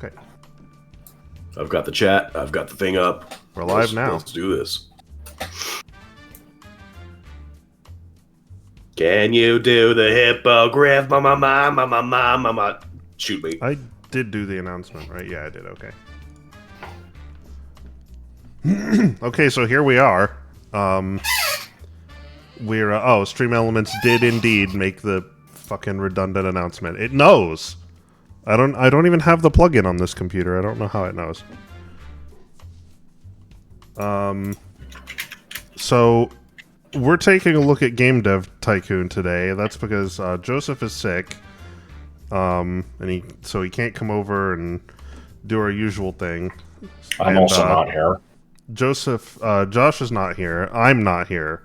Okay. I've got the chat. I've got the thing up. We're live now. Let's do this. Can you do the hippogriff? Mama. Shoot me. I did do the announcement, right? Yeah, I did. Okay. Okay, so here we are. We're Stream Elements did indeed make the fucking redundant announcement. It knows. I don't even have the plugin on this computer. I don't know how it knows. So we're taking a look at Game Dev Tycoon today. That's because Joseph is sick. And he can't come over and do our usual thing. I'm also not here. Josh is not here. I'm not here.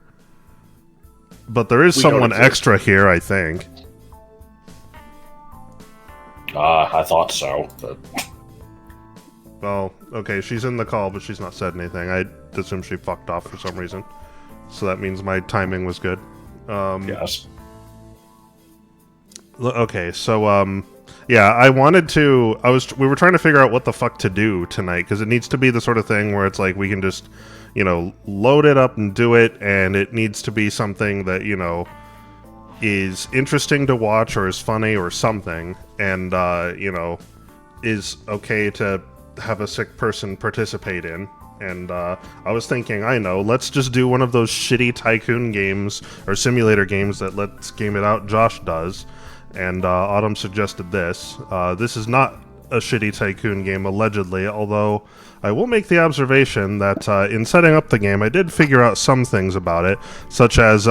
But there is someone extra here, I think. I thought so. But... Well, okay, she's in the call, but she's not said anything. I assume she fucked off for some reason. So that means my timing was good. Yes. Okay, so, yeah, we were trying to figure out what the fuck to do tonight, because it needs to be the sort of thing where it's like we can just, load it up and do it, and it needs to be something that, is interesting to watch or is funny or something, and, is okay to have a sick person participate in. And I was thinking, let's just do one of those shitty Tycoon games or simulator games that Let's Game It Out Josh does. And Autumn suggested this. This is not a shitty Tycoon game, allegedly, although I will make the observation that in setting up the game, I did figure out some things about it, such as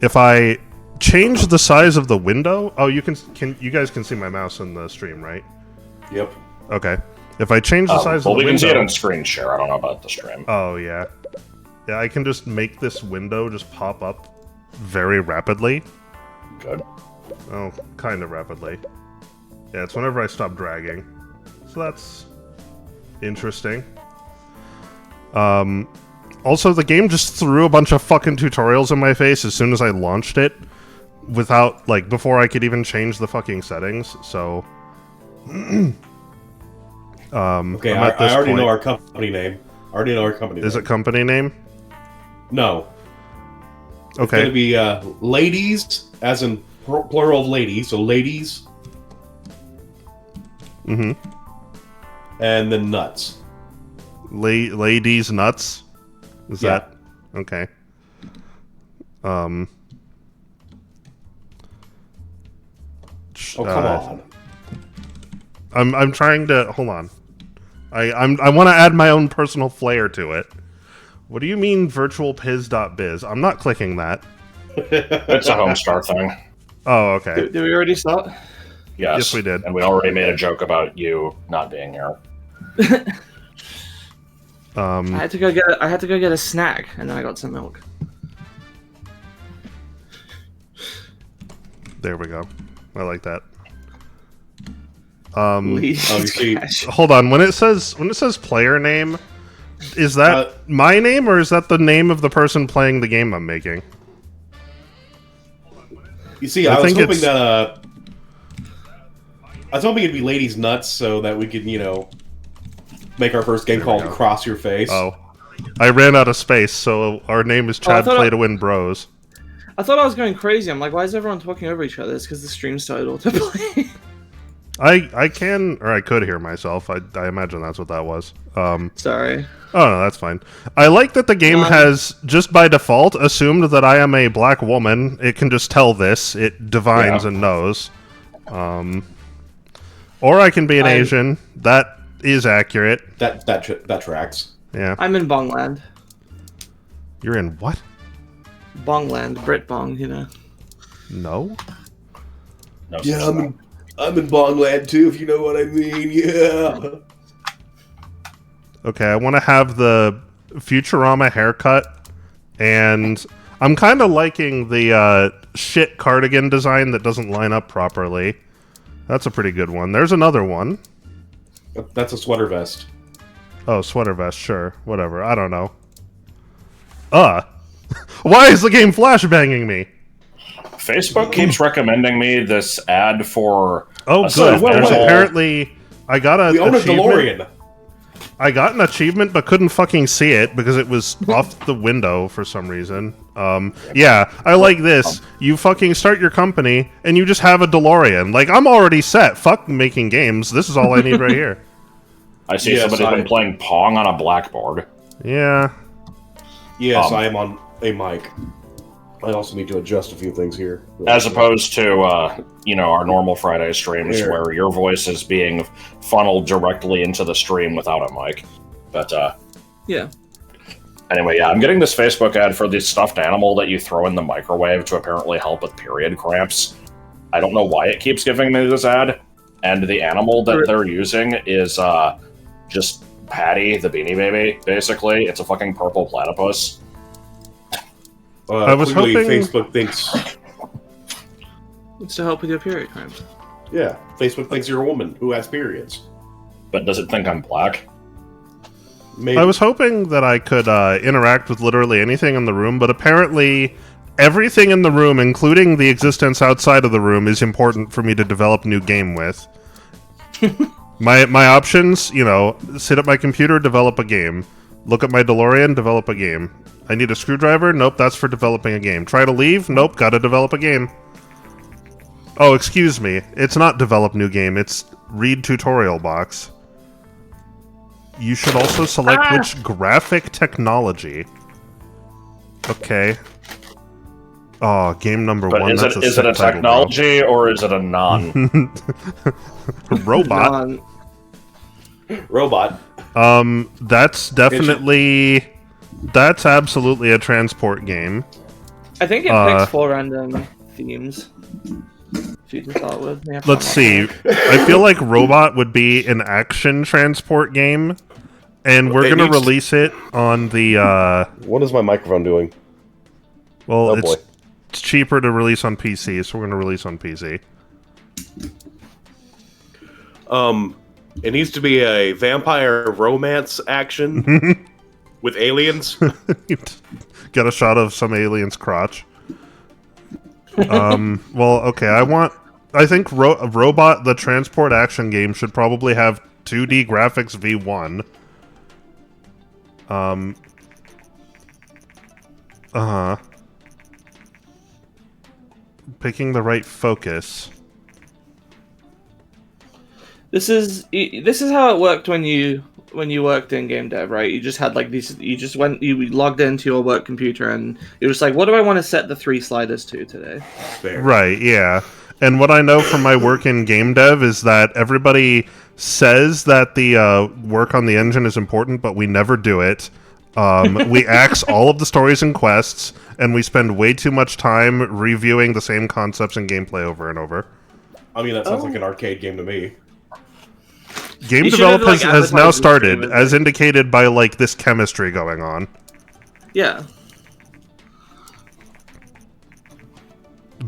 if I change the size of the window... Oh, you guys can see my mouse in the stream, right? Yep. Okay. If I change the size of the window... we can see it on screen share. I don't know about the stream. Oh, yeah. Yeah, I can just make this window just pop up very rapidly. Good. Oh, kind of rapidly. Yeah, it's whenever I stop dragging. So that's interesting. Also, the game just threw a bunch of fucking tutorials in my face as soon as I launched it. Without, before I could even change the fucking settings, so... Okay, I already know our company name. Is it company name? No. Okay. It's going to be ladies, as in plural of ladies, so ladies. Mm-hmm. And then nuts. Ladies nuts? Is that... Okay. Oh, come on. I'm trying to... Hold on. I want to add my own personal flair to it. What do you mean virtualpiz.biz? I'm not clicking that. It's a Homestar thing. Oh, okay. Did we already start? Yes, we did. And we already made a joke about you not being here. I had to go get a snack, and then I got some milk. There we go. I like that. you see, hold on. When it says player name, is that my name or is that the name of the person playing the game I'm making? You see, I was hoping that I was hoping it'd be Ladies Nuts so that we could, make our first game called Cross Your Face. Oh. I ran out of space, so our name is Chad Play to Win Bros. I thought I was going crazy. I'm like, why is everyone talking over each other? It's because the stream started autoplay. I can, or I could hear myself. I imagine that's what that was. Sorry. Oh, no, that's fine. I like that the game has, just by default, assumed that I am a black woman. It can just tell this. It divines and knows. Or I can be an Asian. That is accurate. That tracks. Yeah. I'm in Bongland. You're in what? Bongland. Brit Bong, No? No, yeah, I'm in Bongland too, if you know what I mean. Yeah. Okay, I want to have the Futurama haircut, and I'm kind of liking the shit cardigan design that doesn't line up properly. That's a pretty good one. There's another one. That's a sweater vest. Oh, sweater vest, sure. Whatever, I don't know. Why is the game flashbanging me? Facebook keeps recommending me this ad for... Oh, good. There's apparently... I got a We own a achievement. DeLorean. I got an achievement, but couldn't fucking see it because it was off the window for some reason. Yeah, I like this. You fucking start your company, and you just have a DeLorean. Like, I'm already set. Fuck making games. This is all I need right here. I see Yes, somebody's been playing Pong on a blackboard. Yeah. Yes, I am on a mic. I also need to adjust a few things here. As opposed to, you know, our normal Friday streams where your voice is being funneled directly into the stream without a mic. But, Yeah. anyway, yeah, I'm getting this Facebook ad for this stuffed animal that you throw in the microwave to apparently help with period cramps. I don't know why it keeps giving me this ad. And the animal that they're using is, just Patty, the Beanie Baby, basically. It's a fucking purple platypus. I was clearly hoping- Facebook thinks... It's to help with your period cramps. Yeah, Facebook thinks you're a woman who has periods. But does it think I'm black? Maybe. I was hoping that I could interact with literally anything in the room, but apparently everything in the room, including the existence outside of the room, is important for me to develop new game with. My options, you know, sit at my computer, develop a game. Look at my DeLorean, develop a game. I need a screwdriver? Nope, that's for developing a game. Try to leave? Nope, gotta develop a game. Oh, excuse me. It's not develop new game, it's read tutorial box. You should also select which graphic technology. Okay. Oh, game number But one. is That's it is it a sick title, bro. technology or is it a non? Robot. Robot. That's definitely... That's absolutely a transport game. I think it picks 4 random themes. If you can start with. Yeah, Let's see. I feel like Robot would be an action transport game, and we're It gonna needs to- release it on the, What is my microphone doing? well, Oh, it's boy. cheaper to release on PC, so we're gonna release on PC. It needs to be a vampire romance action with aliens. Get a shot of some alien's crotch. Well, okay, I think Robot, the transport action game, should probably have 2D graphics v1. Picking the right focus. This is how it worked when you worked in game dev, right? You just had like these. You logged into your work computer, and it was like, what do I want to set the 3 sliders to today? Fair. Right, yeah. And what I know from my work in game dev is that everybody says that the work on the engine is important, but we never do it. We axe all of the stories and quests, and we spend way too much time reviewing the same concepts and gameplay over and over. I mean, that sounds like an arcade game to me. Game You should develop have, like, has now advertised the started, stream, as indicated by, like, this chemistry going on. Yeah.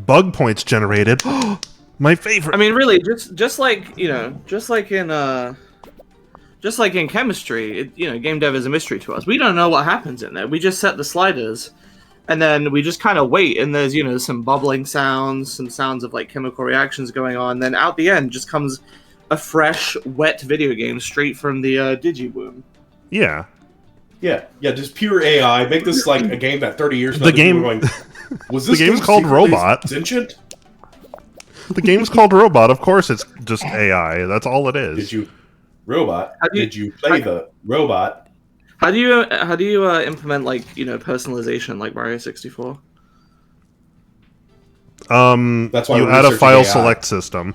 Bug points generated. My favorite. I mean, really, just like in chemistry, game dev is a mystery to us. We don't know what happens in there. We just set the sliders, and then we just kind of wait. And there's some bubbling sounds, some sounds of like chemical reactions going on. Then out the end just comes a fresh, wet video game straight from the DigiWomb. Yeah. Yeah, just pure AI. Make this like a game that 30 years from The now, people game- are going, was this the game's game called secretly Robot. Sentient? The game's called Robot. Of course it's just AI. That's all it is. Did you robot? How do you- Did you play the robot? How do you implement personalization like Mario 64? That's why You we're add a researching file AI. select system.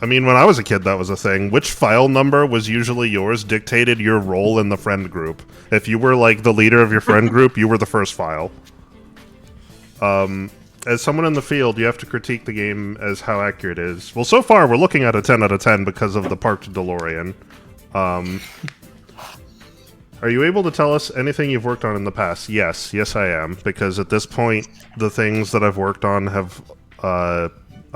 I mean, when I was a kid, that was a thing. Which file number was usually yours dictated your role in the friend group. If you were, like, the leader of your friend group, you were the first file. As someone in the field, you have to critique the game as how accurate it is. Well, so far, we're looking at a 10 out of 10 because of the parked DeLorean. Are you able to tell us anything you've worked on in the past? Yes, I am. Because at this point, the things that I've worked on have...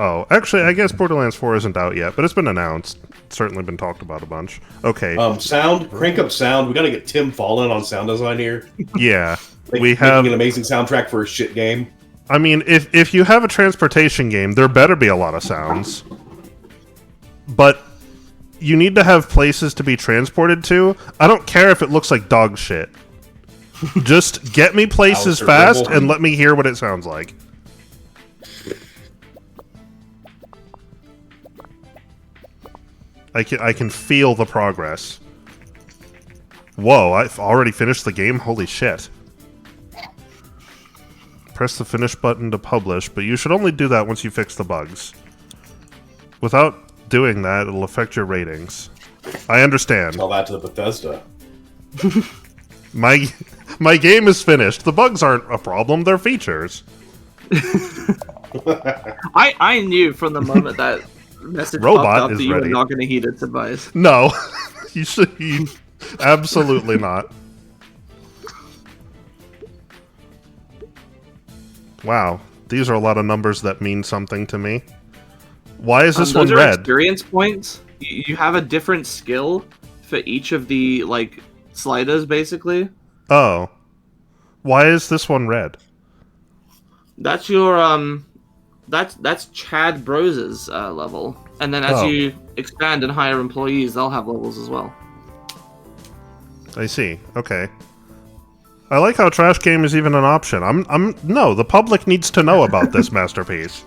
Oh, actually, I guess Borderlands 4 isn't out yet, but it's been announced. It's certainly been talked about a bunch. Okay. Sound, crank up sound. We gotta get Tim Fallon on sound design here. Yeah. Making We have... an amazing soundtrack for a shit game. I mean, if you have a transportation game, there better be a lot of sounds. But you need to have places to be transported to. I don't care if it looks like dog shit. Just get me places fast and let me hear what it sounds like. I can feel the progress. Whoa, I've already finished the game? Holy shit. Press the finish button to publish, but you should only do that once you fix the bugs. Without doing that, it'll affect your ratings. I understand. Tell that to the Bethesda. My game is finished. The bugs aren't a problem, they're features. I knew from the moment that message Robot popped up is that you ready. were not going to heed its advice. No. you absolutely not. Wow. These are a lot of numbers that mean something to me. Why is this one those are red? Experience points. You have a different skill for each of the like sliders, basically. Oh. Why is this one red? That's your that's Chad Brose's level, and then as you expand and hire employees, they'll have levels as well. I see. Okay. I like how trash game is even an option. No, the public needs to know about this masterpiece.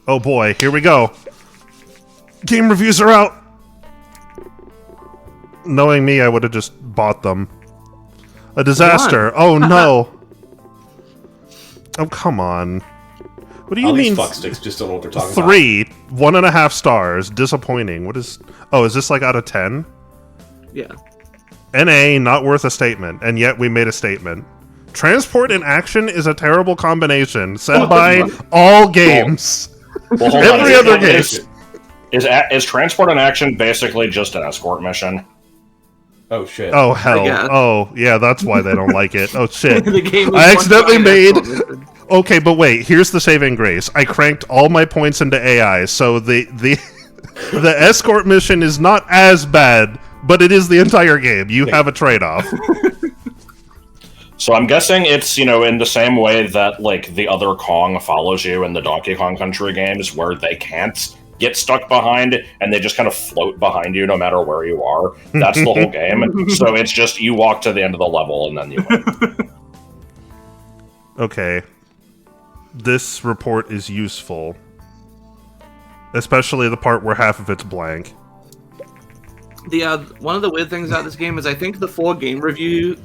Oh boy, here we go. Game reviews are out. Knowing me, I would have just bought them. A disaster. Oh no. Oh, come on. What do you mean? These fucksticks just don't know what they're talking about. 3, 1.5 stars. Disappointing. What is... Oh, is this like out of 10? Yeah. NA, not worth a statement, and yet we made a statement. Transport and action is a terrible combination, said by all games. Well, hold Every on. other game. Is transport and action basically just an escort mission? Oh shit. Oh hell. Oh yeah, that's why they don't like it. Oh shit. The game I is accidentally one made... giant Okay, but wait, here's the saving grace. I cranked all my points into AI, so the the escort mission is not as bad, but it is the entire game. You have a trade-off. So I'm guessing it's, you know, in the same way that, like, the other Kong follows you in the Donkey Kong Country games, where they can't get stuck behind, and they just kind of float behind you no matter where you are. That's the whole game. So it's just, you walk to the end of the level, and then you win. Okay. This report is useful. Especially the part where half of it's blank. The one of the weird things about this game is I think the 4 game review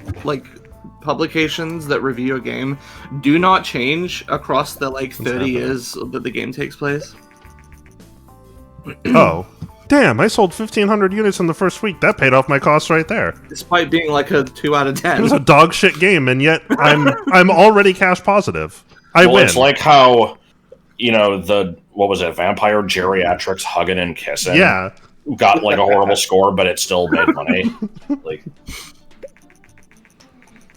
publications that review a game do not change across the 30 years that the game takes place. Oh. Damn, I sold 1,500 units in the first week. That paid off my costs right there. Despite being like a 2 out of 10. It was a dog shit game, and yet I'm already cash positive. I win. It's like how, you know, what was it, Vampire Geriatrics Hugging and Kissing? Yeah. Got like a horrible score, but it still made money. Like,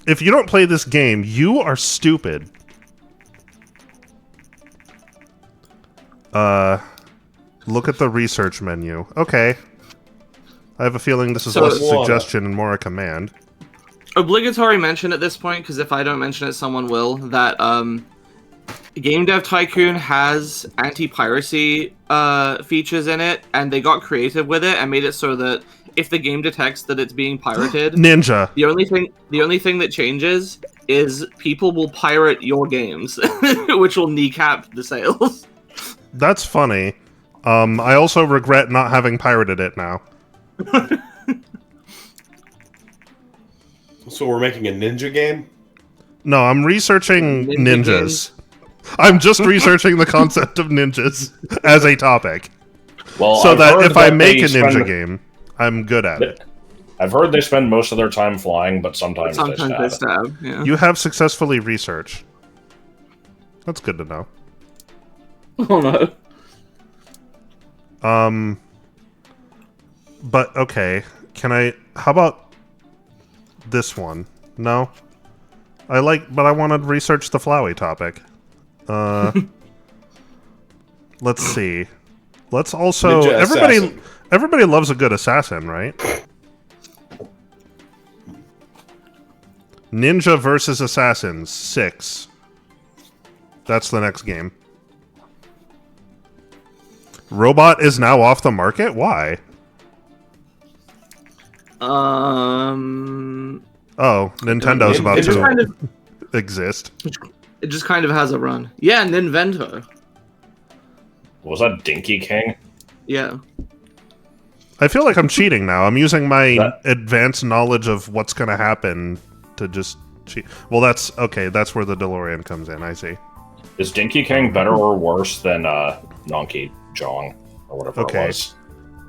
if you don't play this game, you are stupid. Look at the research menu. Okay. I have a feeling this is less a suggestion and more a command. Obligatory mention at this point, because if I don't mention it, someone will, that Game Dev Tycoon has anti-piracy features in it, and they got creative with it and made it so that if the game detects that it's being pirated, Ninja. The only thing that changes is people will pirate your games, which will kneecap the sales. That's funny. I also regret not having pirated it now. So we're making a ninja game? No, I'm researching ninjas. I'm just researching the concept of ninjas as a topic. Well, so that if I make a ninja game, I'm good at it. I've heard they spend most of their time flying, but sometimes they stab. Yeah. You have successfully researched. That's good to know. Oh no. But okay, how about this one? No? But I want to research the Flowey topic. Let's see. Let's also... Everybody loves a good assassin, right? Ninja versus Assassins 6. That's the next game. Robot is now off the market? Why? Oh, Nintendo's about to exist. It just kind of has a run. Yeah, Ninvento. Was that Dinky King? Yeah. I feel like I'm cheating now. I'm using my advanced knowledge of what's going to happen to just cheat. Well, that's okay. That's where the DeLorean comes in. I see. Is Dinky King better or worse than Nonky Jong or whatever it was?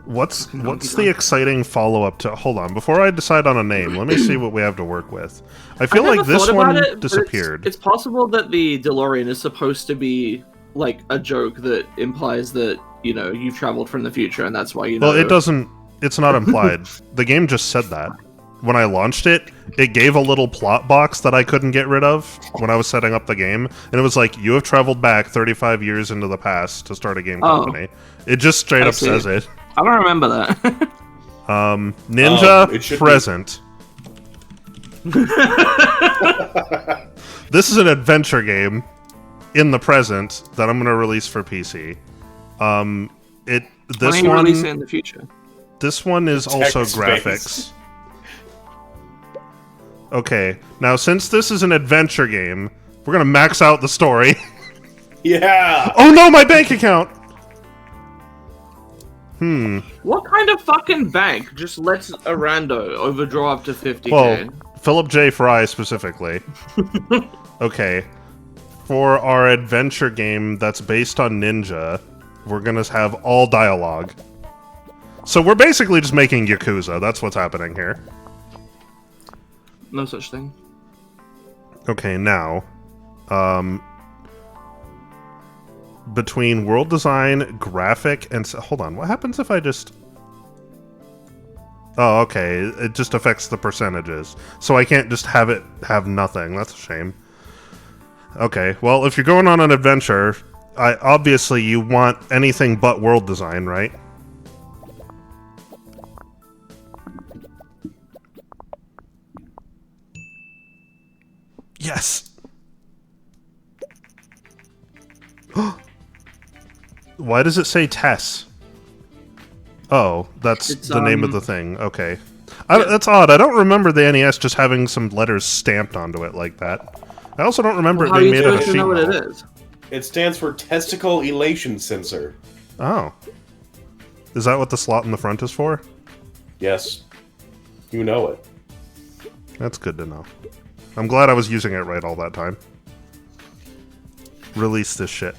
What's the exciting follow-up to... Hold on. Before I decide on a name, let me see what we have to work with. I feel like this one disappeared. It's possible that the DeLorean is supposed to be like a joke that implies that, you know, you've traveled from the future and that's why you know. Well, it doesn't... It's not implied. The game just said that. When I launched it, it gave a little plot box that I couldn't get rid of when I was setting up the game. And it was like, you have traveled back 35 years into the past to start a game company. It just straight up says it. I don't remember that. Ninja present. This is an adventure game in the present that I'm going to release for PC. This one release it in the future. This one is also graphics. Okay, now since this is an adventure game, we're gonna max out the story. Yeah! Oh no, my bank account! What kind of fucking bank just lets a rando overdraw up to 50k? Well, Philip J. Fry specifically. Okay. For our adventure game that's based on Ninja, we're gonna have all dialogue. So we're basically just making Yakuza, that's what's happening here. No such thing. Okay, now, between world design, graphic, and... Hold on, what happens if I just... Oh, okay, it just affects the percentages. So I can't just have it have nothing, that's a shame. Okay, well, if you're going on an adventure, obviously you want anything but world design, right? Yes! Why does it say Tess? Oh, that's the name of the thing. Okay. That's odd. I don't remember the NES just having some letters stamped onto it like that. I also don't remember it being made out of sheet metal. What it is? It stands for Testicle Elation Sensor. Oh. Is that what the slot in the front is for? Yes. You know it. That's good to know. I'm glad I was using it right all that time. Release this shit.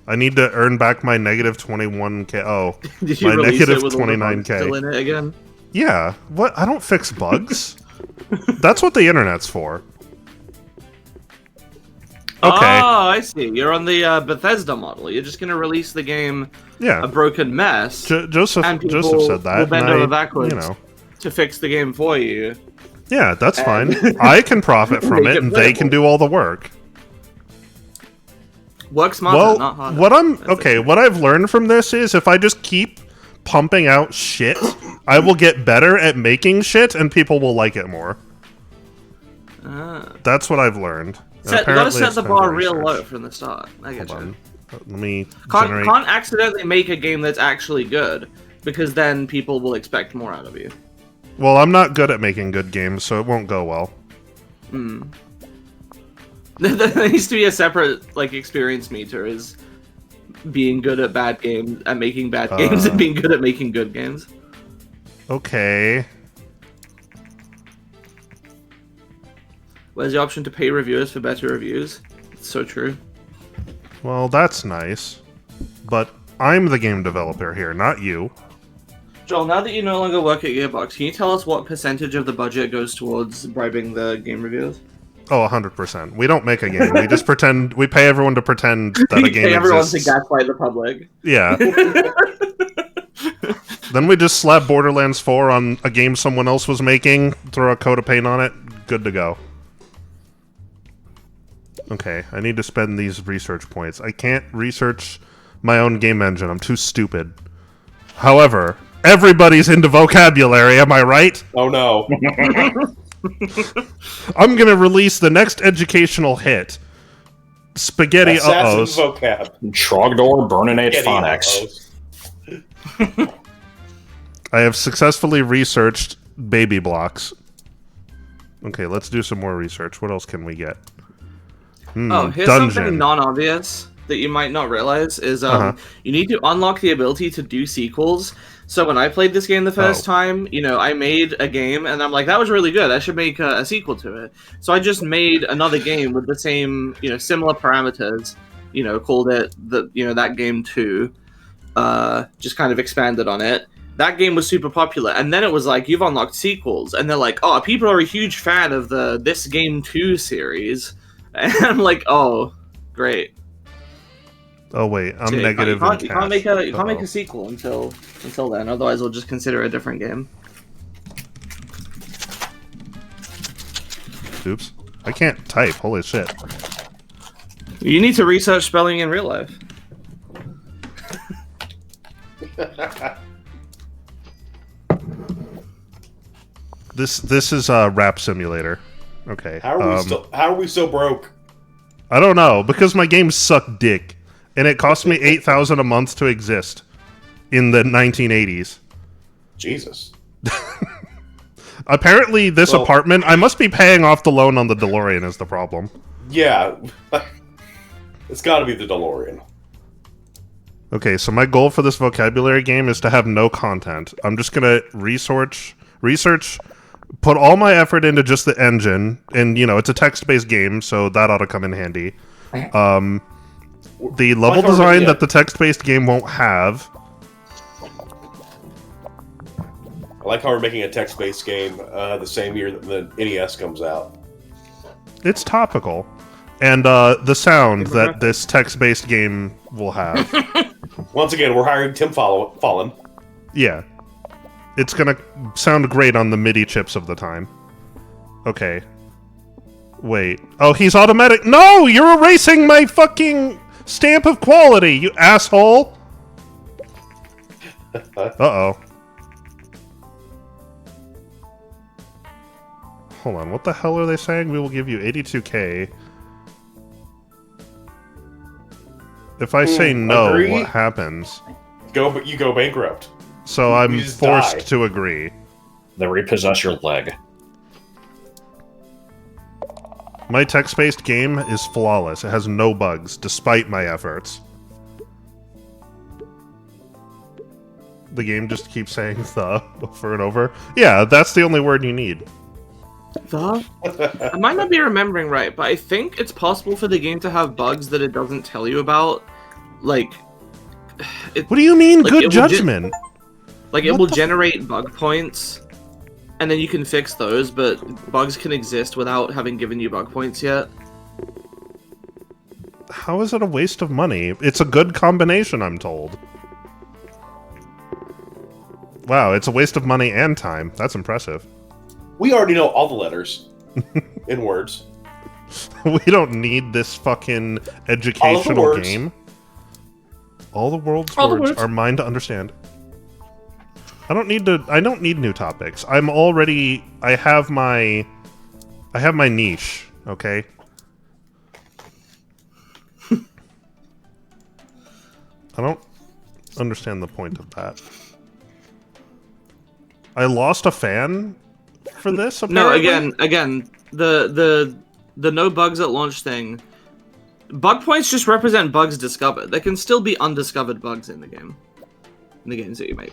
I need to earn back my negative 21k. Oh, Did you my negative 29k. Still in it again? Yeah. What? I don't fix bugs. That's what the internet's for. Okay. Oh, I see. You're on the Bethesda model. You're just going to release the game a broken mess. Joseph said that. Will bend over backwards to fix the game for you. Yeah, that's fine. I can profit from it, and they can do all the work. Work smarter, not harder. What I've learned from this is if I just keep pumping out shit, I will get better at making shit, and people will like it more. That's what I've learned. You gotta set the bar real low from the start. I get you. Let me can't accidentally make a game that's actually good, because then people will expect more out of you. Well, I'm not good at making good games, so it won't go well. There needs to be a separate experience meter, is being good at bad games, at making bad games, and being good at making good games. Okay. Where's the option to pay reviewers for better reviews? It's so true. Well, that's nice. But I'm the game developer here, not you. Joel, now that you no longer work at Gearbox, can you tell us what percentage of the budget goes towards bribing the game reviewers? Oh, 100%. We don't make a game. We just pretend. We pay everyone to pretend that a game exists. Everyone to gaslight the public. Yeah. Then we just slap Borderlands 4 on a game someone else was making, throw a coat of paint on it, good to go. Okay, I need to spend these research points. I can't research my own game engine. I'm too stupid. However, everybody's into vocabulary, am I right? Oh no. I'm gonna release the next educational hit. Spaghetti uh-ohs. vocab. Trogdor Burninate Spaghetti Phonics. I have successfully researched baby blocks. Okay, let's do some more research. What else can we get? Here's dungeon. something non-obvious that you might not realize is you need to unlock the ability to do sequels. So when I played this game the first time, I made a game and I'm like, that was really good. I should make a sequel to it. So I just made another game with the same, similar parameters. Called it that game 2. Just kind of expanded on it. That game was super popular, and then it was like, you've unlocked sequels, and they're like, oh, people are a huge fan of this game 2 series, and I'm like, oh, great. Oh wait, I'm negative. You can't make a sequel until then. Otherwise, we'll just consider a different game. Oops, I can't type. Holy shit! You need to research spelling in real life. This is a rap simulator. Okay. How are we so broke? I don't know, because my games suck dick, and it cost me $8,000 a month to exist in the 1980s. Jesus. Apparently, this apartment, I must be paying off the loan on the DeLorean is the problem. Yeah. It's got to be the DeLorean. Okay, so my goal for this vocabulary game is to have no content. I'm just gonna research, put all my effort into just the engine, and it's a text-based game, so that ought to come in handy. The level design that the text-based game won't have. I like how we're making a text-based game the same year that the NES comes out. It's topical. And the sound that this text-based game will have. Once again, we're hiring Tim Fallen. Yeah. It's gonna sound great on the MIDI chips of the time. Okay. Wait. Oh, he's automatic. No! You're erasing my fucking stamp of quality, you asshole! Uh-oh. Hold on, what the hell are they saying? We will give you 82K. If I say no, what happens? You go bankrupt. So I'm forced to agree. They repossess your leg. My text-based game is flawless. It has no bugs, despite my efforts. The game just keeps saying the over and over. Yeah, that's the only word you need. The? I might not be remembering right, but I think it's possible for the game to have bugs that it doesn't tell you about. Like... What do you mean, good judgment? It will generate bug points, and then you can fix those, but bugs can exist without having given you bug points yet. How is it a waste of money? It's a good combination, I'm told. Wow, it's a waste of money and time. That's impressive. We already know all the letters in words. We don't need this fucking educational game. All the world's words are mine to understand. I don't need new topics. I have my niche, okay? I don't understand the point of that. I lost a fan for this, apparently? No, again, the no bugs at launch thing. Bug points just represent bugs discovered. There can still be undiscovered bugs in the game. In the games that you make.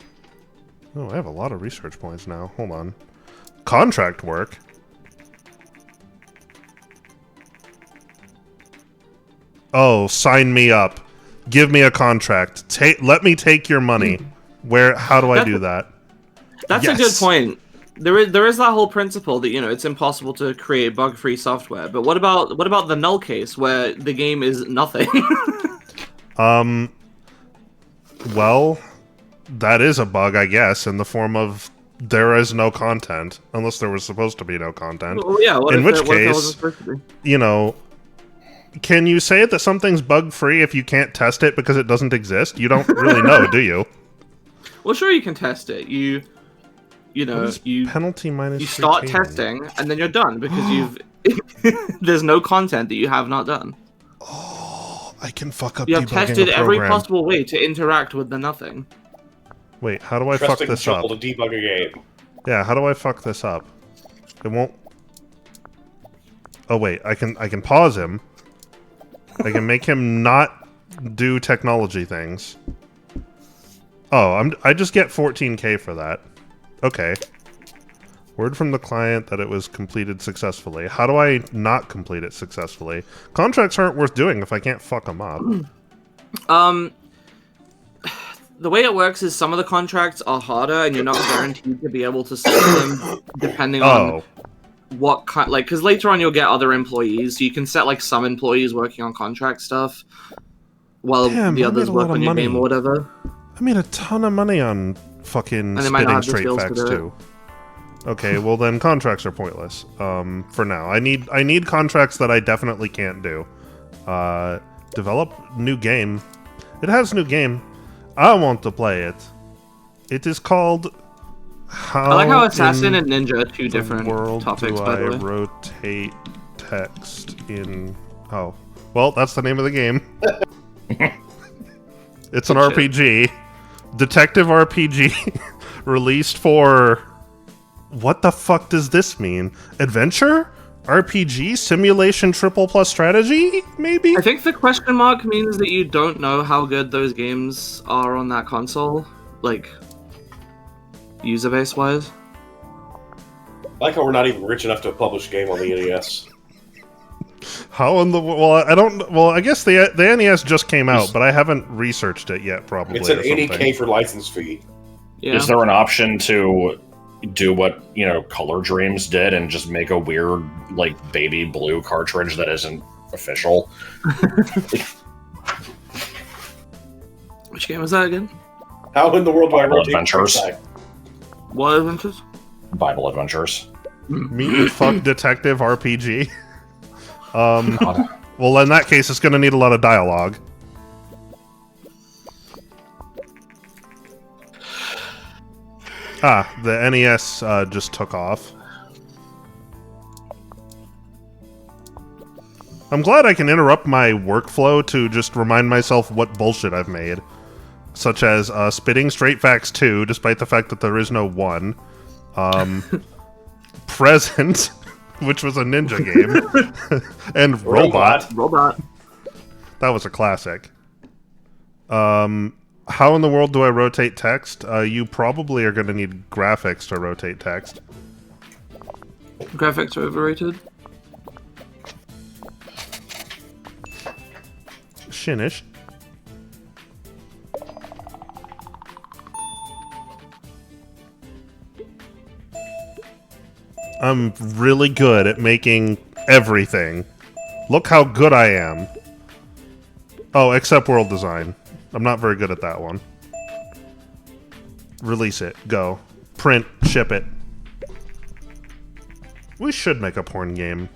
Oh, I have a lot of research points now. Hold on. Contract work? Oh, sign me up. Give me a contract. Let me take your money. How do I do that? That's a good point. There is that whole principle that, it's impossible to create bug-free software. But what about the null case where the game is nothing? Well, that is a bug, I guess, in the form of there is no content, unless there was supposed to be no content. Well, yeah, in which case, can you say that something's bug-free if you can't test it because it doesn't exist? You don't really know, do you? Well, sure, you can test it. You you know, you penalty minus you start 3K. testing and then you're done because you've there's no content that you have not done. Oh, I can fuck up. You have debugging tested a every program. possible way to interact with the nothing. Wait, how do I fuck Trusting this Joel up? to debug a game. Yeah, how do I fuck this up? It won't. Oh wait, I can pause him. I can make him not do technology things. Oh, I just get 14K for that. Okay. Word from the client that it was completed successfully. How do I not complete it successfully? Contracts aren't worth doing if I can't fuck them up. The way it works is some of the contracts are harder, and you're not guaranteed to be able to solve them depending on what kind. Like, because later on you'll get other employees, so you can set like some employees working on contract stuff, while Damn, the I others made a work lot of on your money. game or whatever. I made a ton of money on fucking And they might not spitting have the straight skills to facts do it. too. Okay, well then contracts are pointless. For now, I need contracts that I definitely can't do. Develop new game. It has new game. I want to play it. It is called. How I like how Assassin in and Ninja are two different world topics, do by I the way. rotate text in? Oh, well, that's the name of the game. It's an Good shit. RPG, detective RPG, released for. What the fuck does this mean? Adventure? RPG? Simulation triple plus strategy? Maybe? I think the question mark means that you don't know how good those games are on that console, like user base wise. I like how we're not even rich enough to publish a game on the NES. How in the well? I don't. Well, I guess the NES just came out, but I haven't researched it yet. Probably It's an or something. 80K for license fee. Yeah. Is there an option to do what, you know, Color Dreams did and just make a weird, like, baby blue cartridge that isn't official? Which game was that again? How in the world do I Bible rotate Adventures. back? What Adventures? Bible Adventures. Meet and fuck detective RPG. God. Well, in that case, it's going to need a lot of dialogue. Ah, the NES just took off. I'm glad I can interrupt my workflow to just remind myself what bullshit I've made. Such as Spitting Straight Facts 2, despite the fact that there is no 1. Present, which was a ninja game. And Robot. Robot. That was a classic. How in the world do I rotate text? You probably are going to need graphics to rotate text. Graphics are overrated. Shinish. I'm really good at making everything. Look how good I am. Oh, except world design. I'm not very good at that one. Release it. Go. Print. Ship it. We should make a porn game.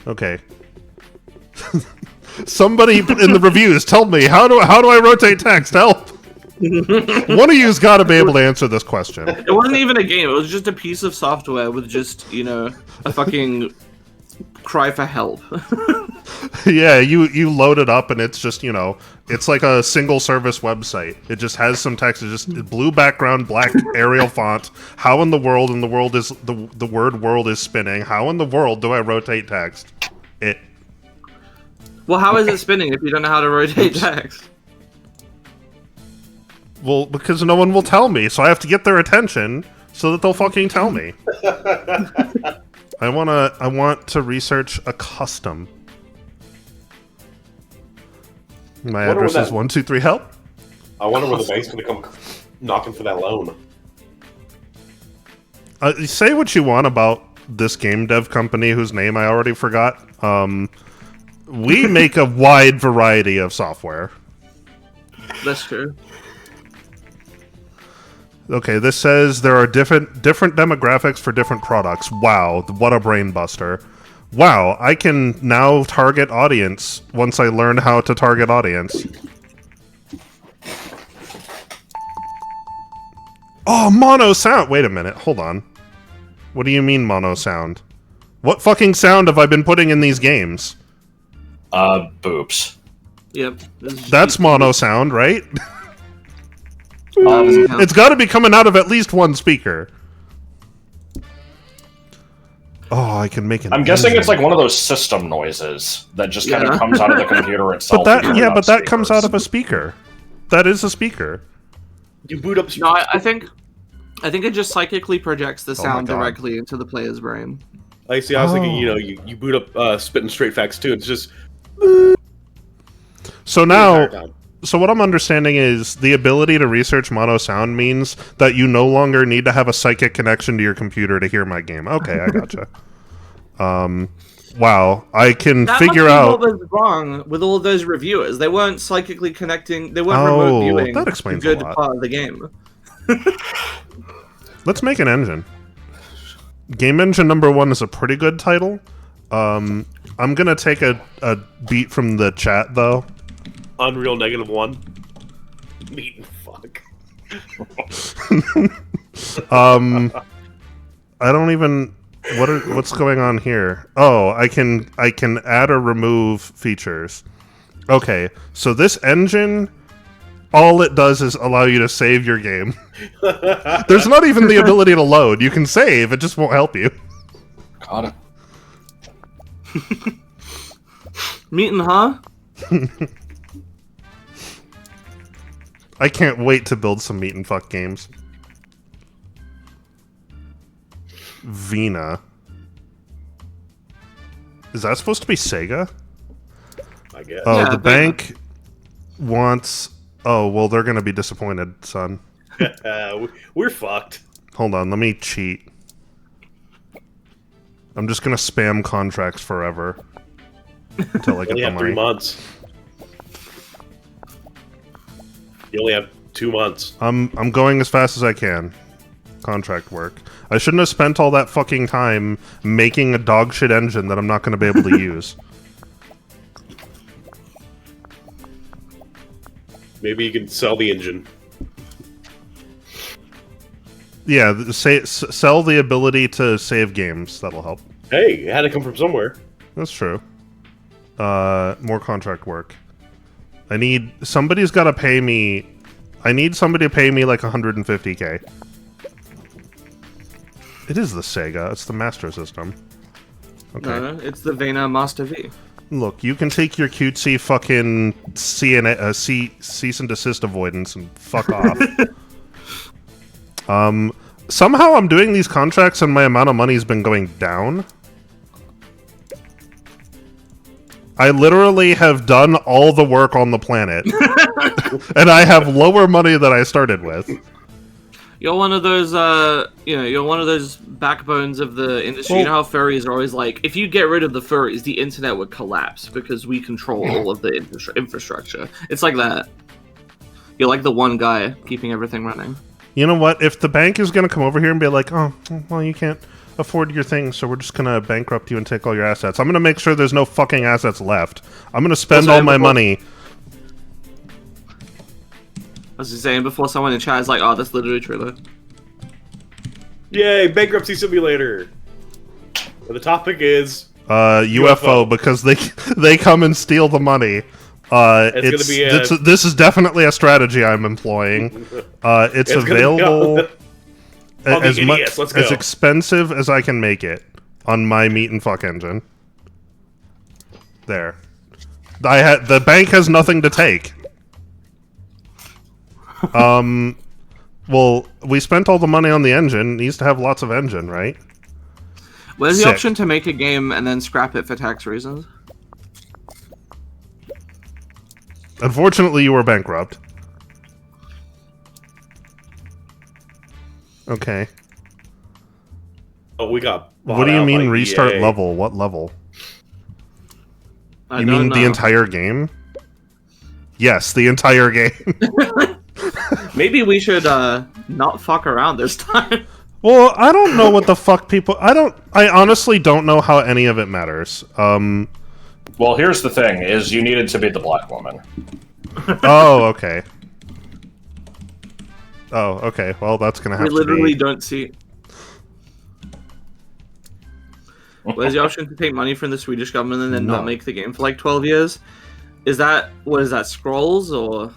Okay. Somebody in the reviews tell me, how do I rotate text? Help! One of you's got to be able to answer this question. It wasn't even a game, it was just a piece of software with just, you know, a fucking cry for help. Yeah, you load it up and it's just, you know, it's like a single service website. It just has some text. It's just blue background, black Arial font. How in the world is the word world is spinning? How in the world do I rotate text? It. Well, how is it spinning if you don't know how to rotate text? Well, because no one will tell me, so I have to get their attention so that they'll fucking tell me. I want to research a custom. My Wonder address where is that- 123 help. I wonder where the bank's going to come knocking for that loan. Say what you want about this game dev company whose name I already forgot. We make a wide variety of software. That's true. Okay, this says there are different demographics for different products. Wow, what a brain buster. Wow, I can now target audience once I learn how to target audience. Oh, mono sound! Wait a minute, hold on. What do you mean mono sound? What fucking sound have I been putting in these games? Boops. Yep. That's mono sound, right? Um, It's gotta be coming out of at least one speaker. Oh, I can make it. I'm guessing it's like one of those system noises that just kind of comes out of the computer itself. But that comes out of a speaker. That is a speaker. You boot up. No, I think it just psychically projects the sound God. directly into the player's brain. I see. I was thinking, you boot up Spitting Straight Facts too. It's just. So now, so what I'm understanding is the ability to research mono sound means that you no longer need to have a psychic connection to your computer to hear my game. Okay, I gotcha. Wow, I can figure out what was wrong with all of those reviewers. They weren't psychically connecting. They weren't remote viewing. That explains a good a lot. part of the game. Let's make an engine. Game Engine #1 is a pretty good title. I'm gonna take a beat from the chat though. Unreal -1. Meat and fuck. I don't even. What's going on here? Oh, I can add or remove features. Okay, so this engine, all it does is allow you to save your game. There's not even the ability to load. You can save, it just won't help you. God. Meetin', huh? I can't wait to build some meat and fuck games. Vina. Is that supposed to be Sega? I guess. Oh, Yeah, the bank wants... Oh, well, they're gonna be disappointed, son. We're fucked. Hold on, let me cheat. I'm just gonna spam contracts forever. Until I get You only the have 3 money. months. You only have 2 months. I'm going as fast as I can. Contract work. I shouldn't have spent all that fucking time making a dog shit engine that I'm not going to be able to use. Maybe you can sell the engine. Yeah, sell the ability to save games. That'll help. Hey, it had to come from somewhere. That's true. More contract work. Somebody's got to pay me. I need somebody to pay me like 150k. It is the Sega. It's the Master System. Okay. No, it's the Vena Master V. Look, you can take your cutesy fucking cease and desist avoidance and fuck off. Somehow I'm doing these contracts and my amount of money has been going down. I literally have done all the work on the planet. And I have lower money than I started with. You're one of those, you're one of those backbones of the industry. Well, you know how furries are always like, if you get rid of the furries, the internet would collapse because we control all of the infrastructure. It's like that. You're like the one guy keeping everything running. You know what? If the bank is going to come over here and be like, oh, well, you can't afford your things, so we're just going to bankrupt you and take all your assets. I'm going to make sure there's no fucking assets left. I'm going to spend all my money. I was just saying before someone in chat is like, oh, that's literally true though. Yay, bankruptcy simulator. But the topic is UFO because they come and steal the money. This is definitely a strategy I'm employing. It's available as expensive as I can make it on my meat and fuck engine. There. The bank has nothing to take. Well, we spent all the money on the engine. It needs to have lots of engine, right? Where's the option to make a game and then scrap it for tax reasons? Unfortunately, you were bankrupt. Okay. Oh, we got. What do you mean restart level? What level? You mean the entire game? Yes, the entire game. Maybe we should not fuck around this time. Well, I don't know what the fuck people... I honestly don't know how any of it matters. Well, here's the thing, is you needed to be the black woman. Oh, okay. Oh, okay. Well, that's gonna have We to literally be... don't see. Where's the option to take money from the Swedish government and then No. not make the game for like 12 years? Is that what is that? Scrolls or?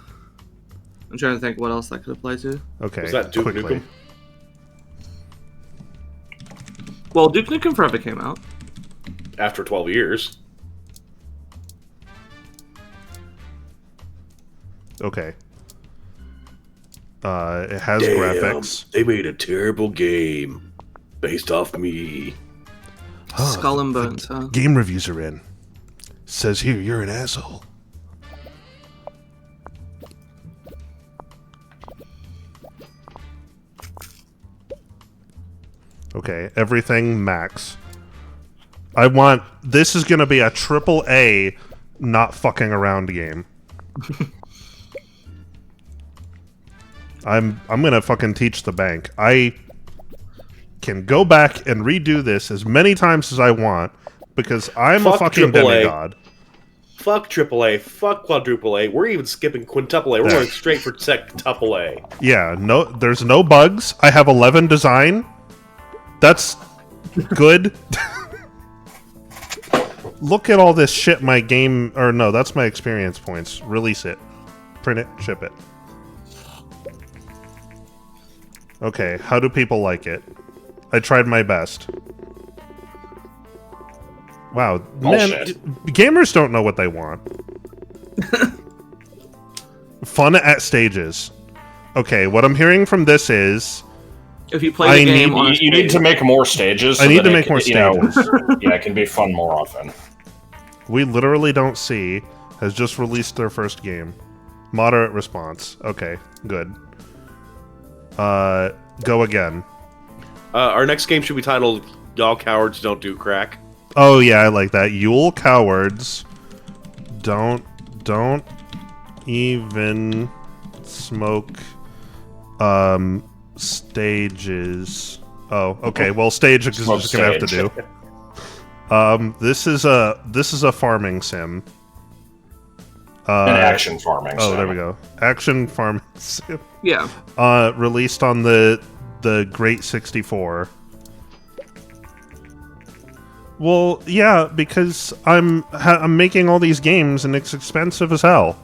I'm trying to think what else that could apply to. Okay, Was that Duke quickly. Nukem? Well, Duke Nukem Forever came out. After 12 years. Okay. It has Damn, graphics. they made a terrible game based off me. Skull and Bones, huh? Game reviews are in. Says here you're an asshole. Okay, everything max. I want... This is gonna be a triple A not fucking around game. I'm gonna fucking teach the bank. I can go back and redo this as many times as I want because I'm a Fuck fucking AAA. demigod. Fuck AAA. Fuck quadruple A. We're even skipping quintuple A. We're going straight for sextuple A. Yeah, no, there's no bugs. I have 11 design. That's good. Look at all this shit my game... Or no, that's my experience points. Release it. Print it. Ship it. Okay, how do people like it? I tried my best. Wow, man, gamers don't know what they want. Fun at stages. Okay, what I'm hearing from this is... If you play the game on you need to make more stages. I need to make more stages. Yeah, it can be fun more often. We literally don't see has just released their first game. Moderate response. Okay, good. Go again. Our next game should be titled "Y'all Cowards Don't Do Crack." Oh yeah, I like that. Yule cowards don't even smoke stages. Oh, okay. Well, stage is Smoke just gonna have to do. This is a farming sim. An action farming sim. Oh, there we go. Action farming sim. Yeah. Released on the Great 64. Well, yeah, because I'm making all these games and it's expensive as hell.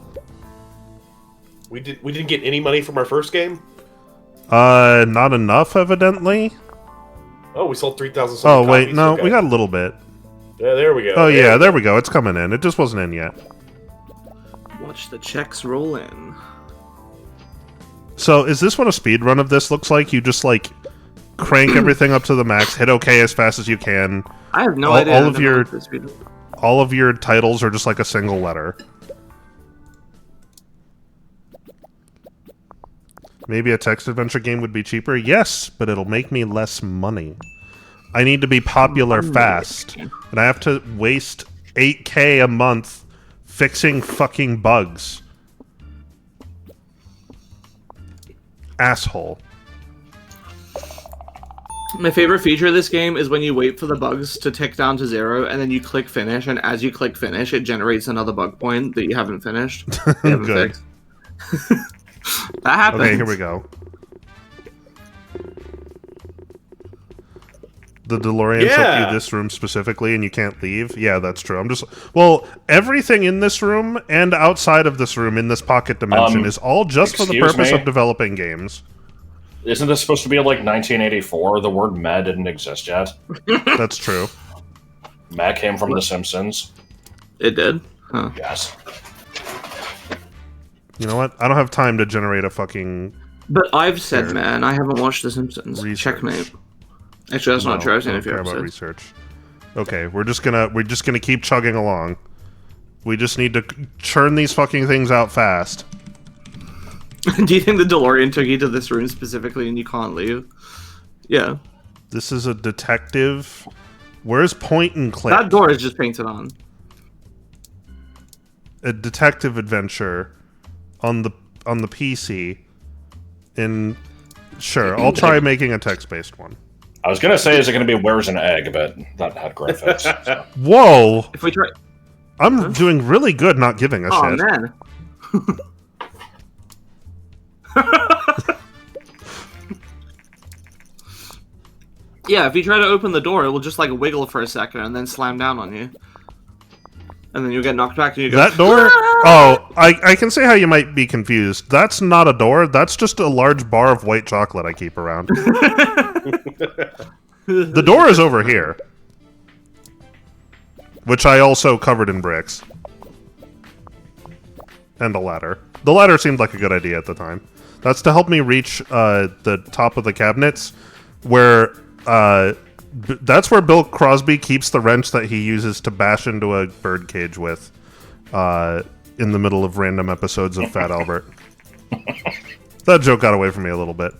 We didn't get any money from our first game. Not enough, evidently. Oh, we sold 3,000. Oh wait, copies. no, Okay. we got a little bit. Yeah, there we go. Oh yeah, there we go. It's coming in. It just wasn't in yet. Watch the checks roll in. So, is this what a speed run of this looks like? You just like crank everything up to the max, hit OK as fast as you can. I have no idea. All of your titles are just like a single letter. Maybe a text adventure game would be cheaper? Yes, but it'll make me less money. I need to be popular fast, and I have to waste 8K a month fixing fucking bugs. Asshole. My favorite feature of this game is when you wait for the bugs to tick down to 0, and then you click finish, and as you click finish, it generates another bug point that you haven't finished. You haven't Good. fixed. That happens. Okay, here we go. The DeLorean took you this room specifically and you can't leave? Yeah, that's true. I'm just... Well, everything in this room and outside of this room in this pocket dimension is all just for the purpose of developing games. Isn't this supposed to be like 1984? The word meh didn't exist yet. That's true. Meh came from The Simpsons. It did? Huh. Yes. You know what? I don't have time to generate a fucking... But I've said, man, I haven't watched The Simpsons. Research. Checkmate. Actually, that's not true. I've seen a few care about episodes. research. Okay, we're just gonna keep chugging along. We just need to churn these fucking things out fast. Do you think the DeLorean took you to this room specifically and you can't leave? Yeah. This is a detective. Where's point and click? That door is just painted on. A detective adventure on the PC. Sure, I'll try making a text-based one. I was gonna say, is it gonna be Where's an Egg, but that had graphics. So. Whoa! If we try... I'm doing really good not giving a shit. Oh, man. Yeah, if you try to open the door, it will just like wiggle for a second and then slam down on you. And then you'll get knocked back and you go, That door? Oh, I can see how you might be confused. That's not a door. That's just a large bar of white chocolate I keep around. The door is over here. Which I also covered in bricks. And a ladder. The ladder seemed like a good idea at the time. That's to help me reach the top of the cabinets, where that's where Bill Crosby keeps the wrench that he uses to bash into a birdcage with in the middle of random episodes of Fat Albert. That joke got away from me a little bit.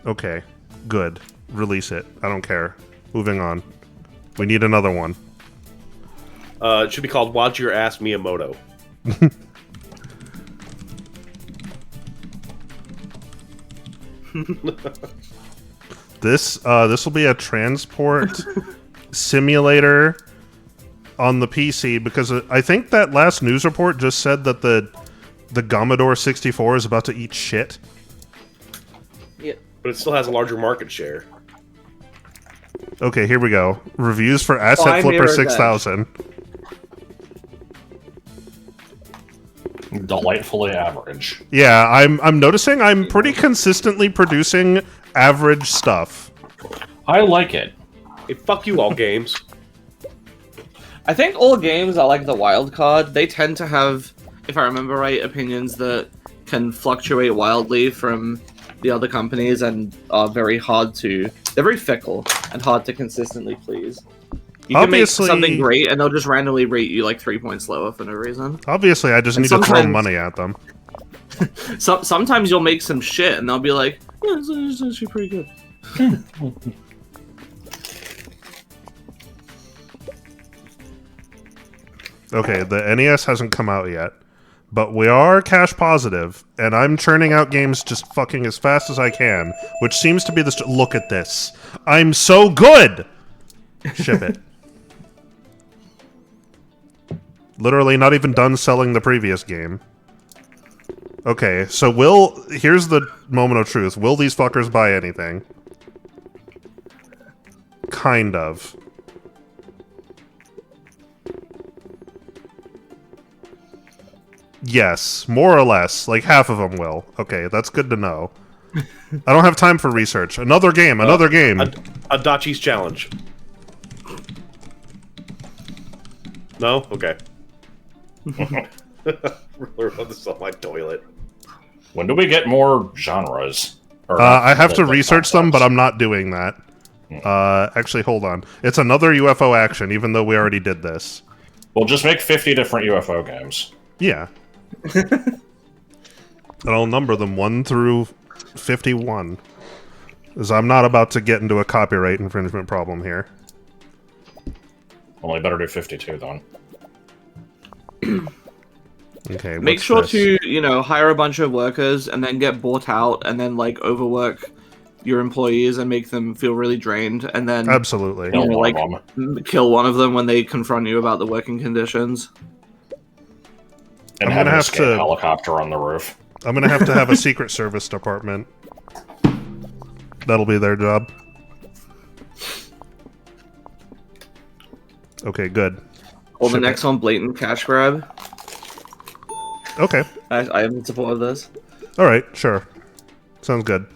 Okay, good. Release it. I don't care. Moving on. We need another one. It should be called Watch Your Ass Miyamoto. This will be a transport simulator on the PC, because I think that last news report just said that the Commodore 64 is about to eat shit. yeah. But it still has a larger market share. Okay, here we go. Reviews for Asset Buy Flipper Mirror's 6000. Delightfully average. Yeah, I'm noticing I'm pretty consistently producing average stuff. I like it. Hey, fuck you all games. I think all games are like the wild card. They tend to have, if I remember right, opinions that can fluctuate wildly from the other companies and are very hard to... They're very fickle and hard to consistently please. You can make Obviously- something great and they'll just randomly rate you like 3 points lower for no reason. Obviously, I just And need to throw sometimes- money at them. Sometimes you'll make some shit and they'll be like, yeah, it's actually pretty good. Okay, the NES hasn't come out yet, but we are cash positive, and I'm churning out games just fucking as fast as I can, which seems to be the... Look at this. I'm so good! Ship it. Literally not even done selling the previous game. Okay, so here's the moment of truth. Will these fuckers buy anything? Kind of. Yes, more or less. Like, half of them will. Okay, that's good to know. I don't have time for research. Another game. Adachi's Challenge. No? Okay. Really about this on my toilet. When do we get more genres? I have to research them, but I'm not doing that. Actually, hold on. It's another UFO action, even though we already did this. We'll just make 50 different UFO games. Yeah. And I'll number them 1 through 51. Because I'm not about to get into a copyright infringement problem here. Only better do 52 then. Okay. Make what's sure this? to, hire a bunch of workers and then get bought out and then, like, overwork your employees and make them feel really drained and then Absolutely. Kill one like of them. kill one of them when they confront you about the working conditions. And I'm have gonna an have escape to- helicopter on the roof. I'm gonna have to have a Secret Service department. That'll be their job. Okay, good. Or the Ship next one, blatant cash grab. Okay. I am in support of this. Alright, sure. Sounds good.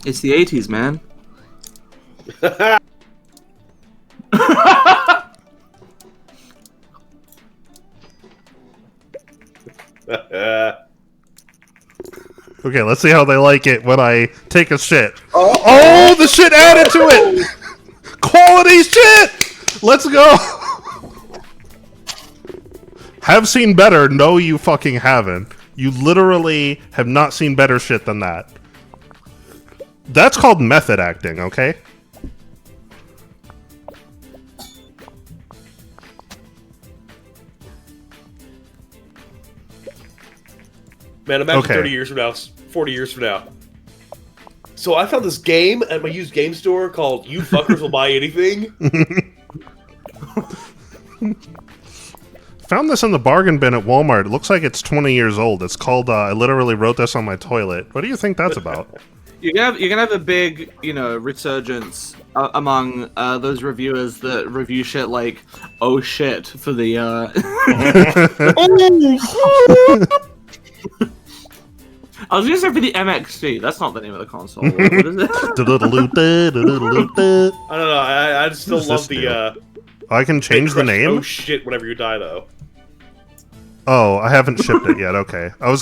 It's the 80s, man. Okay, let's see how they like it when I take a shit. Oh, the shit added to it! Quality shit! Let's go! Have seen better? No, you fucking haven't. You literally have not seen better shit than that. That's called method acting, okay? Man, imagine Okay. 30 years from now, 40 years from now. So I found this game at my used game store called "You Fuckers Will Buy Anything." Found this in the bargain bin at Walmart. It looks like it's 20 years old. It's called, I literally wrote this on my toilet. What do you think that's about? You're gonna have a big, resurgence among those reviewers that review shit like, oh shit, for the, I was gonna say for the MXC. That's not the name of the console. What is it? I don't know. I still love the. I can change the name. Oh shit! Whenever you die, though. Oh, I haven't shipped it yet. Okay, I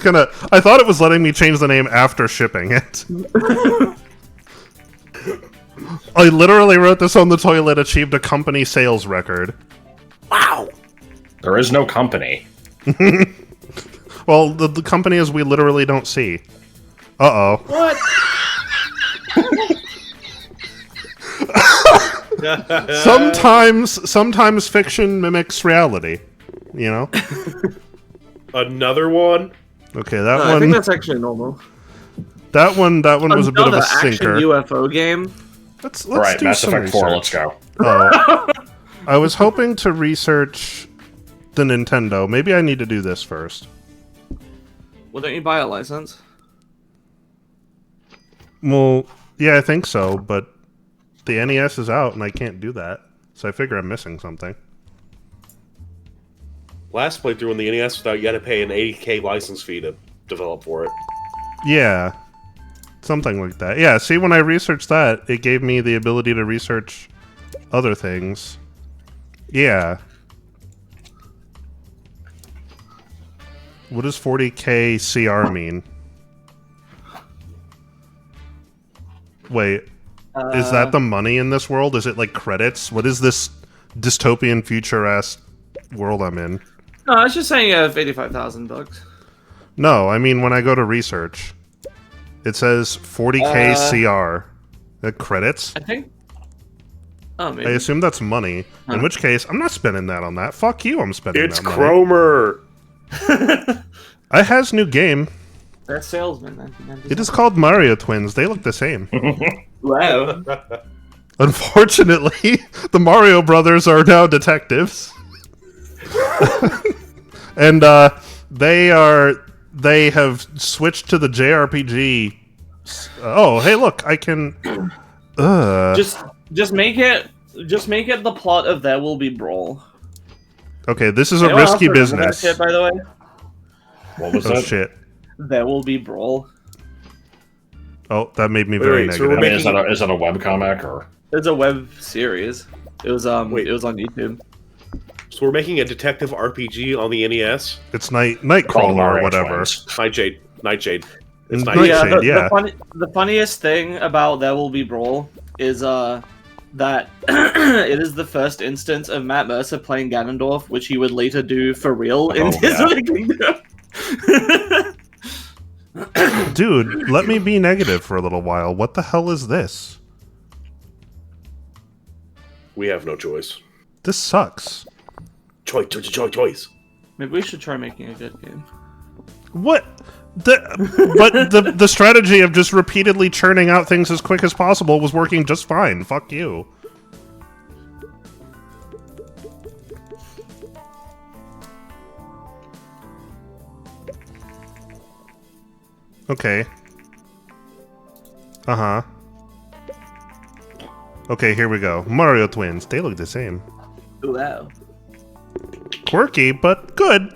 thought it was letting me change the name after shipping it. I literally wrote this on the toilet. Achieved a company sales record. Wow. There is no company. Well, the company is we literally don't see. Uh-oh. What? Sometimes fiction mimics reality. You know? Another one? Okay, that one... I think that's actually normal. That one was a bit of a sinker. Action UFO game? Let's right, do Mass some Effect 4, let's research. go. Oh. I was hoping to research the Nintendo. Maybe I need to do this first. Well, don't you buy a license? Well, yeah, I think so, but the NES is out and I can't do that. So I figure I'm missing something. Last playthrough on the NES without you had to pay an $80K license fee to develop for it. Yeah. Something like that. Yeah, see, when I researched that, it gave me the ability to research other things. Yeah. What does 40K CR mean? Wait, is that the money in this world? Is it like credits? What is this dystopian future-ass world I'm in? No, it's just saying you have $85,000. No, I mean when I go to research, it says 40K CR. That credits? I think. Oh, maybe. I assume that's money. In which case, I'm not spending that on that. Fuck you, I'm spending It's that money. Cromer! I has new game. They're salesmen, then. It is called Mario Twins. They look the same. Wow. Unfortunately, the Mario brothers are now detectives. And they have switched to the JRPG. Oh, hey, look, I can Just make it the plot of There Will Be Brawl. Okay, this is a Anyone risky else remember business. That shit, by the way? What was Oh that? shit. There Will Be Brawl. Oh, that made me very wait, so negative. we're I mean, is that a webcomic or? It's a web series. It was Wait. it was on YouTube. So we're making a detective RPG on the NES? It's Called Nightcrawler or Mario whatever. Twins. Nightshade. Nightshade. It's Night- Nightshade. Shade, yeah. The funniest thing about There Will Be Brawl is that it is the first instance of Matt Mercer playing Ganondorf, which he would later do for real in Tears of the Kingdom. Dude, let me be negative for a little while. What the hell is this? We have no choice. This sucks. Choice. Maybe we should try making a good game. What? The strategy of just repeatedly churning out things as quick as possible was working just fine. Fuck you. Okay. Uh-huh. Okay, here we go. Mario Twins. They look the same. Wow. Quirky, but good.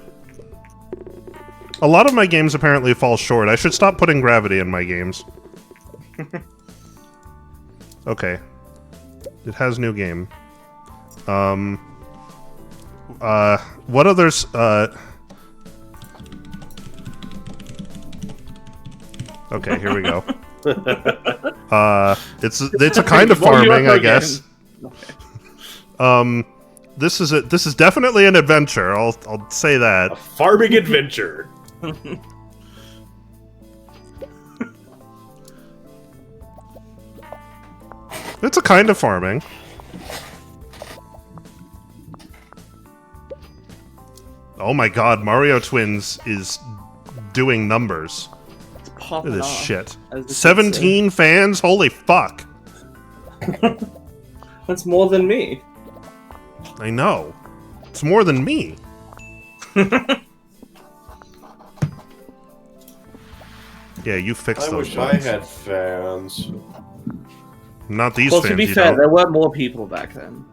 A lot of my games apparently fall short. I should stop putting gravity in my games. Okay. It has new game. What others, Okay, here we go. It's a kind of farming, I guess. This is definitely an adventure. I'll say that. A farming adventure. It's a kind of farming. Oh my god, Mario Twins is doing numbers. popping Look at this off. shit. as the 17 fans? Holy fuck. kids say. That's more than me. I know. It's more than me. Yeah, you fixed I those wish I bugs. had fans. Not these Well, fans, to be you fair, don't. there were more people back then.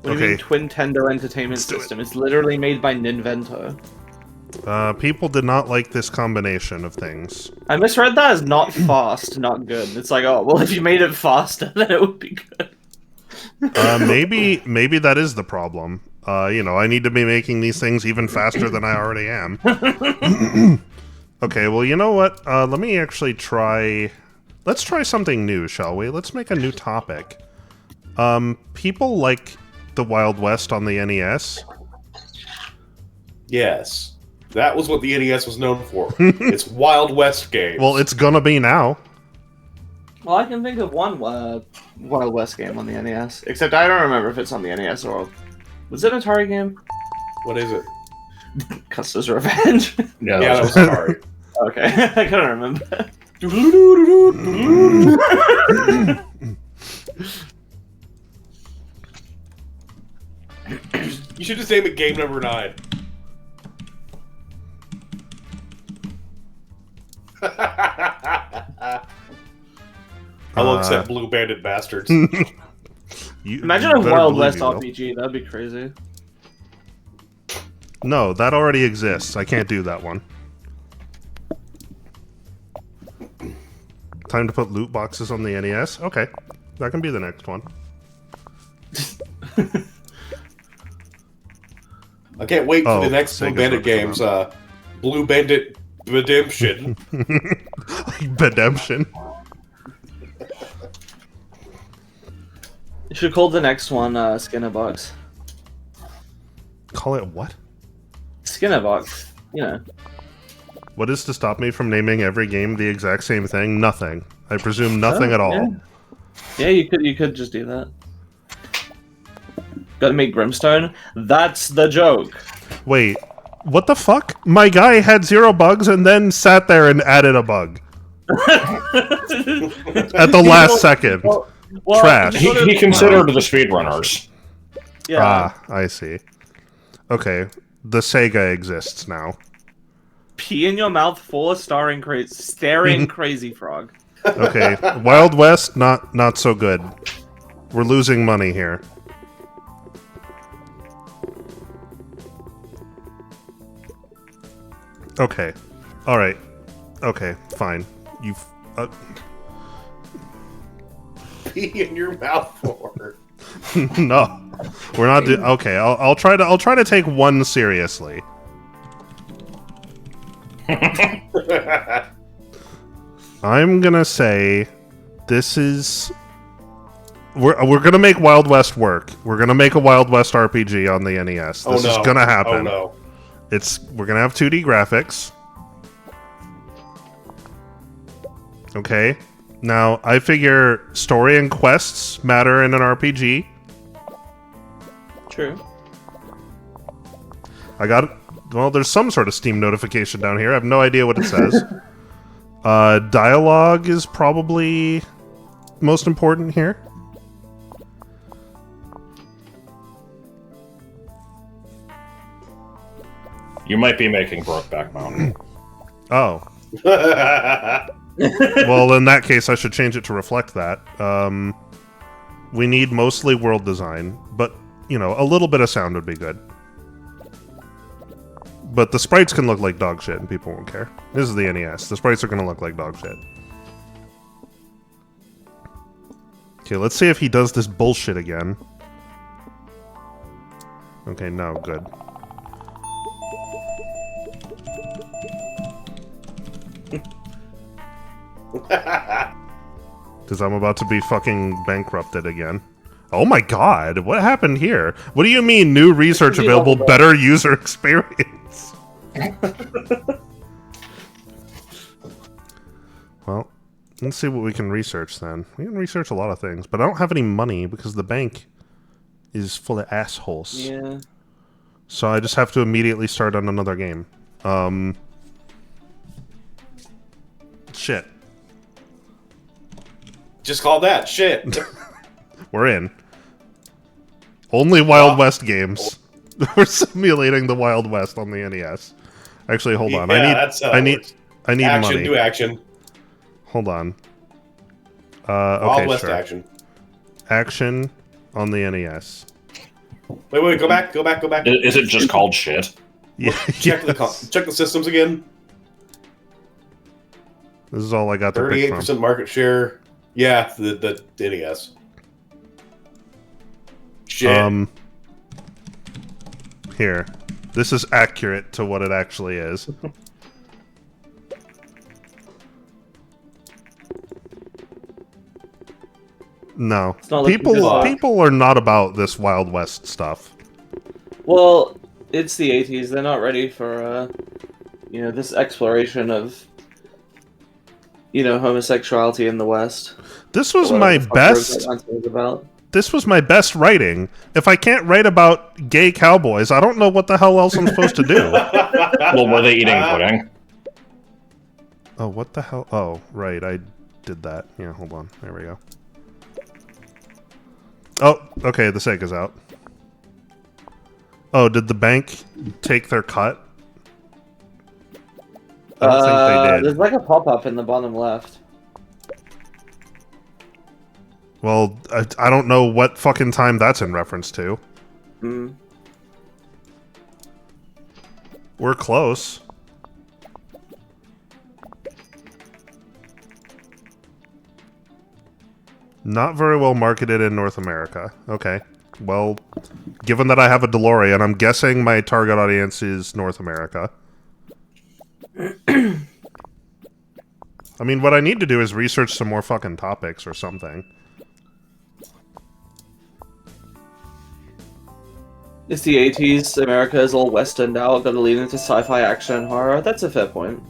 What do you mean Twintendo Entertainment Let's do it. System? It's literally made by Ninvento. People did not like this combination of things. I misread that as not fast, not good. It's like, oh, well, if you made it faster, then it would be good. Maybe that is the problem. You know, I need to be making these things even faster than I already am. Okay, well, you know what? Let me actually try... Let's try something new, shall we? Let's make a new topic. People like the Wild West on the NES. Yes. That was what the NES was known for. It's Wild West games. Well, it's gonna be now. Well, I can think of one Wild West game on the NES. Except I don't remember if it's on the NES or... Was it an Atari game? What is it? Custer's Revenge? Yeah, Yeah, that was Atari. Okay, I couldn't remember. You should just name it game number 9. I will accept blue banded bastards. Imagine a better Wild believe West you will. RPG, that'd be crazy. No, that already exists. I can't do that one. Time to put loot boxes on the NES? Okay. That can be the next one. I can't wait for Oh, the next Blue Sega's Bandit working games. Blue Bandit Redemption. Redemption. You should call the next one Skinner Box. Call it what? Skinner Box, you know. What is to stop me from naming every game the exact same thing? Nothing. I presume nothing at all. Yeah, you could just do that. Gotta make Brimstone. That's the joke. Wait, what the fuck? My guy had 0 bugs and then sat there and added a bug. At the last second. Well, Trash. He considered the speedrunners. Yeah. Ah, I see. Okay, the Sega exists now. Pee in your mouth, 4 staring crazy frog. Okay, Wild West, not so good. We're losing money here. Okay, all right. Okay, fine. You've. Pee in your mouth for. No, we're not. Okay, I'll try to take one seriously. I'm gonna say this is. We're gonna make Wild West work. We're gonna make a Wild West RPG on the NES. This is gonna happen. Oh no. We're gonna have 2D graphics. Okay. Now, I figure story and quests matter in an RPG. True. Well, there's some sort of Steam notification down here. I have no idea what it says. Dialogue is probably most important here. You might be making Brokeback Mountain. Oh. Well, in that case, I should change it to reflect that. We need mostly world design, but, you know, a little bit of sound would be good. But the sprites can look like dog shit, and people won't care. This is the NES. The sprites are going to look like dog shit. Okay, let's see if he does this bullshit again. Okay, no, good. Because I'm about to be fucking bankrupted again. Oh my god, what happened here? What do you mean, new research available, better user experience? Well, Let's see what we can research then. We can research a lot of things, but I don't have any money because the bank is full of assholes. Yeah. So I just have to immediately start on another game. Shit. Just call that shit. We're in. Only Wild West games. We're simulating the Wild West on the NES. Actually, hold on. I need action, money. do action. Hold on. Wild Okay, West sure. action. Action on the NES. Wait, go back. Is it just called shit? Yeah. Check the systems again. This is all I got to pick from. 38% market share. Yeah, the NES. Shit. Here. This is accurate to what it actually is. No. People are not about this Wild West stuff. Well, it's the 80s. They're not ready for, this exploration of, homosexuality in the West. This was my best. This was my best writing. If I can't write about gay cowboys, I don't know what the hell else I'm supposed to do. Well, were they eating pudding? Oh, what the hell? Oh, right. I did that. Yeah, hold on. There we go. Oh, okay. The Sega's out. Oh, did the bank take their cut? I don't think they did. There's like a pop-up in the bottom left. Well, I don't know what fucking time that's in reference to. Hmm. We're close. Not very well marketed in North America. Okay. Well, given that I have a DeLorean, I'm guessing my target audience is North America. I mean, what I need to do is research some more fucking topics or something. It's the 80s. America is all Western now. Got to lean into sci-fi, action, and horror. That's a fair point.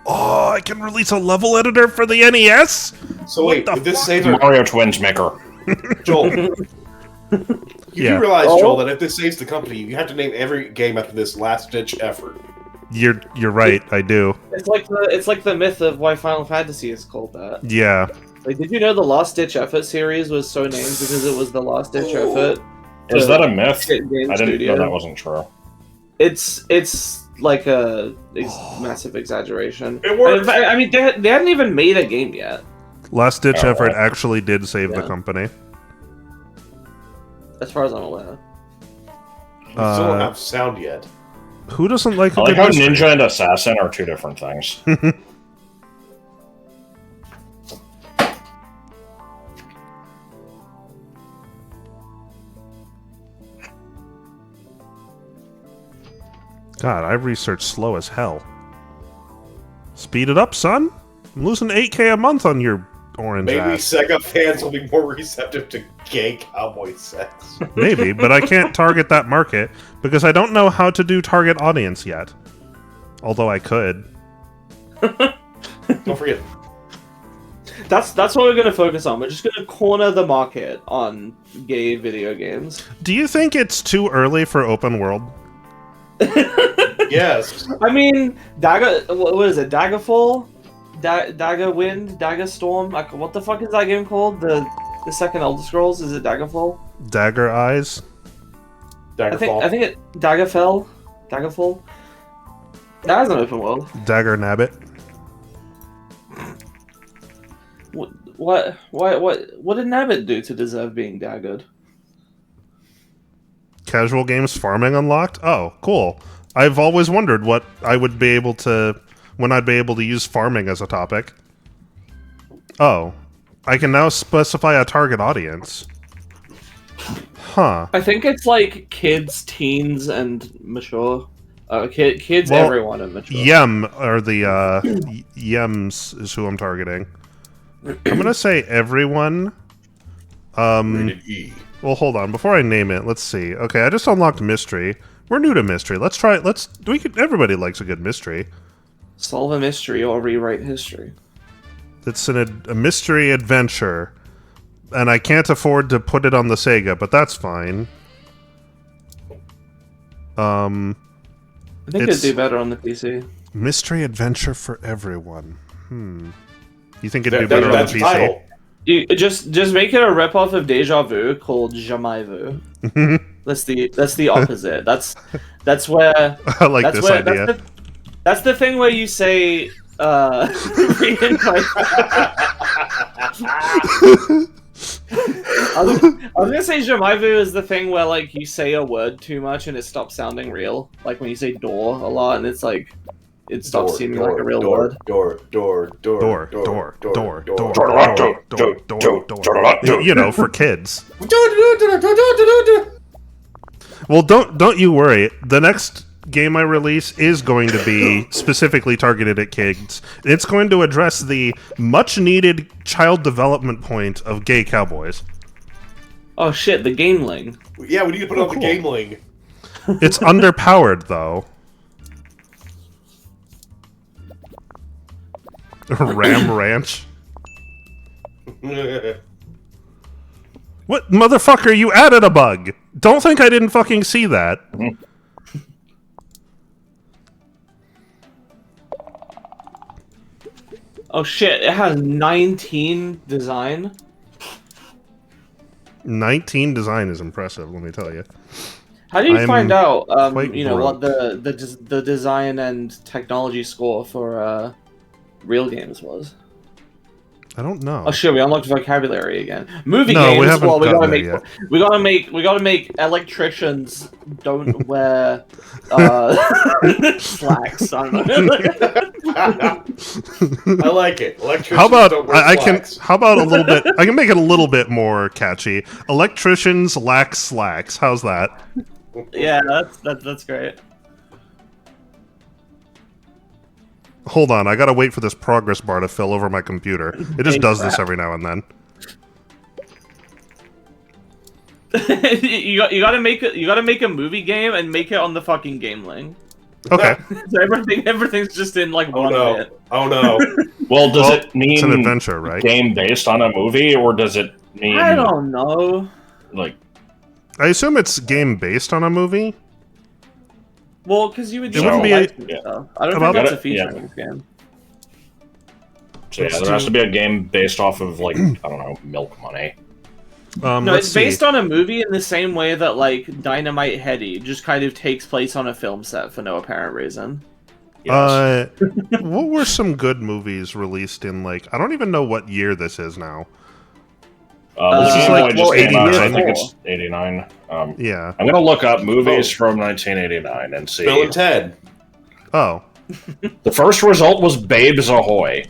Oh, I can release a level editor for the NES? So wait, did this save our... Mario Twins maker. Joel, you Yeah. do realize, Joel, that if this saves the company, you have to name every game after this last-ditch effort. You're right, I do. It's like the myth of why Final Fantasy is called that. Yeah. Like, did you know the Last Ditch Effort series was so named because it was the last ditch effort? Is that a myth? I didn't know that wasn't true. It's like a massive exaggeration. It works. I mean, they hadn't even made a game yet. Last Ditch Effort actually did save the company. As far as I'm aware. You still don't have sound yet. Who doesn't like a I like good how mystery? Ninja and Assassin are two different things. God, I research slow as hell. Speed it up, son. I'm losing 8K a month on your orange Maybe ass. Sega fans will be more receptive to gay cowboy sex. Maybe, but I can't target that market because I don't know how to do target audience yet. Although I could. Don't forget. That's what we're gonna focus on. We're just gonna corner the market on gay video games. Do you think it's too early for open world? Yes. I mean, what is it? Daggerfall? Dagger Wind? Dagger Storm? What the fuck is that game called? The second Elder Scrolls? Is it Daggerfall? Dagger Eyes? Daggerfall. I think it Daggerfell? Daggerfall? That is an open world. Dagger Nabbit? What did Nabbit do to deserve being daggered? Casual games farming unlocked? Oh, cool. I've always wondered what I would be able to... when I'd be able to use farming as a topic. Oh. I can now specify a target audience. Huh. I think it's like kids, teens, and mature. Kids, Well, everyone, and mature. Yem, or the, Yems is who I'm targeting. I'm gonna say everyone. Rated E. Well, hold on. Before I name it, let's see. Okay, I just unlocked mystery. We're new to mystery. Let's try it. Everybody likes a good mystery. Solve a mystery or rewrite history. It's a mystery adventure, and I can't afford to put it on the Sega, but that's fine. I think it'd do better on the PC. Mystery adventure for everyone. You think it'd do better on the PC? Title. You just make it a ripoff of Deja Vu called Jamais Vu. That's the opposite. That's where I like this idea. That's the thing where you say I was gonna say Jamais Vu is the thing where like you say a word too much and it stops sounding real. Like when you say door a lot and it's like it stops seeming like a real word. You know, for kids. Well, don't you worry. The next game I release is going to be specifically targeted at kids. It's going to address the much-needed child development point of gay cowboys. Oh shit, the Gameling. Yeah, we need to put on the Gameling. It's underpowered, though. Ram Ranch? What? Motherfucker, you added a bug! Don't think I didn't fucking see that. Oh shit, it has 19 design. 19 design is impressive, let me tell you. How do you find out, you know, broke. what the design and technology score for real games was? I don't know. Oh shit, we unlocked vocabulary again. Movie No, games. we haven't Well, we gotten gotta there make we gotta make electricians don't wear slacks. I like it. Electricians How about don't wear I can? slacks. How about a little bit? I can make it a little bit more catchy. Electricians lack slacks. How's that? Yeah, that's great. Hold on, I gotta wait for this progress bar to fill over my computer. It just does this every now and then. you gotta make a movie game and make it on the fucking Gameling. Okay. So everything's just in like one bit. Oh no. Well, does it mean it's an adventure, right? Game based on a movie, or does it mean I don't know. like? I assume it's game based on a movie. Well, because you would. It wouldn't be I don't about- think that's a feature in this game. So yeah, there has to be a game based off of like I don't know, Milk Money. No, Let's it's see. based on a movie in the same way that like Dynamite Heady just kind of takes place on a film set for no apparent reason. Yes. What were some good movies released in like? I don't even know what year this is now. This is is like like just 89. 89. I think it's 89. Yeah. I'm gonna look up movies from 1989 and see. Bill and Ted. Oh. The first result was Babes Ahoy.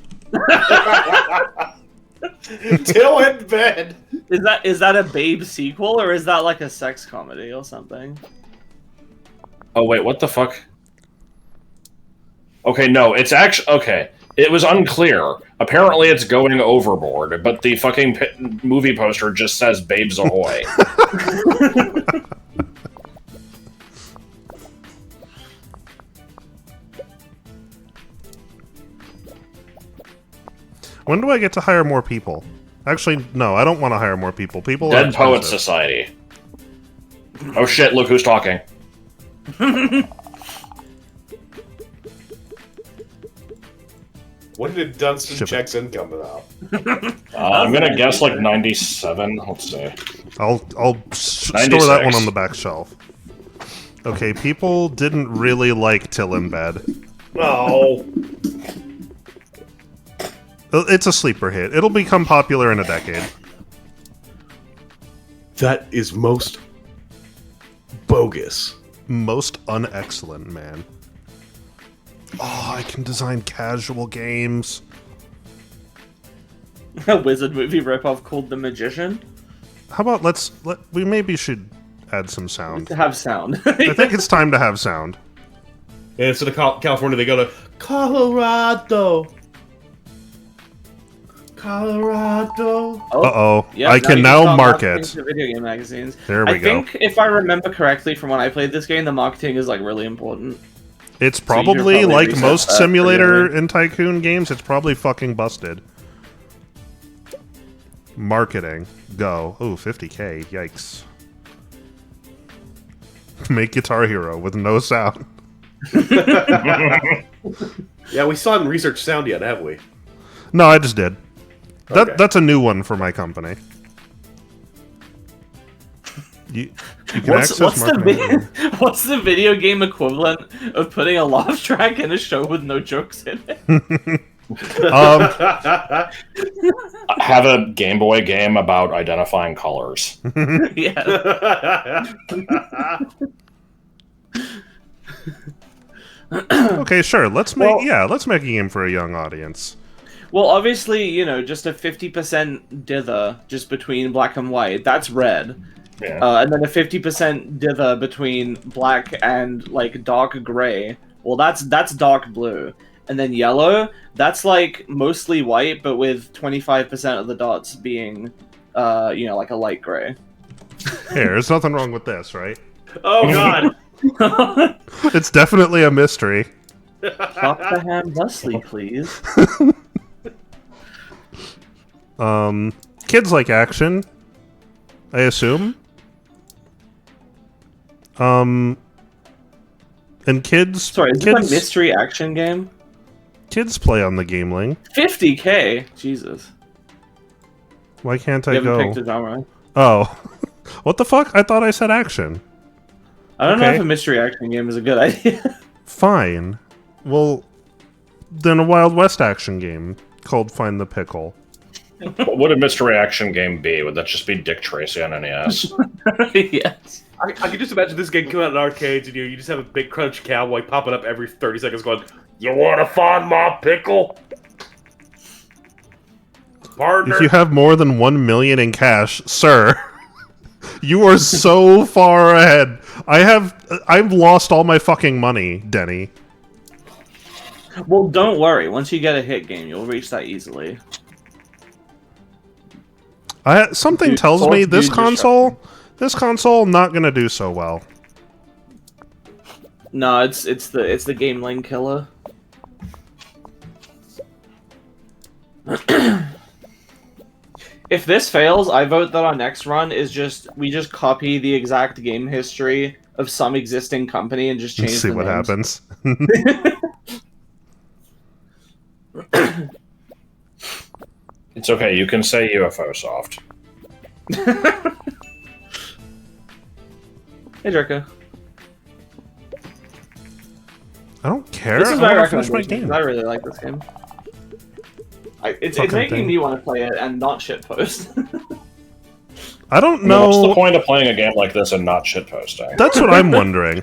Till in bed. Is that a Babe sequel or is that like a sex comedy or something? Oh wait, what the fuck? Okay, no, it's actually okay. It was unclear. Apparently, it's Going Overboard, but the fucking movie poster just says "Babes Ahoy." When do I get to hire more people? Actually, no, I don't want to hire more people. People are Dead Poets expensive. Society. Oh shit! Look who's talking. When did Dunstan Ship it. Checks Income out? I'm gonna guess like 97. Let's see. I'll store 96. that one on the back shelf. Okay, people didn't really like Till in Bed. Oh. It's a sleeper hit. It'll become popular in a decade. That is most bogus. Most unexcellent, man. Oh, I can design casual games. A wizard movie ripoff called The Magician. How about we maybe should add some sound. To have sound. I think it's time to have sound. And instead of California, they go to Colorado. Colorado. Uh-oh. Yeah, I can now start mark marketing it. to video game magazines. There we I go. think if I remember correctly from when I played this game, the marketing is like really important. It's So you should probably, probably like reset most that simulator pretty early. and Tycoon games, it's probably fucking busted. Marketing. Go. Ooh, 50K. Yikes. Make Guitar Hero with no sound. Yeah, we still haven't researched sound yet, have we? No, I just did. Okay. That's a new one for my company. You can What's access the marketing. what's the video game equivalent of putting a laugh track in a show with no jokes in it? Have a Game Boy game about identifying colors. Yeah. Okay, sure. Let's make let's make a game for a young audience. Well, obviously, you know, just a 50% dither just between black and white. That's red. Yeah. And then a 50% dither between black and like dark gray. Well, that's dark blue. And then yellow, that's like mostly white, but with 25% of the dots being, you know, like a light gray. Here, there's nothing wrong with this, right? Oh god! It's definitely a mystery. Fuck the ham thusly, please. Kids like action, I assume. And kids. Sorry, is kids, this a mystery action game? Kids play on the game link. 50K? Jesus. Why can't You I haven't go? picked a genre. Oh, what the fuck? I thought I said action. I don't know Okay. if a mystery action game is a good idea. Fine. Well, then a Wild West action game called Find the Pickle. What would a mystery action game be? Would that just be Dick Tracy on NES? Yes. I can just imagine this game coming out in arcades, and you just have a big crunch cowboy popping up every 30 seconds going, "You want to find my pickle? Partner?" If you have more than 1 million in cash, sir, you are so far ahead. I've lost all my fucking money, Denny. Well, don't worry. Once you get a hit game, you'll reach that easily. Something Dude, tells Call me of Duty this console not gonna do so well. No, it's the game lane killer. If this fails, I vote that our next run is we just copy the exact game history of some existing company and just change See the what names. happens. It's okay, you can say UFO soft. Hey, Draco. I don't care. This is I my wanna finish my recommendation. game. I really like this game. It's Fucking making thing. me want to play it and not shitpost. I don't I mean, what's the know. point of playing a game like this and not shitposting? That's what I'm wondering.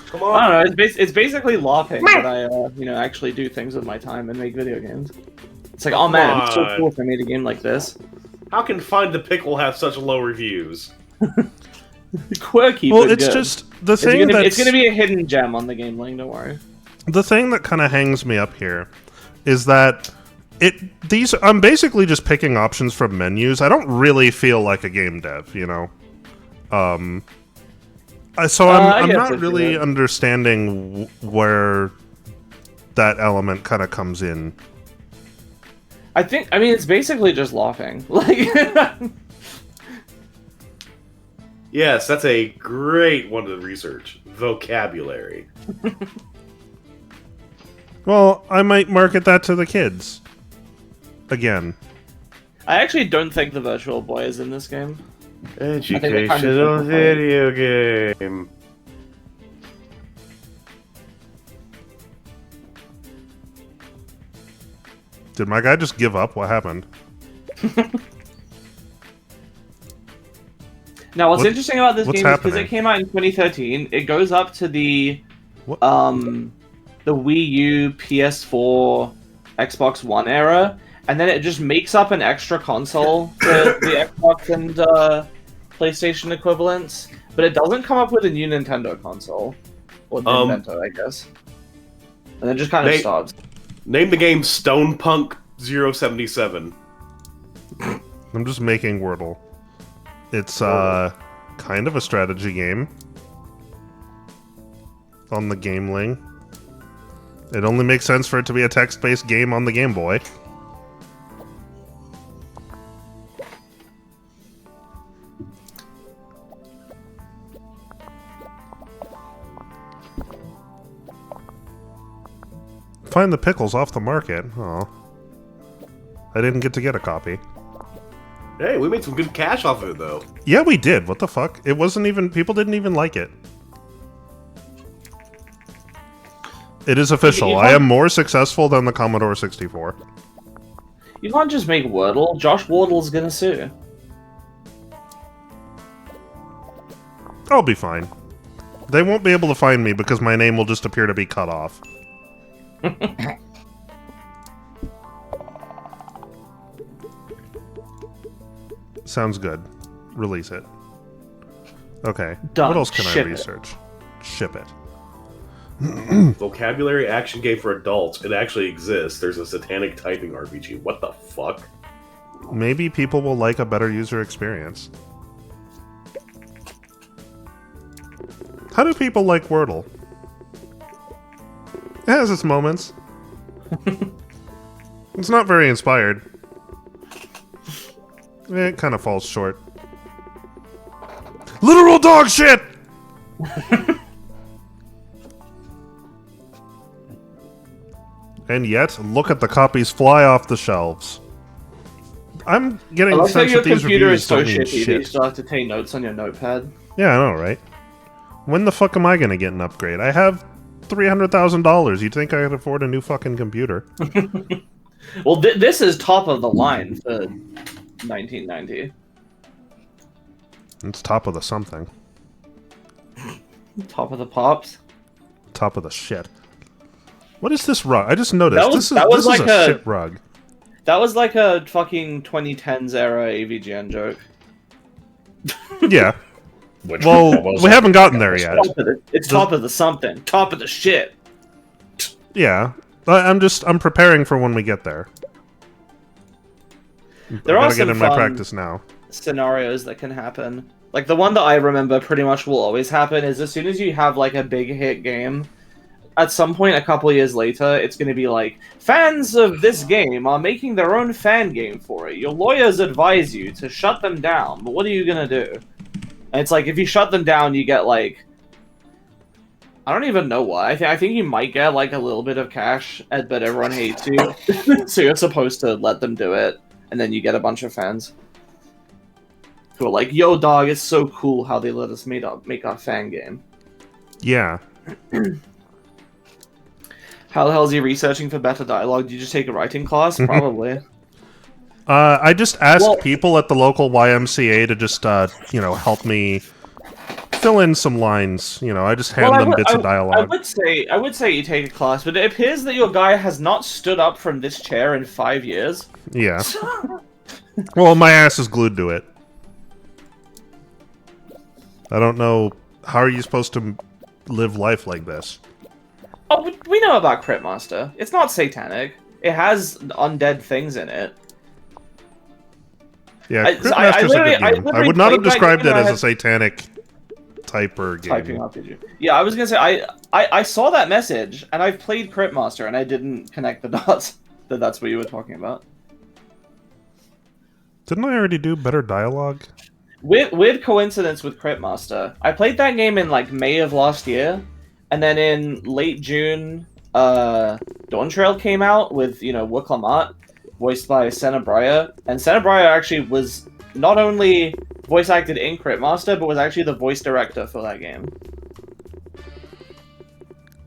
Come I on. don't know. It's basically laughing that I you know, actually do things with my time and make video games. It's like, oh man, it's so Come cool if I made a game like this. How can Find the Pickle have such low reviews? Quirky. Well, but it's good. just the thing It's that's gonna be a hidden gem on the game link. Don't worry. the thing that kind of hangs me up here is that I'm basically just picking options from menus. I don't really feel like a game dev, you know. So I'm guess not if really you- understanding where that element kind of comes in. I mean, it's basically just laughing. Like, Yes, that's a great one to research. Vocabulary. Well, I might market that to the kids. Again. I actually don't think the Virtual Boy is in this game. Educational video game. Did my guy just give up? What happened? Now, what's What- interesting about this what's game is because happening? it came out in 2013, it goes up to the What? the Wii U, PS4, Xbox One era, and then it just makes up an extra console to the Xbox and PlayStation equivalents, but it doesn't come up with a new Nintendo console or Nintendo, I guess. And then just kind of They- stops. Name the game Stone Punk 077. I'm just making Wordle. It's kind of a strategy game. on the Gameling. It only makes sense for it to be a text-based game on the Game Boy. Find the pickles off the market. Oh, I didn't get to get a copy. Hey, we made some good cash off of it, though. Yeah, we did. What the fuck? It wasn't even... People didn't even like it. It is official. I am more successful than the Commodore 64. You can't just make Wordle. Josh Wardle's gonna sue. I'll be fine. They won't be able to find me because my name will just appear to be cut off. Sounds good. Release it. Okay. Done. What else can Ship I it. research? Ship it. Vocabulary action game for adults. It actually exists. There's a satanic typing RPG. What the fuck? Maybe people will like a better user experience. How do people like Wordle? It has its moments. It's not very inspired. It kind of falls short. Literal dog shit! And yet, look at the copies fly off the shelves. I'm getting I love how sense your that these computer reviews is so don't mean shitty that you shit. still have to take notes on your notepad. Yeah, I know, right? When the fuck am I gonna get an upgrade? I have $300,000. You'd think I could afford a new fucking computer. Well, this is top of the line for 1990. It's top of the something. Top of the pops. Top of the shit. What is this rug? I just noticed. This is like a shit rug. That was like a fucking 2010s era AVGN joke. Yeah. Which Well, was we haven't gotten there yet. It's top of the something. Top of the shit. Yeah. I'm preparing for when we get there. There I are gotta get some in my fun practice now. scenarios that can happen. Like the one that I remember pretty much will always happen is as soon as you have like a big hit game, at some point a couple years later, it's going to be like, fans of this game are making their own fan game for it. Your lawyers advise you to shut them down, but what are you going to do? And it's like, if you shut them down, you get like, I don't even know what. I think you might get like a little bit of cash, but everyone hates you. So you're supposed to let them do it, and then you get a bunch of fans who are like, yo dog, it's so cool how they let us make our fan game. Yeah. How the hell is he researching for better dialogue? Did you just take a writing class? Probably. I just asked people at the local YMCA to just, help me fill in some lines. You know, I just hand them bits of dialogue. I would say you take a class, but it appears that your guy has not stood up from this chair in 5 years. Yeah. Well, my ass is glued to it. I don't know. How are you supposed to live life like this? Oh, we know about Cryptmaster. It's not satanic. It has undead things in it. Yeah, Cryptmaster's a good game. I would not have described it as a satanic typer game. Typing RPG. Yeah, I was gonna say I saw that message and I've played Cryptmaster and I didn't connect the dots that that's what you were talking about. Didn't I already do better dialogue? Weird coincidence with Cryptmaster. I played that game in like May of last year, and then in late June, Dawn Trail came out with Wooklamat, voiced by Senna Breyer, and Senna Breyer actually was not only voice acted in Cryptmaster, but was actually the voice director for that game.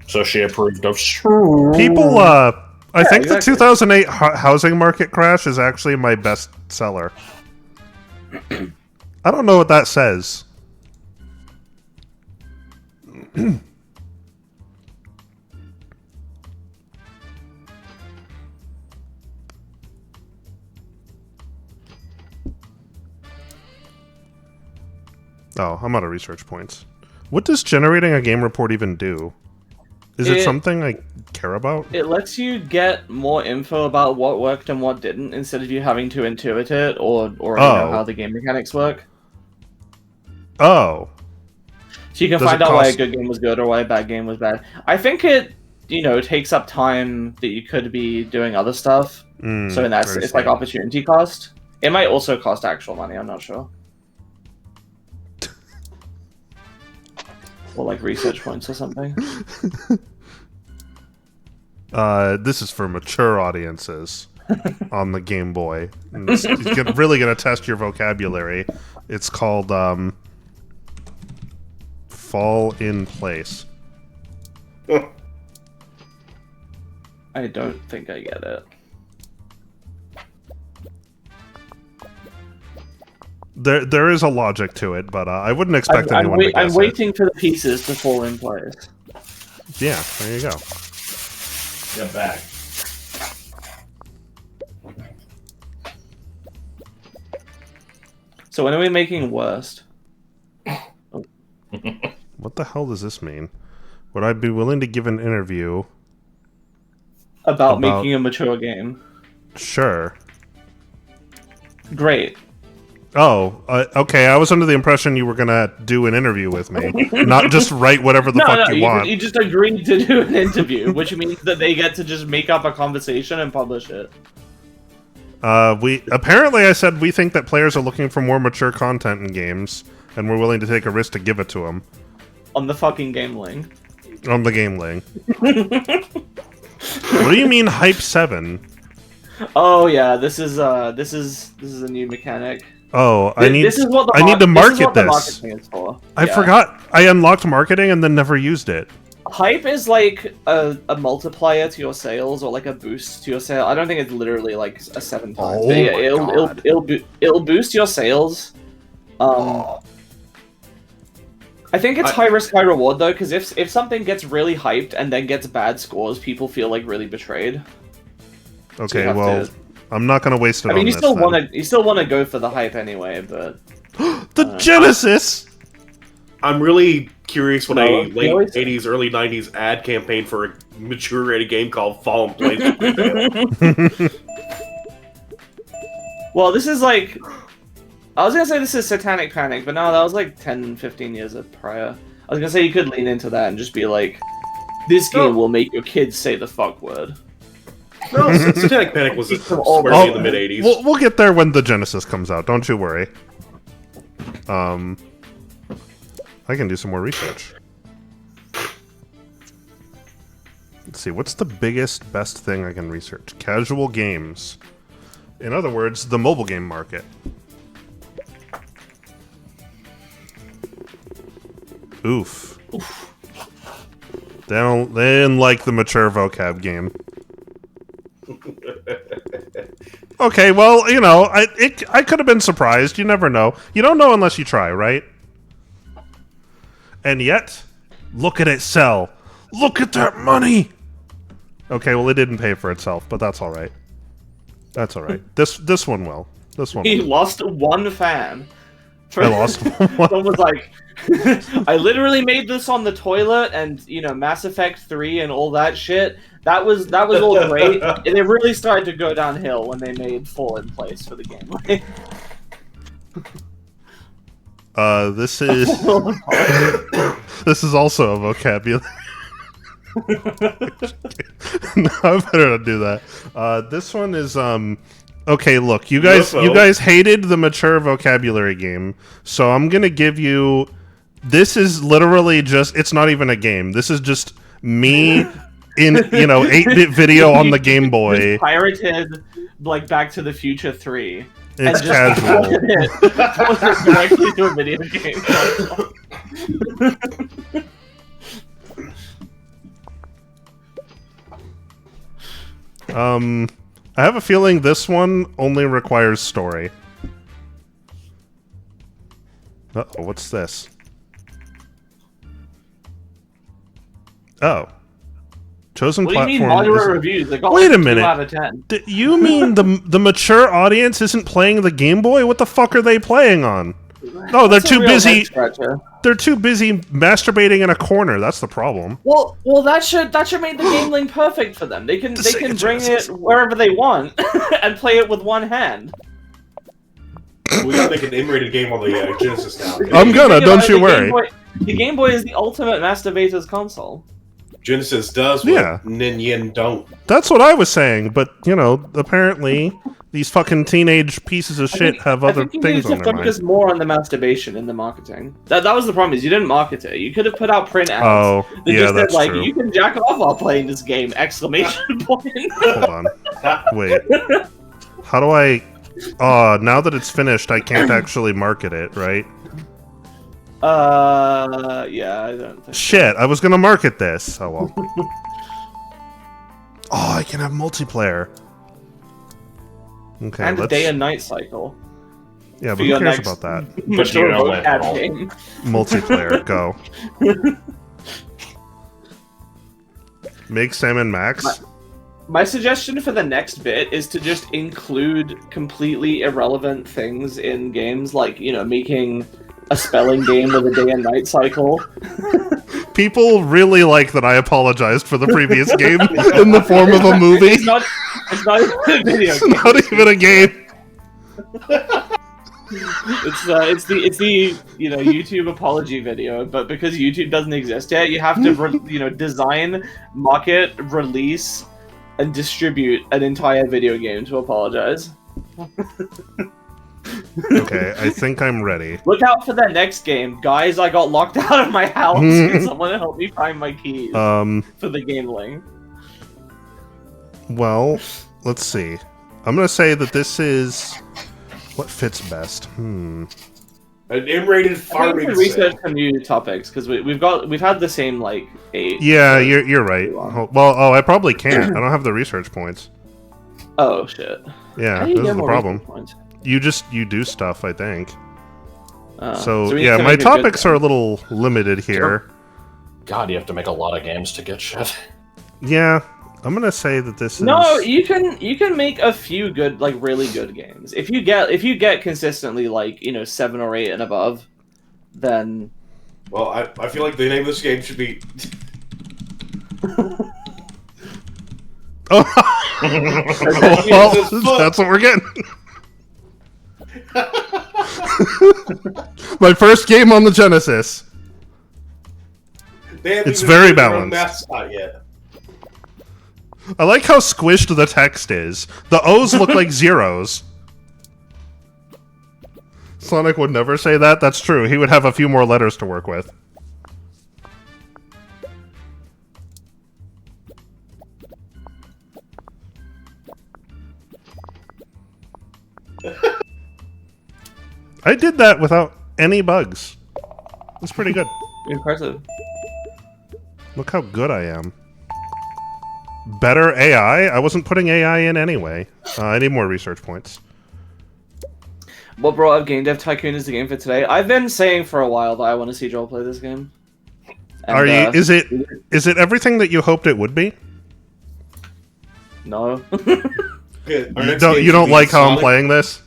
So she approved of. People, I think exactly. the 2008 housing market crash is actually my best seller. I don't know what that says. Oh, I'm out of research points. What does generating a game report even do? Is it something I care about? It lets you get more info about what worked and what didn't, instead of you having to intuit it or know how the game mechanics work. Oh. So you can find out why a good game was good or why a bad game was bad. I think it, takes up time that you could be doing other stuff. So in that, it's like opportunity cost. It might also cost actual money. I'm not sure. Or like research points or something. This is for mature audiences on the Game Boy. It's really going to test your vocabulary. It's called Fall in Place. I don't think I get it. There is a logic to it, but I wouldn't expect anyone to guess I'm waiting for the pieces to fall in place. Yeah, there you go. Get back. So when are we making worst? Oh. What the hell does this mean? Would I be willing to give an interview about making a mature game? Sure. Great. Oh, okay. I was under the impression you were gonna do an interview with me, not just write whatever the fuck you want. You just agreed to do an interview, which means that they get to just make up a conversation and publish it. Apparently I said we think that players are looking for more mature content in games, and we're willing to take a risk to give it to them. On the fucking game link. On the game link. What do you mean Hype 7? Oh yeah, this is a new mechanic. Oh, I need to market this. I forgot. I unlocked marketing and then never used it. Hype is like a multiplier to your sales, or like a boost to your sale. I don't think it's literally like a 7 times. Oh yeah, it'll boost your sales. I think it's high risk, high reward though, because if something gets really hyped and then gets bad scores, people feel like really betrayed. Okay, so well, I'm not gonna waste it. I mean, you still want to go for the hype anyway, but the Genesis. I'm really curious what a late 80s, early 90s ad campaign for a mature rated game called Fall in Place. Well, this is like, I was gonna say this is Satanic Panic, but no, that was like 10, 15 years prior. I was gonna say you could lean into that and just be like, this game will make your kids say the fuck word. No, Satanic Panic was squarely in the mid 80s. We'll get there when the Genesis comes out. Don't you worry. I can do some more research. Let's see, what's the best thing I can research? Casual games. In other words, the mobile game market. Oof. They didn't like the mature vocab game. Okay, well, I could have been surprised. You never know. You don't know unless you try, right? And yet, look at it sell. Look at that money! Okay, well, it didn't pay for itself, but that's alright. That's alright. This one will. This one will. He lost one fan. I lost one. Someone was like, I literally made this on the toilet, and, Mass Effect 3 and all that shit. That was all great. And it really started to go downhill when they made Fall in Place for the game. This is this is also a vocabulary. No, I better not do that. This one is okay, look, you guys hated the mature vocabulary game, so I'm gonna give you. This is literally just. It's not even a game. This is just me in 8-bit video on the Game Boy. Pirated like Back to the Future 3. It's casual. Directly to a video game. I have a feeling this one only requires story. Uh-oh, what's this? Oh. Chosen what platform. Do you mean moderate reviews? They got Wait like a minute. 2 out of 10. You mean the mature audience isn't playing the Game Boy? What the fuck are they playing on? No, they're too busy. They're too busy masturbating in a corner. That's the problem. Well, that should make the game link perfect for them. They can bring it wherever they want and play it with one hand. We gotta make an M-rated game on the Genesis now. I'm gonna. Don't you worry. The Game Boy is the ultimate masturbator's console. Genesis does what Ninian don't. That's what I was saying, but, you know, apparently these fucking teenage pieces of shit have other things on their mind. I think you need to focus more on the masturbation in the marketing. That was the problem, is you didn't market it. You could have put out print ads that just said, like, true. You can jack off while playing this game, exclamation point. Hold on. Wait. How do I... now that it's finished, I can't actually market it, right? Yeah, I don't think Shit, I was gonna market this. Oh, well. I can have multiplayer. Okay, and a day and night cycle. Yeah, but who cares about that? But you know it. Multiplayer, go. Make Sam & Max. My suggestion for the next bit is to just include completely irrelevant things in games, like, you know, making a spelling game with a day and night cycle. People really like that I apologized for the previous game in the form of a movie. It's not even a video game. It's not even a game. It's the you know, YouTube apology video, but because YouTube doesn't exist yet, you have to design, market, release, and distribute an entire video game to apologize. Okay, I think I'm ready. Look out for that next game. Guys, I got locked out of my house. Can someone help me find my keys for the game link? Well, let's see. I'm going to say that this is what fits best. An M-rated farming sim. Research some new topics, because we've had the same, like, 8. Yeah, you're right. Well, I probably can't. I don't have the research points. Oh, shit. Yeah, this is the problem. You do stuff, I think. So yeah, my topics are a little limited here. God, you have to make a lot of games to get shit. Yeah, I'm gonna say that this is... No, you can make a few good, like, really good games. If you get consistently, like, 7 or 8 and above, then... Well, I feel like the name of this game should be... Well, that's what we're getting. My first game on the Genesis. It's very balanced. Yet. I like how squished the text is. The O's look like zeros. Sonic would never say that. That's true. He would have a few more letters to work with. I did that without any bugs. It's pretty good. Impressive. Look how good I am. Better AI? I wasn't putting AI in anyway. I need more research points. What brought up Game Dev Tycoon is the game for today? I've been saying for a while that I want to see Joel play this game. And, is it everything that you hoped it would be? No. You don't like how I'm playing this?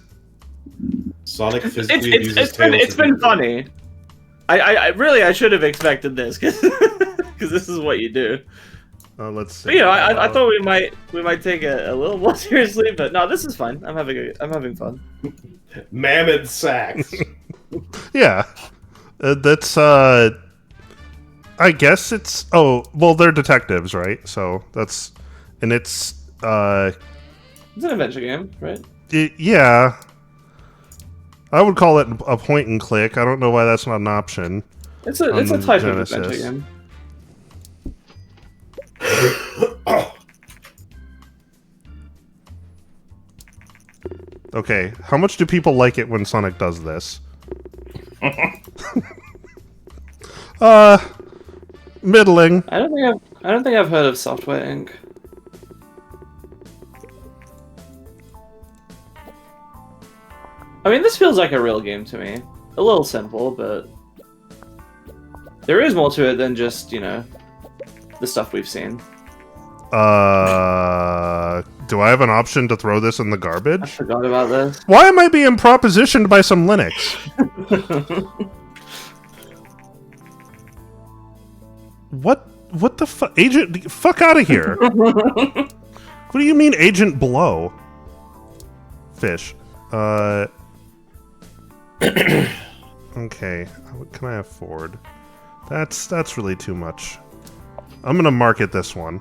Sonic physically uses Tails. It's been funny. I should have expected this because this is what you do. Let's see. But, I thought we might take it a little more seriously, but no, this is fun. I'm having fun. Mammoth sacks. Yeah, that's I guess it's they're detectives, right? So that's it's an adventure game, right? Yeah. I would call it a point and click. I don't know why that's not an option. It's a type of adventure game. Okay, how much do people like it when Sonic does this? Middling. I don't think I've heard of Software Inc. I mean, this feels like a real game to me. A little simple, but there is more to it than just, the stuff we've seen. Do I have an option to throw this in the garbage? I forgot about this. Why am I being propositioned by some Linux? What the fuck? Agent, fuck out of here. What do you mean, Agent Blow? Fish. Okay, what can I afford? That's really too much. I'm gonna market this one.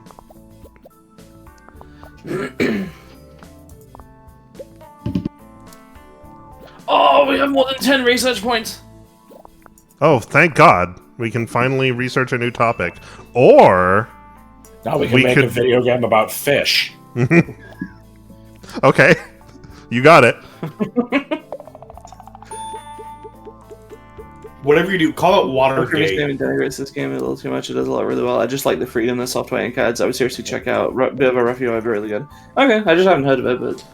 Oh, we have more than 10 research points. Oh, thank God. We can finally research a new topic. Or... Now we can make a video game about fish. Okay. You got it. Whatever you do, call it Watergate. Denigrates this game a little too much. It does a lot really well. I just like the freedom the software and CADs. I would seriously check out. Bit of a rough UI, but really good. Okay, I just haven't heard of it, but...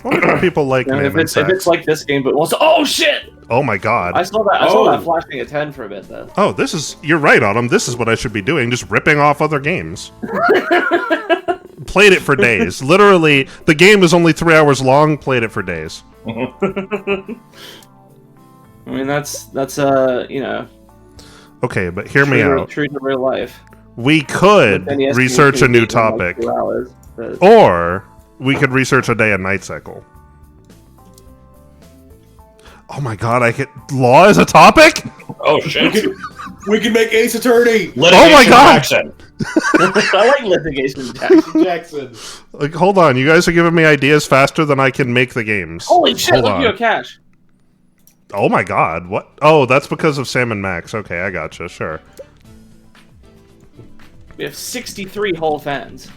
I wonder if people like if it's like this game, but also... Oh, shit! Oh my God. I saw that flashing a 10 for a bit, though. Oh, this is... You're right, Autumn. This is what I should be doing. Just ripping off other games. Played it for days. Literally, the game is only 3 hours long. Played it for days. I mean, that's you know... Okay, but hear me out. True to real life. We could research a new topic. Like 2 hours, but... Or we could research a day and night cycle. Oh my God, I get law as a topic? Oh shit. We can make Ace Attorney! Oh my God! I like litigation Jackson. Like, hold on, you guys are giving me ideas faster than I can make the games. Holy shit, look at your cash. Oh my God, what? Oh, that's because of Sam and Max. Okay, I gotcha, sure. We have 63 whole fans.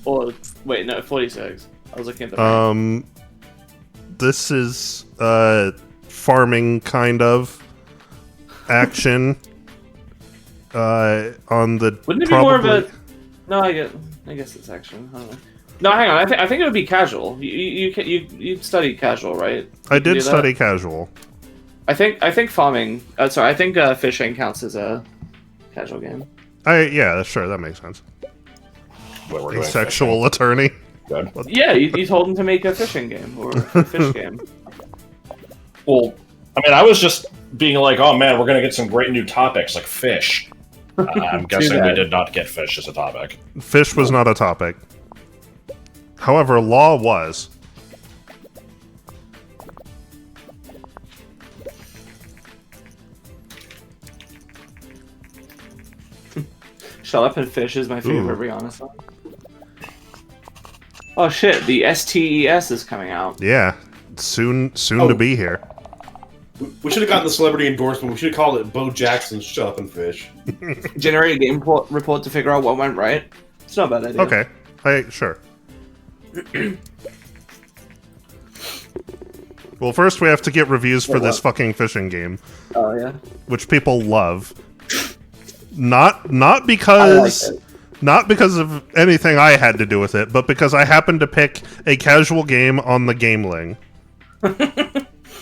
Or, wait, no, 46. I was looking at the this is, farming kind of action. On the... Wouldn't it be more of a... No, I guess it's action. I don't know. No, hang on. I think it would be casual. You studied casual, right? I did study casual. I think farming. Sorry, I think fishing counts as a casual game. Yeah, sure, that makes sense. A sexual attorney. Good. Yeah, you told him to make a fishing game or a fish game. Well, I mean, I was just being like, oh man, we're gonna get some great new topics like fish. I'm guessing we did not get fish as a topic. Fish was not a topic. However, law was. Shut Up and Fish is my favorite Rihanna song. Oh shit, the STES is coming out. Yeah, soon to be here. We should have gotten the celebrity endorsement. We should have called it Bo Jackson's Shut Up and Fish. Generate a game report to figure out what went right. It's not a bad idea. Okay, sure. Well, first we have to get reviews for this fucking fishing game. Oh yeah. Which people love. Not because of anything I had to do with it, but because I happened to pick a casual game on the Gameling.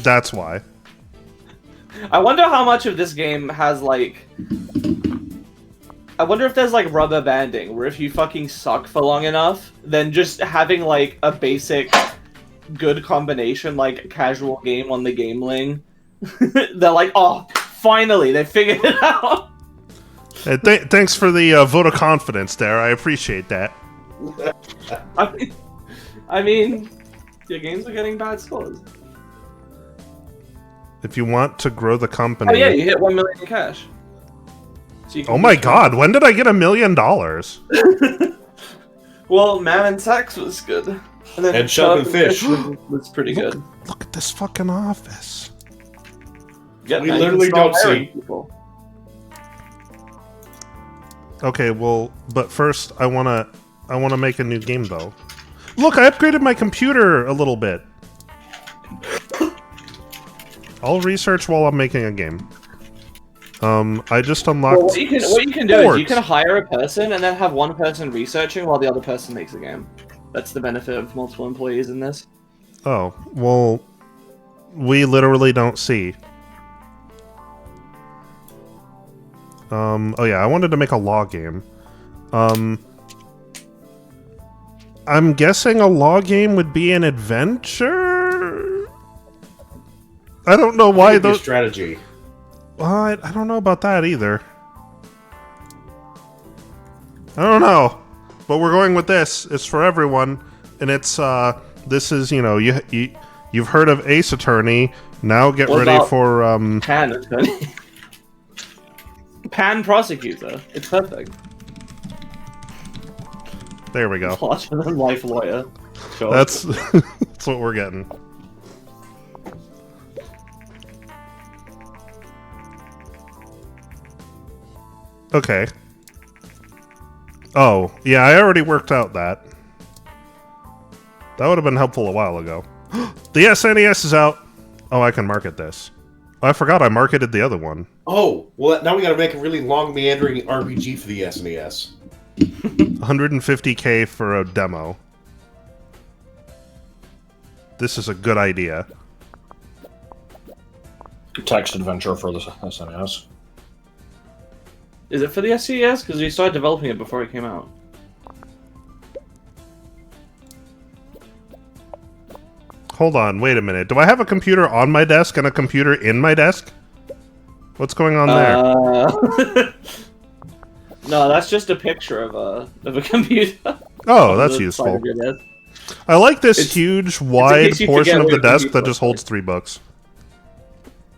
That's why. I wonder how much of this game has like... I wonder if there's like rubber banding, where if you fucking suck for long enough, then just having like a basic good combination, like casual game on the Gameling, they're like, oh, finally, they figured it out. Hey, thanks for the vote of confidence there. I appreciate that. I mean, your games are getting bad scores. If you want to grow the company... Oh yeah, you hit 1 million in cash. So oh my God, when did I get $1 million? Well, Man and Sex was good. And then Shut Up and Fish was pretty good. Look at this fucking office. Yeah, we literally don't see people. Okay, well, but first I wanna make a new game though. Look, I upgraded my computer a little bit. I'll research while I'm making a game. I just unlocked. Well, what you can do is you can hire a person and then have one person researching while the other person makes a game. That's the benefit of multiple employees in this. Oh, well, we literally don't see. Oh yeah, I wanted to make a law game. I'm guessing a law game would be an adventure? I don't know why those... strategy. Well, I don't know about that either. I don't know. But we're going with this. It's for everyone. And it's, this is, you know, you've heard of Ace Attorney. Now get ready for, KTaNE Attorney. Pan prosecutor. It's perfect. There we go. Larger than life lawyer. Sure. That's that's what we're getting. Okay. Oh, yeah, I already worked out that. That would have been helpful a while ago. The SNES is out. Oh, I can market this. Oh, I forgot I marketed the other one. Oh, well, now we gotta make a really long, meandering RPG for the SNES. 150K for a demo. This is a good idea. Text adventure for the SNES. Is it for the SCES? Because we started developing it before it came out. Hold on, wait a minute. Do I have a computer on my desk and a computer in my desk? What's going on there? No, that's just a picture of a computer. Oh, that's useful. I like this huge, wide portion of the desk that just holds 3 books.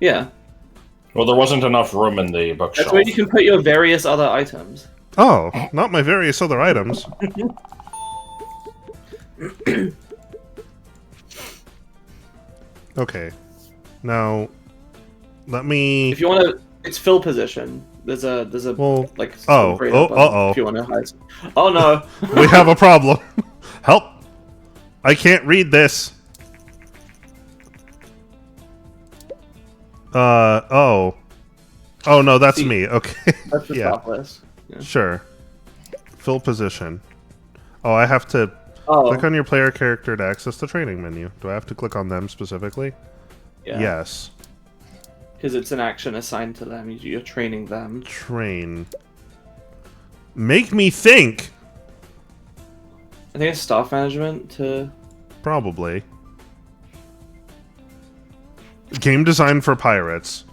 Yeah. Well, there wasn't enough room in the bookshelf. That's where you can put your various other items. Oh, not my various other items. Okay. Now, let me... If you want to... It's fill position. There's a well, like... uh-oh. If you want to hide. Oh, no. We have a problem. Help! I can't read this. Oh. Oh, no, that's me. Okay. That's the yeah. top list. Yeah. Sure. Fill position. Oh, I have to click on your player character to access the training menu. Do I have to click on them specifically? Yeah. Yes. Because it's an action assigned to them. You're training them. Train. Make me think! I think it's staff management to... Probably. Game design for pirates.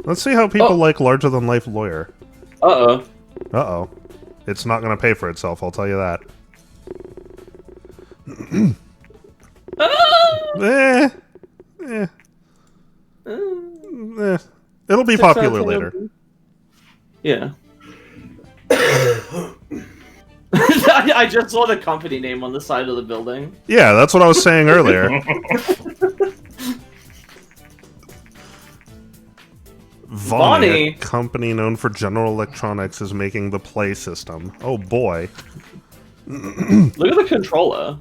Let's see how people like larger-than-life lawyer. Uh-oh. Uh-oh. It's not going to pay for itself, I'll tell you that. It'll be popular later. Yeah. I just saw the company name on the side of the building. Yeah, that's what I was saying earlier. Vonnie, a company known for General Electronics, is making the Play system. Oh boy. Look at the controller.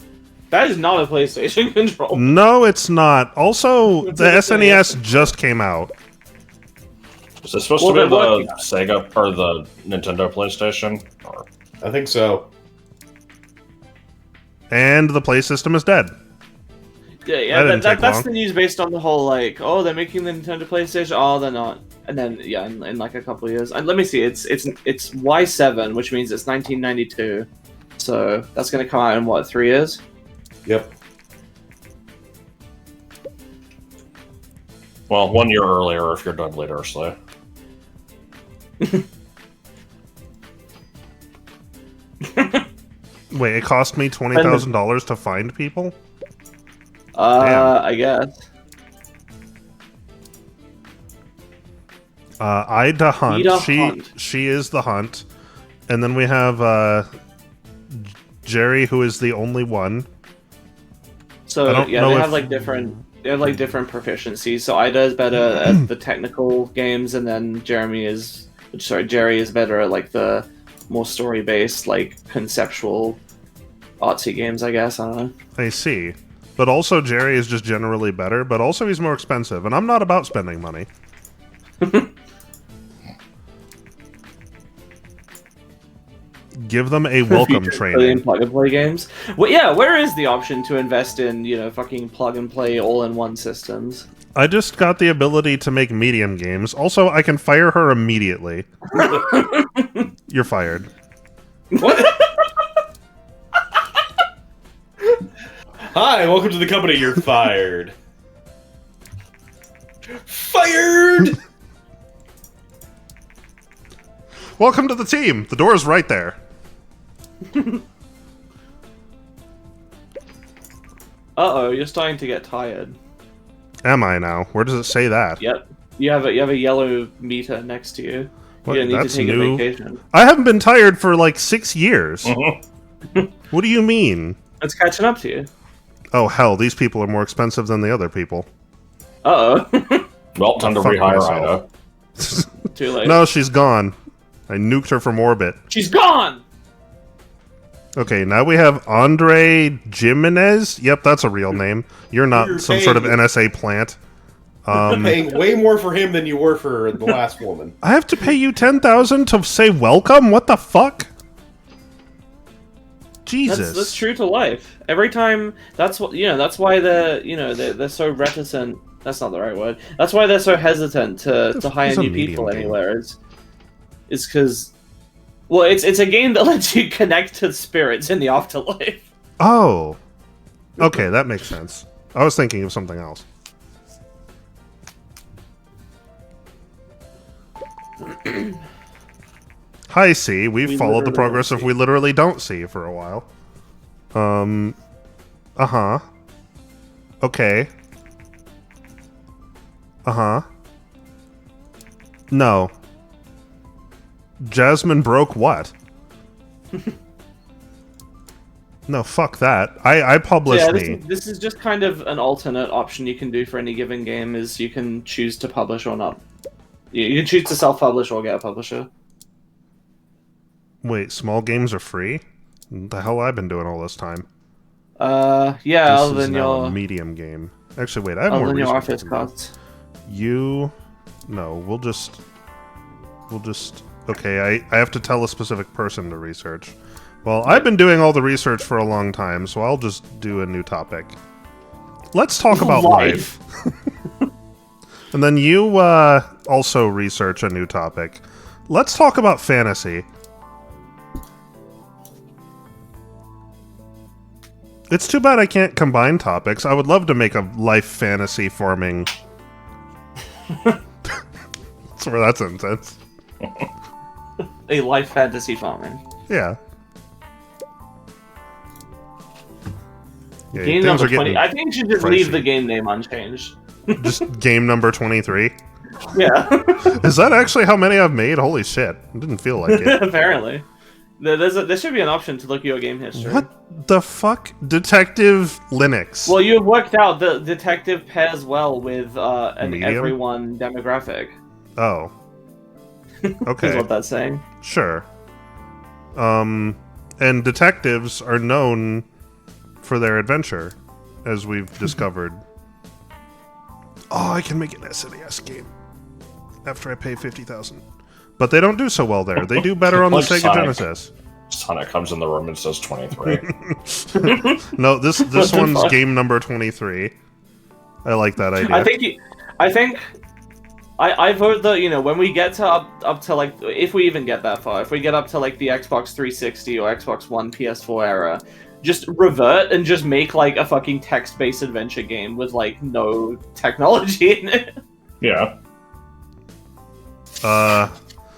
That is not a PlayStation controller. No, it's not. Also, the SNES just came out. Is this supposed to be the Sega or the Nintendo PlayStation? Or... I think so. And the Play system is dead. Yeah, that's the news based on the whole, like, oh, they're making the Nintendo PlayStation, oh, they're not. And then, yeah, in like a couple of years. And let me see, it's Y7, which means it's 1992. So that's going to come out in, what, 3 years? Yep. Well, 1 year earlier if you're Dudley Dursley. Wait, it cost me $20,000 to find people? I guess. Ida Hunt. She is the Hunt. And then we have Jerry, who is the only one. So yeah, they have like different proficiencies. So Ida is better at the technical games, and then Jerry is better at like the more story-based, like conceptual, artsy games. I guess, I don't know. I see. But also Jerry is just generally better, but also he's more expensive, and I'm not about spending money. Give them a welcome training. Plug-and-play games. Well, yeah, where is the option to invest in, fucking plug-and-play all-in-one systems? I just got the ability to make medium games. Also, I can fire her immediately. You're fired. What? Hi, welcome to the company. You're fired. Fired! Welcome to the team. The door is right there. Uh-oh, you're starting to get tired. Am I now? Where does it say that? Yep. You have a yellow meter next to you. What? You don't need That's to take new. a vacation. I haven't been tired for like 6 years. What do you mean? It's catching up to you. Oh hell, these people are more expensive than the other people. Uh-oh. Well, time to Fuck rehire myself. Ida. Too late. No, she's gone. I nuked her from orbit. She's gone! Okay, now we have Andre Jimenez. Yep, that's a real name. You're not You're some sort of paying- NSA plant. Paying way more for him than you were for the last woman. I have to pay you 10,000 to say welcome? What the fuck? Jesus. That's true to life. Every time, that's what that's why they're so reticent. That's not the right word. That's why they're so hesitant to hire It's a new medium people game. anywhere. It's because, well, it's a game that lets you connect to spirits in the afterlife. Oh. Okay, that makes sense. I was thinking of something else. Hi, C. We've We followed the literally progress don't of see. We Literally Don't See for a while. Uh-huh. Okay. Uh-huh. No. Jasmine broke what? No, fuck that. I published Yeah, me. this is just kind of an alternate option you can do for any given game. Is you can choose to publish or not. You can choose to self-publish or get a publisher. Wait, small games are free? The hell I've been doing all this time. Yeah, This other is than now a your medium game. Actually, wait, I have other more than your research office to do. costs. No, we'll just okay, I have to tell a specific person to research. Well, I've been doing all the research for a long time, so I'll just do a new topic. Let's talk about life. And then you also research a new topic. Let's talk about fantasy. It's too bad I can't combine topics. I would love to make a life fantasy farming. That's where that's intense. A life fantasy farming. Yeah. Yeah, Game things number are 20. getting I think you should just pricey. leave the game name unchanged. just game number 23. Yeah, Is that actually how many I've made? Holy shit. It didn't feel like it. apparently. There should be an option to look at your game history. What the fuck? Detective Linux. Well, you've worked out the detective pairs well with an Medium? everyone demographic. Oh. Is Okay. what that's saying. Sure. And detectives are known for their adventure, as we've discovered. Oh, I can make an SNES game after I pay 50,000. But they don't do so well there. They do better on the Like Sega Sonic. Genesis. Sonic comes in the room and says 23. No, this What the one's fuck? game number 23. I like that idea. I vote that when we get to up to like, if we even get that far, if we get up to like the Xbox 360 or Xbox One PS4 era, just revert and just make like a fucking text-based adventure game with like no technology in it. Yeah.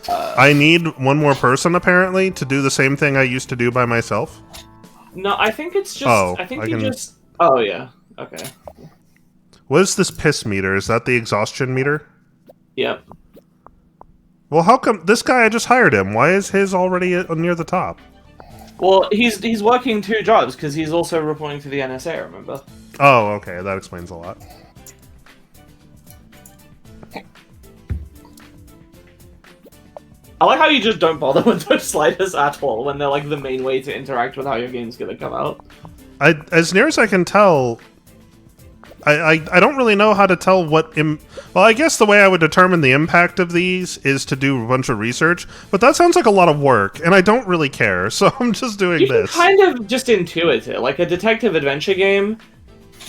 I need one more person apparently to do the same thing I used to do by myself. No, I think it's just. Oh, I think I you can- just. Oh yeah. Okay. What is this piss meter? Is that the exhaustion meter? Yep. Well, how come this guy? I just hired him. Why is his already near the top? Well, he's working 2 jobs because he's also reporting to the NSA. Remember? Oh, okay, that explains a lot. I like how you just don't bother with those sliders at all when they're like the main way to interact with how your game's gonna come out. As near as I can tell, I don't really know how to tell what. Well, I guess the way I would determine the impact of these is to do a bunch of research, but that sounds like a lot of work, and I don't really care, so I'm just doing You can this. kind of just intuit it, like a detective adventure game.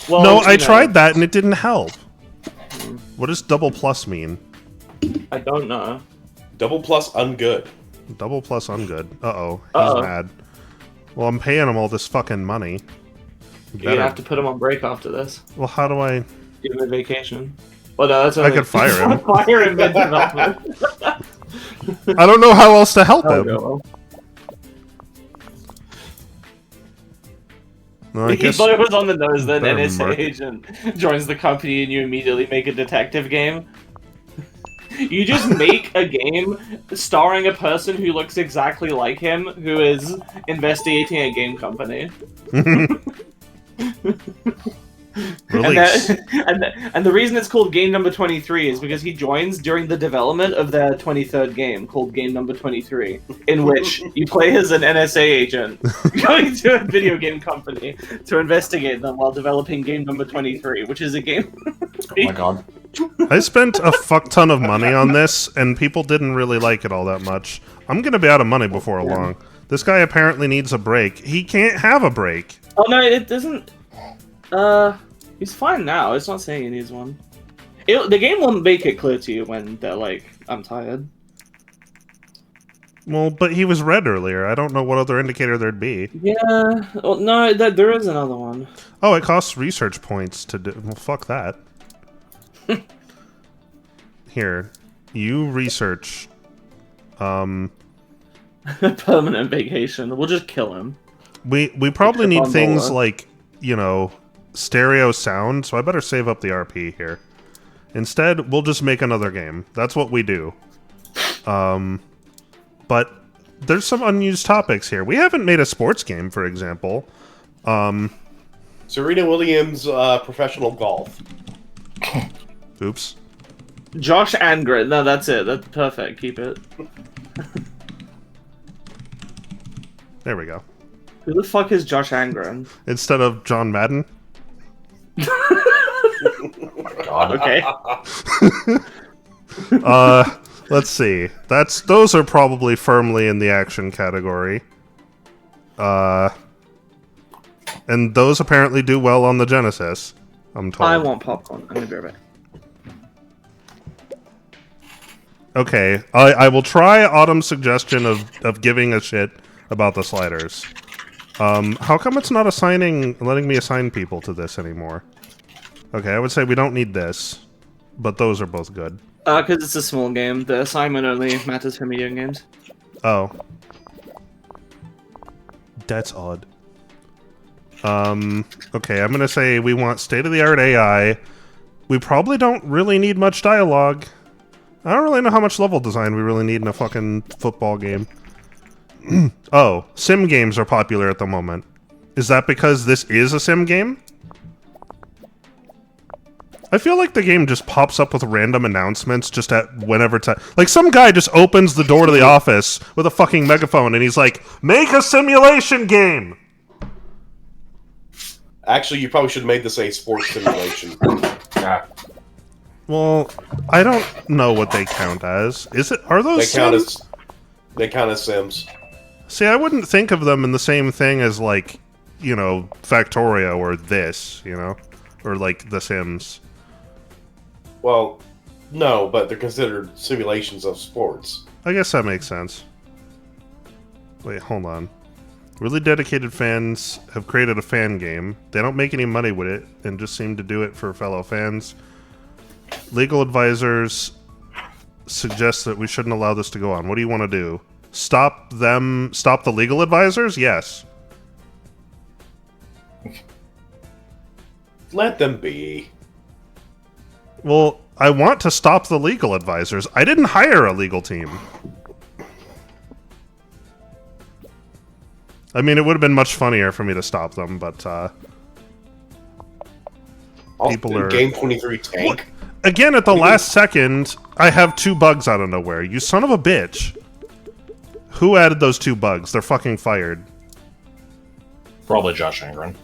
Well, No, you I know, tried that and it didn't help. What does double plus mean? I don't know. Double plus ungood. Double plus ungood. Uh-oh. He's Uh-oh. mad. Well, I'm paying him all this fucking money. You're gonna have to put him on break after this. Well, how do I... Give him a vacation. Well, no, that's I only... could fire him. Fire him mid-development. I don't know how else to help Oh, him. no. No, I He guess... thought it was on the nose, then better NSA mark- agent joins the company and you immediately make a detective game. You just make a game starring a person who looks exactly like him, who is investigating a game company. Release. And the reason it's called Game Number 23 is because he joins during the development of their 23rd game, called Game Number 23, in which you play as an NSA agent going to a video game company to investigate them while developing Game Number 23, which is a game... Oh my god. I spent a fuck ton of money on this, and people didn't really like it all that much. I'm gonna be out of money before long. This guy apparently needs a break. He can't have a break. Oh no, it doesn't... he's fine now. It's not saying he needs one. The game won't make it clear to you when they're like, I'm tired. Well, but he was red earlier. I don't know what other indicator there'd be. Yeah. Well, no, there is another one. Oh, it costs research points to do... Well, fuck that. Here. You research. Permanent vacation. We'll just kill him. We probably need things like, you know, stereo sound, so I better save up the RP here. Instead, we'll just make another game. That's what we do. But there's some unused topics here. We haven't made a sports game, for example. Serena Williams professional golf. Oops. Josh Angren. No, that's it. That's perfect. Keep it. There we go. Who the fuck is Josh Angren? Instead of John Madden. God. Okay. Let's see. Those are probably firmly in the action category. And those apparently do well on the Genesis, I'm told. I want popcorn. I'm gonna be right back. Okay, I will try Autumn's suggestion of giving a shit about the sliders. How come it's not letting me assign people to this anymore? Okay, I would say we don't need this, but those are both good. Because it's a small game. The assignment only matters for medium games. Oh. That's odd. Okay, I'm gonna say we want state-of-the-art AI. We probably don't really need much dialogue. I don't really know how much level design we really need in a fucking football game. Oh, sim games are popular at the moment. Is that because this is a sim game? I feel like the game just pops up with random announcements just at whenever time. Like, some guy just opens the door to the office with a fucking megaphone and he's like, make a simulation game! Actually, you probably should have made this a sports simulation. Yeah. Well, I don't know what they count as. Are those sims? They count as sims. See, I wouldn't think of them in the same thing as, like, you know, Factorio or this, you know? Or, like, The Sims. Well, no, but they're considered simulations of sports. I guess that makes sense. Wait, hold on. Really dedicated fans have created a fan game. They don't make any money with it and just seem to do it for fellow fans. Legal advisors suggest that we shouldn't allow this to go on. What do you want to do? Stop the legal advisors? Yes. Let them be. Well, I want to stop the legal advisors. I didn't hire a legal team. I mean, it would have been much funnier for me to stop them, but people are... Game 23 tank? What? Again, at the last second, I have 2 bugs out of nowhere. You son of a bitch. Who added those 2 bugs? They're fucking fired. Probably Josh Angren.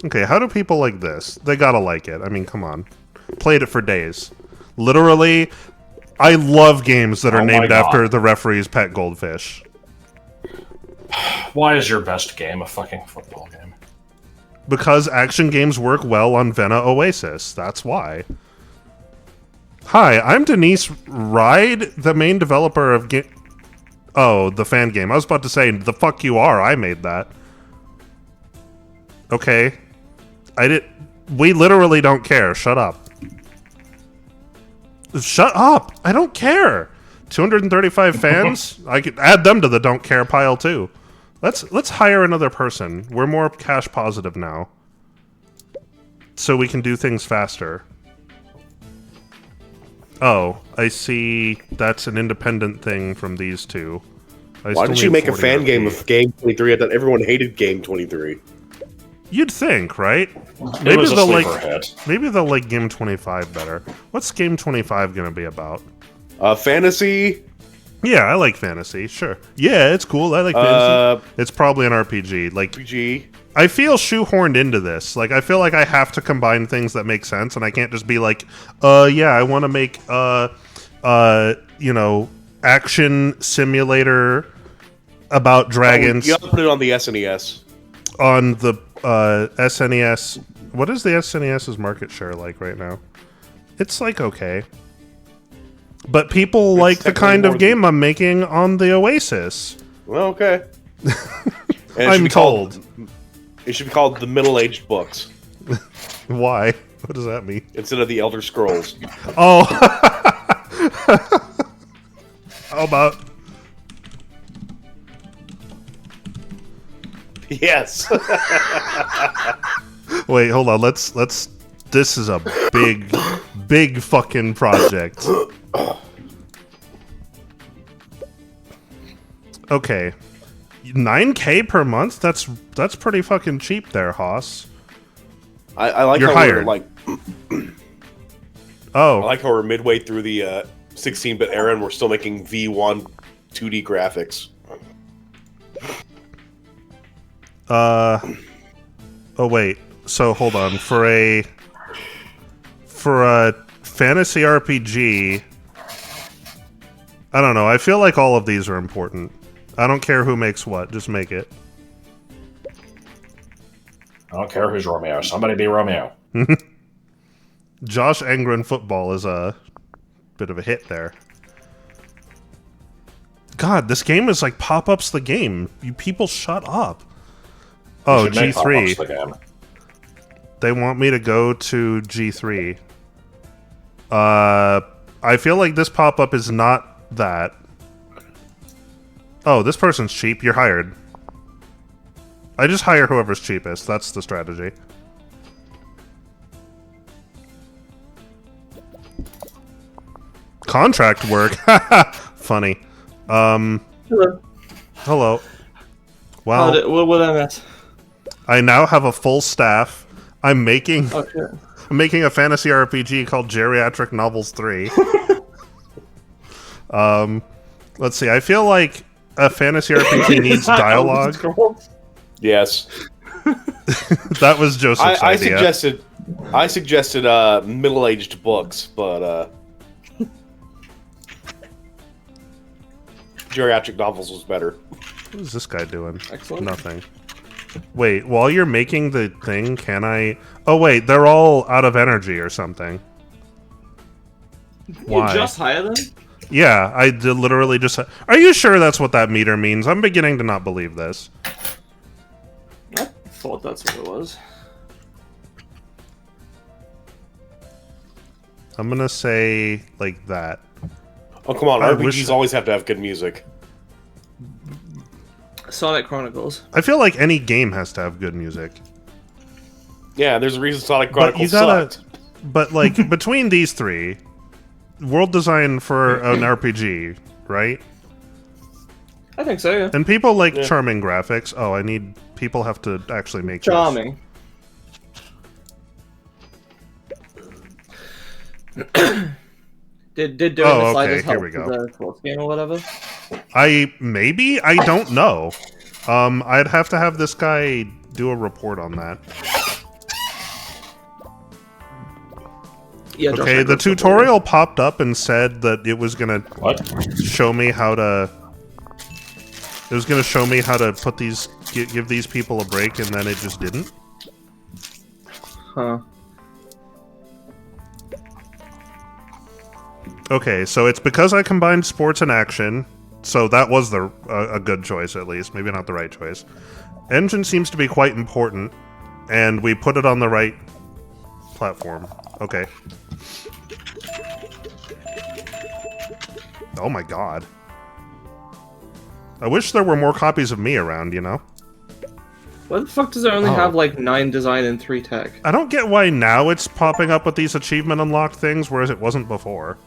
Okay, how do people like this? They gotta like it. I mean, come on. Played it for days. Literally, I love games that are named after the referee's pet goldfish. Why is your best game a fucking football game? Because action games work well on Vena Oasis. That's why. Hi, I'm Denise Ride, the main developer of Oh, the fan game. I was about to say, the fuck you are. I made that. Okay. We literally don't care. Shut up. Shut up! I don't care! 235 fans? I could add them to the don't care pile, too. Let's hire another person. We're more cash positive now. So we can do things faster. Oh, I see. That's an independent thing from these two. Why did you make a fan game of Game 23? I thought everyone hated Game 23. You'd think, right? It was a sleeper hit. Maybe they'll like Game 25 better. What's Game 25 gonna be about? Fantasy. Yeah, I like fantasy. Sure. Yeah, it's cool. I like fantasy. It's probably an RPG. Like RPG. I feel shoehorned into this. Like I feel like I have to combine things that make sense, and I can't just be like, yeah, I want to make action simulator about dragons. You have to put it on the SNES. On the SNES. What is the SNES's market share like right now? It's like okay. But people like the kind of game I'm making on the Oasis. Well, okay. I'm told. It should be called the Middle-Aged Books. Why? What does that mean? Instead of the Elder Scrolls. Oh. How about... Yes. Wait, hold on. Let's. This is a big fucking project. Okay, $9K per month. That's pretty fucking cheap there, Haas. I like You're how hired. we're like. Oh, I like how we're midway through the 16-bit era and we're still making V1 2D graphics. Oh wait. So hold on. For a fantasy RPG, I don't know. I feel like all of these are important. I don't care who makes what. Just make it. I don't care who's Romeo. Somebody be Romeo. Josh Engren football is a bit of a hit there. God, this game is like pop-ups the game. You people shut up. Oh, G3. The They want me to go to G3. I feel like this pop-up is not that. Oh, this person's cheap. You're hired. I just hire whoever's cheapest. That's the strategy. Contract work. Funny. Hello. Hello. Wow. What I miss? I now have a full staff. I'm making Oh, shit. I'm making a fantasy RPG called Geriatric Novels 3. Let's see. I feel like a fantasy RPG needs dialogue. Yes. That was Joseph's idea. I suggested middle-aged books, but geriatric novels was better. What is this guy doing? Excellent. Nothing. Wait, while you're making the thing, can I... Oh, wait, they're all out of energy or something. Why? You just hire them? Yeah, I did literally just... Are you sure that's what that meter means? I'm beginning to not believe this. I thought that's what it was. I'm gonna say, like, that. Oh, come on. I RPGs wish- always have to have good music. Sonic Chronicles. I feel like any game has to have good music. Yeah, there's a reason Sonic But Chronicles you gotta... sucked. But, like, between these three... World design for an RPG, right? I think so, yeah. And people like charming graphics. Oh, I need... People have to actually make this. Charming. Did doing the sliders help here we go. with the sports game or whatever? Maybe? I don't know. I'd have to have this guy do a report on that. Yeah, Josh Okay, the Edwards tutorial popped up and said that it was gonna What? show me how to... It was gonna show me how to put these... Give these people a break, and then it just didn't. Huh. Okay, so it's because I combined sports and action, so that was a good choice, at least. Maybe not the right choice. Engine seems to be quite important, and we put it on the right platform. Okay. Oh my god. I wish there were more copies of me around, you know? Why the fuck does it only have like 9 design and 3 tech? I don't get why now it's popping up with these achievement unlocked things, whereas it wasn't before.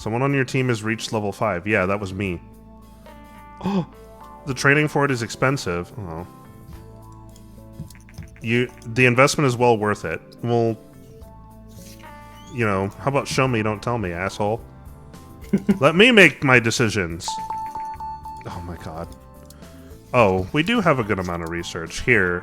Someone on your team has reached level 5. Yeah, that was me. Oh, the training for it is expensive. Oh. The investment is well worth it. Well, you know, how about show me, don't tell me, asshole? Let me make my decisions. Oh my god. Oh, we do have a good amount of research. Here,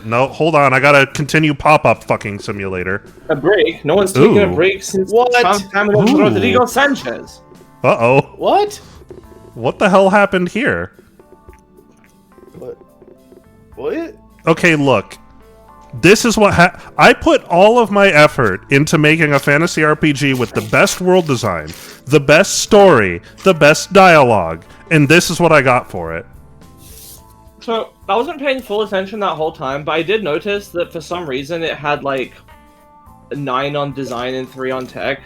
no, hold on, I gotta continue pop-up fucking simulator. A break? No one's taken a break since time of Rodrigo Sanchez. Uh-oh. What? What the hell happened here? What? Okay, look. This is what I put all of my effort into making a fantasy RPG with the best world design, the best story, the best dialogue, and this is what I got for it. So, I wasn't paying full attention that whole time, but I did notice that for some reason it had like a 9 on design and 3 on tech.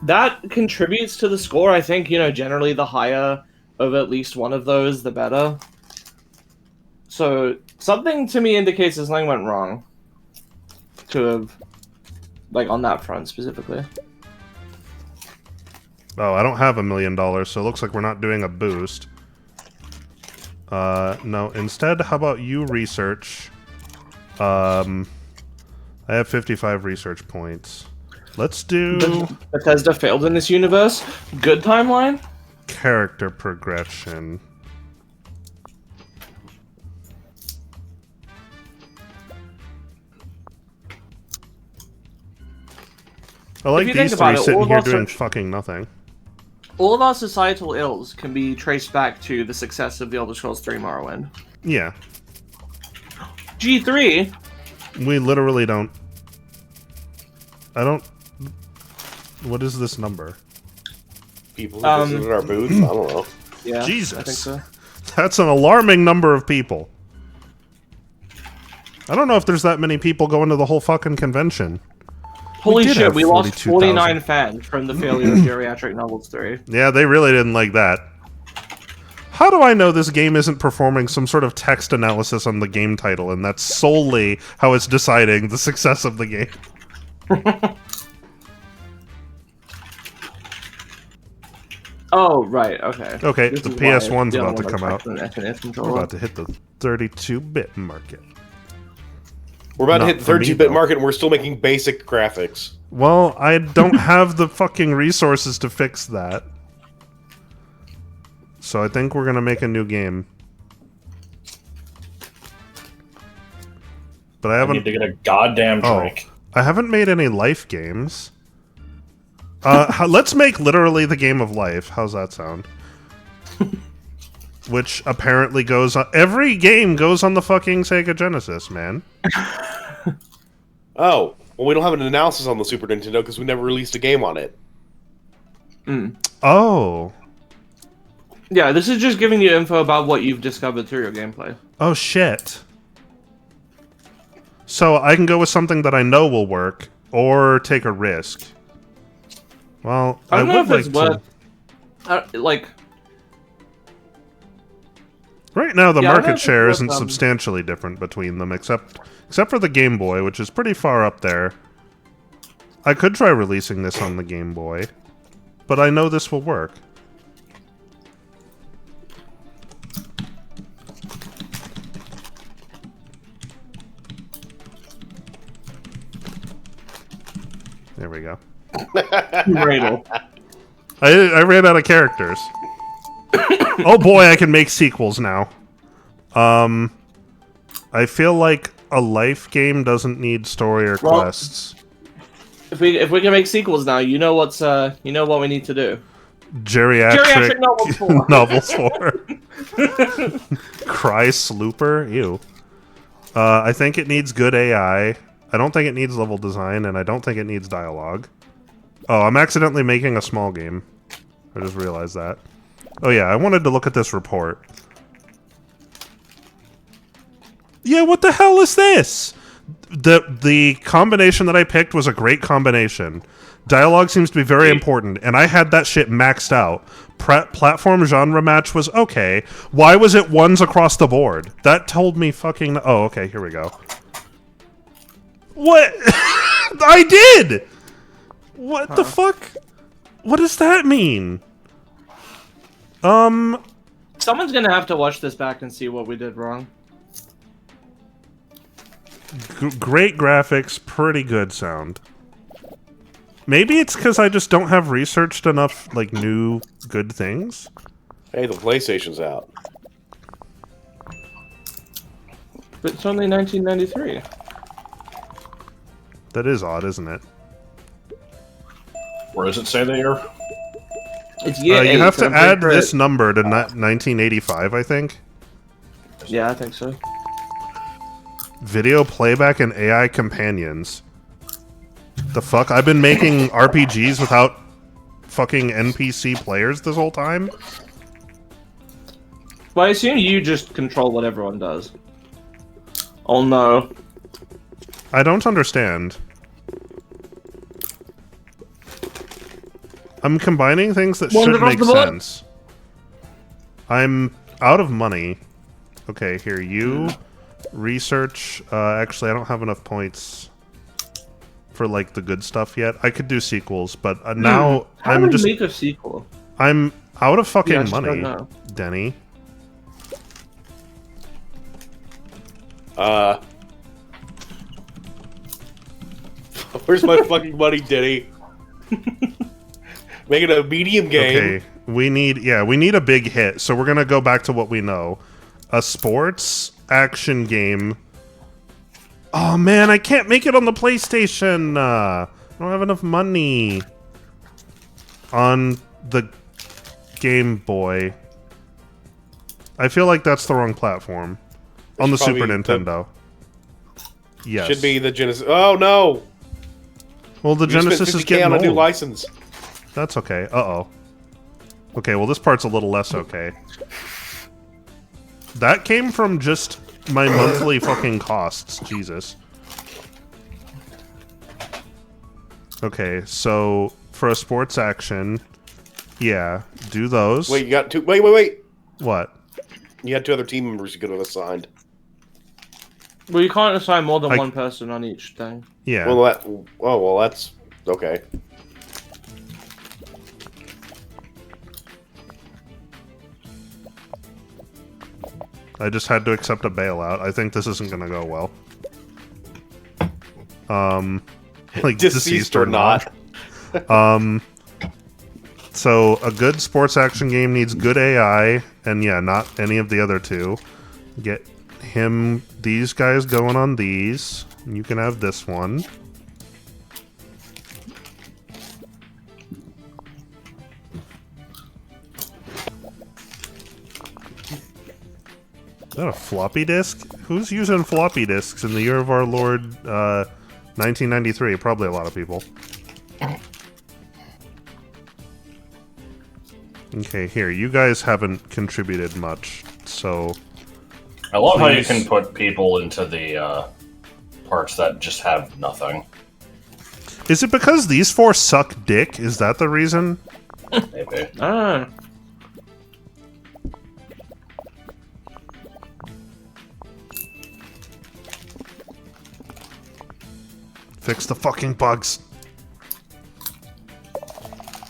That contributes to the score. I think, you know, generally the higher of at least one of those, the better. So, something to me indicates that something went wrong. To have, like, on that front specifically. Oh, I don't have $1 million, so it looks like we're not doing a boost. No, instead, how about you research? I have 55 research points. Let's do... Bethesda failed in this universe. Good timeline? Character progression. I like these three sitting here doing fucking nothing. All of our societal ills can be traced back to the success of The Elder Scrolls 3 Morrowind. Yeah. G3? We literally don't... I don't... What is this number? People who visited our booth? I don't know. Yeah, Jesus. I think so. That's an alarming number of people. I don't know if there's that many people going to the whole fucking convention. Holy shit, we lost 49 fans from the failure of Geriatric Novels 3. Yeah, they really didn't like that. How do I know this game isn't performing some sort of text analysis on the game title, and that's solely how it's deciding the success of the game? Oh, right, okay. Okay, the PS1's about to come out. We're about to hit the 32-bit market. We're about to hit the 32-bit market, and we're still making basic graphics. Well, I don't have the fucking resources to fix that. So I think we're gonna make a new game. But I haven't... I need to get a goddamn drink. I haven't made any life games. Let's make literally the game of life. How's that sound? Which apparently goes on... Every game goes on the fucking Sega Genesis, man. Oh. Well, we don't have an analysis on the Super Nintendo because we never released a game on it. Oh. Yeah, this is just giving you info about what you've discovered through your gameplay. Oh, shit. So I can go with something that I know will work, or take a risk. Well, I don't know if it's worth... like... Right now, the market share isn't substantially different between them, except for the Game Boy, which is pretty far up there. I could try releasing this on the Game Boy, but I know this will work. There we go. I ran out of characters. Oh boy, I can make sequels now. I feel like a life game doesn't need story or quests. If we can make sequels now, you know what we need to do. Geriatric Novels 4. Cry Slooper? Ew. I think it needs good AI. I don't think it needs level design, and I don't think it needs dialogue. Oh, I'm accidentally making a small game. I just realized that. Oh yeah, I wanted to look at this report. Yeah, what the hell is this? The combination that I picked was a great combination. Dialogue seems to be very important, and I had that shit maxed out. Platform genre match was okay. Why was it ones across the board? That told me fucking... Oh, okay, here we go. What? I did! What the fuck? What does that mean? Someone's gonna have to watch this back and see what we did wrong. Great graphics, pretty good sound. Maybe it's because I just don't have researched enough, like, new good things. Hey, the PlayStation's out. But it's only 1993. That is odd, isn't it? Where does it say the year? It's year you 8, have so to I'm pretty add sure this number to 1985, I think. Yeah, I think so. Video playback and AI companions. The fuck? I've been making RPGs without fucking NPC players this whole time? Well, I assume you just control what everyone does. Oh no. I don't understand. I'm combining things that should make sense. I'm out of money. Okay, here, you research. Actually, I don't have enough points for, like, the good stuff yet. I could do sequels, but now How do we make a sequel? I'm out of fucking Yeah, I money, don't know. Denny. Where's my fucking money, Denny? Make it a medium game. Okay, we need a big hit. So we're gonna go back to what we know: a sports action game. Oh man, I can't make it on the PlayStation. I don't have enough money on the Game Boy. I feel like that's the wrong platform. On the Super Nintendo. Yes. Should be the Genesis. Oh no! Well, the Genesis is getting on a new old. license. That's okay. Uh-oh. Okay, well, this part's a little less okay. That came from just my monthly fucking costs. Jesus. Okay, so for a sports action, yeah, do those. Wait, you got two. Wait. What? You had two other team members you could have assigned. Well, you can't assign more than one person on each thing. Yeah. Well, that's okay. I just had to accept a bailout. I think this isn't gonna go well. Like deceased or not. So a good sports action game needs good AI, and yeah, not any of the other two. Get these guys going on these. You can have this one. Is that a floppy disk? Who's using floppy disks in the year of our Lord, 1993? Probably a lot of people. Okay, here. You guys haven't contributed much, so... I love how you can put people into the parts that just have nothing. Is it because these four suck dick? Is that the reason? Maybe. Ah. Fix the fucking bugs.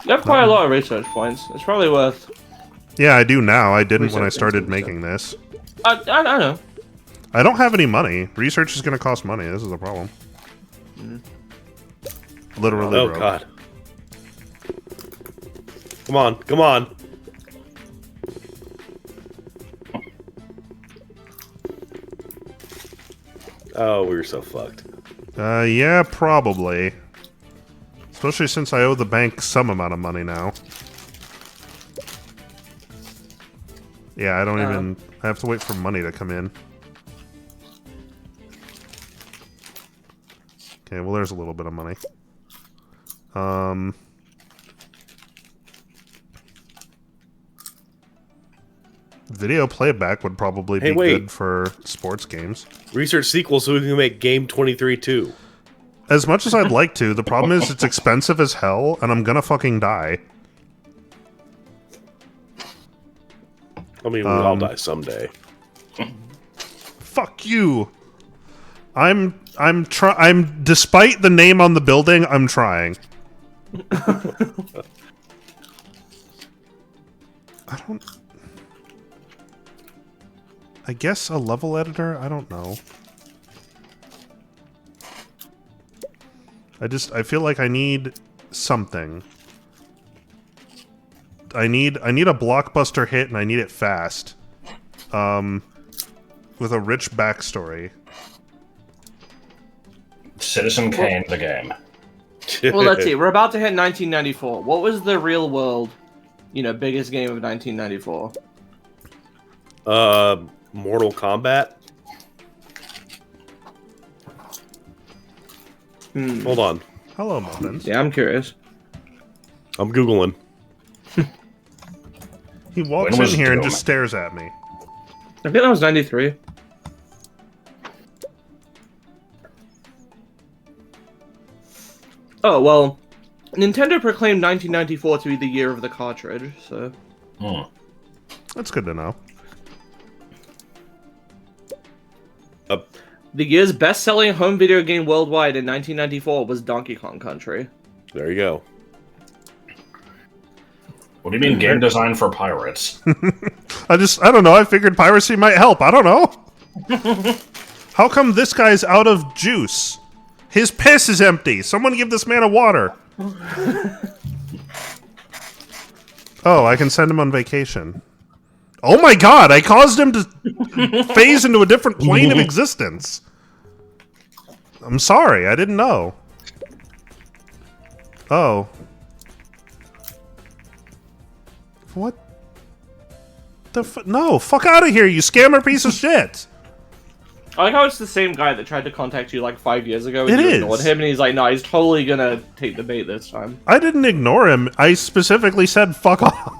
You have quite a lot of research points. It's probably worth... Yeah, I do now. I didn't when I Research started and making this. I know. I don't have any money. Research is going to cost money. This is the problem. Literally, Oh broke. god. Come on. Oh, we were so fucked. Yeah, probably. Especially since I owe the bank some amount of money now. Yeah, I don't even... I have to wait for money to come in. Okay, well, there's a little bit of money. Video playback would probably be good for sports games. Research sequels so we can make Game 23 too. As much as I'd like to, the problem is it's expensive as hell, and I'm gonna fucking die. I mean, we'll all die someday. Fuck you! I'm despite the name on the building, I'm trying. I guess a level editor? I don't know. I feel like I need something. I need a blockbuster hit, and I need it fast. With a rich backstory. Citizen Kane, the game. Well, let's see. We're about to hit 1994. What was the real world, biggest game of 1994? Mortal Kombat. Hold on. Hello, Muffins. Yeah, I'm curious. I'm Googling. He walks in here and just stares at me. I think that was 93. Oh, well, Nintendo proclaimed 1994 to be the year of the cartridge, so... That's good to know. The year's best-selling home video game worldwide in 1994 was Donkey Kong Country. There you go. What do you mean game design for pirates? I don't know. I figured piracy might help. I don't know. How come this guy's out of juice? His piss is empty. Someone give this man a water. Oh, I can send him on vacation. Oh my god, I caused him to phase into a different plane of existence. I'm sorry, I didn't know. Oh. What? No, fuck out of here, you scammer piece of shit. I like how it's the same guy that tried to contact you like 5 years ago. And It you is. ignored him, and he's like, no, he's totally gonna take the bait this time. I didn't ignore him. I specifically said fuck off.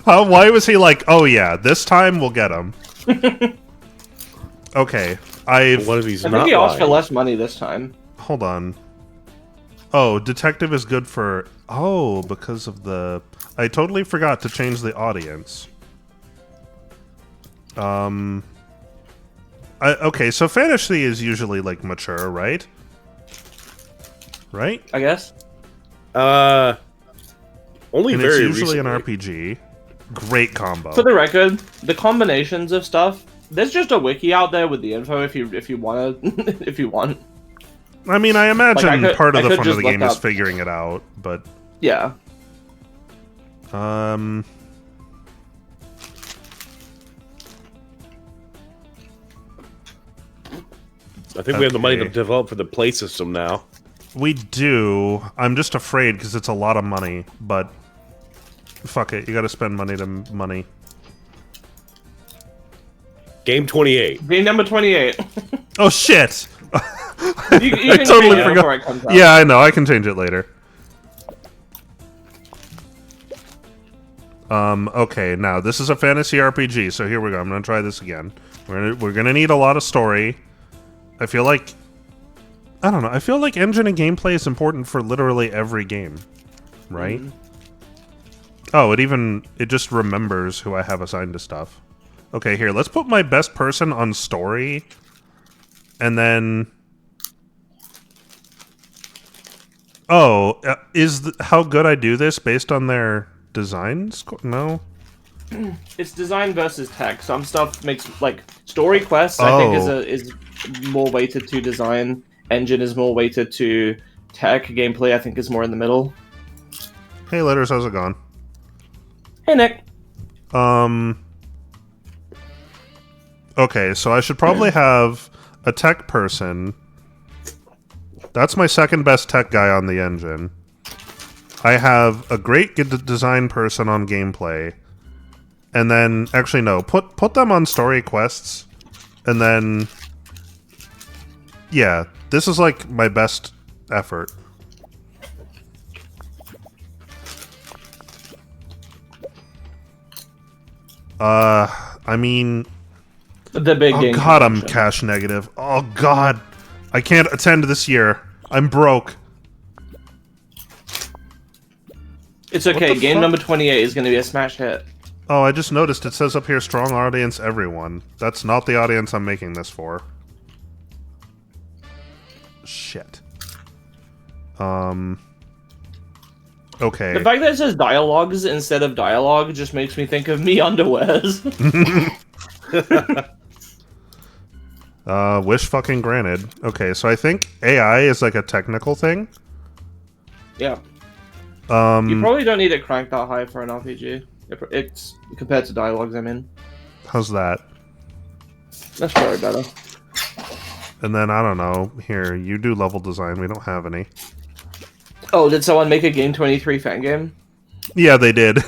Why was he like, oh yeah, this time we'll get him? Okay, What if he's I not think he asked for lying? less money this time. Hold on. Oh, detective is good for... Oh, because of the... I totally forgot to change the audience. Okay, so fantasy is usually, like, mature, right? Right? I guess. Only And very it's usually recently. an RPG. Great combo. For the record, the combinations of stuff. There's just a wiki out there with the info if you wanna if you want. I mean, I imagine part of I the could fun of just the game look is up- figuring it out, but... Yeah. I think we have the money to Okay. develop for the play system now. We do. I'm just afraid because it's a lot of money, but... Fuck it, you gotta spend money to money. Game 28. Game number 28. Oh shit! You I can totally change it before forgot. it comes out. Yeah, I know. I can change it later. Okay, now this is a fantasy RPG, so here we go. I'm gonna try this again. We're gonna need a lot of story. I feel like... I don't know. I feel like engine and gameplay is important for literally every game. Right? Oh, it just remembers who I have assigned to stuff. Okay, here, let's put my best person on story. And then... Oh, how good I do this based on their design score? No? It's design versus tech. Some stuff makes like story quests. I think is more weighted to design. Engine is more weighted to tech. Gameplay I think is more in the middle. Hey, Letters, how's it going? Hey Nick. Okay, so I should probably have a tech person. That's my second best tech guy on the engine. I have a great design person on gameplay. And then, actually no, put them on story quests. And then, yeah, this is like my best effort. I mean... The big Oh game. god, I'm convention. cash negative. Oh god. I can't attend this year. I'm broke. It's okay. the Game fuck? number 28 is going to be a smash hit. Oh, I just noticed it says up here strong audience everyone. That's not the audience I'm making this for. Shit. Okay. The fact that it says dialogues instead of dialogue just makes me think of me underwears. Wish fucking granted. Okay, so I think AI is like a technical thing. Yeah. You probably don't need it cranked that high for an RPG. It's compared to dialogues, I mean. How's that? That's probably better. And then, I don't know. Here, you do level design. We don't have any. Oh, did someone make a Game 23 fan game? Yeah, they did.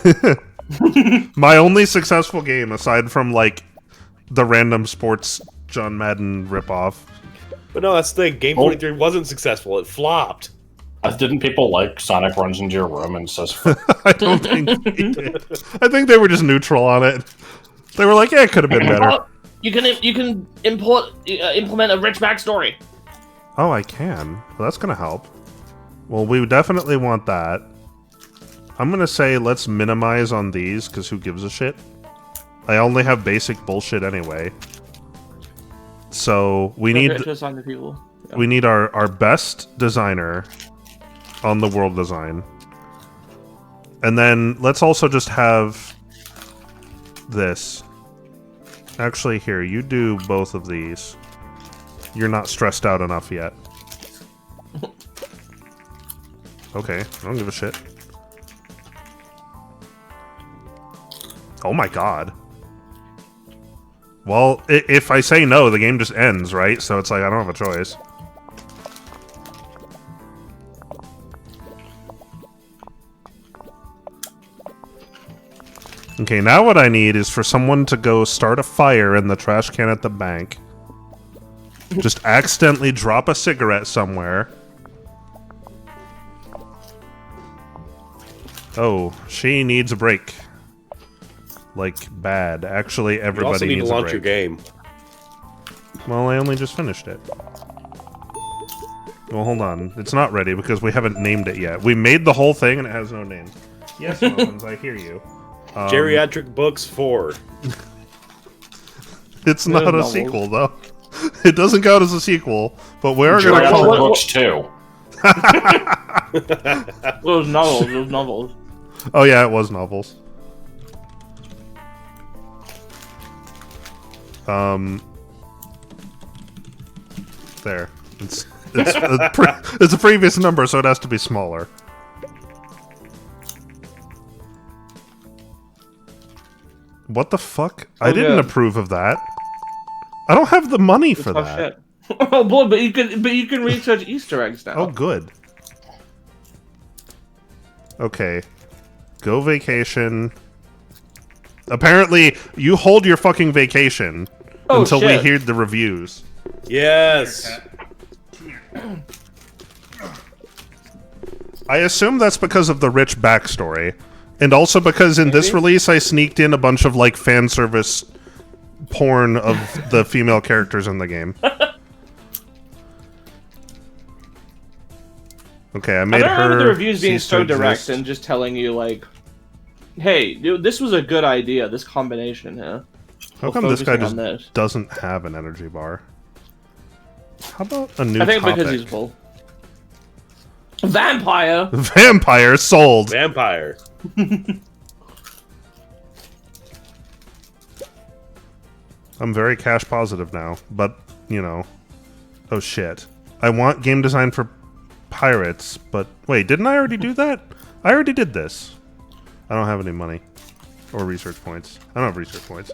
My only successful game, aside from, like, the random sports John Madden ripoff. But no, that's the thing. Game 23 wasn't successful. It flopped. Didn't people like Sonic runs into your room and says... I don't think they did. I think they were just neutral on it. They were like, yeah, it could have been better. You can implement a rich backstory. Oh, I can. Well, that's going to help. Well, we definitely want that. I'm going to say let's minimize on these, because who gives a shit? I only have basic bullshit anyway. So, we need our best designer on the world design. And then, let's also just have this. Actually, here, you do both of these. You're not stressed out enough yet. Okay, I don't give a shit. Oh my god. Well, if I say no, the game just ends, right? So it's like, I don't have a choice. Okay, now what I need is for someone to go start a fire in the trash can at the bank. Just accidentally drop a cigarette somewhere. Oh, she needs a break. Like, bad. Actually, everybody needs a break. You also need to launch your game. Well, I only just finished it. Well, hold on. It's not ready because we haven't named it yet. We made the whole thing and it has no name. Yes, Muffins, I hear you. Geriatric Books 4. It's not a sequel, though. It doesn't count as a sequel, but we're going to call it... Books 2. Those novels. Oh yeah, it was novels. There. It's a previous number, so it has to be smaller. What the fuck? I didn't approve of that. I don't have the money for that. Oh boy, but you can research Easter eggs now. Oh good. Okay. Go vacation. Apparently, you hold your fucking vacation until we hear the reviews. Yes. I assume that's because of the rich backstory. And also because in this release I sneaked in a bunch of like fan service porn of the female characters in the game. Okay, I made her. I remember the reviews being so direct and just telling you like, "Hey, dude, this was a good idea. This combination here." How come this guy just doesn't have an energy bar? How about a new topic? I think because he's full. Vampire. Vampire sold. Vampire. I'm very cash positive now, but you know, oh shit! I want game design for pirates, but wait, didn't I already do that? I already did this. I don't have any money or research points. I don't have research points.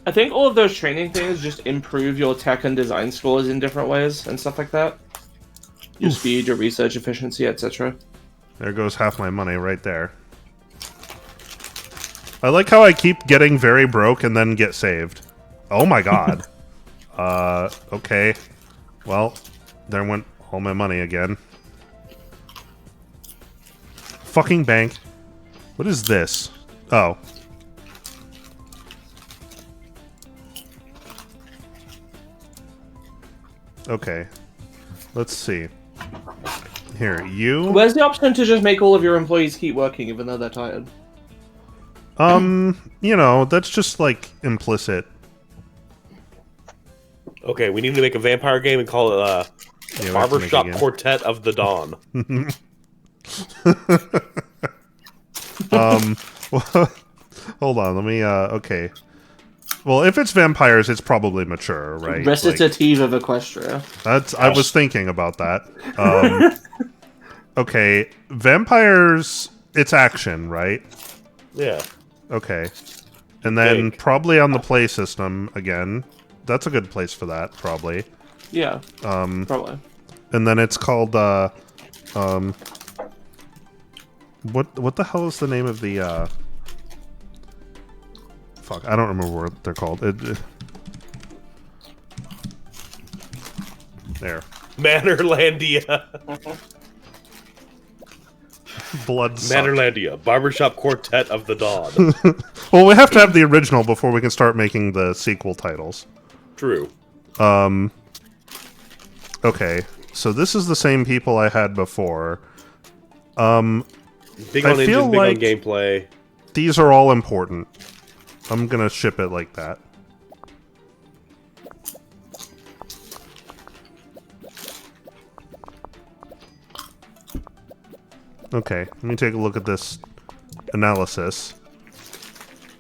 I think all of those training things just improve your tech and design scores in different ways and stuff like that. Your speed, your research efficiency, etc. There goes half my money right there. I like how I keep getting very broke and then get saved. Oh my god. Okay. Well, there went all my money again. Fucking bank. What is this? Oh. Okay. Let's see. Here, you... Where's the option to just make all of your employees keep working even though they're tired? You know, that's just, like, implicit. Okay, we need to make a vampire game and call it, Yeah, we have to make Barbershop a game. Quartet of the Dawn. Well, hold on, let me, okay. Well, if it's vampires, it's probably mature, right? Recitative of Equestria. I was thinking about that. Okay, vampires, it's action, right? Yeah. Okay. And then Big. probably on the play system, again. That's a good place for that, probably. Yeah. Probably. And then it's called, what the hell is the name of the, fuck, I don't remember what they're called. There. Manorlandia. Blood suck. Manorlandia. Barbershop Quartet of the Dawn. Well, we have to have the original before we can start making the sequel titles. True. Okay, so this is the same people I had before. Big on I engine, feel big like on gameplay. these are all important. I'm gonna ship it like that. Okay, let me take a look at this analysis.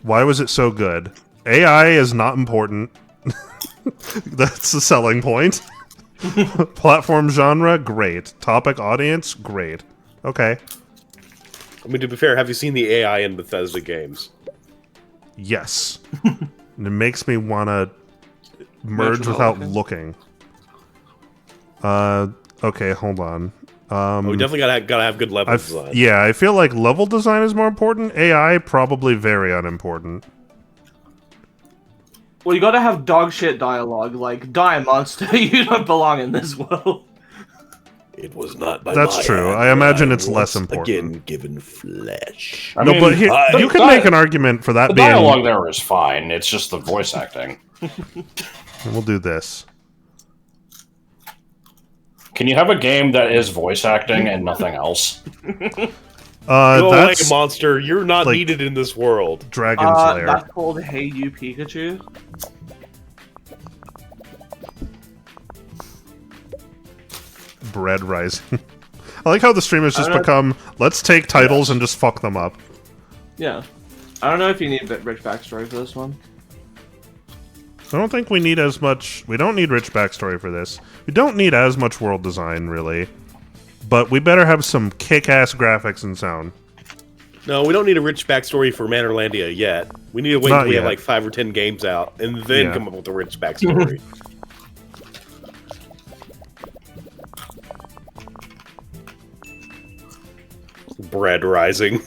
Why was it so good? AI is not important. That's the selling point. Platform genre, great. Topic audience, great. Okay. I mean, to be fair, have you seen the AI in Bethesda games? Yes. And it makes me want to merge without looking. Okay, hold on. We definitely gotta have good level design. Yeah, I feel like level design is more important. AI, probably very unimportant. Well, you gotta have dog shit dialogue, like, die monster, you don't belong in this world. It was not by That's my true. hand I imagine that it's I less was important. Again, given flesh. I No, mean, but here, you can make an argument for that the being... dialogue there is fine. It's just the voice acting. We'll do this. Can you have a game that is voice acting and nothing else? Go away, That's monster. You're not like- needed in this world. Dragon's Lair. That's called Hey You Pikachu. Bread Rising. I like how the stream has just become, let's take titles and just fuck them up. Yeah. I don't know if you need a rich backstory for this one. I don't think we need as much... We don't need rich backstory for this. We don't need as much world design, really. But we better have some kick-ass graphics and sound. No, we don't need a rich backstory for Manorlandia yet. We need to wait Not until we have yet. like 5 or 10 games out, and then Yeah. come up with a rich backstory. Bread Rising.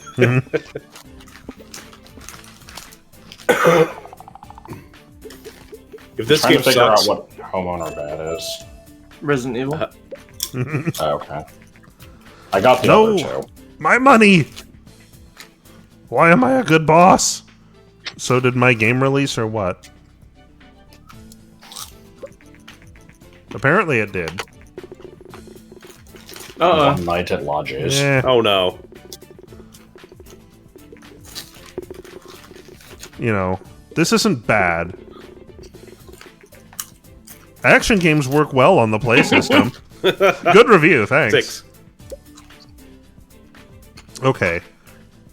If this Trying game to figure sucks, out what Homeowner Bad is. Resident Evil. Oh, okay. I got the No. other two. My money! Why am I a good boss? So did my game release or what? Apparently it did. One Night at Lodges. Eh, oh no. you know, this isn't bad. Action games work well on the Play system. Good review, thanks. 6. Okay.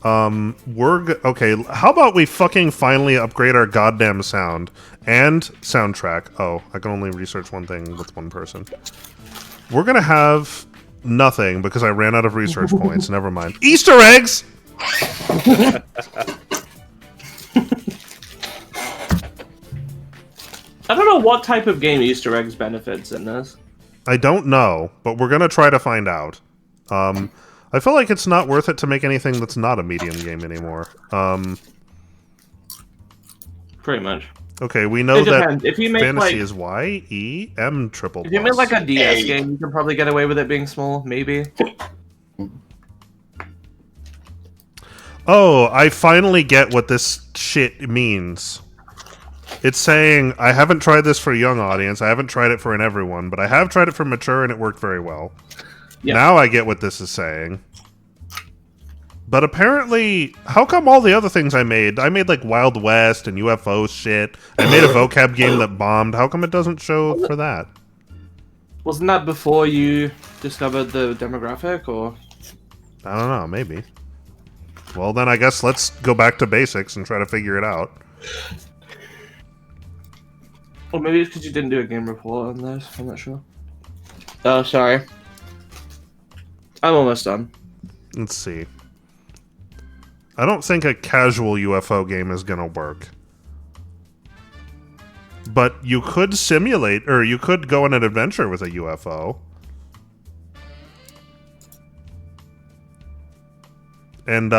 Okay, how about we fucking finally upgrade our goddamn sound and soundtrack? Oh, I can only research one thing with one person. We're gonna have nothing because I ran out of research points. Never mind. Easter eggs! I don't know what type of game Easter eggs benefits in this. I don't know, but we're gonna try to find out. I feel like it's not worth it to make anything that's not a medium game anymore. Pretty much. Okay, we know It that depends. If you make fantasy like, is Y-E-M triple if you make like a DS game, you can probably get away with it being small, maybe. Oh, I finally get what this shit means. It's saying, I haven't tried this for a young audience, I haven't tried it for an everyone, but I have tried it for mature and it worked very well. Yeah. Now I get what this is saying. But apparently, how come all the other things I made like Wild West and UFO shit, I made a vocab game that bombed, how come it doesn't show for that? Wasn't that before you discovered the demographic, or? I don't know, maybe. Well, then I guess let's go back to basics and try to figure it out. Or maybe it's because you didn't do a game report on this. I'm not sure. Oh, sorry. I'm almost done. Let's see. I don't think a casual UFO game is gonna work. But you could simulate, or you could go on an adventure with a UFO. And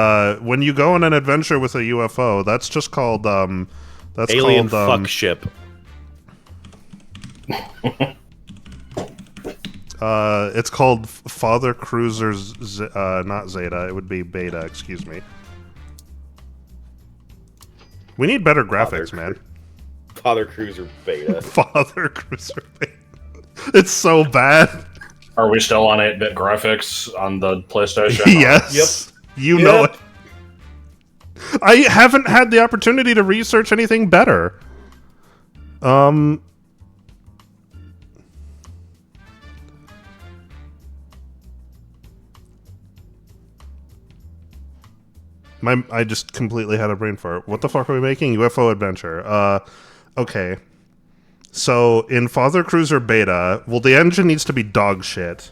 when you go on an adventure with a UFO, that's just called that's Alien called fuck ship. it's called Father Cruiser's not Zeta, it would be Beta, excuse me. We need better graphics, man. Father Cruiser Beta. Father Cruiser Beta. It's so bad. Are we still on 8-bit graphics on the PlayStation? Yes. Yep. You know it. I haven't had the opportunity to research anything better. I just completely had a brain fart. What the fuck are we making? UFO adventure. Okay. So in Father Cruiser Beta, well, the engine needs to be dog shit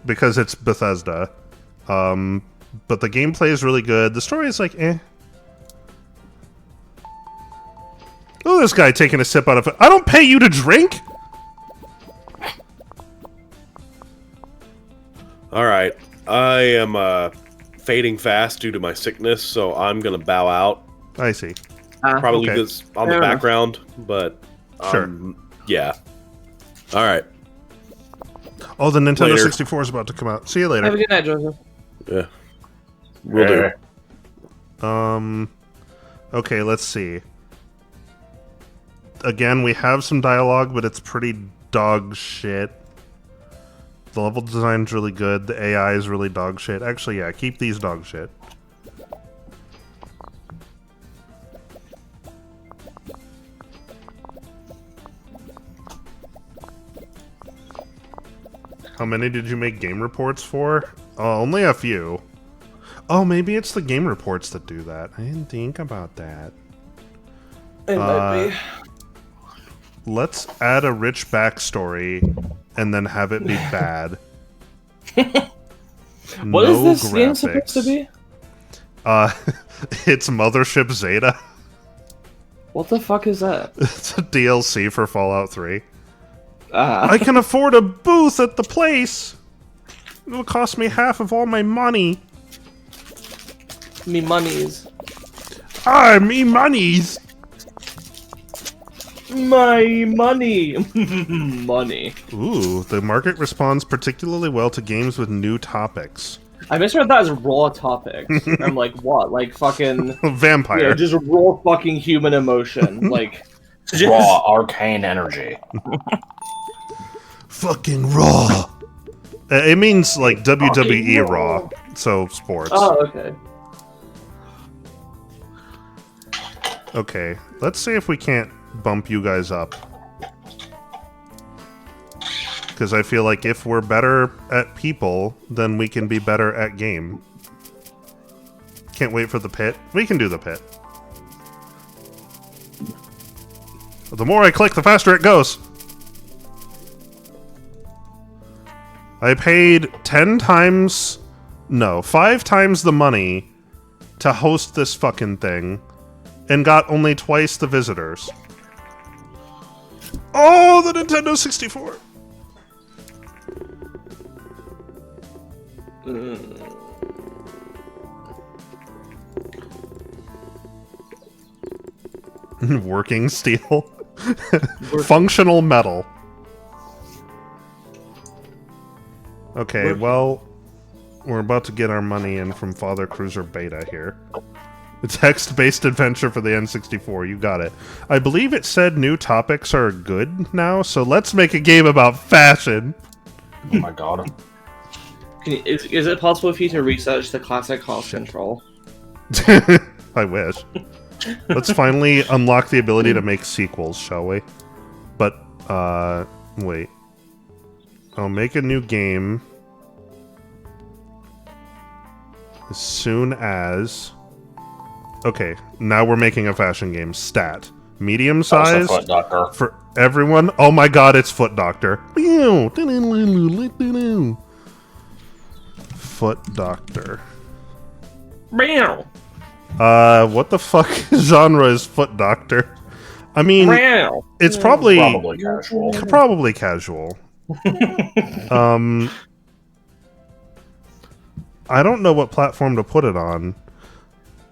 because it's Bethesda. But the gameplay is really good. The story is like, eh. Oh, this guy taking a sip out of it. I don't pay you to drink! Alright. I am fading fast due to my sickness, so I'm gonna bow out. I see. Probably okay. this on the Fair enough. background, but Sure. yeah. Alright. Oh, the Nintendo Later. 64 is about to come out. See you Have a later. good night, Joseph. Yeah. Will do. Okay, let's see. Again, we have some dialogue, but it's pretty dog shit. The level design's really good. The AI is really dog shit. Actually, yeah, keep these dog shit. How many did you make game reports for? Only a few. Oh, maybe it's the game reports that do that. I didn't think about that. It might be. Let's add a rich backstory and then have it be bad. What is this game supposed to be? It's Mothership Zeta. What the fuck is that? It's a DLC for Fallout 3. Ah. I can afford a booth at the place. It will cost me half of all my money. Me monies. Me monies. My money. Money. Ooh, the market responds particularly well to games with new topics. I misread that as raw topics. I'm like, what? Like fucking Vampire. yeah, just raw fucking human emotion. Like just... Raw arcane energy. Fucking raw. It means like WWE Raw, so sports. Oh, okay. Okay, let's see if we can't bump you guys up. Because I feel like if we're better at people, then we can be better at game. Can't wait for the pit. We can do the pit. The more I click, the faster it goes. I paid 5 times the money to host this fucking thing and got only twice the visitors. Oh, the Nintendo 64! Working steel. Functional metal. Okay, well, we're about to get our money in from Father Cruiser Beta here. A text-based adventure for the N64, you got it. I believe it said new topics are good now, so let's make a game about fashion. Oh my god. Is it possible for you to research the classic horse control? I wish. Let's finally unlock the ability to make sequels, shall we? But, wait. I'll make a new game as soon as... Okay, now we're making a fashion game. Stat. Medium size Foot Doctor. for everyone. Oh my god, it's Foot Doctor. Foot Doctor. Meow. What the fuck genre is Foot Doctor? I mean, Meow. it's probably casual. probably casual. I don't know what platform to put it on.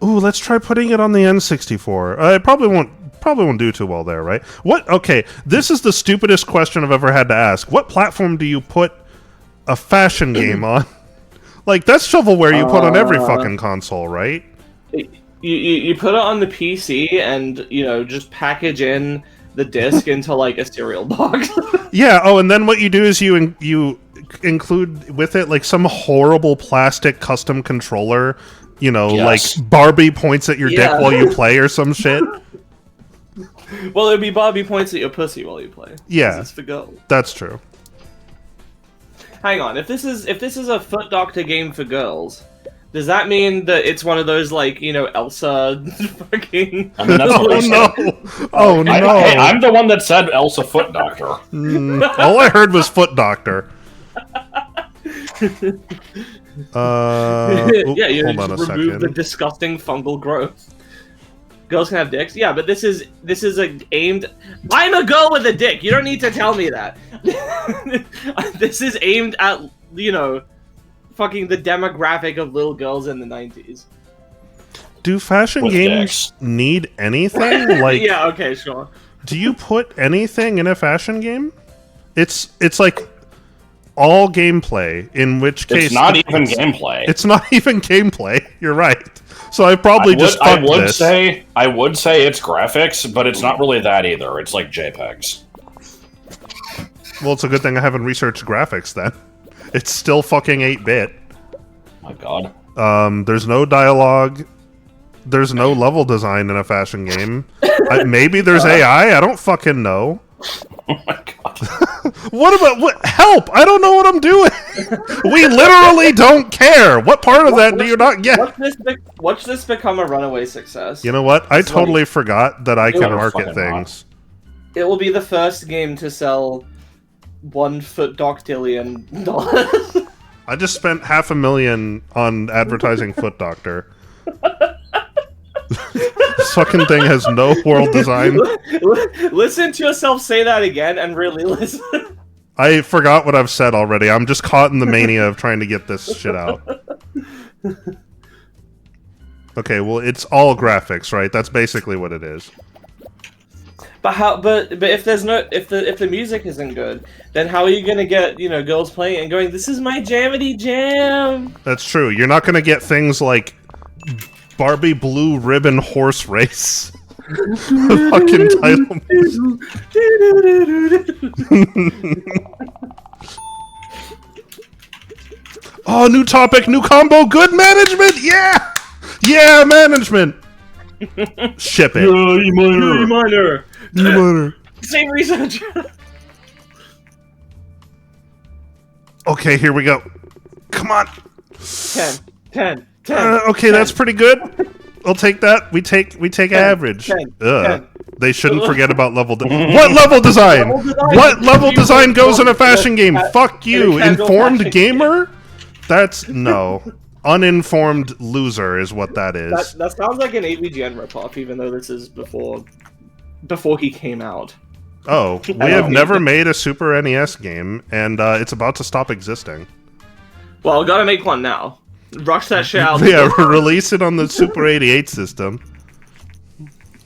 Ooh, let's try putting it on the N64. It probably won't do too well there, right? What? Okay, this is the stupidest question I've ever had to ask. What platform do you put a fashion game on? Like, that's shovelware you put on every fucking console, right? You put it on the PC and, you know, just package in the disc into, like, a cereal box. Yeah, oh, and then what you do is you include with it, like, some horrible plastic custom controller, you know, Yes. like Barbie points at your dick while you play or some shit. Well, it'd be Bobby points at your pussy while you play. Yeah. It's for girls. That's true. Hang on, if this is a Foot Doctor game for girls, does that mean that it's one of those, like, you know, Elsa fucking... I mean, that's what Oh they no! said. Oh no! Hey, I'm the one that said Elsa Foot Doctor. All I heard was Foot Doctor. Yeah, you hold on a just remove the second. disgusting fungal growth. Girls can have dicks. Yeah, but this is aimed. I'm a girl with a dick. You don't need to tell me that. This is aimed at, you know, fucking the demographic of little girls in the 90s. Do fashion With games dicks. need anything? Like, Yeah. Okay. Sure. do you put anything in a fashion game? It's like all gameplay. In which case, It's not even gameplay. It's not even gameplay. You're right. So I probably just fucked this. I would say it's graphics, but it's not really that either. It's like JPEGs. Well, it's a good thing I haven't researched graphics then. It's still fucking 8-bit. My god. There's no dialogue. There's no level design in a fashion game. Maybe there's AI. I don't fucking know. Oh my god. What? Help! I don't know what I'm doing. We literally don't care. What part of that do you not get? Watch this become a runaway success. You know what? I totally forgot that I can better market fucking things. It will be the first game to sell $1 foot doctillion. I just spent $500,000 on advertising Foot Doctor. This fucking thing has no world design. Listen to yourself say that again and really listen. I forgot what I've said already. I'm just caught in the mania of trying to get this shit out. Okay, well, it's all graphics, right? That's basically what it is. But how? But if there's no if the music isn't good, then how are you gonna get, you know, girls playing and going, "This is my jamity jam"? That's true. You're not going to get things like Barbie Blue Ribbon Horse Race. Fucking title. Oh, new topic, new combo, good management. Yeah, yeah, management. Ship it. E minor. E minor. Same research. Okay, here we go. Come on. 10. Okay, that's pretty good. I'll take that. We take average. 10. They shouldn't forget about level. What level design? What level design goes in a fashion game? Fuck you, informed gamer. That's no. Uninformed loser is what that is. That sounds like an AVGN ripoff, even though this is before he came out. Oh, we have never made a Super NES game, and it's about to stop existing. Well, gotta make one now. Rush that shit out. Yeah, release it on the Super 88 system.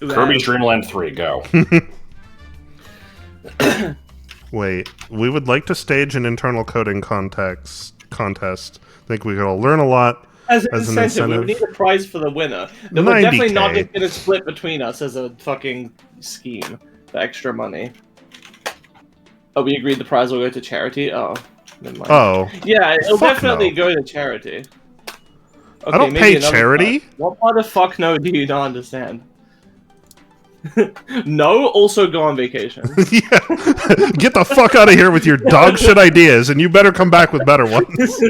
Kirby's Dream Land 3, go. Wait, we would like to stage an internal coding contest. Think we could all learn a lot. As an incentive, we would need a prize for the winner. That we're definitely not just going to split between us as a fucking scheme. The extra money. Oh, we agreed the prize will go to charity? Oh, never mind. Oh. Yeah, it'll Fuck definitely no. go to charity. Okay, I don't maybe pay another charity. part. What part of fuck no do you not understand? No, also go on vacation. Yeah. Get the fuck out of here with your dog shit ideas, and you better come back with better ones.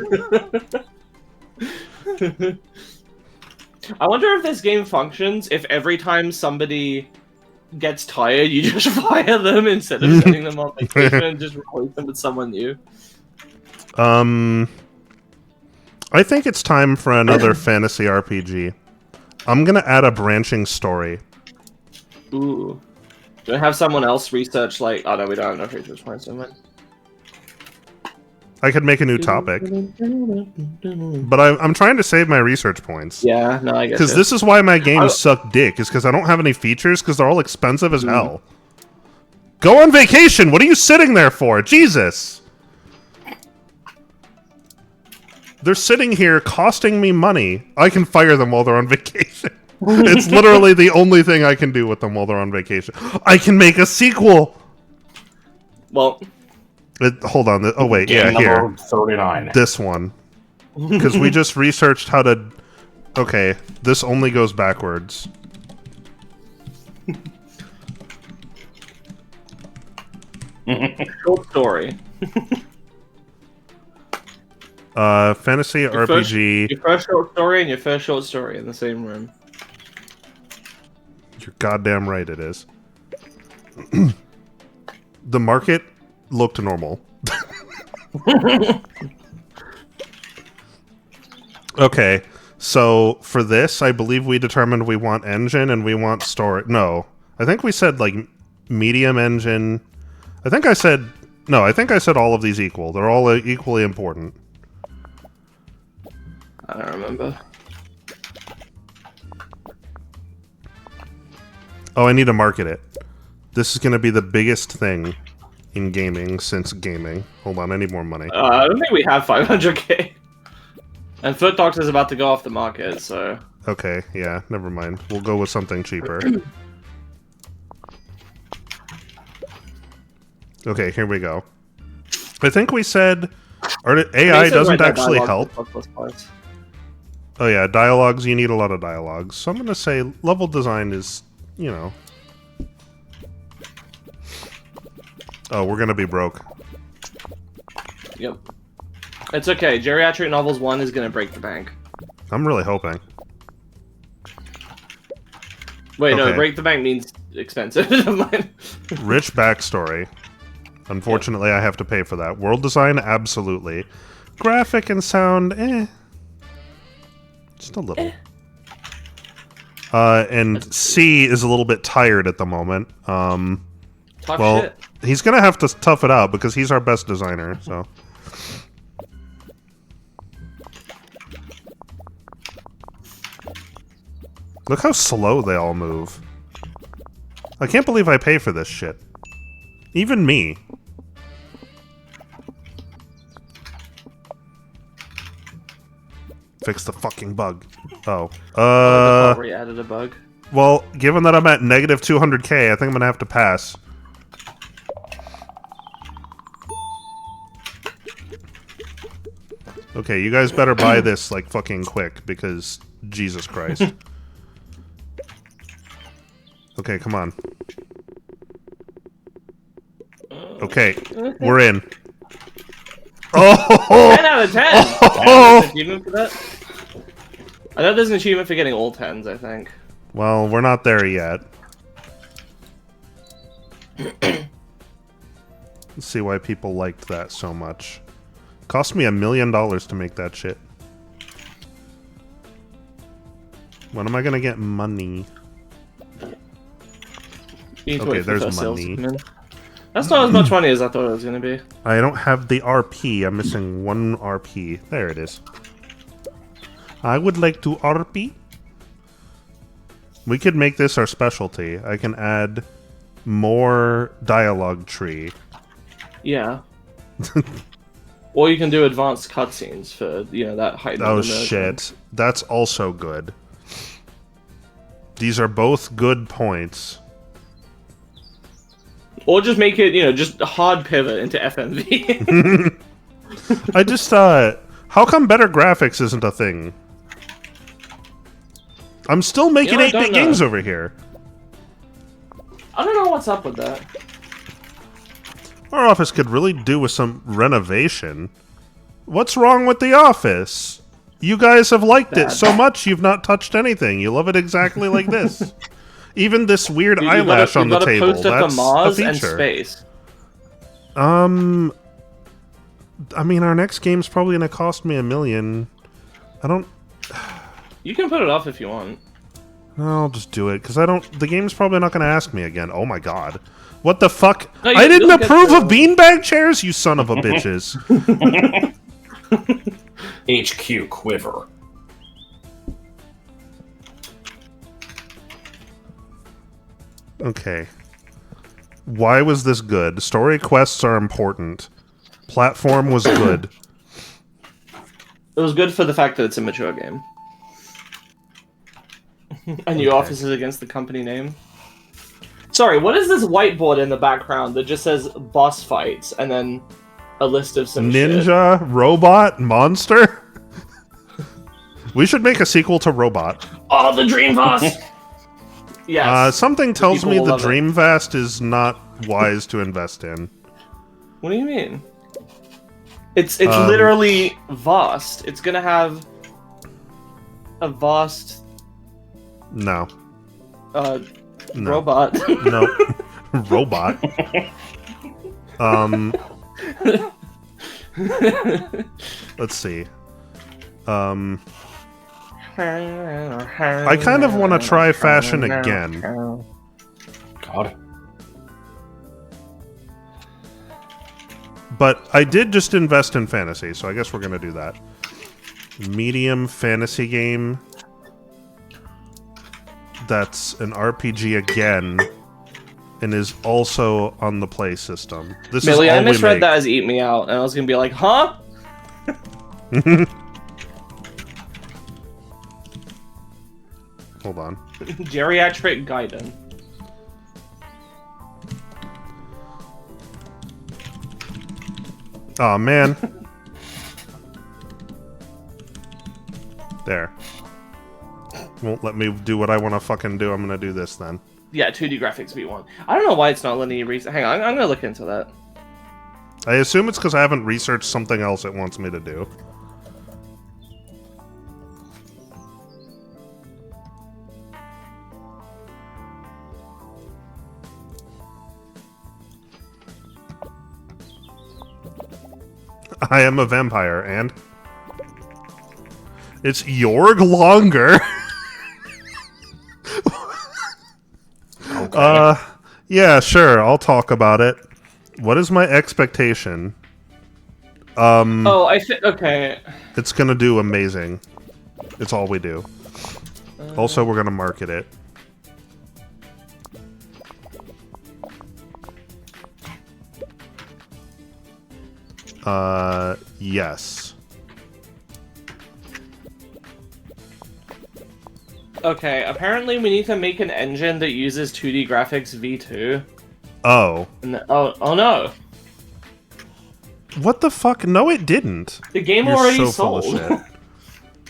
I wonder if this game functions if every time somebody gets tired, you just fire them instead of sending them on vacation and just replace them with someone new. I think it's time for another fantasy RPG. I'm gonna add a branching story. Ooh. Do I have someone else research, like... Oh, no, we don't have enough research points, don't we? I could make a new topic. But I'm trying to save my research points. Yeah, no, I get it. Because this is why my games suck dick, is because I don't have any features, because they're all expensive as hell. Go on vacation! What are you sitting there for? Jesus! They're sitting here costing me money. I can fire them while they're on vacation. It's literally the only thing I can do with them while they're on vacation. I can make a sequel! Well... hold on. Oh, wait. Game Yeah, here. number 39. This one. Because we just researched how to... Okay, this only goes backwards. Short story. Fantasy RPG... Your first short story and your first short story in the same room. You're goddamn right it is. The market looked normal. Okay, so for this, I believe we determined we want engine and we want storage. No, I think we said like medium engine. I think I said all of these equal. They're all equally important. I don't remember. Oh, I need to market it. This is going to be the biggest thing in gaming since gaming. Hold on, I need more money. I don't think we have 500k. And Foot Doctor's about to go off the market, so... Okay, yeah, never mind. We'll go with something cheaper. Okay, here we go. I think we said AI doesn't actually help. Oh yeah, dialogues, you need a lot of dialogues. So I'm going to say level design is, you know... Oh, we're going to be broke. Yep. It's okay. Geriatric Novels 1 is going to break the bank. I'm really hoping. Wait, Okay. no, break the bank means expensive. Rich backstory. Unfortunately, I have to pay for that. World design, absolutely. Graphic and sound, eh. Just a little. And C is a little bit tired at the moment. Talk Well, shit. he's gonna have to tough it out because he's our best designer, so... Look how slow they all move. I can't believe I pay for this shit. Even me. Fix the fucking bug. Oh. We added a bug. Well, given that I'm at negative 200k, I think I'm gonna have to pass. Okay, you guys better buy this, like, fucking quick, because... Jesus Christ. Okay, come on. Okay, we're in. Oh! 10 out of 10! Oh! There's an achievement for that? I know there's an achievement for getting all 10s, I think. Well, we're not there yet. Let's see why people liked that so much. Cost me $1 million to make that shit. When am I gonna get money? You need to Okay, wait for the there's first sales to money. come in. That's not as much money as I thought it was going to be. I don't have the RP. I'm missing one RP. There it is. I would like to RP. We could make this our specialty. I can add more dialogue tree. Yeah. Or you can do advanced cutscenes for, you know, that heightened Oh immersion. shit. That's also good. These are both good points. Or just make it, you know, just a hard pivot into FMV. I just how come better graphics isn't a thing? I'm still making You know, I 8-bit don't know. games over here. I don't know what's up with that. Our office could really do with some renovation. What's wrong with the office? You guys have liked it so much you've not touched anything. You love it exactly like this. Even this weird eyelash on the table. That's Mars a and feature. space. I mean, our next game's probably gonna cost me $1 million. I don't. You can put it off if you want. I'll just do it because I don't. The game's probably not gonna ask me again. Oh my god. What the fuck? No, I didn't approve of beanbag chairs, you son of a bitches. HQ Quiver. Okay. Why was this good? Story quests are important. Platform was good. It was good for the fact that it's a mature game. And your office is against the company name. Sorry, what is this whiteboard in the background that just says boss fights and then a list of some Ninja, shit? Robot, Monster? We should make a sequel to Robot. Oh, the Dream Boss! Yes. Something tells me the love Dream Vast is not wise to invest in. What do you mean? It's literally vast. It's gonna have a vast No. No. robot. No. Robot. Let's see. I kind of want to try fashion again. God. But I did just invest in fantasy, so I guess we're going to do that. Medium fantasy game. That's an RPG again, and is also on the Play system. This Millie, is all I misread we make. that as Eat Me Out, and I was gonna be like, huh? Hold on. Geriatric Gaiden. Oh man. There. Won't let me do what I want to fucking do. I'm gonna do this then. Yeah, 2D graphics V1. I don't know why it's not letting you reset. Hang on, I'm gonna look into that. I assume it's because I haven't researched something else it wants me to do. I am a vampire, and it's Jorg longer. Okay. Yeah, sure, I'll talk about it. What is my expectation? Oh, okay. It's gonna do amazing. It's all we do. Also, we're gonna market it. Yes. Okay, apparently we need to make an engine that uses 2D graphics V2. Oh. Oh no. What the fuck? No, it didn't. The game You're already so sold. full of shit.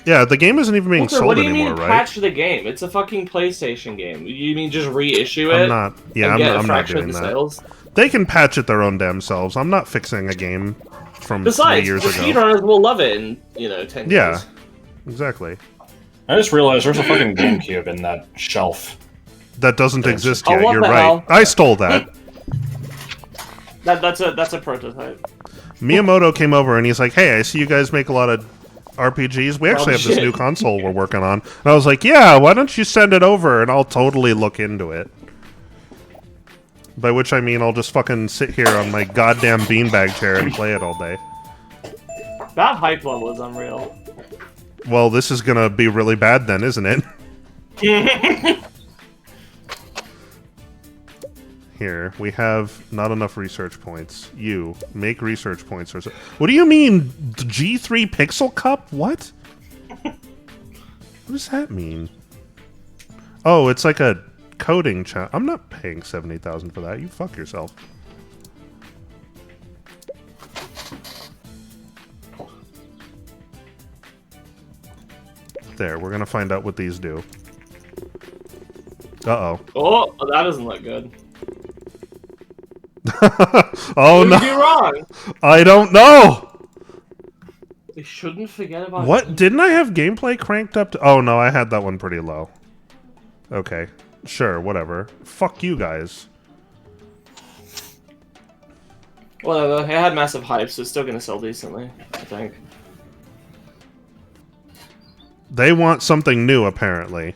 Yeah, the game isn't even being Walter, sold what do you anymore, mean right? patch the game? It's a fucking PlayStation game. You mean just reissue it? I'm not. Yeah, and get I'm a not fraction doing of the that. sales? They can patch it their own damn selves. I'm not fixing a game from Besides, 3 years the ago. speedrunners will love it in 10 Yeah, years. exactly. I just realized there's a fucking GameCube in that shelf. That doesn't exist Oh, yet. what You're the right. hell? I stole that. That's a prototype. Miyamoto came over and he's like, "Hey, I see you guys make a lot of RPGs. We actually have this shit. new console we're working on." And I was like, "Yeah, why don't you send it over and I'll totally look into it." By which I mean I'll just fucking sit here on my goddamn beanbag chair and play it all day. That hype level is unreal. Well, this is gonna be really bad then, isn't it? Here, we have not enough research points. You, make research points. What do you mean, G3 Pixel Cup? What? What does that mean? Oh, it's like a coding challenge. I'm not paying 70,000 for that. You fuck yourself. There, we're gonna find out what these do. Uh-oh. Oh, that doesn't look good. Oh What no! did you do wrong? I don't know. They shouldn't forget about What? Didn't I have gameplay cranked up to... Oh, no, I had that one pretty low. Okay. Sure, whatever. Fuck you guys. Whatever. It had massive hype, so it's still gonna sell decently, I think. They want something new, apparently.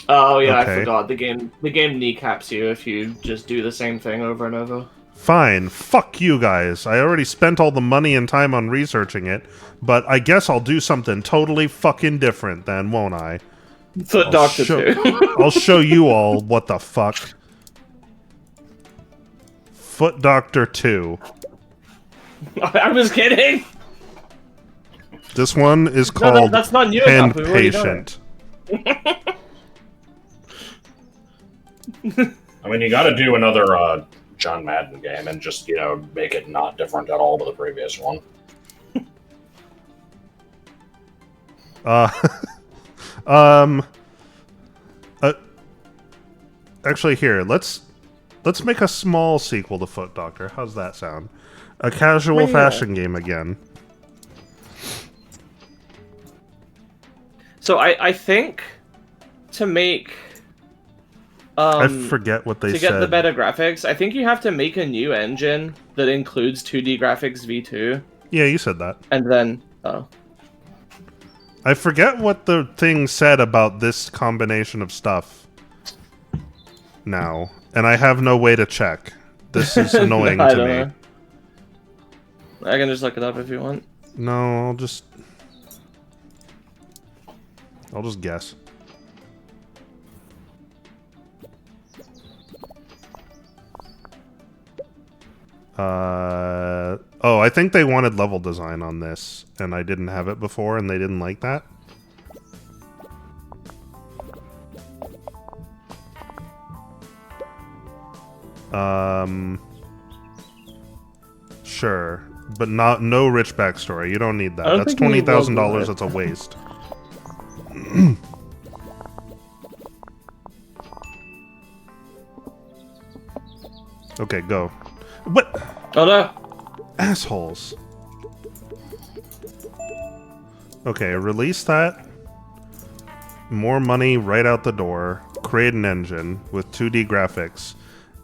Oh yeah, Okay. I forgot. The game kneecaps you if you just do the same thing over and over. Fine. Fuck you guys. I already spent all the money and time on researching it, but I guess I'll do something totally fucking different then, won't I? Foot Doctor 2. I'll show you all what the fuck. Foot Doctor 2. I was kidding! This one is No, called that's not new Hand enough. We've already done Patient. I mean, you got to do another John Madden game and just, make it not different at all to the previous one. Um. Actually, here, let's make a small sequel to Foot Doctor. How's that sound? A casual fashion game again. So I think to make I forget what they to said. get the better graphics, I think you have to make a new engine that includes 2D graphics v2, Yeah, you said that. and then I forget what the thing said about this combination of stuff now, and I have no way to check. This is annoying I to don't me. know. I can just look it up if you want. No, I'll just guess. Oh, I think they wanted level design on this, and I didn't have it before, and they didn't like that. Sure, but no rich backstory. You don't need that. That's think you need level $20,000. design. That's a waste. Okay, go. What? Oh no! Assholes. Okay, release that. More money right out the door. Create an engine with 2D graphics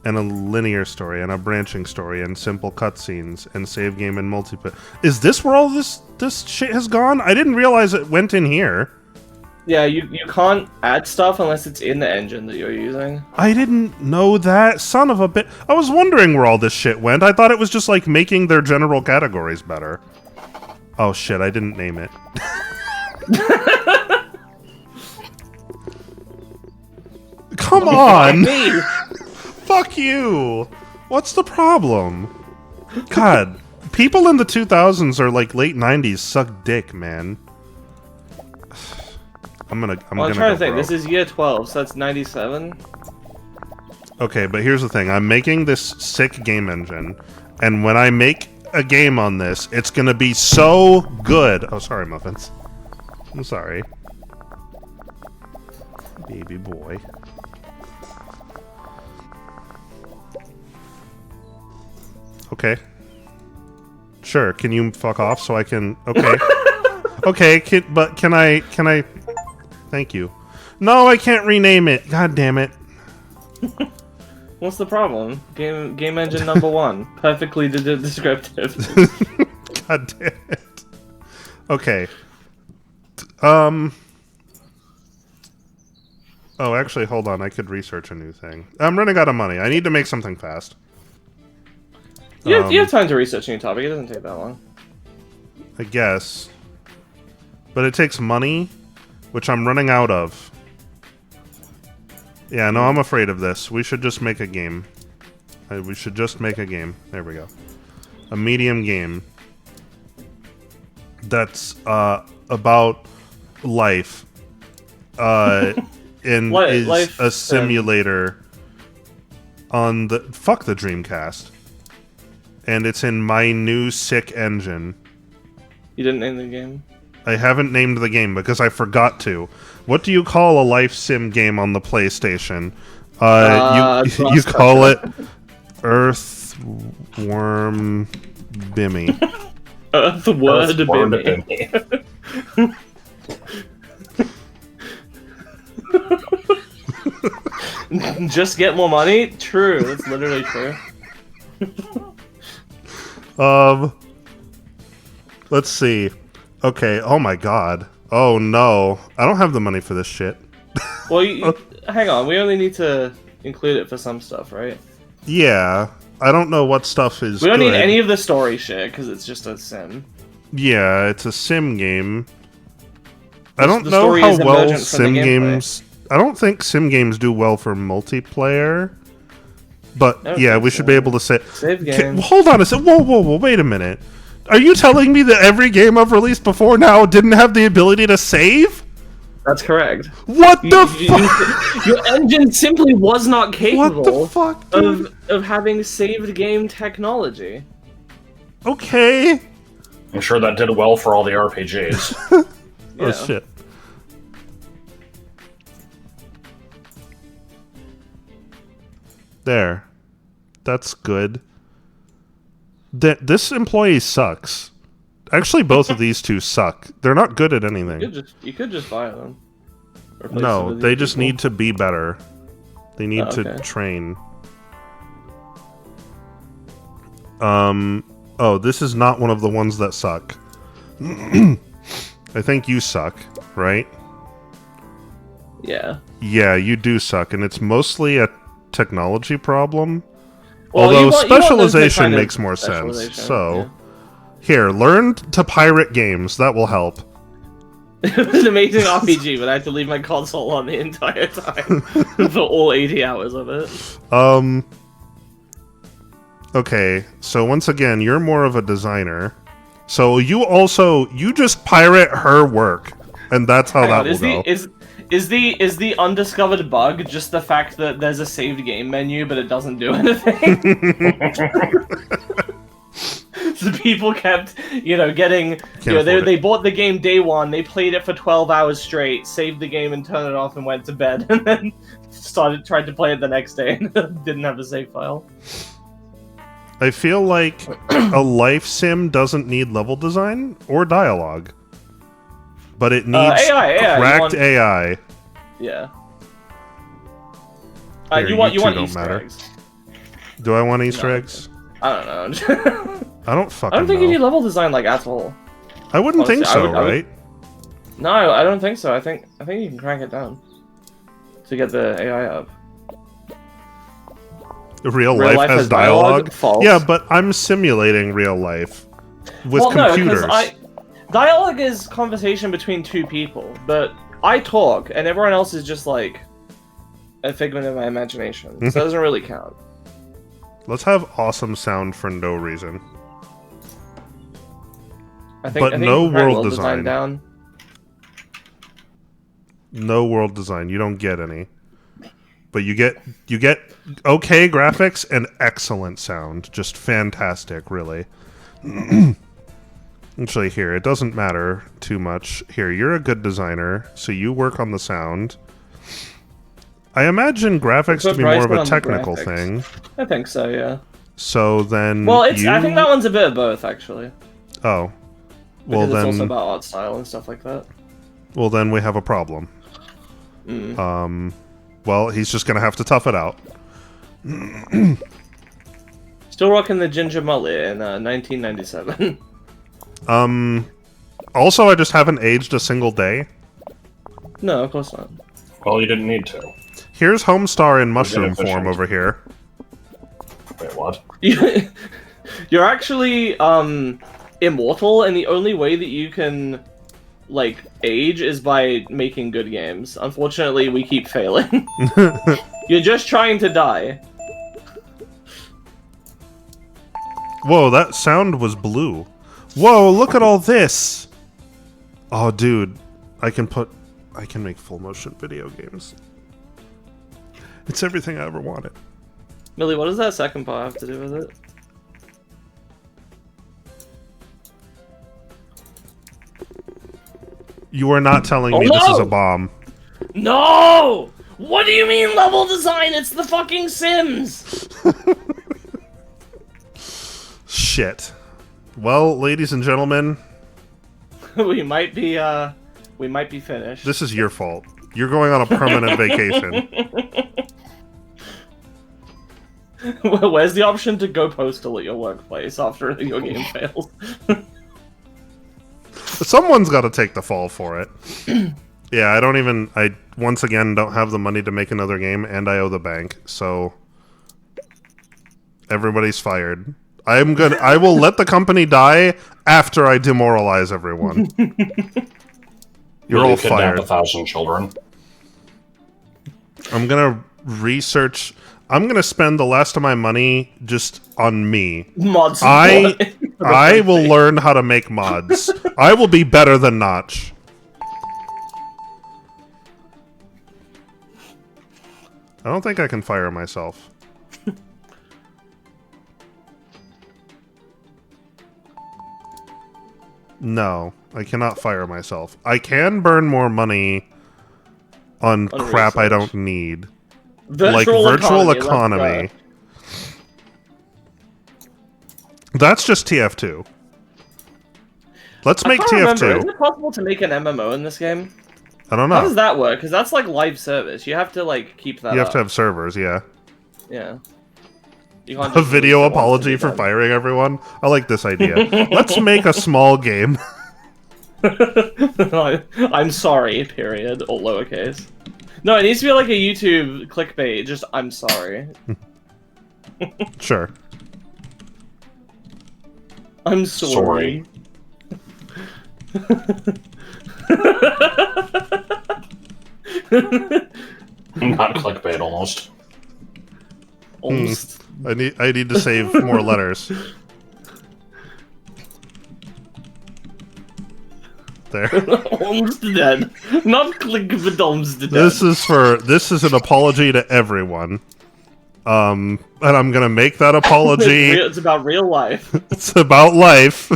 and a linear story and a branching story and simple cutscenes and save game and multiplayer. Is this where all this shit has gone? I didn't realize it went in here. Yeah, you can't add stuff unless it's in the engine that you're using. I didn't know that. Son of a bit. I was wondering where all this shit went. I thought it was just like making their general categories better. Oh shit, I didn't name it. Come on! Fuck you! What's the problem? God, people in the 2000s or like late 90s suck dick, man. I'm I'm gonna trying go to think. broke. This is year 12, so that's 97. Okay, but here's the thing. I'm making this sick game engine, and when I make a game on this, it's gonna be so good. Oh, sorry, Muffins. I'm sorry. Baby boy. Okay. Sure, can you fuck off so I can... Okay. Okay, but can I... Thank you. No, I can't rename it. God damn it. What's the problem? Game engine number 1. Perfectly descriptive. God damn it. Okay. Oh, actually, hold on. I could research a new thing. I'm running out of money. I need to make something fast. You have time to research a new topic. It doesn't take that long. I guess. But it takes money, which I'm running out of. Yeah, no, I'm afraid of this. We should just make a game. We should just make a game. There we go. A medium game. That's about life. And is Life, a simulator on the... Fuck the Dreamcast. And it's in my new sick engine. You didn't name the game? I haven't named the game because I forgot to. What do you call a life sim game on the PlayStation? You call it Earthworm Bimmy. Earthword Bimmy. Just get more money? True, that's literally true. Let's see. Okay, oh my god. Oh no. I don't have the money for this shit. Well, hang on, we only need to include it for some stuff, right? Yeah. I don't know what stuff is We don't good. need any of the story shit, because it's just a sim. Yeah, it's a sim game. I don't know how well sim games... I don't think sim games do well for multiplayer. But yeah, we should be able to say... Save game. Hold on a second. Whoa, wait a minute. Are you telling me that every game I've released before now didn't have the ability to save? That's correct. What the fuck? Your engine simply was not capable fuck, of having saved game technology. Okay. I'm sure that did well for all the RPGs. Oh shit. There. That's good. This employee sucks. Actually, both of these two suck. They're not good at anything. You could just fire them. No, they just need to be better. They need to train. Oh, this is not one of the ones that suck. I think you suck, right? Yeah. Yeah, you do suck, and it's mostly a technology problem. Well, although specialization makes more sense. So, here, learn to pirate games. That will help. It was an amazing RPG, but I had to leave my console on the entire time for all 80 hours of it. Okay, so once again, you're more of a designer. So you just pirate her work, and that's how that will go. Is the undiscovered bug just the fact that there's a saved game menu, but it doesn't do anything? So people kept, getting, they bought the game day one, they played it for 12 hours straight, saved the game and turned it off and went to bed, and then tried to play it the next day and didn't have a save file. I feel like a life sim doesn't need level design or dialogue, but it needs cracked AI. Yeah. Here, you want don't Easter matter. eggs. Do I want Easter eggs? I don't know. I don't fucking know. I don't think you need level design at all. I wouldn't think so, right? No, I don't think so. I think you can crank it down to get the AI up. Real life has dialogue? False. Yeah, but I'm simulating real life with computers. No, dialogue is conversation between two people, but I talk, and everyone else is just a figment of my imagination. So it doesn't really count. Let's have awesome sound for no reason. I think no world design. Down. No world design. You don't get any. But you get okay graphics and excellent sound. Just fantastic, really. Actually, here, it doesn't matter too much. Here, you're a good designer, so you work on the sound. I imagine graphics to be more of a technical thing. I think so, yeah. So then I think that one's a bit of both, actually. Oh. Well, because it's also about art style and stuff like that. Well, then we have a problem. Well, he's just gonna have to tough it out. Still rocking the ginger mullet in 1997. Also, I just haven't aged a single day. No, of course not. Well, you didn't need to. Here's Homestar in mushroom form over here. Wait, what? You're actually, immortal, and the only way that you can age is by making good games. Unfortunately, we keep failing. You're just trying to die. Whoa, that sound was blue. Whoa, look at all this! Oh, dude. I can make full motion video games. It's everything I ever wanted. Millie, what does that second part have to do with it? You are not telling me this is a bomb. No! What do you mean level design? It's the fucking Sims! Shit. Well, ladies and gentlemen, we might be finished. this is your fault. You're going on a permanent vacation. Where's the option to go postal at your workplace after your game fails? Someone's got to take the fall for it. Yeah, I once again don't have the money to make another game, and I owe the bank, so everybody's fired. I will let the company die after I demoralize everyone. You're all fired. 1,000 children. I'm gonna research. I'm gonna spend the last of my money just on me. Mods. I will learn how to make mods. I will be better than Notch. I don't think I can fire myself. No, I cannot fire myself. I can burn more money on crap I don't need. Like virtual economy. That's just TF2. Let's make TF2. Is it possible to make an MMO in this game? I don't know. How does that work? Because that's like live service. You have to like keep that. You have to have servers, yeah. Yeah. You can't A just video release it once apology and for be firing everyone. I like this idea. Let's make a small game. done. I'm sorry, period, all lowercase. No, it needs to be like a YouTube clickbait, just I'm sorry. Sure. I'm sorry. Not clickbait, almost. Almost. I need to save more letters. There. Almost dead. Not click but almost dead. This is an apology to everyone. And I'm gonna make that apology. It's about real life. It's about life.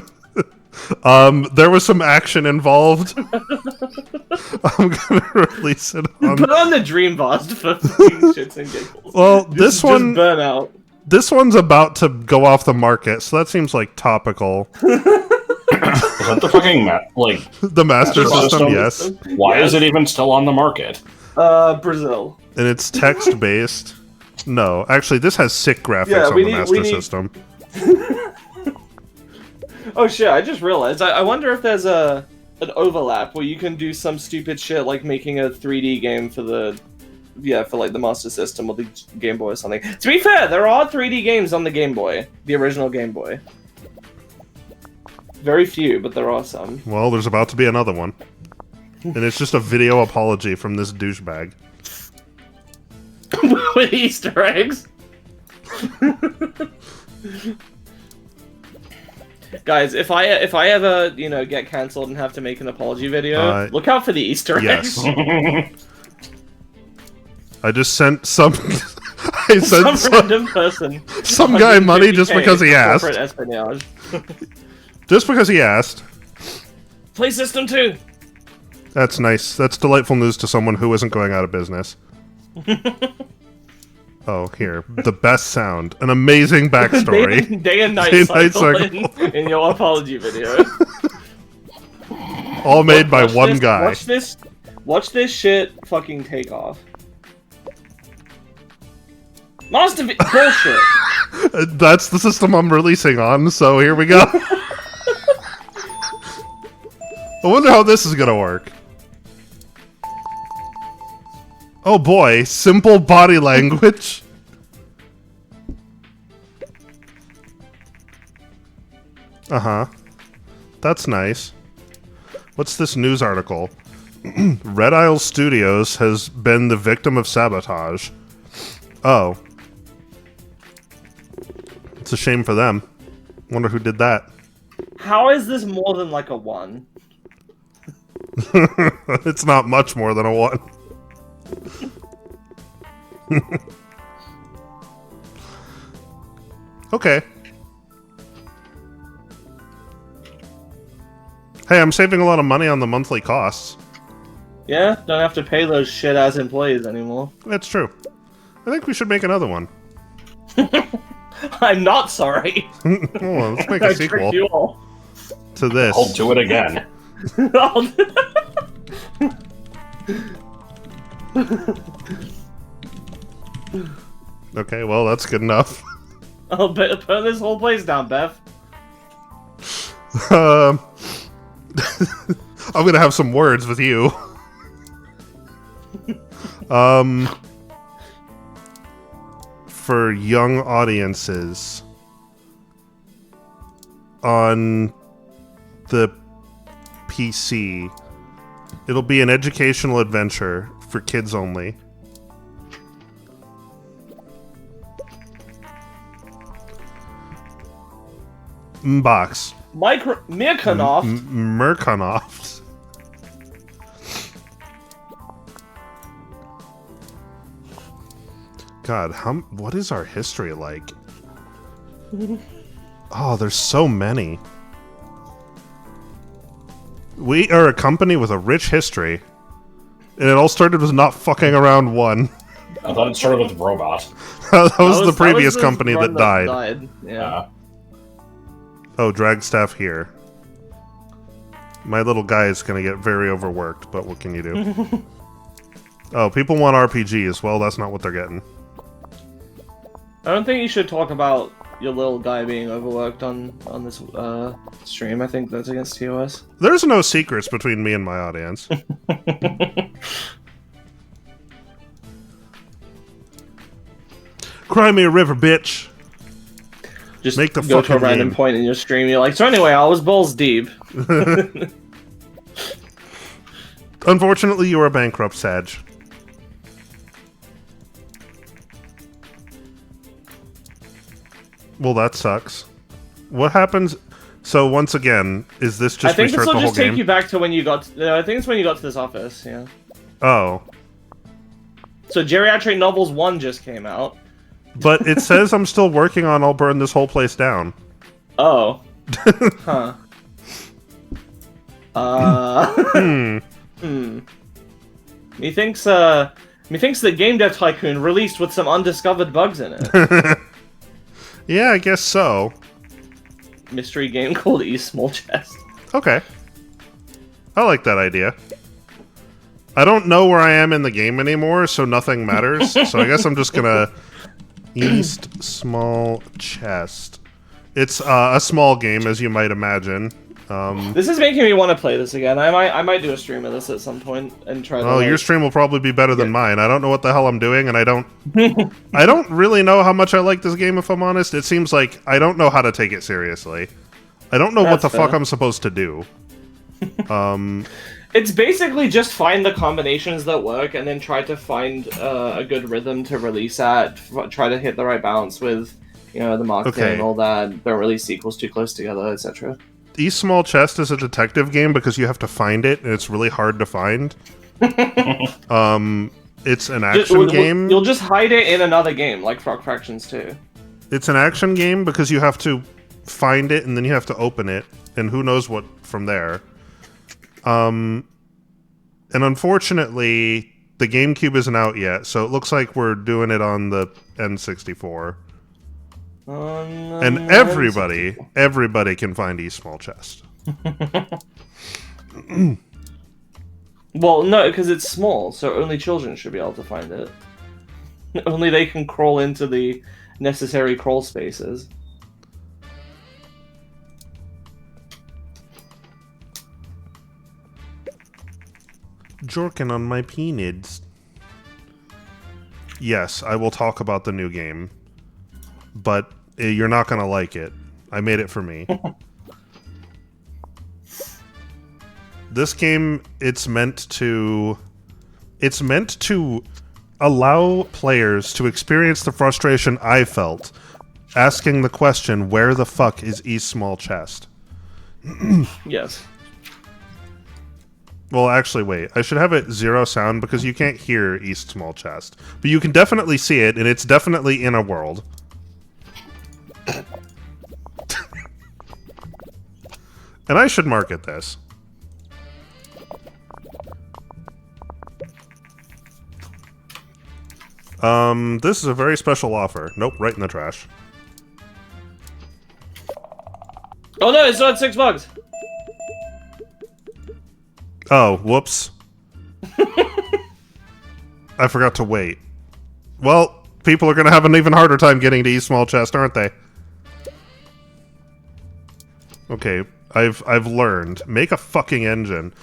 There was some action involved. I'm gonna release it on... Put on the Dreamcast for fucking shits and giggles. Well, this one... Just burn out. This one's about to go off the market, so that seems like topical. Is that the fucking the Master System? Yes. Why is it even still on the market? Brazil. And it's text-based. No, actually, this has sick graphics on the Master System. Oh shit, I just realized. I wonder if there's an overlap where you can do some stupid shit like making a 3D game for the... Yeah, for like the Master System or the Game Boy or something. To be fair, there are 3D games on the Game Boy. The original Game Boy. Very few, but there are some. Well, there's about to be another one. And it's just a video apology from this douchebag. With Easter eggs? Guys, if I ever, get cancelled and have to make an apology video, look out for the Easter eggs. Yes. I just sent some... some random person. Some guy money just because he asked. Espionage. Just because he asked. Play System 2! That's nice. That's delightful news to someone who isn't going out of business. Oh, here. The best sound. An amazing backstory. Day and night cycle in your apology video. All made by one guy. Watch this shit fucking take off. Bullshit! That's the system I'm releasing on, so here we go. I wonder how this is gonna work. Oh boy, simple body language. Uh-huh. That's nice. What's this news article? Red Isle Studios has been the victim of sabotage. Oh. It's a shame for them. Wonder who did that. How is this more than like a 1? It's not much more than a 1. Okay. Hey, I'm saving a lot of money on the monthly costs. Yeah, don't have to pay those shit-ass employees anymore. That's true. I think we should make another one. I'm not sorry. Well, let's make a I sequel tricked you all. to this. I'll do it again. Okay, well, that's good enough. I'll put this whole place down, Beth. I'm gonna have some words with you. For young audiences on the PC, it'll be an educational adventure for kids only. Mbox. Mirkanov. Murkonoft. God, what is our history like? Oh, there's so many. We are a company with a rich history. And it all started with not fucking around one. I thought it started with Robot. That was the previous company that died. Yeah. Oh, Dragstaff here. My little guy is gonna get very overworked, but what can you do? Oh, people want RPGs. Well, that's not what they're getting. I don't think you should talk about your little guy being overworked on this stream. I think that's against TOS. There's no secrets between me and my audience. Cry me a river, bitch. Just make the go to a fucking random game. point in your stream. You're like, so anyway, I was balls deep. Unfortunately, you are bankrupt, Sag. Well, that sucks. What happens? So once again, is this just I think this restart will the whole just take game? you back to when you got. I think it's when you got to this office. Yeah. Oh, So Geriatric Novels 1 just came out. but it says I'm still working on. I'll burn this whole place down. Oh. Huh. Methinks that Game Dev Tycoon released with some undiscovered bugs in it. Yeah, I guess so. Mystery game called E Small Chest. Okay. I like that idea. I don't know where I am in the game anymore, so nothing matters. So I guess I'm just gonna... East Small Chest. It's a small game, as you might imagine. This is making me want to play this again. I might do a stream of this at some point and try to. Oh, your stream will probably be better than mine. I don't know what the hell I'm doing, and I don't... I don't really know how much I like this game, if I'm honest. It seems like I don't know how to take it seriously. I don't know what the fuck I'm supposed to do. It's basically just find the combinations that work and then try to find a good rhythm to release at. Try to hit the right balance with, the marketing and all that. Don't release sequels too close together, etc. East Small Chest is a detective game because you have to find it, and it's really hard to find. It's an action game. You'll just hide it in another game, like Frog Fractions 2. It's an action game because you have to find it, and then you have to open it, and who knows what from there. And unfortunately, the GameCube isn't out yet, so it looks like we're doing it on the N64. And everybody can find East Small Chest. Well, no, because it's small, so only children should be able to find it. Only they can crawl into the necessary crawl spaces. Jorkin on my penids. Yes, I will talk about the new game. But you're not gonna like it. I made it for me. This game, it's meant to allow players to experience the frustration I felt asking the question, where the fuck is East Small Chest? Yes. Well, actually, wait. I should have it 0 sound because you can't hear East Small Chest. But you can definitely see it, and it's definitely in a world. And I should market this. This is a very special offer. Nope, right in the trash. Oh no, it's not $6. Oh, whoops. I forgot to wait. Well, people are gonna have an even harder time getting to East Small Chest, aren't they? Okay, I've learned. Make a fucking engine.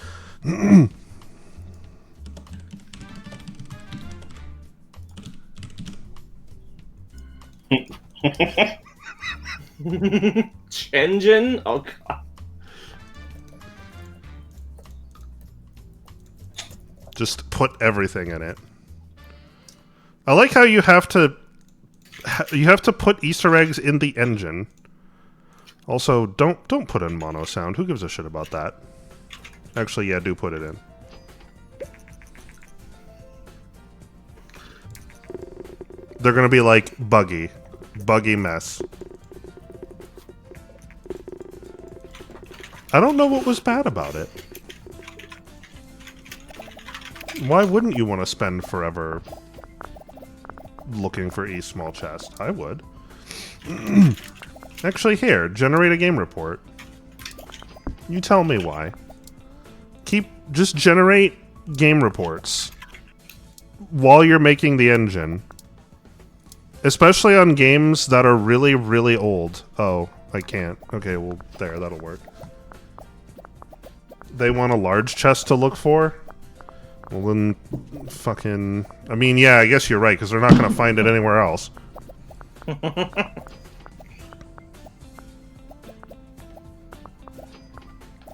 Engine? Oh god. Just put everything in it. I like how you have to put Easter eggs in the engine. Also, don't put in mono sound. Who gives a shit about that? Actually, yeah, do put it in. They're gonna be like buggy mess. I don't know what was bad about it. Why wouldn't you want to spend forever looking for East Small Chest? I would. Actually, here, generate a game report. You tell me why. Just generate game reports while you're making the engine. Especially on games that are really, really old. Oh, I can't. Okay, well, there, that'll work. They want a large chest to look for? Well, then, fucking... I mean, yeah, I guess you're right, because they're not going to find it anywhere else.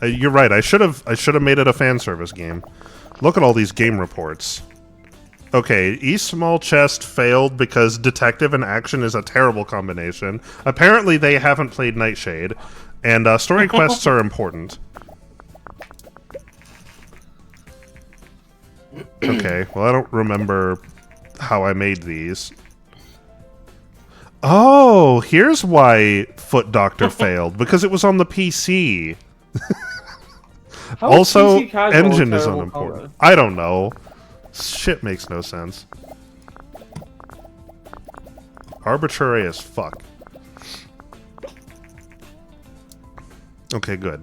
You're right, I should have made it a fan service game. Look at all these game reports. Okay, East Small Chest failed because detective and action is a terrible combination. Apparently they haven't played Nightshade, and story quests are important. Okay, well I don't remember how I made these. Oh, here's why Foot Doctor failed, because it was on the PC. Also, engine is unimportant. I don't know. Shit makes no sense. Arbitrary as fuck. Okay, good.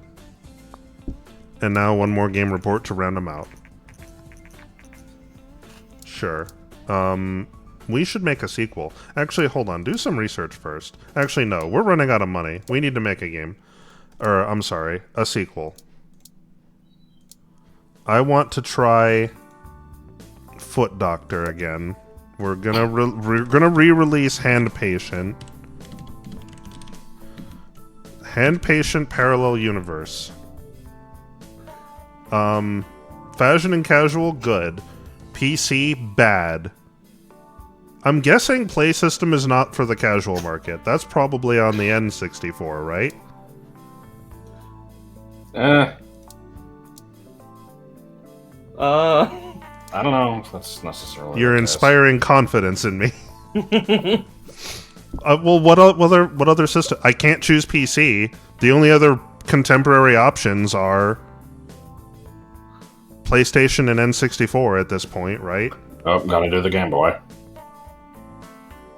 And now one more game report to round them out. Sure. We should make a sequel. Actually, hold on. Do some research first. Actually, no. We're running out of money. We need to make a game. Or, I'm sorry. A sequel. I want to try Foot Doctor again. We're gonna re-release Hand Patient. Hand Patient Parallel Universe. Fashion and Casual, good. PC, bad. I'm guessing Play System is not for the casual market. That's probably on the N64, right? I don't know if that's necessarily. You're inspiring confidence in me. Well, what other system? I can't choose PC. The only other contemporary options are PlayStation and N64 at this point, right? Oh, gotta do the Game Boy.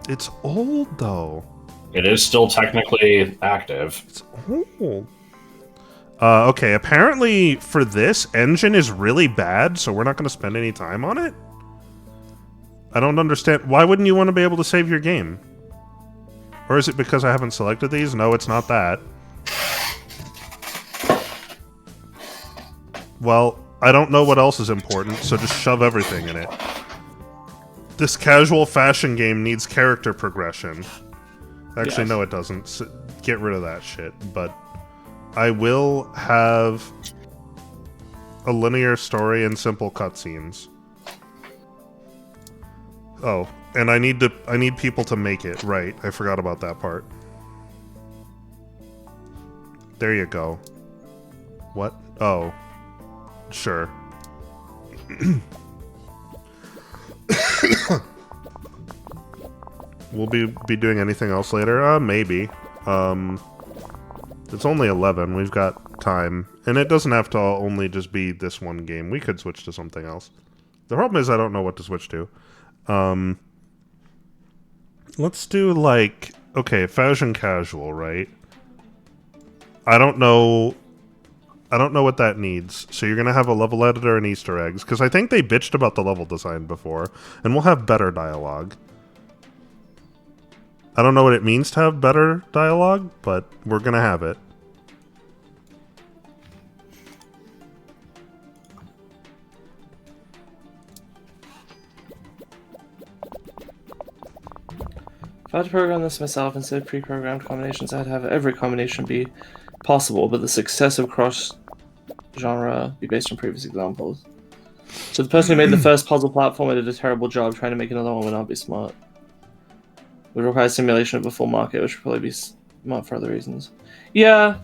It's old, though. It is still technically active. It's old. Okay, apparently for this, engine is really bad, so we're not going to spend any time on it? I don't understand. Why wouldn't you want to be able to save your game? Or is it because I haven't selected these? No, it's not that. Well, I don't know what else is important, so just shove everything in it. This casual fashion game needs character progression. Actually, yes. No, it doesn't. Get rid of that shit, but... I will have a linear story and simple cutscenes. Oh, and I need people to make it, right. I forgot about that part. There you go. What? Oh. Sure. We'll be doing anything else later? Maybe. It's only 11. We've got time. And it doesn't have to only just be this one game. We could switch to something else. The problem is I don't know what to switch to. Let's do like fashion casual, right? I don't know what that needs. So you're gonna have a level editor and Easter eggs, because I think they bitched about the level design before, and we'll have better dialogue. I don't know what it means to have better dialogue, but we're gonna have it. If I had to program this myself instead of pre-programmed combinations, I'd have every combination be possible, but the success of cross-genre be based on previous examples. So the person who made the first puzzle platform did a terrible job. Trying to make another one would not be smart. Would require simulation of a full market, which would probably be smart for other reasons. Yeah.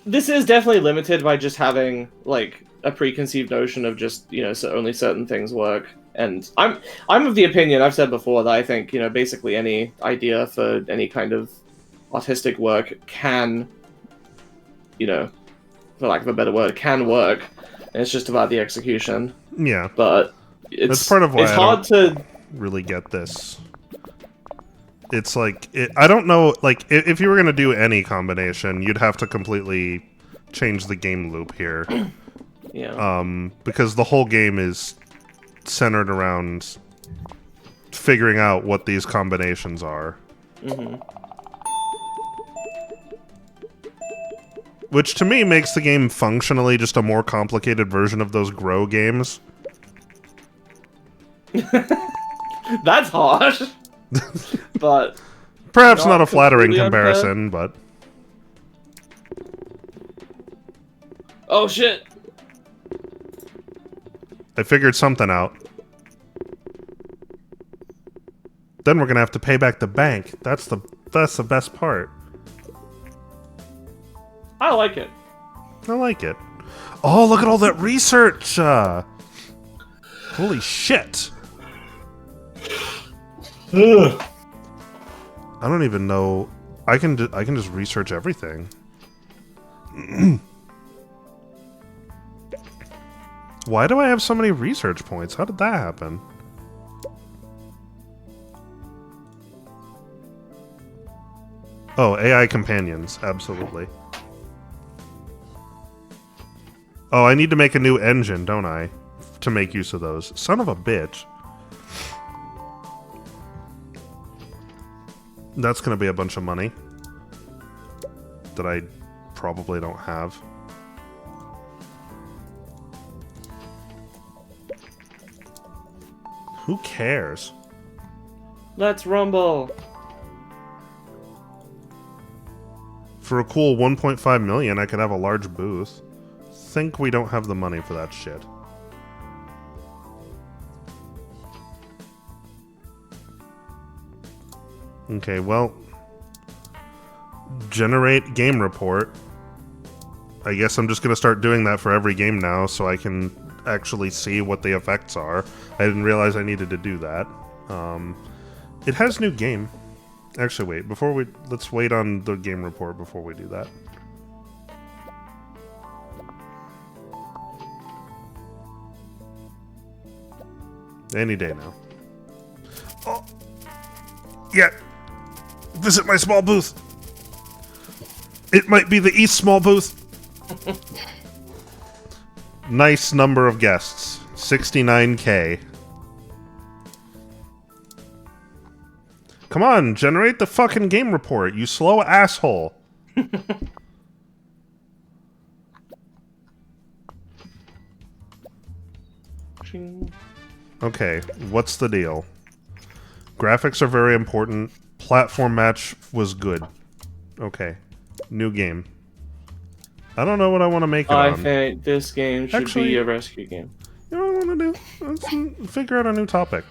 This is definitely limited by just having, like, a preconceived notion of just, so only certain things work. And I'm of the opinion, I've said before, that I think, basically any idea for any kind of artistic work can, for lack of a better word, can work. And it's just about the execution. Yeah. But that's part of why it's hard to really get this. It's like, I don't know, like, if you were going to do any combination, you'd have to completely change the game loop here. Yeah. Because the whole game is centered around figuring out what these combinations are. Mm-hmm. Which to me makes the game functionally just a more complicated version of those Grow games. That's harsh. But perhaps not a flattering comparison, but oh shit. I figured something out. Then we're gonna have to pay back the bank. That's the best part. I like it. I like it. Oh, look at all that research! Holy shit! I don't even know. I can just research everything. Why do I have so many research points? How did that happen? Oh, AI companions, absolutely. Oh, I need to make a new engine, don't I? To make use of those. Son of a bitch. That's gonna be a bunch of money that I probably don't have. Who cares? Let's rumble. For a cool 1.5 million, I could have a large booth. Think we don't have the money for that shit. Okay, well, generate game report. I guess I'm just gonna start doing that for every game now, so I can actually see what the effects are. I didn't realize I needed to do that. It has new game. Actually, wait, let's wait on the game report before we do that. Any day now. Oh! Yeah! Visit my small booth! It might be the East small booth! Nice number of guests. 69K. Come on, generate the fucking game report, you slow asshole! Okay, what's the deal? Graphics are very important. Platform match was good. Okay. New game. I don't know what I want to make it on. I think this game should be a rescue game. You know what I want to do? Let's figure out a new topic.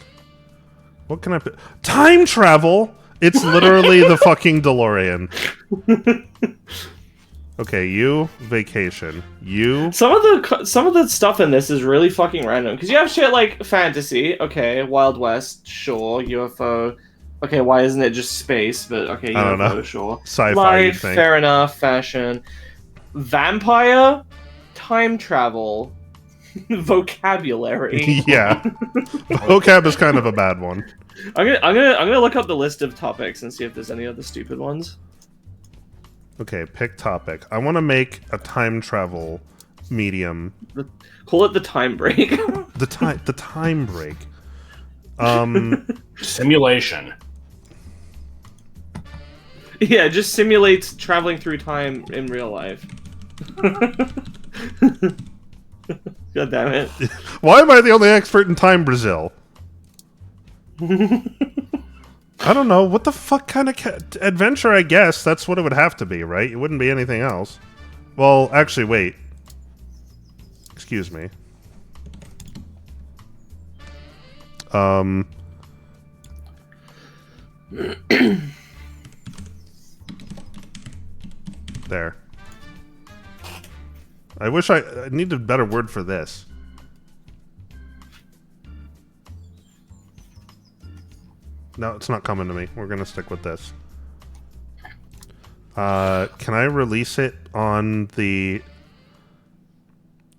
What can I put? Time travel! It's literally the fucking DeLorean. Okay, you vacation. You some of the stuff in this is really fucking random because you have shit like fantasy, okay, Wild West, sure, UFO, okay, why isn't it just space? But okay, I don't UFO, know. sure, Sci-fi, light, you'd think. fair enough, fashion, vampire, time travel. Vocabulary. Yeah. Vocab is kind of a bad one. I'm gonna look up the list of topics and see if there's any other stupid ones. Okay, pick topic. I want to make a time travel medium. Call it the time break. The time break. Simulation. Yeah, it just simulates traveling through time in real life. God damn it. Why am I the only expert in time, Brazil? I don't know. What the fuck kind of adventure, I guess? That's what it would have to be, right? It wouldn't be anything else. Well, actually, wait. Excuse me. There. I wish I need a better word for this. No, it's not coming to me. We're gonna stick with this. Can I release it on the...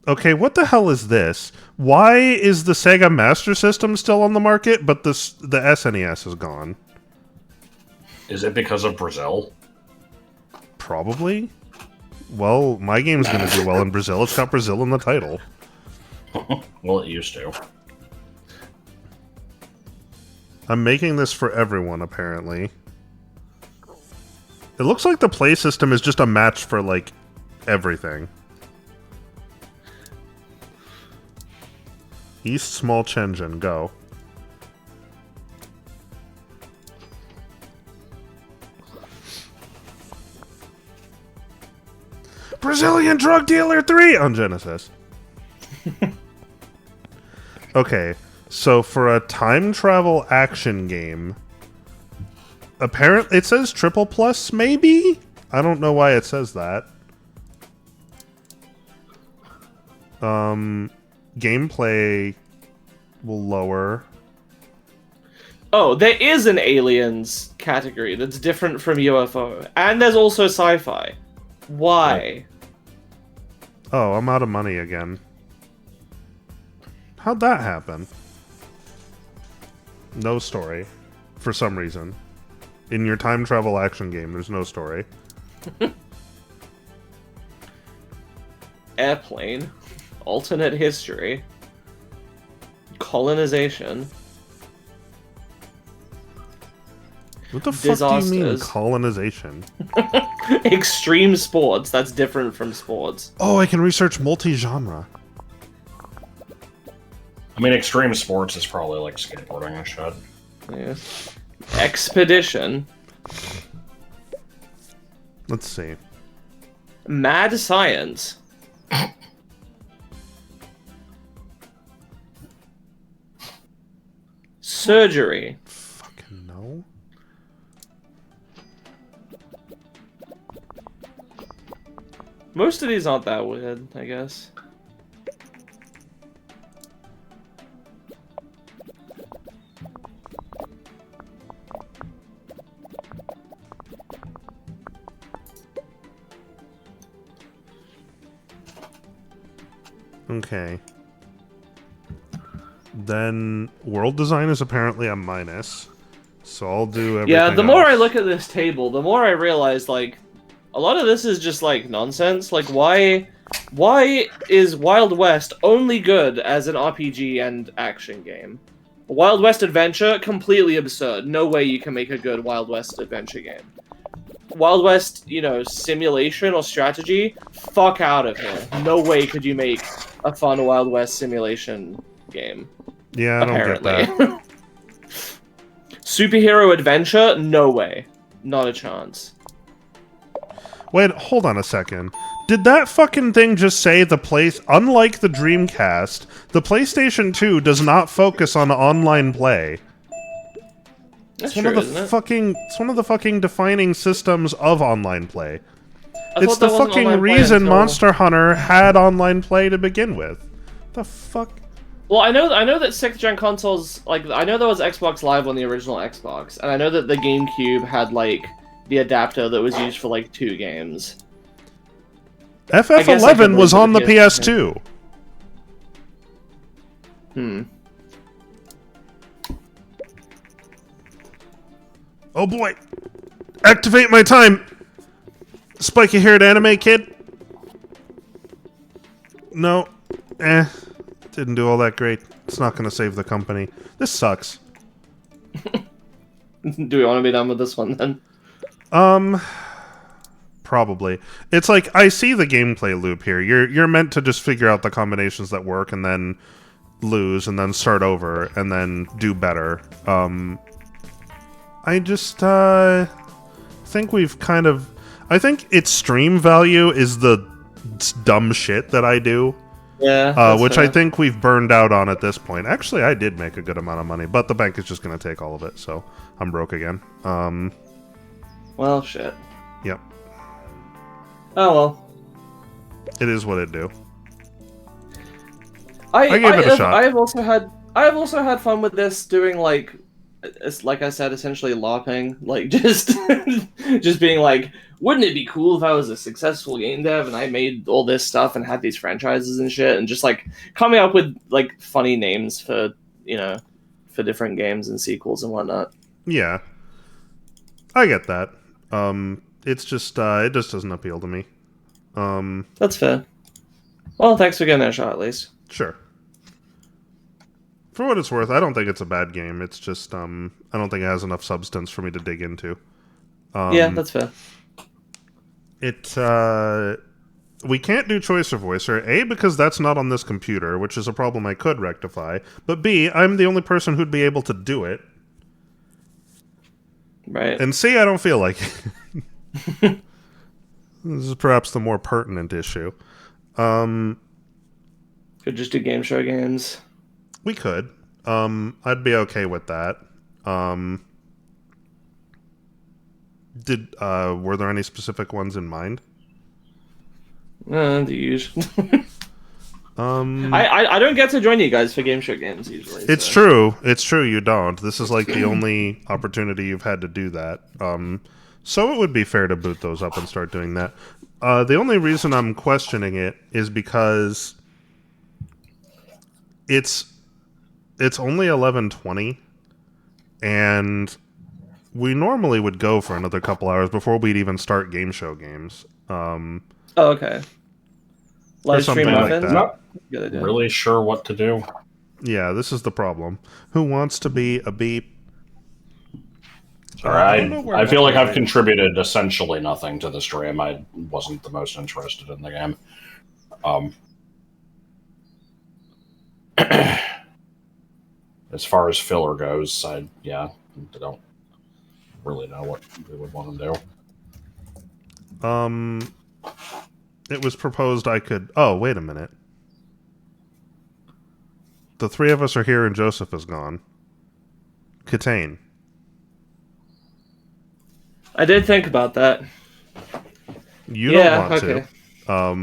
Okay, what the hell is this? Why is the Sega Master System still on the market, but the SNES is gone? Is it because of Brazil? Probably. Well, my game's gonna do well in Brazil. It's got Brazil in the title. Well, it used to. I'm making this for everyone, apparently. It looks like the play system is just a match for, like, everything. East Small Shenzhen, go. Brazilian Drug Dealer 3 on Genesis. Okay, so for a time travel action game, apparently it says triple plus, maybe? I don't know why it says that. Gameplay will lower. Oh, there is an aliens category that's different from UFO, and there's also sci-fi. Why? Oh, I'm out of money again. How'd that happen? No story. For some reason. In your time travel action game, there's no story. Airplane. Alternate history. Colonization. What the fuck do you mean, Disasters. colonization? Extreme sports. That's different from sports. Oh, I can research multi-genre. I mean, extreme sports is probably like skateboarding and shit. Yes. Expedition. Let's see. Mad science. Surgery. Fucking no. Most of these aren't that weird, I guess. Okay. Then world design is apparently a minus. So I'll do everything Yeah, the more I else. look at this table, the more I realize, like, a lot of this is just, like, nonsense. Like, why is Wild West only good as an RPG and action game? Wild West Adventure, completely absurd. No way you can make a good Wild West Adventure game. Wild West, you know, simulation or strategy, fuck out of here. No way could you make a fun Wild West simulation game. Yeah, I don't Apparently. get that. Superhero adventure? No way. Not a chance. Wait, hold on a second. Did that fucking thing just say the place, unlike the Dreamcast, the PlayStation 2 does not focus on online play? That's It's true, one of isn't the it? fucking, it's one of the fucking defining systems of online play. I It's thought that the wasn't fucking online play reason until- Monster Hunter had online play to begin with. The fuck? Well, I know that 6th gen consoles, like, I know there was Xbox Live on the original Xbox, and I know that the GameCube had, like, the adapter that was used for, like, 2 games. I guess I FF11 could was believe on the the PS2. Oh boy! Activate my time! Spiky-haired anime kid? No. Didn't do all that great. It's not gonna save the company. This sucks. Do we want to be done with this one then? Probably. It's like, I see the gameplay loop here. You're meant to just figure out the combinations that work and then lose and then start over and then do better. I just think we've kind of... I think its stream value is the dumb shit that I do. Yeah. Which fair. I think we've burned out on at this point. Actually, I did make a good amount of money, but the bank is just going to take all of it, so I'm broke again. Well, shit. Yep. Oh well. It is what it do. I gave it a shot. I have also had fun with this, doing like I said, essentially LARPing, like just being like, wouldn't it be cool if I was a successful game dev and I made all this stuff and had these franchises and shit, and just like coming up with like funny names for for different games and sequels and whatnot. Yeah, I get that. It's just it just doesn't appeal to me. That's fair. Well, thanks for getting that shot at least. Sure. For what it's worth, I don't think it's a bad game. It's just I don't think it has enough substance for me to dig into. Yeah, that's fair. We can't do Choice of Voicer, A, because that's not on this computer, which is a problem I could rectify, but B, I'm the only person who'd be able to do it. Right. And C, I don't feel like it. This is perhaps the more pertinent issue. Could just do game show games. We could. I'd be okay with that. Were there any specific ones in mind? The usual. I don't get to join you guys for game show games usually. It's true. It's true you don't. This is like the only opportunity you've had to do that. So it would be fair to boot those up and start doing that. The only reason I'm questioning it is because it's only 11:20, and we normally would go for another couple hours before we'd even start game show games. Oh, okay. Live something stream like muffins? that. Not Good idea. really sure what to do. Yeah, this is the problem. Who wants to be a beep? Sorry, I feel like I've contributed essentially nothing to the stream. I wasn't the most interested in the game. As far as filler goes, I don't really know what we would want to do. It was proposed I could... Oh, wait a minute. The three of us are here and Joseph is gone. KTaNE. I did think about that. You don't want okay. to. I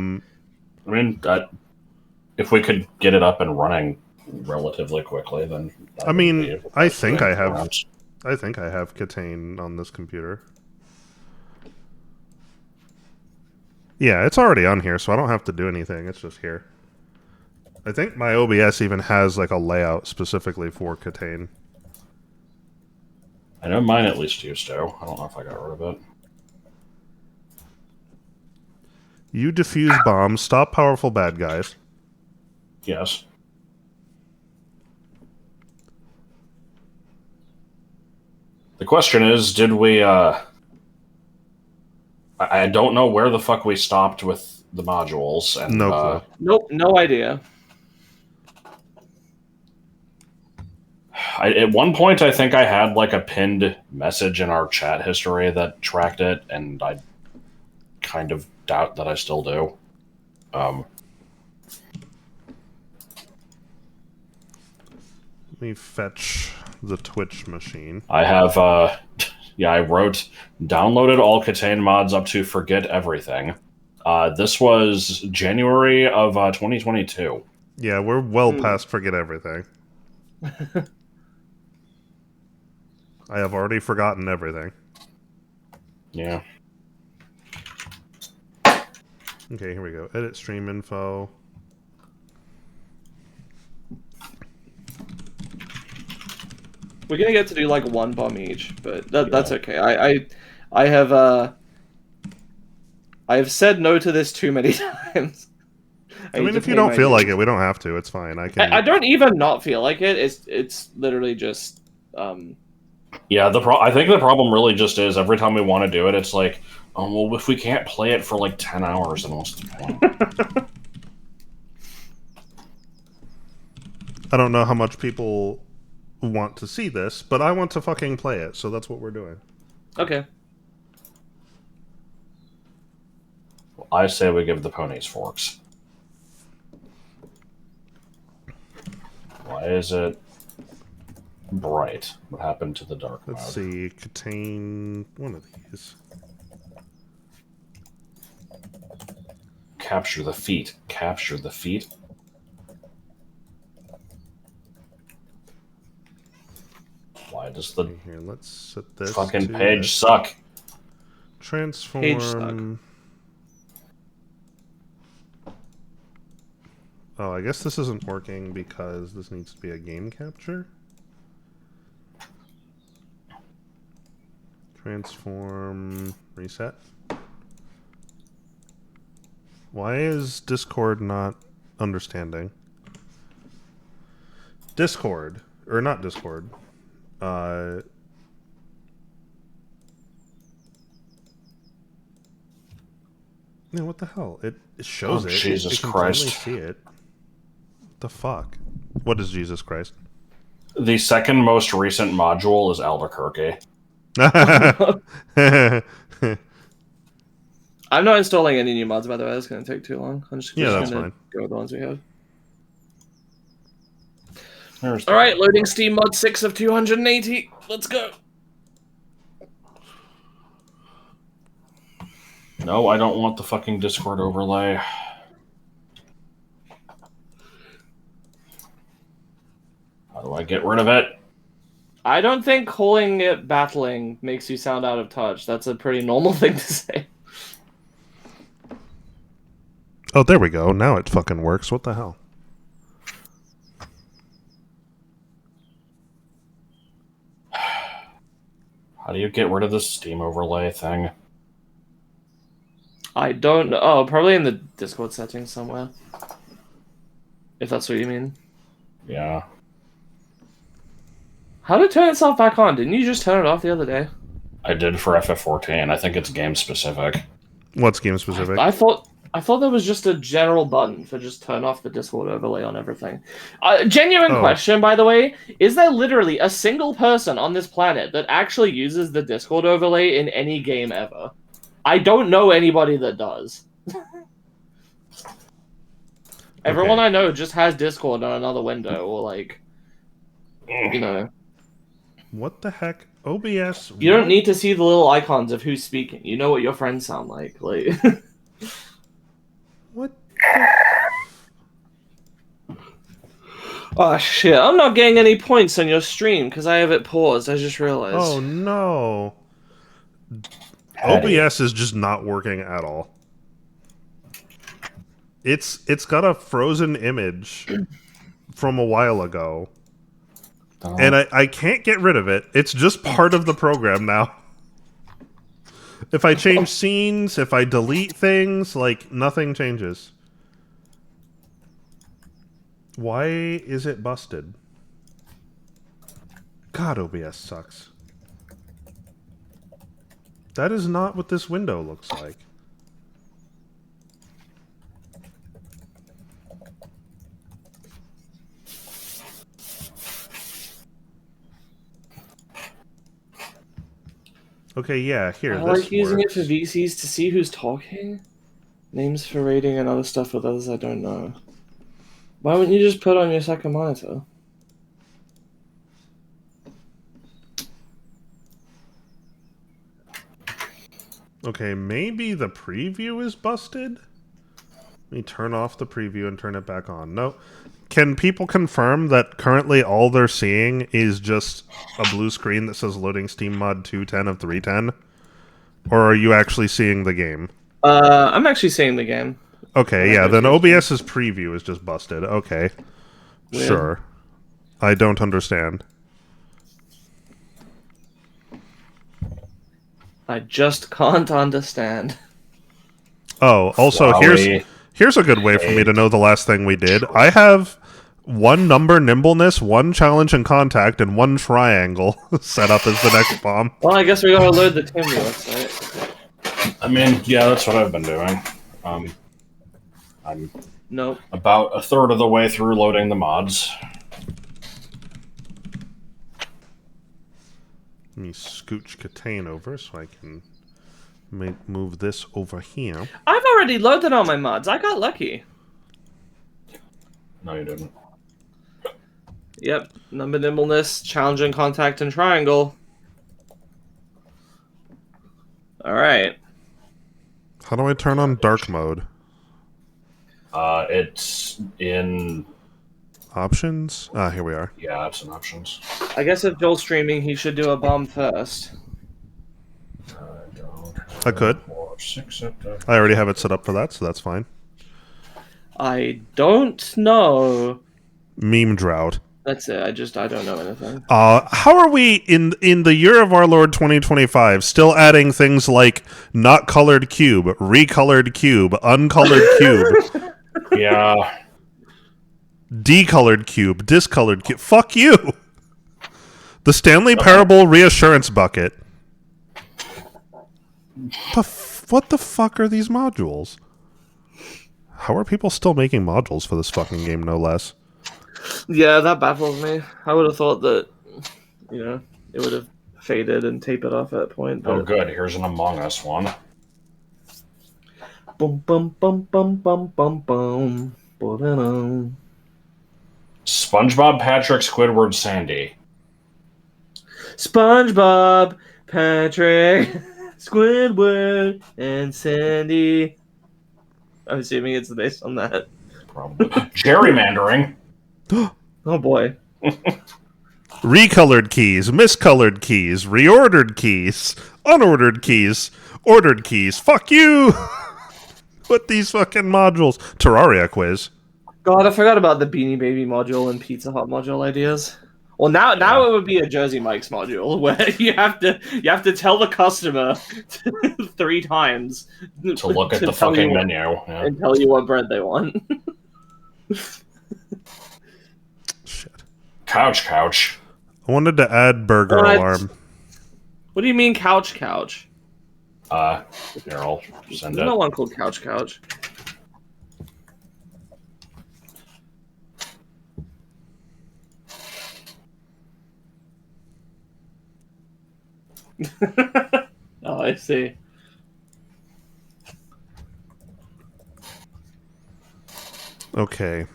mean, if we could get it up and running relatively quickly, then... I mean, I think I have KTaNE on this computer. Yeah, it's already on here, so I don't have to do anything. It's just here. I think my OBS even has like a layout specifically for KTaNE. I know mine at least used to. I don't know if I got rid of it. You defuse bombs, stop powerful bad guys. Yes. The question is, did we, I don't know where the fuck we stopped with the modules. And, No clue. Nope, no idea. At one point, I think I had like a pinned message in our chat history that tracked it, and I kind of doubt that I still do. Let me fetch the Twitch machine. I have, I wrote, downloaded all KTaNE mods up to Forget Everything. This was January of 2022. Yeah, we're well past Forget Everything. I have already forgotten everything. Yeah. Okay, here we go. Edit stream info. We're gonna get to do like one bomb each, but that's okay. I have said no to this too many times. I mean, if you don't feel like it, we don't have to. It's fine. I don't even not feel like it. It's literally just. Yeah, I think the problem really just is every time we want to do it, it's like, oh well, if we can't play it for like 10 hours, then what's the point? I don't know how much people want to see this, but I want to fucking play it, so that's what we're doing. Okay. I say we give the ponies forks. Why is it bright? What happened to the dark mode? Let's see, KTaNE, one of these. Capture the feet. Capture the feet. Why does the Here, let's set this fucking to page this. suck? Transform. Page suck. Oh, I guess this isn't working because this needs to be a game capture. Transform. Reset. Why is Discord not understanding? Discord. Or not Discord. No, what the hell? It shows it. Jesus it can Christ. See it. What the fuck? What is Jesus Christ? The second most recent module is Albuquerque. I'm not installing any new mods, by the way. That's going to take too long. I'm just that's going fine. to go with the ones we have. There's All right, loading Steam mod 6 of 280. Let's go. No, I don't want the fucking Discord overlay. How do I get rid of it? I don't think calling it battling makes you sound out of touch. That's a pretty normal thing to say. Oh, there we go. Now it fucking works. What the hell? How do you get rid of the Steam overlay thing? I don't know. Oh, probably in the Discord settings somewhere. If that's what you mean. Yeah. How to turn itself back on? Didn't you just turn it off the other day? I did for FF14. I think it's game specific. What's game specific? I thought there was just a general button for just turn off the Discord overlay on everything. Genuine question, by the way. Is there literally a single person on this planet that actually uses the Discord overlay in any game ever? I don't know anybody that does. Everyone I know just has Discord on another window, or like, you know. What the heck? OBS? You don't need to see the little icons of who's speaking. You know what your friends sound like. What? Oh shit! I'm not getting any points on your stream because I have it paused. I just realized. Oh no! Patty. OBS is just not working at all. It's got a frozen image from a while ago. And I can't get rid of it. It's just part of the program now. If I change scenes, if I delete things, like, nothing changes. Why is it busted? God, OBS sucks. That is not what this window looks like. Okay, yeah, here, I this like using works. it for VCs to see who's talking. Names for rating and other stuff with others I don't know. Why wouldn't you just put on your second monitor? Okay, maybe the preview is busted? Let me turn off the preview and turn it back on. No. Can people confirm that currently all they're seeing is just a blue screen that says loading Steam mod 210 of 310? Or are you actually seeing the game? I'm actually seeing the game. Okay, yeah, then OBS's preview is just busted. Okay. Weird. Sure. I don't understand. I just can't understand. Oh, also Wowie. here's a good way for me to know the last thing we did. I have 1 number nimbleness, 1 challenge and contact, and 1 triangle set up as the next bomb. Well, I guess we gotta load the TiME website. I mean, yeah, that's what I've been doing. I'm Nope. about a third of the way through loading the mods. Let me scooch KTaNE over so I can move this over here. I've already loaded all my mods. I got lucky. No, you didn't. Yep. Number nimbleness, challenge and contact, and triangle. Alright. How do I turn on dark mode? It's in... Options? Ah, here we are. Yeah, it's in options. I guess if Joel's streaming, he should do a bomb first. I could. I already have it set up for that, so that's fine. I don't know. Meme drought. That's it. I don't know anything. How are we in the year of our Lord 2025 still adding things like not colored cube, recolored cube, uncolored cube, Yeah. decolored cube, discolored cube? Fuck you. The Stanley Parable reassurance bucket. What the fuck are these modules? How are people still making modules for this fucking game, no less? Yeah, that baffles me. I would have thought that, it would have faded and tapered off at that point. But... Oh, good. Here's an Among Us one. Bum bum bum bum bum bum bum. Ba-da-dum. SpongeBob, Patrick, Squidward, Sandy. SpongeBob, Patrick, Squidward, and Sandy. I'm assuming it's based on that. Probably. Gerrymandering. Oh boy. Recolored keys, miscolored keys, reordered keys, unordered keys, ordered keys. Fuck you! What these fucking modules? Terraria quiz. God, I forgot about the Beanie Baby module and Pizza Hut module ideas. Well, now it would be a Jersey Mike's module where you have to tell the customer 3 times To look at the fucking menu. Yeah. and tell you what bread they want. Shit. Couch. I wanted to add burger What? alarm. What do you mean couch? Here, I'll send There's it. no one called couch. Oh, I see. Okay.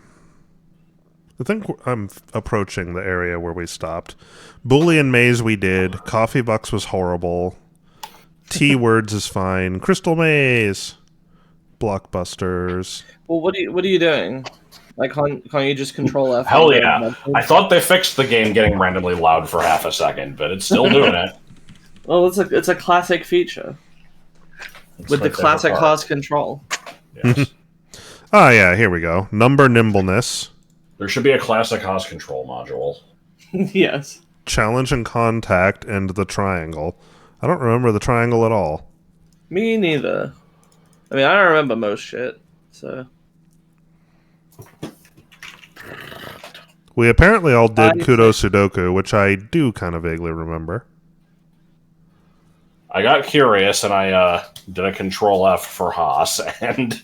I think I'm approaching the area where we stopped. Boolean Maze we did. Coffee Bucks was horrible. T-Words is fine. Crystal Maze. Blockbusters. Well, what are you doing? Like, can't you just control F? Hell yeah. I thought they fixed the game getting randomly loud for half a second, but it's still doing it. Well, it's a classic feature with the classic class control. Yes. Ah, yeah, here we go. Number nimbleness. There should be a classic house control module. Yes. Challenge and contact and the triangle. I don't remember the triangle at all. Me neither. I mean, I don't remember most shit, so... We apparently all did Kudo Sudoku, which I do kind of vaguely remember. I got curious and I did a control F for Haas and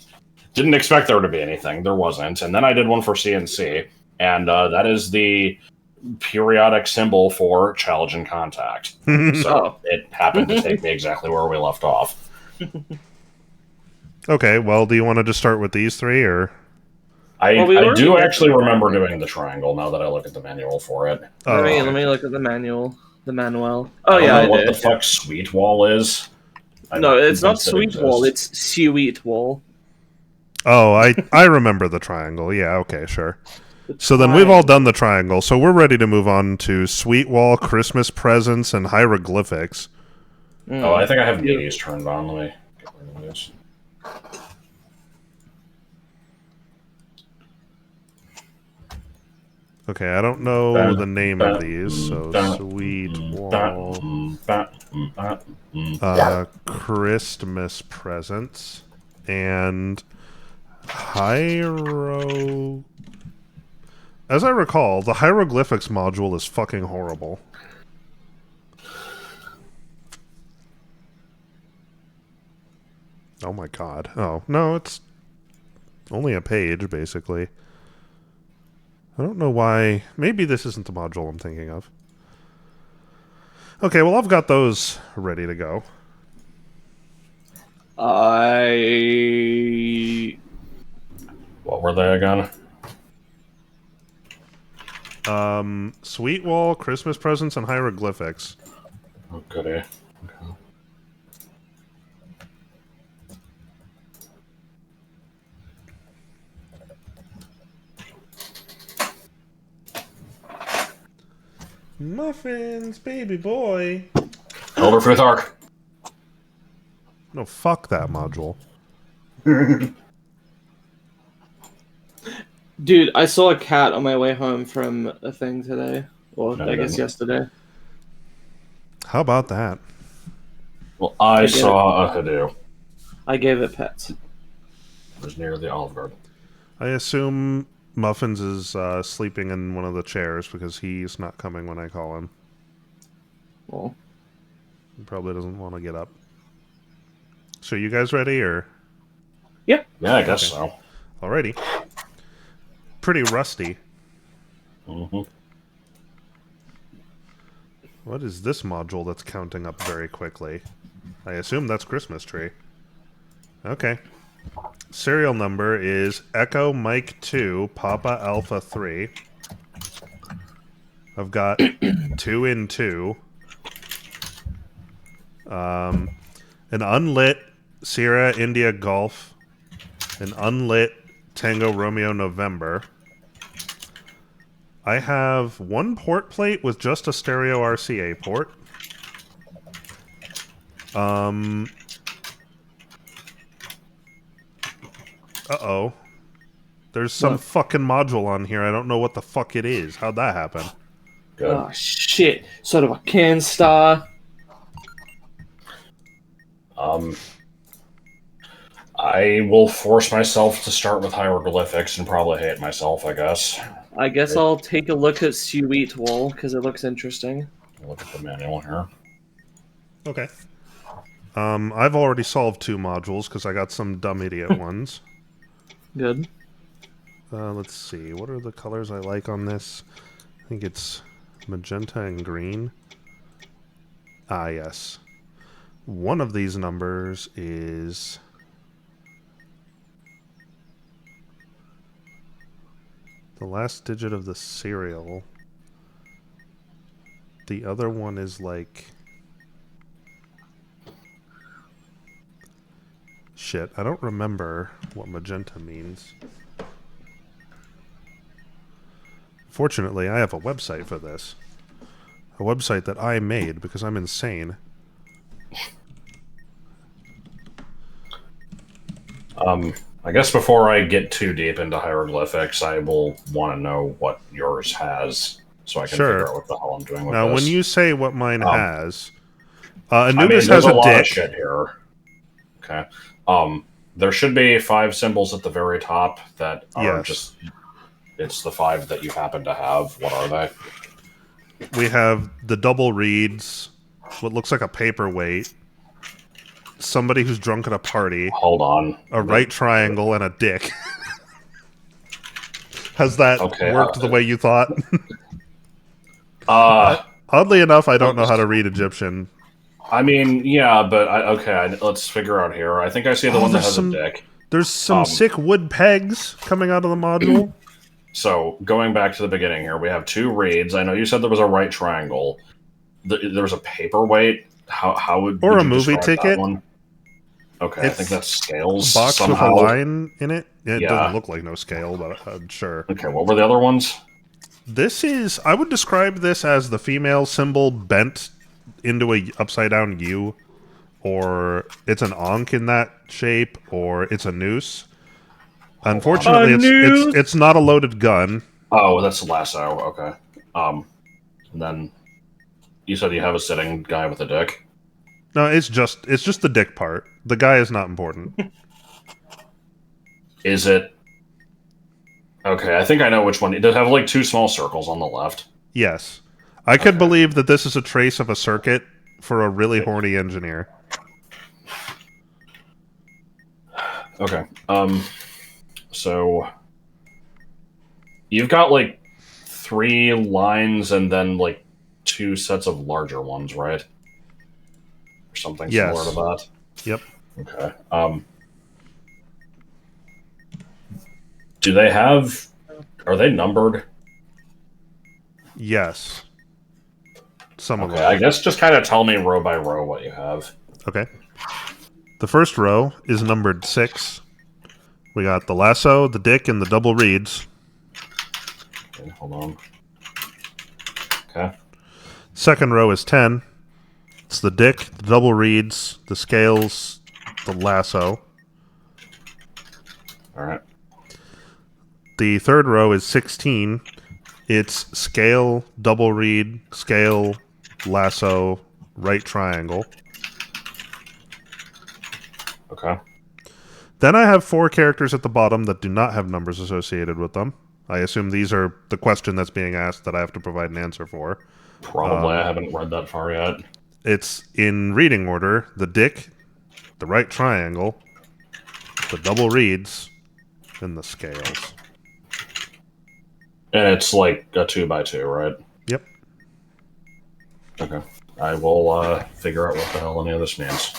didn't expect there to be anything. There wasn't. And then I did one for CNC, and that is the periodic symbol for challenge and contact. So it happened to take me exactly where we left off. Okay, well, do you want to just start with these 3, or... I do actually remember doing the triangle now that I look at the manual for it. Let me look at the manual. The manual. Oh, yeah, I know what the fuck Sweet Wall is. No, it's not Sweet Wall, it's Sweet Wall. Oh, I remember the triangle. Yeah, okay, sure. So then we've all done the triangle, so we're ready to move on to Sweet Wall, Christmas presents, and hieroglyphics. Oh, I think I have these turned on. Let me get rid of this. Okay, I don't know the name of these, so sweet wall. Christmas presents and Hyro. As I recall, the hieroglyphics module is fucking horrible. Oh my god. Oh, no, it's only a page, basically. I don't know why. Maybe this isn't the module I'm thinking of. Okay, well, I've got those ready to go. What were they again? Sweet wall, Christmas presents, and hieroglyphics. Oh, goody. Okay. Muffins, baby boy. Elder Fifth Arc. No, fuck that module. Dude, I saw a cat on my way home from a thing today. Or No, I guess yesterday. How about that? Well, I saw a Hadoop. I gave it pets. It was near the Olive Garden. I assume Muffins is sleeping in one of the chairs because he's not coming when I call him. Well, He probably doesn't want to get up. So you guys ready, or? Yeah, I guess so. Alrighty. Pretty rusty. Mm-hmm. What is this module that's counting up very quickly? I assume that's Christmas tree. Okay. Serial number is Echo Mike 2, Papa Alpha 3. I've got 2 in 2. An unlit Sierra India Golf. An unlit Tango Romeo November. I have one port plate with just a stereo RCA port. Uh-oh. There's some fucking module on here. I don't know what the fuck it is. How'd that happen? Good. oh shit. Sort of a can star. I will force myself to start with hieroglyphics and probably hate myself, I guess. I guess I'll take a look at Sweet Wall, because it looks interesting. Look at the manual here. Okay. I've already solved 2 modules because I got some dumb idiot ones. Good. Let's see. What are the colors I like on this? I think it's magenta and green. Ah, yes. One of these numbers is... the last digit of the serial. The other one is like... shit, I don't remember what magenta means. Fortunately, I have a website for this. A website that I made because I'm insane. I guess before I get too deep into hieroglyphics, I will want to know what yours has, so I can figure out what the hell I'm doing with now, this. when you say what mine has, Anubis has a a lot dick. of shit here. Okay. There should be 5 symbols at the very top that are just... it's the 5 that you happen to have. What are they? We have the double reeds, what looks like a paperweight, somebody who's drunk at a party, Hold on. a right triangle, and a dick. Has that worked the way you thought? Oddly enough, I don't know how to read Egyptian. I mean, yeah, but let's figure out here. I think I see the one that has a dick. There's some sick wood pegs coming out of the module. So, going back to the beginning here, we have 2 reeds. I know you said there was a right triangle. There's a paperweight. How would or would a you movie describe ticket? That one? Okay, I think that's scales. A box somehow. with a line in it. It doesn't look like no scale, but I'm sure. Okay, what were the other ones? This is... I would describe this as the female symbol bent into a upside down U, or it's an ankh in that shape, or it's a noose. Unfortunately, it's not a loaded gun. Oh, that's the lasso. Okay. And then you said you have a sitting guy with a dick. No, it's just the dick part. The guy is not important. Is it? Okay, I think I know which one. It does have like 2 small circles on the left. Yes. I could believe that this is a trace of a circuit for a really horny engineer. Okay. So you've got like 3 lines and then like 2 sets of larger ones, right? Or something Yes. similar to that. Yep. Okay. Do they have? Are they numbered? Yes. Some of Okay, them. I guess just kind of tell me row by row what you have. Okay. The first row is numbered 6. We got the lasso, the dick, and the double reeds. Okay, hold on. Okay. Second row is 10. It's the dick, the double reeds, the scales, the lasso. All right. The third row is 16. It's scale, double reed, scale, lasso, right triangle. Okay. Then I have 4 characters at the bottom that do not have numbers associated with them. I assume these are the question that's being asked that I have to provide an answer for. Probably. I haven't read that far yet. It's in reading order: the dick, the right triangle, the double reeds, and the scales. And it's like a 2x2, right? Yep. Okay. I will figure out what the hell any of this means.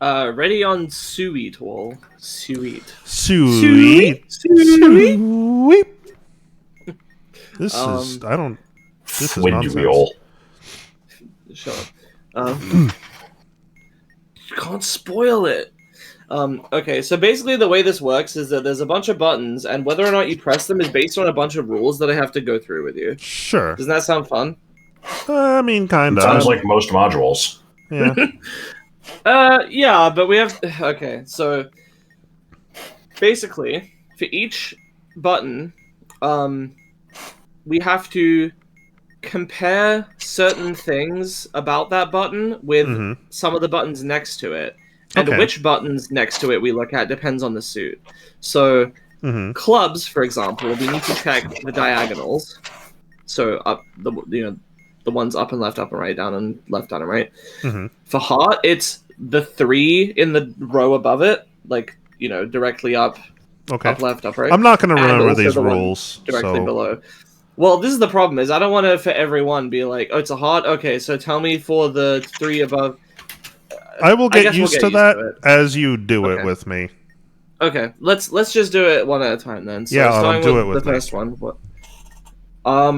Ready on Sweet Wall. Sweet. Sweet. Sweet. This is... I don't... This is nonsense. Windwheel. Shut up. You can't spoil it. Okay, so basically the way this works is that there's a bunch of buttons, and whether or not you press them is based on a bunch of rules that I have to go through with you. Sure. Doesn't that sound fun? I mean, kind of. Sounds like most modules. Yeah. Yeah, but we have... Okay, so... Basically, for each button, we have to compare certain things about that button with some of the buttons next to it. And which buttons next to it we look at depends on the suit. So, clubs, for example, we need to check the diagonals. So, up the ones up and right, down and left, down and right. For heart, it's the 3 in the row above it, like, directly up, up left, up right. I'm not going to remember these rules. Directly below. Well, this is the problem, is I don't want to, for everyone, be like, oh, it's a heart? Okay, so tell me for the 3 above... I will get used to that as you do it with me. Okay, let's just do it one at a time then. So yeah, starting do it with the first one. What? I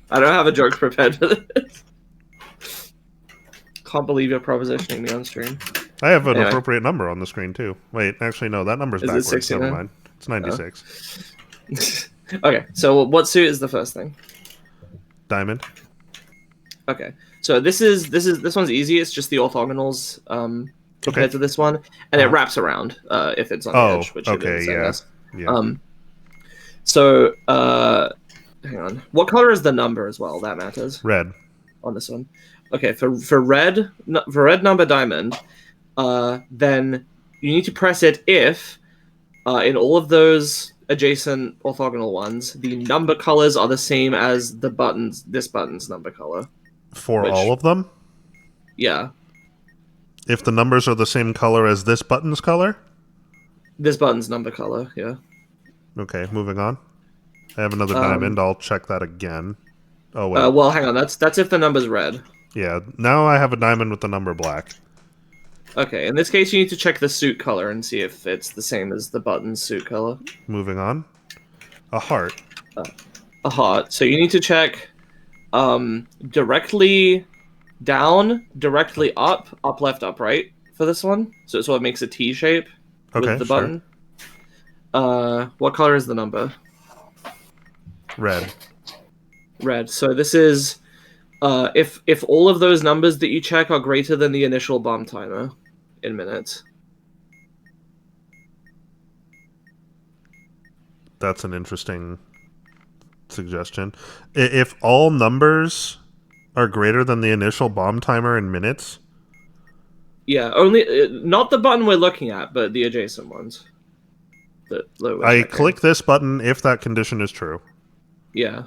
don't have a joke prepared for this. Can't believe you're propositioning me on stream. I have an appropriate number on the screen too. Wait, actually no, that number's backwards. 69? Never mind. It's 96. Okay, so what suit is the first thing? Diamond. Okay, so this one's easy. It's just the orthogonals compared to this one, and it wraps around if it's on the edge, which it is. Yeah. So hang on. What color is the number as well? That matters. Red. On this one. Okay, for red number diamond, then you need to press it if in all of those adjacent orthogonal ones, the number colors are the same as this button's number color. For all of them? Yeah. If the numbers are the same color as this button's color? This button's number color, yeah. Okay, moving on. I have another diamond. I'll check that again. Oh, wait. Well, hang on. That's if the number's red. Yeah, now I have a diamond with the number black. Okay, in this case, you need to check the suit color and see if it's the same as the button's suit color. Moving on. A heart. A heart. So you need to check directly down, directly up, left, up, right for this one. So it sort of makes a T shape with the button. What color is the number? Red. Red. So this is if all of those numbers that you check are greater than the initial bomb timer in minutes. That's an interesting suggestion. If all numbers are greater than the initial bomb timer in minutes. Yeah, only not the button we're looking at, but the adjacent ones. I click this button if that condition is true. Yeah.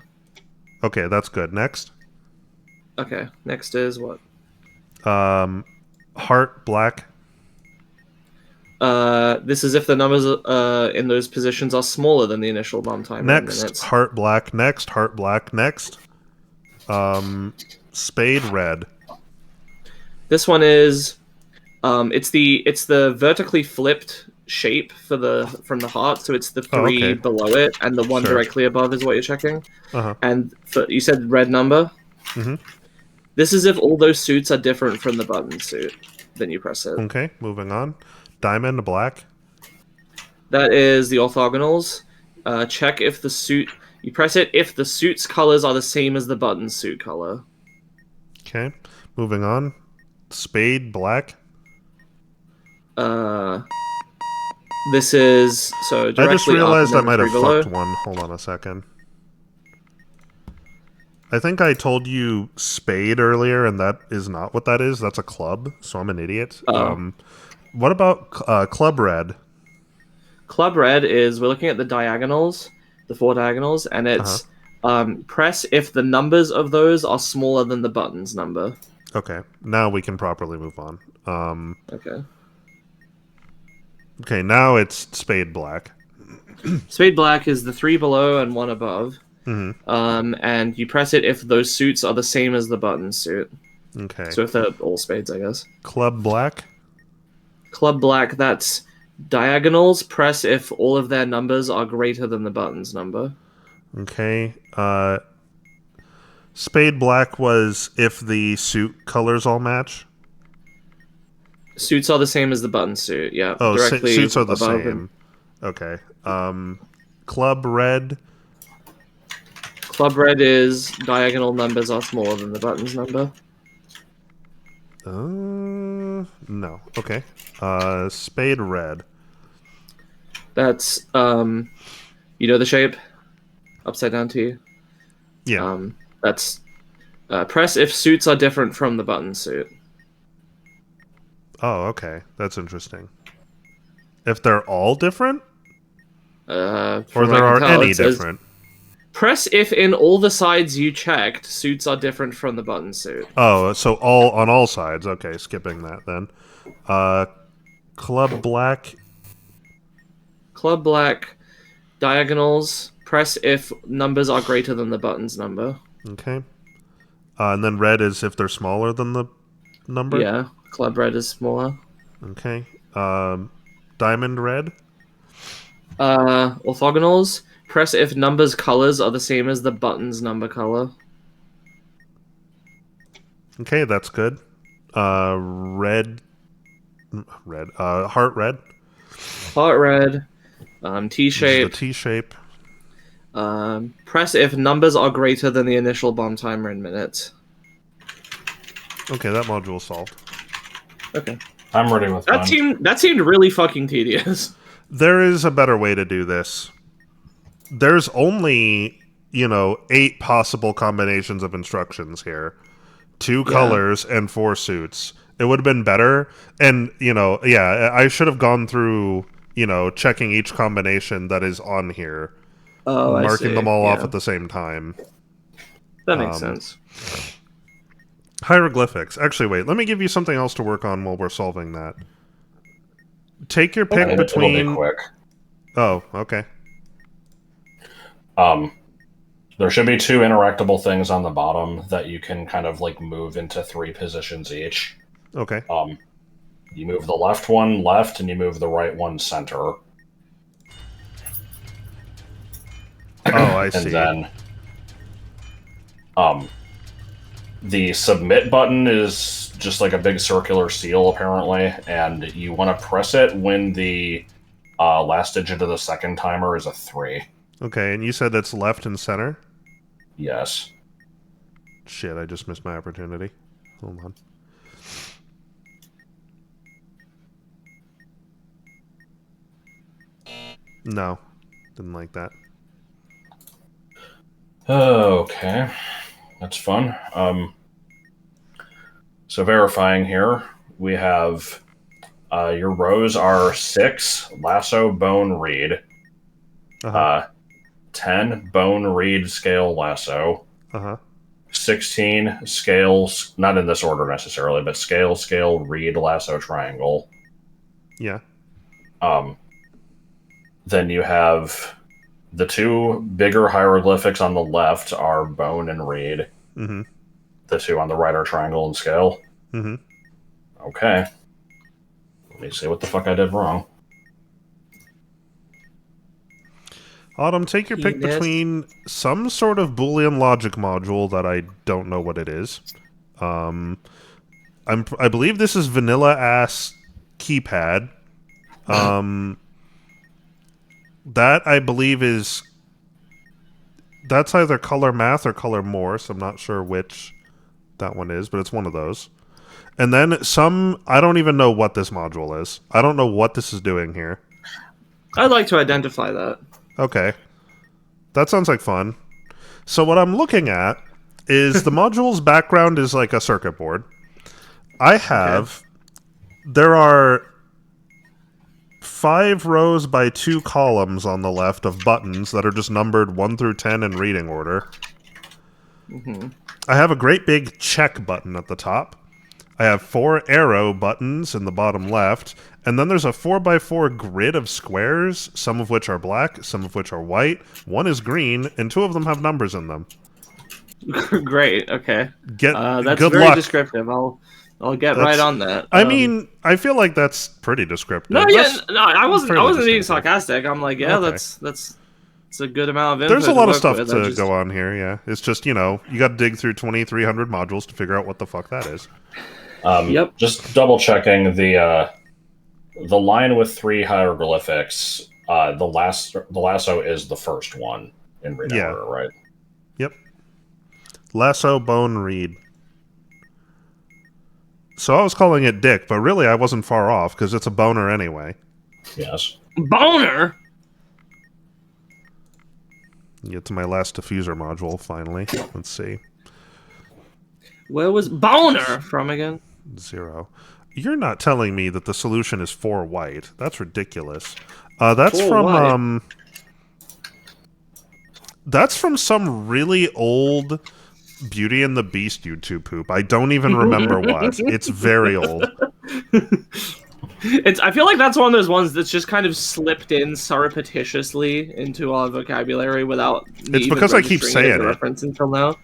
Okay, that's good. Next. Okay. Next is what? Heart black. This is if the numbers in those positions are smaller than the initial bomb timer. Next, heart black. Next, heart black. Next, spade red. This one is, it's the vertically flipped shape from the heart. So it's the three below it, and the one directly above is what you're checking. And you said red number. This is if all those suits are different from the button suit. Then you press it. Okay, moving on. Diamond black. That is the orthogonals. Check if the suit... You press it if the suit's colors are the same as the button suit color. Okay, moving on. Spade black. This is... So I just realized I might have below. fucked one. Hold on a second. I think I told you spade earlier, and that is not what that is. That's a club, so I'm an idiot. What about club red? Club red is, we're looking at the diagonals, the 4 diagonals, and it's press if the numbers of those are smaller than the button's number. Okay, now we can properly move on. Okay, now it's spade black. Spade black is the 3 below and 1 above. And you press it if those suits are the same as the button suit. Okay. So if they're all spades, I guess. Club black? Club black, that's diagonals. Press if all of their numbers are greater than the button's number. Okay. Spade black was if the suit colors all match? Suits are the same as the button suit, yeah. Oh, suits are the same. Okay. Club red? Club red is diagonal numbers are smaller than the button's number. No. Okay. Spade red. That's, you know the shape? Upside down T? Yeah. That's, press if suits are different from the button suit. Oh, okay. That's interesting. If they're all different? Or there are any different? Press if in all the sides you checked, suits are different from the button suit. Oh, so all on all sides. Okay, skipping that then. Club black. Club black, diagonals. Press if numbers are greater than the button's number. Okay. And then red is if they're smaller than the number? Yeah, club red is smaller. Okay. Diamond red? Orthogonals. Press if numbers colors are the same as the button's number color. Okay, that's good. Red. Heart red. Heart red. T-shape. The T-shape. Press if numbers are greater than the initial bomb timer in minutes. Okay, that module's solved. Okay. I'm ready with that seemed really fucking tedious. There is a better way to do this. There's only, 8 possible combinations of instructions here. 2 colors and 4 suits. It would have been better. And, I should have gone through, checking each combination that is on here. Oh, marking them all off at the same time. That makes sense. Hieroglyphics. Actually, wait. Let me give you something else to work on while we're solving that. Take your pick between... It'll be quick. Oh, okay. There should be 2 interactable things on the bottom that you can kind of move into 3 positions each. Okay. You move the left one left, and you move the right one center. Oh, I see. And then, the submit button is just like a big circular seal, apparently, and you want to press it when the last digit of the second timer is a 3. Okay, and you said that's left and center? Yes. Shit, I just missed my opportunity. Hold on. No. Didn't like that. Okay, that's fun. So verifying here, we have your rows are 6 lasso, bone, reed, Uh-huh. 10 bone, reed, scale, lasso, Uh-huh. 16 scales, not in this order necessarily, but scale, scale, reed, lasso, triangle. Yeah. Then you have the 2 bigger hieroglyphics on the left are bone and reed. Mm-hmm. The 2 on the right are triangle and scale. Mm-hmm. Okay. Let me see what the fuck I did wrong. Autumn, take your pick between some sort of Boolean logic module that I don't know what it is. I believe this is vanilla ass keypad. That I believe is that's either color math or color Morse. I'm not sure which that one is, but it's one of those. And then I don't even know what this module is. I don't know what this is doing here. I'd like to identify that. Okay. That sounds like fun. So what I'm looking at is the module's background is like a circuit board. I have... There are 5 rows by 2 columns on the left of buttons that are just numbered 1 through 10 in reading order. Mm-hmm. I have a great big check button at the top. I have 4 arrow buttons in the bottom left, and then there's a 4x4 grid of squares, some of which are black, some of which are white, 1 is green, and 2 of them have numbers in them. Great, okay. That's good very luck. Descriptive. I'll get right on that. I mean, I feel like that's pretty descriptive. No, I wasn't being sarcastic. I'm like, yeah, Okay. that's a good amount of info. There's a lot of stuff with. to go on here, yeah. It's just, you got to dig through 2,300 modules to figure out what the fuck that is. Yep. Just double checking the line with 3 hieroglyphics. The lasso is the first one in reading order, right? Yep. Lasso, bone, reed. So I was calling it dick, but really I wasn't far off because it's a boner anyway. Yes. Boner. Get to my last diffuser module finally. Let's see. Where was boner from again? 0. You're not telling me that the solution is 4 white. That's ridiculous. That's 4 from white. That's from some really old Beauty and the Beast YouTube poop. I don't even remember what. It's very old. I feel like that's one of those ones that's just kind of slipped in surreptitiously into our vocabulary without. It's because I keep saying it. Reference until now.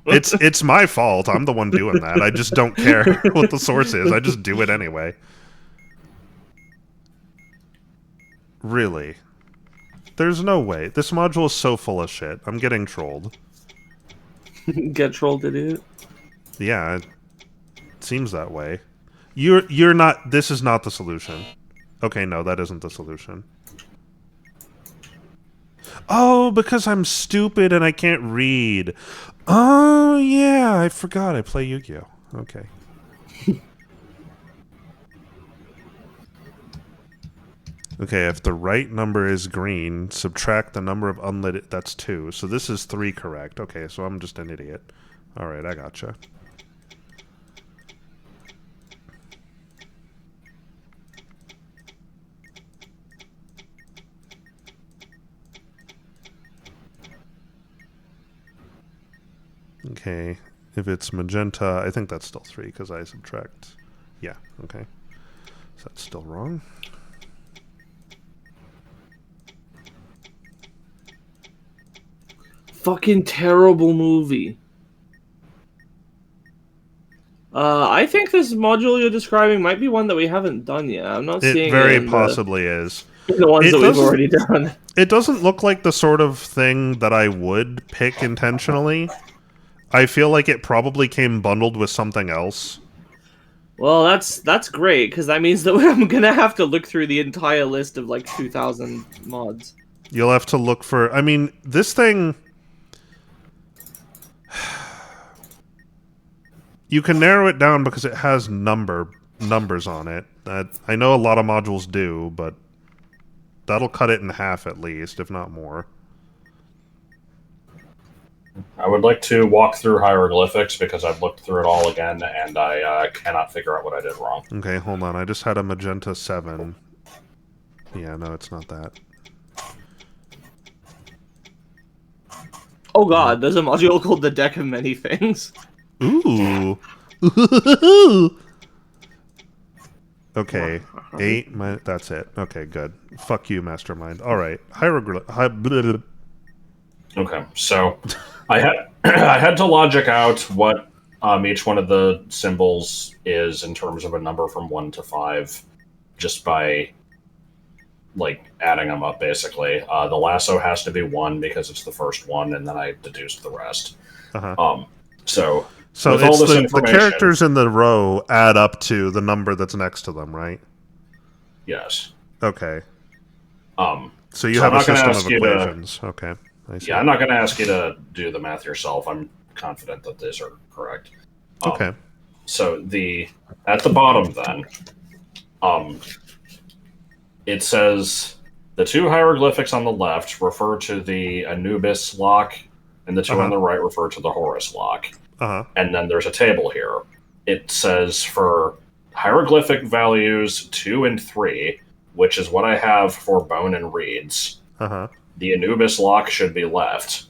It's my fault. I'm the one doing that. I just don't care what the source is. I just do it anyway. Really? There's no way. This module is so full of shit. I'm getting trolled. Get trolled, idiot. Yeah, it seems that way. You're not. This is not the solution. Okay, no, that isn't the solution. Oh, because I'm stupid and I can't read. Oh, yeah, I forgot I play Yu-Gi-Oh! Okay. Okay, if the right number is green, subtract the number of unlit... That's 2. So this is 3 correct. Okay, so I'm just an idiot. Alright, I gotcha. Okay, if it's magenta, I think that's still 3 because I subtract... Yeah, okay. So that's still wrong. Fucking terrible movie. I think this module you're describing might be one that we haven't done yet. I'm not seeing it very possibly is. The ones that we've already done. It doesn't look like the sort of thing that I would pick intentionally. I feel like it probably came bundled with something else. Well, that's great, because that means that I'm gonna have to look through the entire list of like 2,000 mods. You'll have to look for... I mean, this thing... You can narrow it down because it has numbers on it. I know a lot of modules do, but that'll cut it in half at least, if not more. I would like to walk through hieroglyphics because I've looked through it all again and I cannot figure out what I did wrong. Okay, hold on. I just had a magenta 7. Yeah, no, it's not that. Oh god, there's a module called the Deck of Many Things. Ooh. Okay, 8. That's it. Okay, good. Fuck you, Mastermind. All right, Okay, so I had I had to logic out what each one of the symbols is in terms of a number from 1 to 5, just by like adding them up. Basically, the lasso has to be 1 because it's the first one, and then I deduced the rest. So it's the characters in the row add up to the number that's next to them, right? Yes. Okay. So you So have I'm a not gonna system of equations. Okay. I see. Yeah, I'm not going to ask you to do the math yourself. I'm confident that these are correct. Okay. So at the bottom then, it says the 2 hieroglyphics on the left refer to the Anubis lock, and the 2 on the right refer to the Horus lock. And then there's a table here. It says for hieroglyphic values 2 and 3, which is what I have for bone and reeds. The Anubis lock should be left.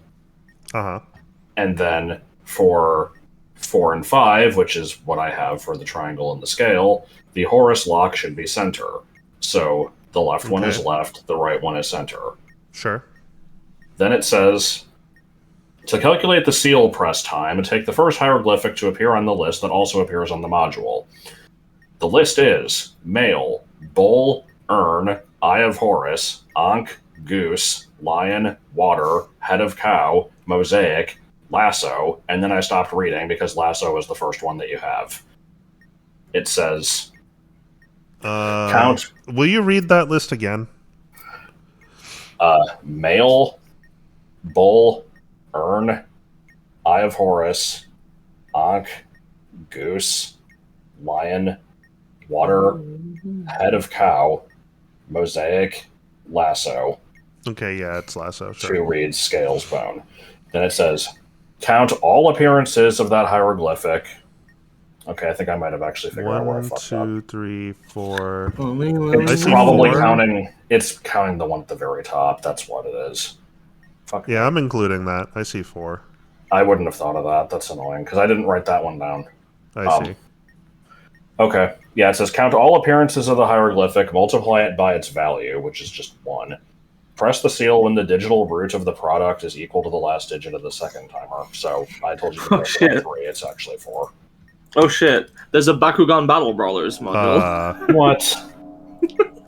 And then for 4 and 5, which is what I have for the triangle and the scale, the Horus lock should be center. So the left one is left, the right one is center. Sure. Then it says, to calculate the seal press time, take the first hieroglyphic to appear on the list that also appears on the module. The list is male, bull, urn, eye of Horus, ankh, goose, lion, water, head of cow, mosaic, lasso, and then I stopped reading because lasso is the first one that you have. It says, count. Will you read that list again? Male, bull, urn, eye of Horus, ankh, goose, lion, water, head of cow, mosaic, lasso. Okay, yeah, it's lasso. Sure. 2 reeds, scales, bone. Then it says, count all appearances of that hieroglyphic. Okay, I think I might have actually figured out where I fucked up. 1, 2, 3, 4. It's probably counting. It's counting the one at the very top. That's what it is. Fuck. Yeah, I'm including that. I see 4. I wouldn't have thought of that. That's annoying because I didn't write that one down. I see. Okay. Yeah, it says count all appearances of the hieroglyphic, multiply it by its value, which is just 1. Press the seal when the digital root of the product is equal to the last digit of the second timer. So I told you to press 3. It's actually 4. Oh shit! There's a Bakugan Battle Brawlers module. What?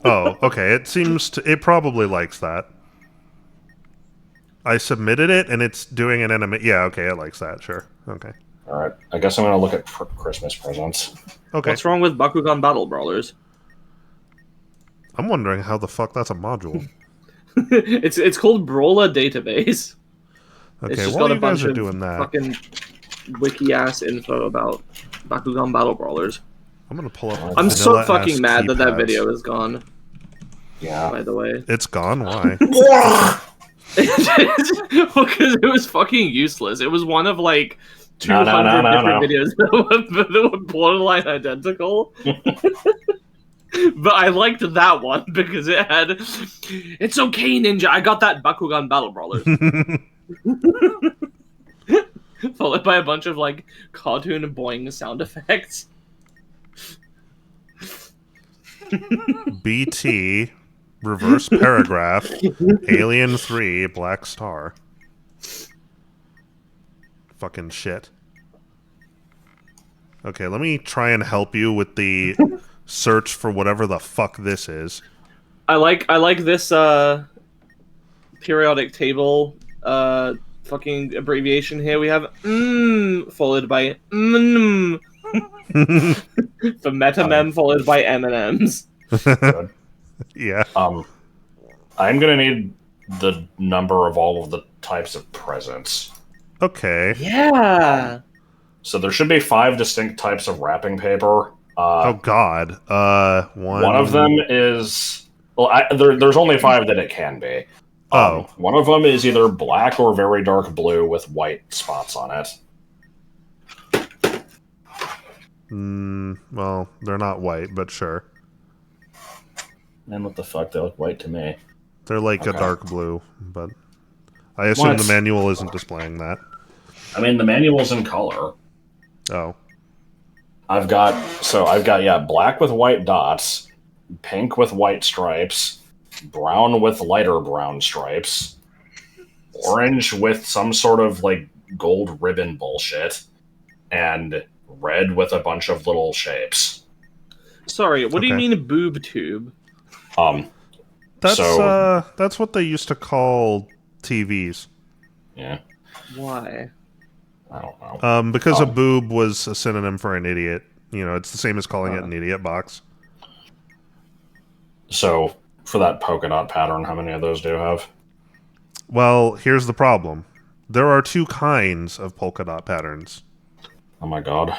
Oh, okay. It probably likes that. I submitted it, and it's doing an anime. Yeah, okay, it likes that. Sure. Okay. All right. I guess I'm gonna look at Christmas presents. Okay. What's wrong with Bakugan Battle Brawlers? I'm wondering how the fuck that's a module. It's called Brawler Database. Okay, It's just while got a you guys bunch are of doing that, fucking wiki ass info about Bakugan Battle Brawlers. I'm gonna pull up. I'm so vanilla-ass fucking mad that keypads. video is gone. Yeah. By the way, It's gone. Why? because it was fucking useless. It was one of like 200 different videos that were borderline identical. But I liked that one because it had, it's okay, ninja. I got that Bakugan Battle Brawlers. Followed by a bunch of like cartoon boing sound effects. BT, reverse paragraph, Alien 3, Black Star. Fucking shit. Okay, let me try and help you with the search for whatever the fuck this is. I like this periodic table fucking abbreviation here. We have followed by for MetaMem followed by M&Ms. Yeah. I'm gonna need the number of all of the types of presents. Okay. Yeah. So there should be 5 distinct types of wrapping paper. Oh God. One of them is there's only 5 that it can be. Oh. One of them is either black or very dark blue with white spots on it. Well, they're not white, but sure. And what the fuck? They look white to me. They're like a dark blue, but I assume the manual isn't displaying that. I mean, the manual's in color. Oh. I've got black with white dots, pink with white stripes, brown with lighter brown stripes, orange with some sort of like gold ribbon bullshit, and red with a bunch of little shapes. Sorry, what do you mean boob tube? That's what they used to call TVs. Yeah. Why? I don't know. Because a boob was a synonym for an idiot. You know, it's the same as calling it an idiot box. So, for that polka dot pattern, how many of those do you have? Well, here's the problem. There are two kinds of polka dot patterns. Oh my god.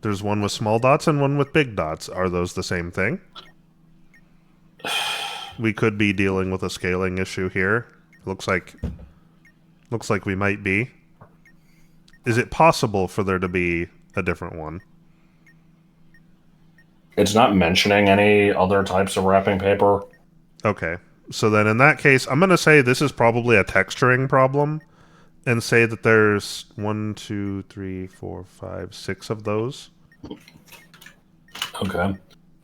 There's one with small dots and one with big dots. Are those the same thing? We could be dealing with a scaling issue here. Looks like we might be. Is it possible for there to be a different one? It's not mentioning any other types of wrapping paper. Okay. So then in that case, I'm going to say this is probably a texturing problem and say that there's 1, 2, 3, 4, 5, 6 of those. Okay.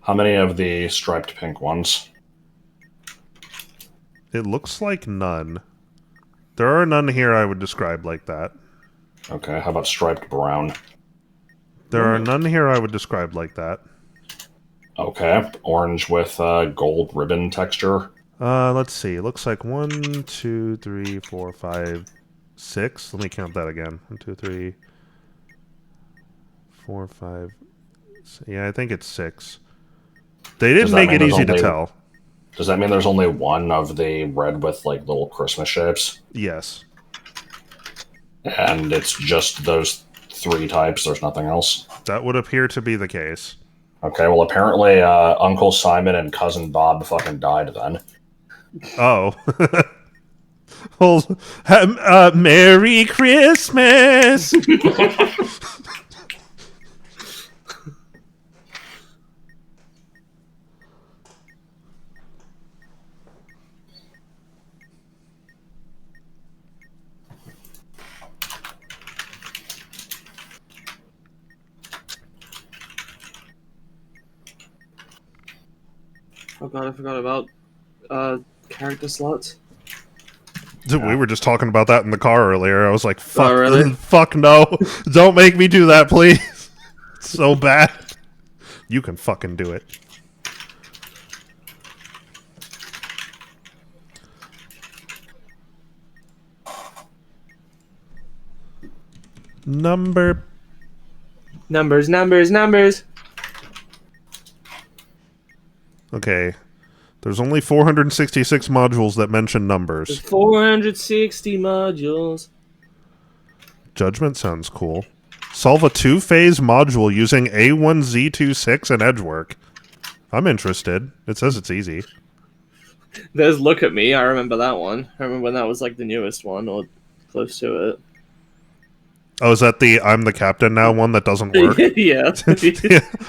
How many of the striped pink ones? It looks like none. There are none here I would describe like that. Okay, how about striped brown? There are none here I would describe like that. Okay, orange with gold ribbon texture. Let's see. It looks like 1, 2, 3, 4, 5, 6. Let me count that again. 1, 2, 3, 4, 5. Yeah, I think it's 6. They didn't make it easy to tell. Does that mean there's only one of the red with like little Christmas shapes? Yes. And it's just those 3 types, there's nothing else? That would appear to be the case. Okay, well apparently Uncle Simon and Cousin Bob fucking died then. Oh. Well, Merry Christmas! Oh god, I forgot about character slots. Dude, we were just talking about that in the car earlier. I was like, fuck, really? Fuck no. Don't make me do that, please. It's so bad. You can fucking do it. Numbers. Okay. There's only 466 modules that mention numbers. There's 460 modules. Judgment sounds cool. Solve a 2-phase module using A1Z26 and Edgework. I'm interested. It says it's easy. There's Look at Me. I remember that one. I remember when that was like the newest one or close to it. Oh, is that the I'm the captain now one that doesn't work? Yeah. Yeah.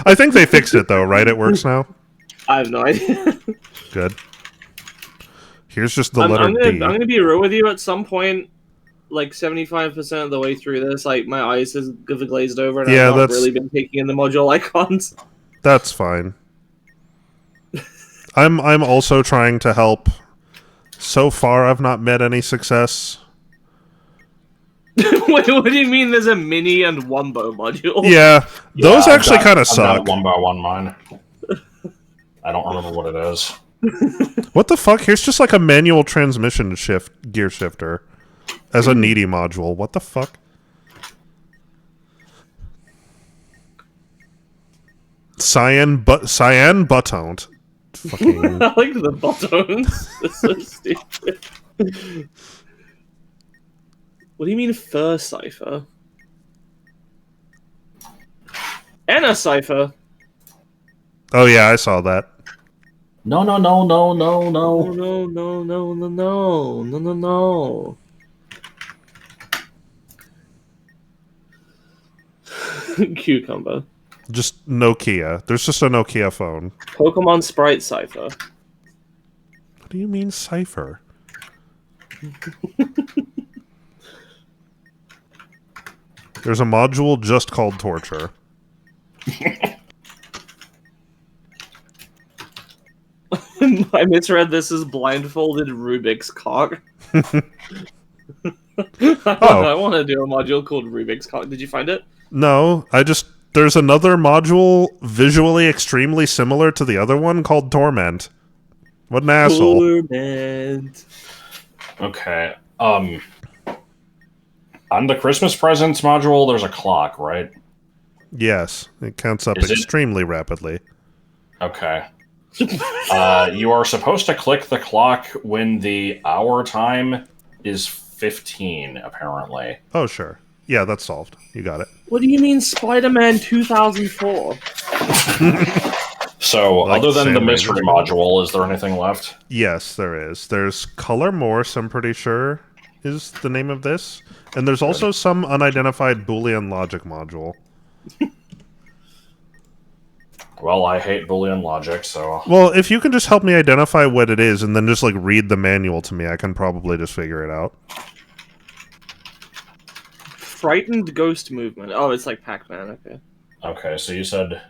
I think they fixed it though, right? It works now? I have no idea. Good. Here's just the letter D. I'm gonna be real with you. At some point, like 75% of the way through this, like my eyes has glazed over, and I've not really been taking in the module icons. That's fine. I'm also trying to help. So far, I've not met any success. What do you mean? There's a mini and wombo module? Yeah, those actually kind of suck. I've got 1x1 mine. I don't remember what it is. What the fuck? Here's just like a manual transmission gear shifter as a needy module. What the fuck? Cyan buttoned. Fucking. I like the buttons. It's so stupid. What do you mean fur cipher? And a cipher. Oh yeah, I saw that. No, no, no, no, no, No, no. no, no, no, no, no, no, no, no. Cucumber. Just Nokia. There's just a Nokia phone. Pokemon Sprite Cipher. What do you mean cipher? There's a module just called torture. I misread this as blindfolded Rubik's cock. I want to do a module called Rubik's cock. Did you find it? No, there's another module visually extremely similar to the other one called Torment. What an asshole. Torment. Okay. On the Christmas presents module, there's a clock, right? Yes, it counts up Is it- extremely rapidly. Okay. You are supposed to click the clock when the hour time is 15, apparently. Oh, sure. Yeah, that's solved. You got it. What do you mean Spider-Man 2004? So, Like other than the Sam mystery Raimi's module, is there anything left? Yes, there is. There's Color Morse, I'm pretty sure, is the name of this. And there's also some unidentified Boolean logic module. Well, I hate Boolean logic, so... Well, if you can just help me identify what it is and then just, like, read the manual to me, I can probably just figure it out. Frightened ghost movement. Oh, it's like Pac-Man. Okay. Okay, so you said...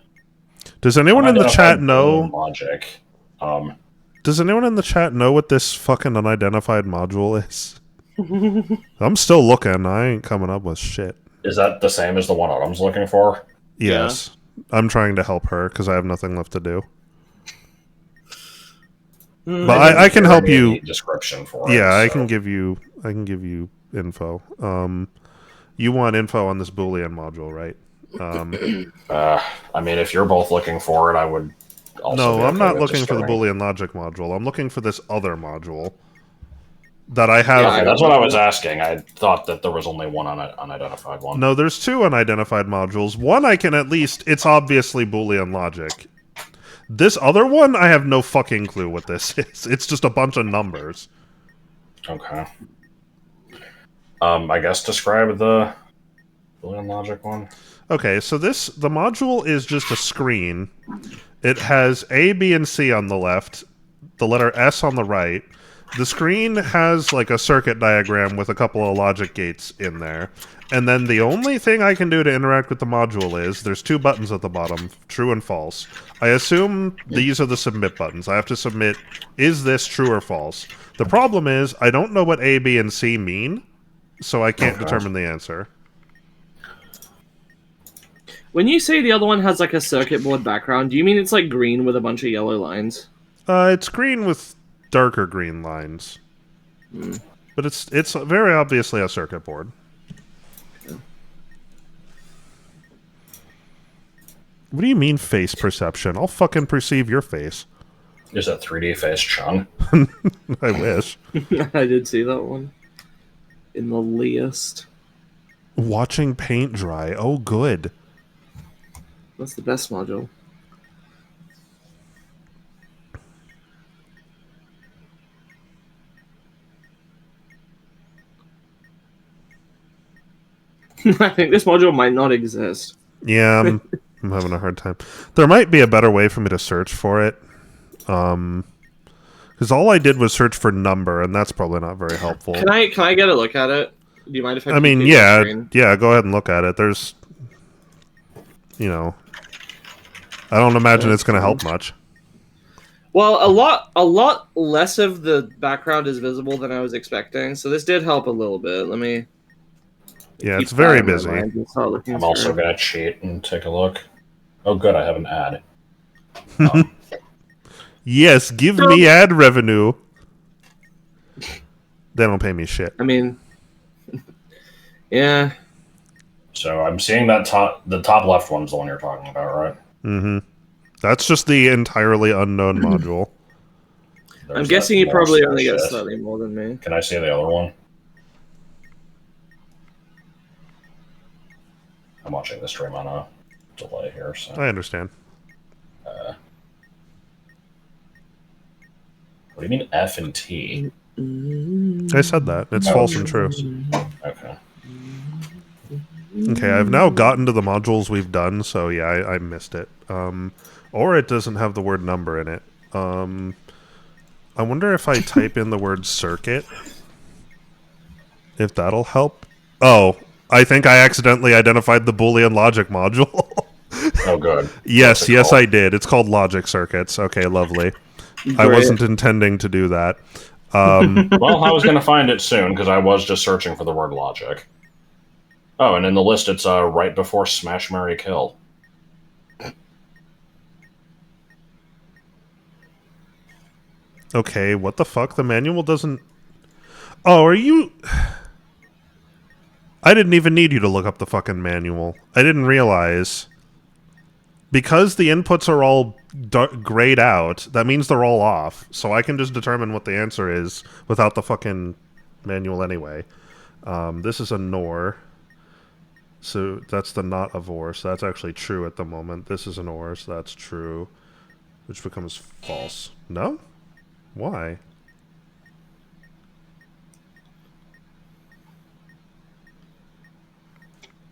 Does anyone in the chat know... Logic. Does anyone in the chat know what this fucking unidentified module is? I'm still looking. I ain't coming up with shit. Is that the same as the one Autumn's looking for? Yes. I'm trying to help her because I have nothing left to do. But I can help you. Description for it. Yeah, so. I can give you info. You want info on this Boolean module, right? I mean, if you're both looking for it, I would also No, be I'm okay not with looking for the destroying. Boolean logic module. I'm looking for this other module that I have. Okay, that's what I was asking. I thought that there was only one unidentified one. No, there's two unidentified modules. One I can at least... It's obviously Boolean logic. This other one, I have no fucking clue what this is. It's just a bunch of numbers. Okay. I guess describe the Boolean logic one. Okay, so the module is just a screen. It has A, B, and C on the left, the letter S on the right. The screen has like a circuit diagram with a couple of logic gates in there. And then the only thing I can do to interact with the module is there's two buttons at the bottom, true and false. I assume these are the submit buttons. I have to submit, is this true or false? The problem is I don't know what A, B, and C mean, so I can't determine the answer. When you say the other one has like a circuit board background, do you mean it's like green with a bunch of yellow lines? It's green with darker green lines. But it's very obviously a circuit board. What do you mean face perception? I'll fucking perceive your face. Is that 3D face Chung? I wish. I did see that one. In the list. Watching paint dry. Oh, good. That's the best module. I think this module might not exist. Yeah, I'm having a hard time. There might be a better way for me to search for it. Because all I did was search for number, and that's probably not very helpful. Can I get a look at it? Do you mind if I? I mean, keep it on screen? yeah. Go ahead and look at it. There's, I don't imagine it's going to help much. Well, a lot less of the background is visible than I was expecting, so this did help a little bit. Let me. Yeah, keep it's very that in my busy. mind and start looking I'm through also it. going to cheat and take a look. Oh, good, I have an ad. Yes, give me ad revenue. They don't pay me shit. I mean, yeah. So I'm seeing that the top left one's the one you're talking about, right? Mm-hmm. That's just the entirely unknown module. There's I'm that guessing you more probably stuff only get shit. slightly more than me. Can I see the other one? I'm watching the stream on a delay here, so... I understand. What do you mean F and T? I said that. It's false and true. Okay. Okay, I've now gotten to the modules we've done, so yeah, I missed it. Or it doesn't have the word number in it. I wonder if I type in the word circuit, if that'll help. Oh, I think I accidentally identified the Boolean logic module. Oh, good. Yes, I did. It's called logic circuits. Okay, lovely. Great. I wasn't intending to do that. Well, I was going to find it soon, because I was just searching for the word logic. Oh, and in the list, it's right before Smash, Marry, Kill. Okay, what the fuck? The manual doesn't... Oh, are you... I didn't even need you to look up the fucking manual. I didn't realize... Because the inputs are all grayed out, that means they're all off. So I can just determine what the answer is without the fucking manual anyway. This is a NOR. So that's the not of or. So that's actually true at the moment. This is an or, so that's true. Which becomes false. No? Why?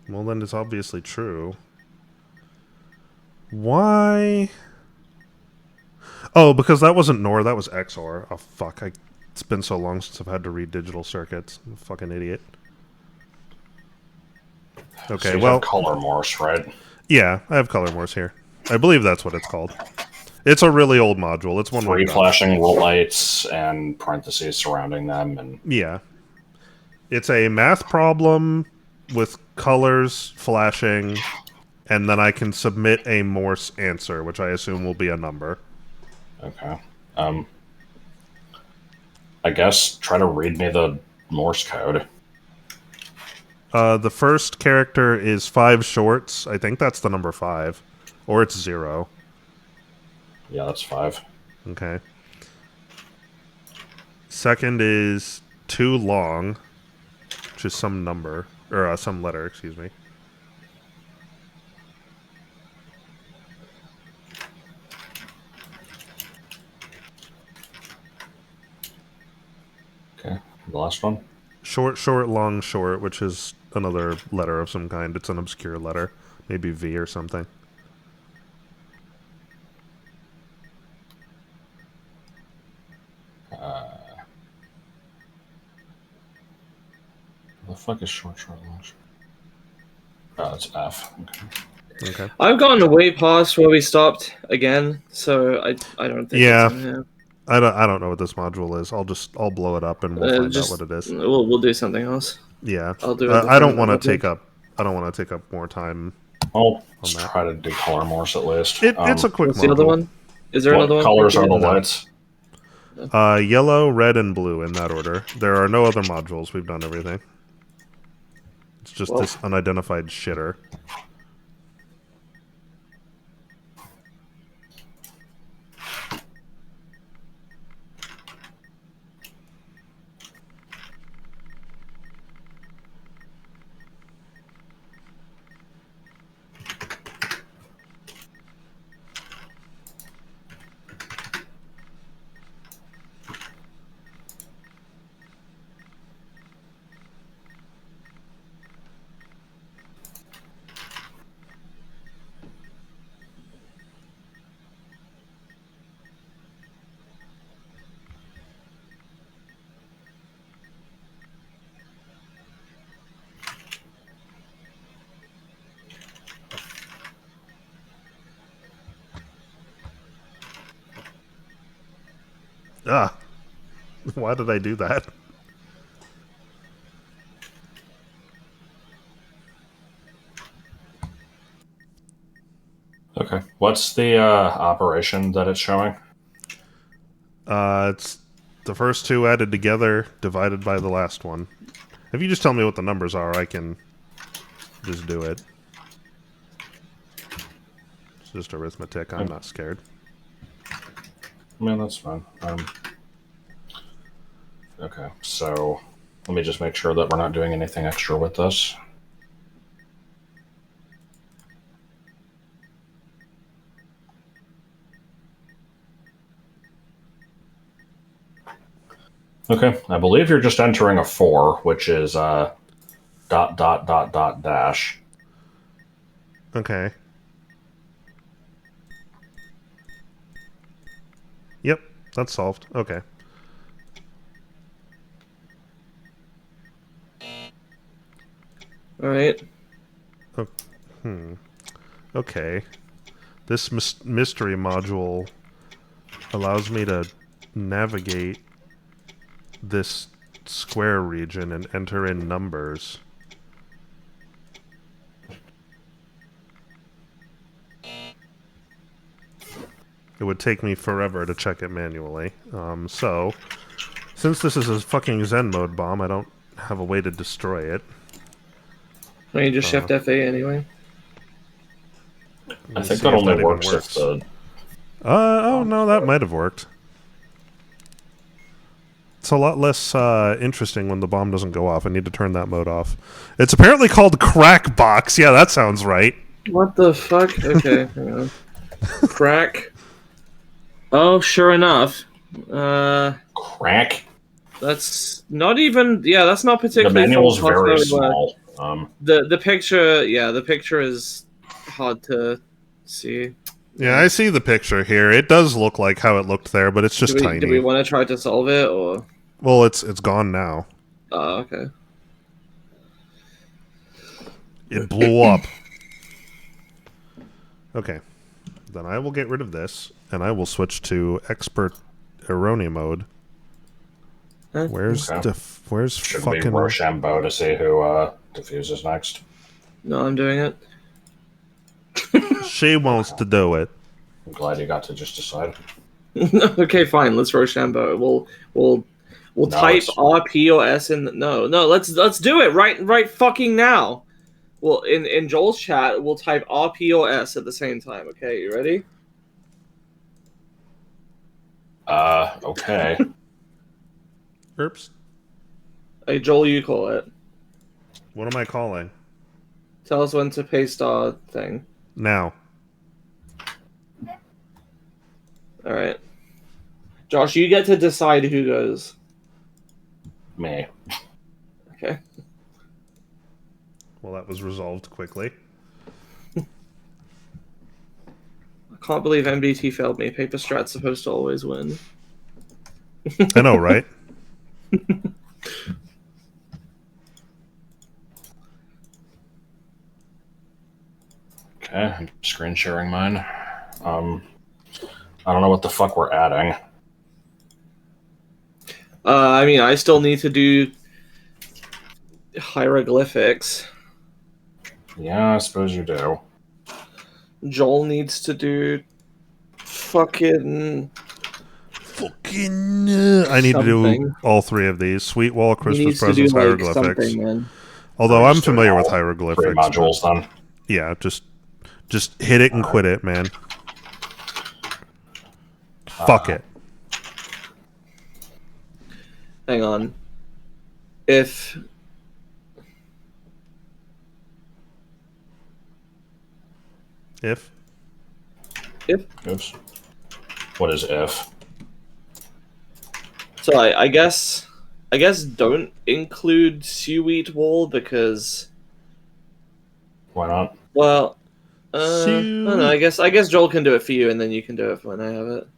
Well, then it's obviously true. Why? Oh, because that wasn't NOR, that was XOR. Oh, fuck. It's been so long since I've had to read digital circuits. I'm a fucking idiot. Okay, So you well... have color Morse, right? Yeah, I have color Morse here. I believe that's what it's called. It's a really old module. It's one Three flashing lights and parentheses surrounding them. And yeah. It's a math problem with colors flashing, and then I can submit a Morse answer, which I assume will be a number. Okay. I guess try to read me the Morse code. The first character is 5 shorts. I think that's the number 5. Or it's 0. Yeah, that's 5. Okay. Second is 2 long, which is some number. Or some letter, excuse me. Okay. The last one? Short, long, short, which is another letter of some kind. It's an obscure letter. Maybe V or something. The fuck is short, long, short? Oh, it's F. Okay. I've gotten way past where we stopped again, so I don't think Yeah. it's in here. I don't know what this module is. I'll blow it up and we'll find out what it is. We'll do something else. Yeah. I'll do it. I don't want to take up more time. I'll try to do color Morse at least. It's a quick What's module. the other one? Is there another What one? colors are the lights? Yellow, red, and blue in that order. There are no other modules. We've done everything. It's just this unidentified shitter. Ah. Why did I do that? Okay. What's the operation that it's showing? It's the first 2 added together, divided by the last one. If you just tell me what the numbers are, I can just do it. It's just arithmetic. I'm not scared. Man, that's fine. Okay, so let me just make sure that we're not doing anything extra with this. Okay, I believe you're just entering a 4, which is dash. Okay. Yep, that's solved. Okay. All right. Okay. This mystery module allows me to navigate this square region and enter in numbers. It would take me forever to check it manually. So, since this is a fucking Zen mode bomb, I don't have a way to destroy it. Well, you just shift FA anyway. I think that only works if the... oh, no, that might have worked. It's a lot less interesting when the bomb doesn't go off. I need to turn that mode off. It's apparently called Crack Box. Yeah, that sounds right. What the fuck? Okay, hang on. Crack. Oh, sure enough. Crack? That's not even... Yeah, that's not The particularly... manual's very small. The picture... Yeah, the picture is hard to see. Yeah, I see the picture here. It does look like how it looked there, but it's just tiny. Do we want to try to solve it, or...? Well, it's gone now. Oh, okay. It blew up. Okay. Then I will get rid of this, and I will switch to Expert Erroneous mode. Where's Should fucking... be Rochambeau to see who diffuses next. No, I'm doing it. She wants to do it. I'm glad you got to just decide. Okay, fine. Let's Rochambeau. We'll type RP or S in. No. Let's do it right fucking now. Well, in Joel's chat, we'll type RP or S at the same time. Okay, you ready? Okay. Oops. Hey, Joel, you call it. What am I calling? Tell us when to paste our thing. Now. All right. Josh, you get to decide who goes. Me. Okay. Well, that was resolved quickly. I can't believe MBT failed me. Paper Strat's supposed to always win. I know, right? Okay, I'm screen sharing mine. I don't know what the fuck we're adding. I mean, I still need to do hieroglyphics. Yeah, I suppose you do. Joel needs to do fucking... I need to do all 3 of these. Sweet Wall, Christmas Presents, Hieroglyphics. Although I'm familiar with hieroglyphics. 3 modules then. Yeah, just hit it and quit it, man. Fuck it. Hang on. If... Oops. What is if? So I guess don't include Sweet Wall because... Why not? Well, I don't know. I guess Joel can do it for you, and then you can do it when I have it.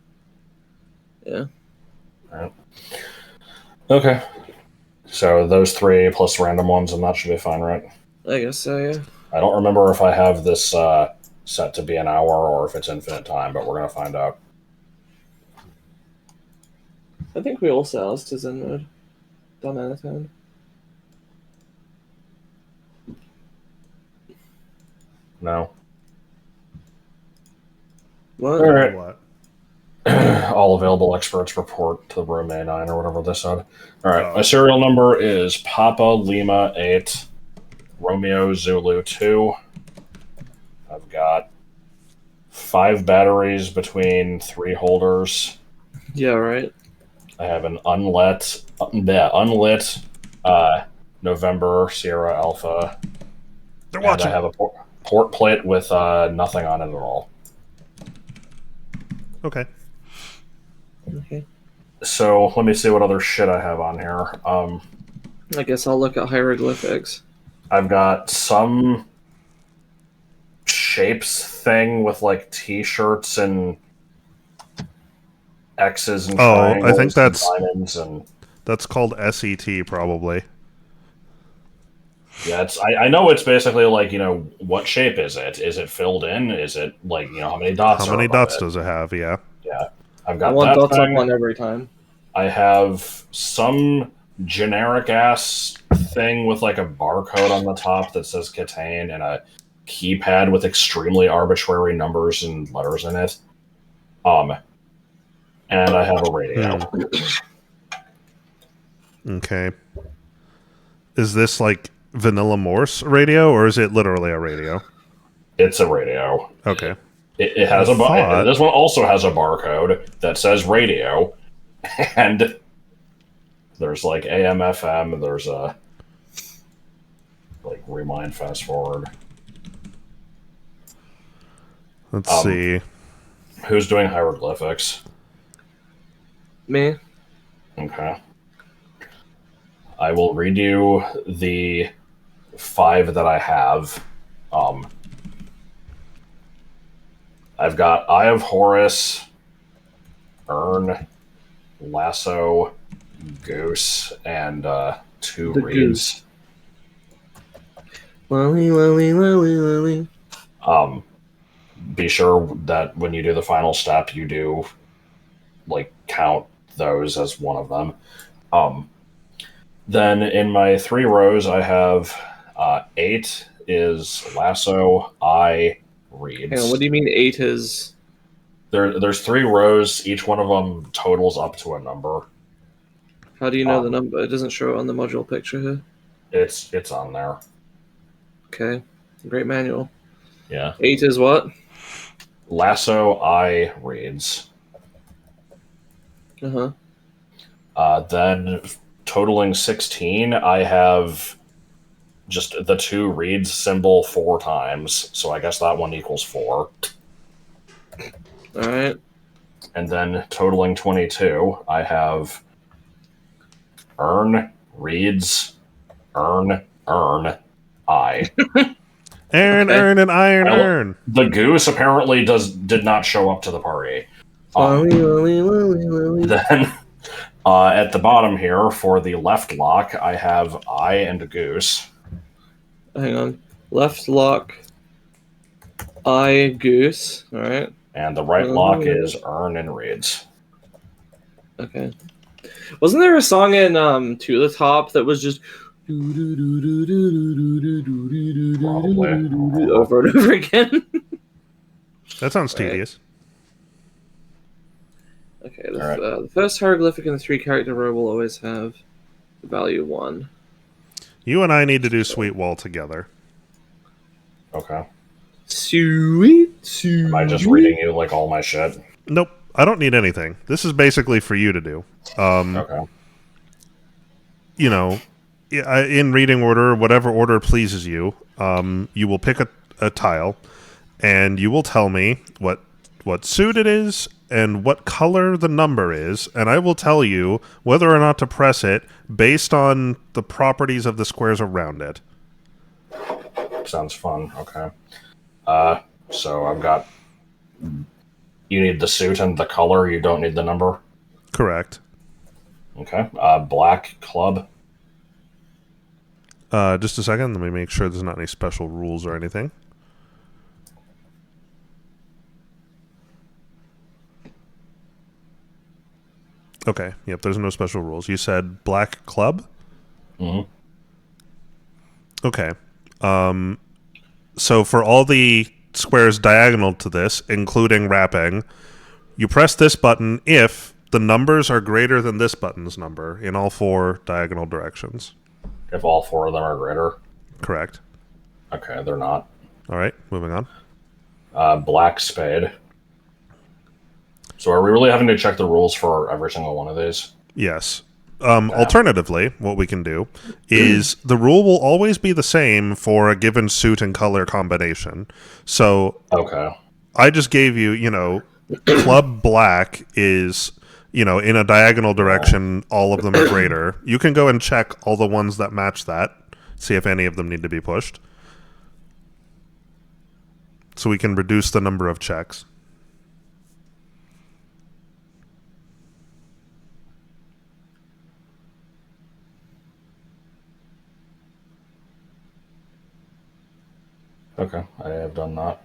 Yeah. Right. Okay. So those 3 plus random ones, and that should be fine, right? I guess so, yeah. I don't remember if I have this set to be an hour or if it's infinite time, but we're gonna find out. I think we all set ours to Zen mode. Done anything. No. What? All right. What? All available experts report to room A9 or whatever they said. All right. My serial number is Papa Lima 8 Romeo Zulu 2. I've got 5 batteries between 3 holders. Yeah, right. I have an unlit November Sierra Alpha. They're watching. And I have a port plate with nothing on it at all. Okay. Okay. So let me see what other shit I have on here. I guess I'll look at hieroglyphics. I've got some shapes thing with like T-shirts and X's and triangles I think that's and diamonds and called SET probably. yeah. I know it's basically like what shape is it? Is it filled in? Is it like how many dots? How many are above dots it? does it have? Yeah. Yeah, I've I got want that dots up thing. on every time. I have some generic ass thing with like a barcode on the top that says KTaNE and a keypad with extremely arbitrary numbers and letters in it. And I have a radio. Okay. Is this like vanilla Morse radio, or is it literally a radio? It's a radio. Okay. It has this one also has a barcode that says radio, and there's like AM, FM. There's a like rewind, fast forward. Let's see. Who's doing hieroglyphics? Me? Okay. I will read you the 5 that I have. I've got Eye of Horus, Urn, Lasso, Goose, and 2 The reeds. Lolly, lolly, lolly, lolly. Be sure that when you do the final step, you do like count those as one of them. Then in my 3 rows, I have 8 is Lasso, Eye, reeds. Hang on, what do you mean 8 is? There's 3 rows. Each one of them totals up to a number. How do you know the number? It doesn't show it on the module picture here. It's on there. Okay. Great manual. Yeah. 8 is what? Lasso, Eye, reeds. Then totaling 16, I have just the 2 reeds symbol 4 times. So I guess that one equals 4. Alright. And then totaling 22, I have Urn, reeds, Urn, Eye. Iron, Okay. Urn, and Iron, Urn. The goose apparently did not show up to the party. Lolly, lolly, lolly, lolly. Then at the bottom here for the left lock, I have Eye and Goose. Hang on. Left lock. Eye, goose. Alright. And the right lock is Urn and Reeds. Okay. Wasn't there a song in To the Top that was just over and over again? That sounds tedious. Okay, the first hieroglyphic in the 3-character row will always have the value 1. You and I need to do Sweet Wall together. Okay. Sweet. Am I just reading you like all my shit? Nope. I don't need anything. This is basically for you to do. Okay. You know, in reading order, whatever order pleases you, you will pick a tile, and you will tell me what suit it is and what color the number is, and I will tell you whether or not to press it based on the properties of the squares around it. Sounds fun. Okay. So I've got... You need the suit and the color, you don't need the number? Correct. Okay. Black club. Just a second. Let me make sure there's not any special rules or anything. Okay. Yep, there's no special rules. You said black club? Mm-hmm. Okay. So for all the squares diagonal to this, including wrapping, you press this button if the numbers are greater than this button's number in all 4 diagonal directions. If all 4 of them are greater? Correct. Okay, they're not. All right, moving on. Black spade. So are we really having to check the rules for every single one of these? Yes. Alternatively, what we can do is the rule will always be the same for a given suit and color combination. So Okay. I just gave you, club black is in a diagonal direction, all of them are greater. You can go and check all the ones that match that, see if any of them need to be pushed. So we can reduce the number of checks. Okay, I have done that.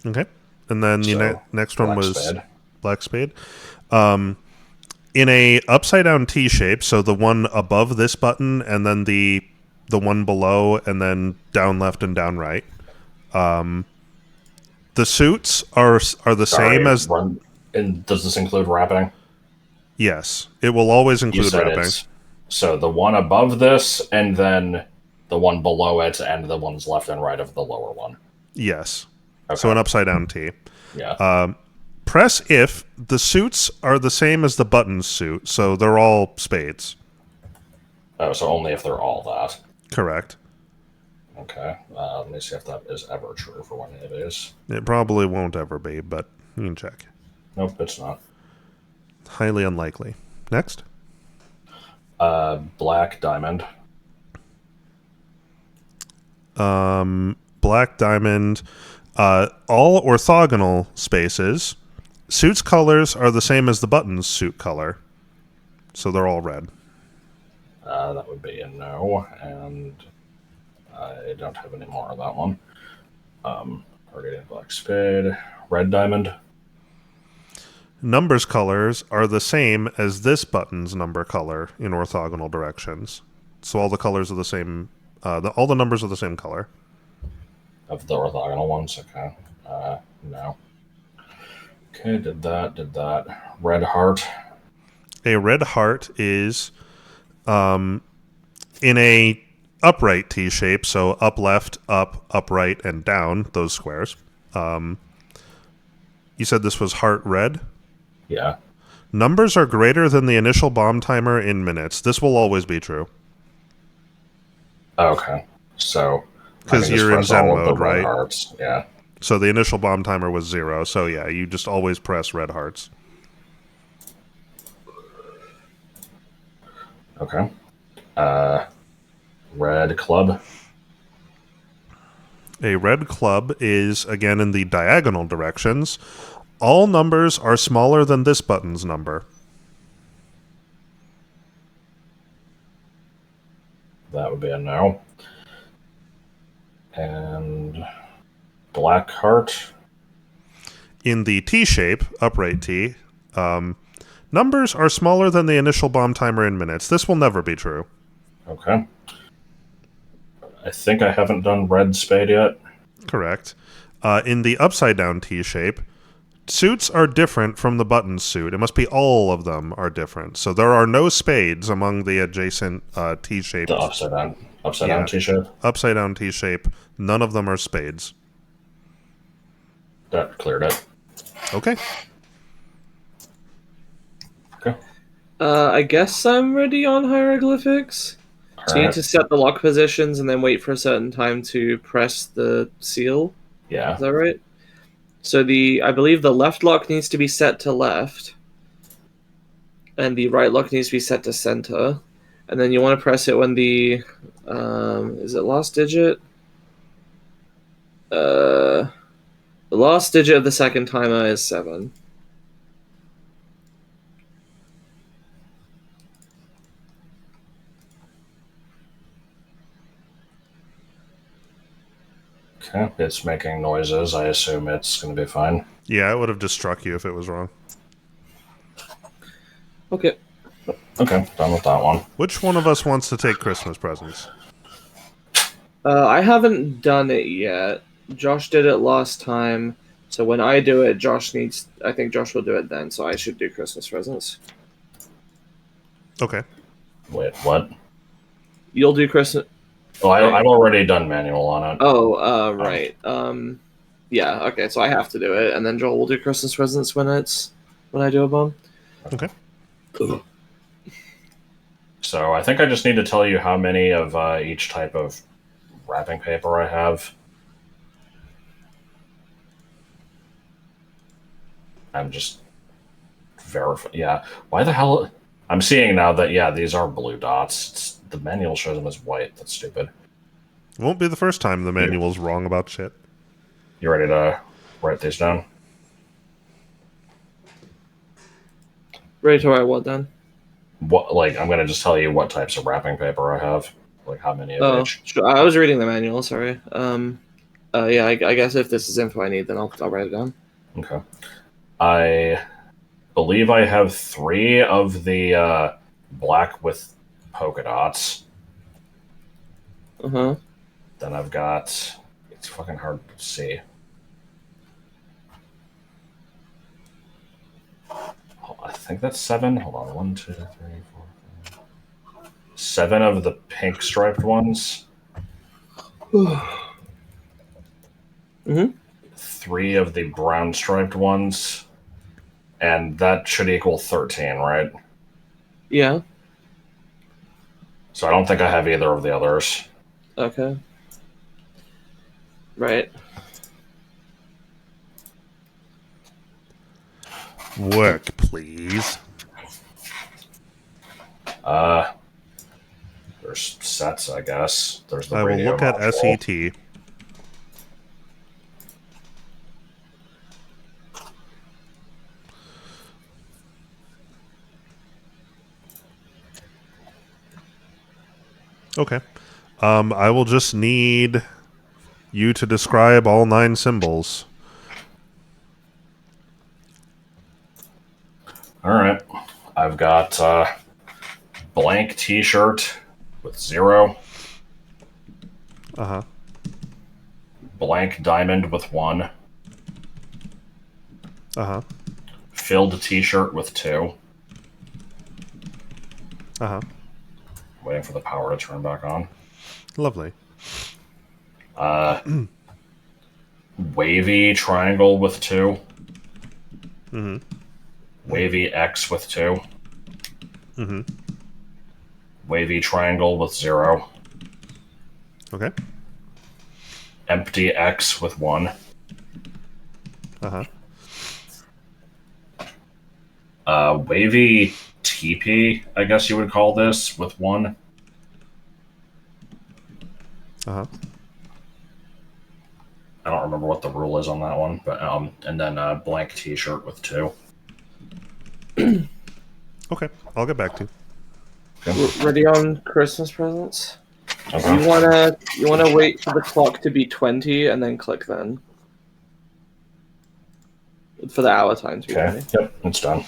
Okay. And then the next one was spade. Black Spade. In a upside down T shape, so the one above this button and then the one below and then down left and down right. The suits are the same as... And does this include wrapping? Yes. It will always include wrapping. So the one above this and then the one below it and the ones left and right of the lower one. Yes. Okay. So an upside down T. Yeah. Press if the suits are the same as the buttons suit, so they're all spades. Oh, so only if they're all that. Correct. Okay. Let me see if that is ever true for when it is. It probably won't ever be, but you can check. Nope, it's not. Highly unlikely. Next. Black diamond. Black diamond. All orthogonal spaces. Suits colors are the same as the buttons suit color. So they're all red. That would be a no, and I don't have any more of that one. Targeting black spade. Red diamond. Numbers colors are the same as this button's number color in orthogonal directions. So all the colors are the same. All the numbers are the same color. Of the orthogonal ones, okay. No. Okay, did that. Red heart. A red heart is in a upright T shape, so up left, up right, and down, those squares. You said this was heart red? Yeah. Numbers are greater than the initial bomb timer in minutes. This will always be true. Okay. So because you're in Zen mode, right? Hearts. Yeah. So the initial bomb timer was 0. So yeah, you just always press red hearts. Okay. Red club. A red club is, again, in the diagonal directions. All numbers are smaller than this button's number. That would be a no. And black heart. In the T shape, upright T, numbers are smaller than the initial bomb timer in minutes. This will never be true. Okay. I think I haven't done red spade yet. Correct. In the upside down T shape, suits are different from the button suit. It must be all of them are different. So there are no spades among the adjacent T shapes. The upside down T shape. Upside down T shape. None of them are spades. That cleared it. Okay. Okay. I guess I'm ready on hieroglyphics. So you need to set the lock positions and then wait for a certain time to press the seal. Yeah. Is that right? So I believe the left lock needs to be set to left, and the right lock needs to be set to center. And then you want to press it when the is it last digit? The last digit of the second timer is 7. Okay, it's making noises. I assume it's going to be fine. Yeah, it would have just struck you if it was wrong. Okay. Okay, done with that one. Which one of us wants to take Christmas presents? I haven't done it yet. Josh did it last time, so when I do it, I think Josh will do it then, so I should do Christmas presents. Okay. Wait, what? You'll do Christmas... Oh, I've already done manual on it. Oh, right. Yeah, okay, so I have to do it, and then Joel will do Christmas presents when I do a bomb. Okay. So I think I just need to tell you how many of each type of wrapping paper I have. I'm just verify. Yeah. Why the hell? I'm seeing now that, yeah, these are blue dots. The manual shows them as white. That's stupid. It won't be the first time the manual's wrong about shit. You ready to write these down? Ready to write what then? What, like, I'm going to just tell you what types of wrapping paper I have. Like, how many of each. Sure. I was reading the manual, sorry. Yeah, I guess if this is info I need, then I'll write it down. Okay. I believe I have 3 of the black with polka dots. Uh-huh. Then I've got... It's fucking hard to see. I think that's 7. Hold on. 1, 2, 3, 4, 5. 7 of the pink striped ones. Mm-hmm. 3 of the brown striped ones. And that should equal 13, right? Yeah. So I don't think I have either of the others. Okay. Right. Work, please. There's sets, I guess. There's the I will radio look at module. SET. Okay. I will just need you to describe all 9 symbols. Alright. I've got blank t-shirt with 0. Uh-huh. Blank diamond with 1. Uh-huh. Filled t-shirt with 2. Uh-huh. Waiting for the power to turn back on. Lovely. Wavy triangle with 2. Mm-hmm. Wavy X with 2. Mm-hmm. Wavy triangle with 0. Okay. Empty X with 1. Uh-huh. Wavy TP, I guess you would call this, with 1. Uh-huh. I don't remember what the rule is on that one, but and then blank t-shirt with 2. Okay. I'll get back to you. Okay. Ready on Christmas presents? Okay. You wanna wait for the clock to be 20 and then click then. For the hour time to be Okay. 20. Yep, it's done.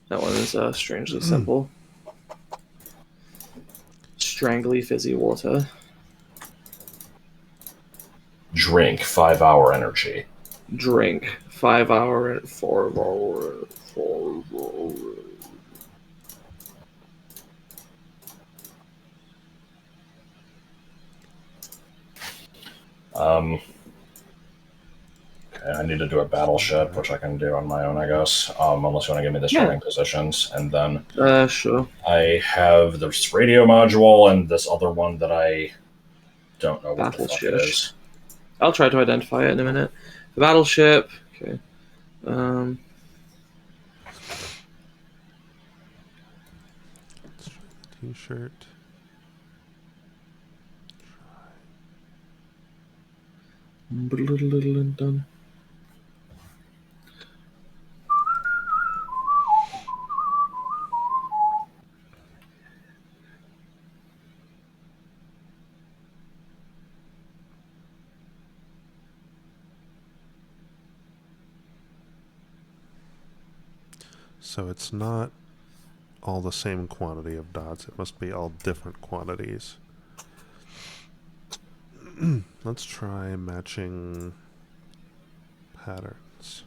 That one is strangely simple. Strangly fizzy water. Drink 5-hour energy. Drink 5 hour 4 hour 4 hour. Okay, I need to do a battleship, which I can do on my own, I guess. Unless you want to give me the starting positions, and then Sure. I have this radio module and this other one that I don't know what the fuck it Battleship. is. I'll try to identify it in a minute. The battleship. Okay. T-shirt. Done. So it's not all the same quantity of dots. It must be all different quantities. Let's try matching patterns.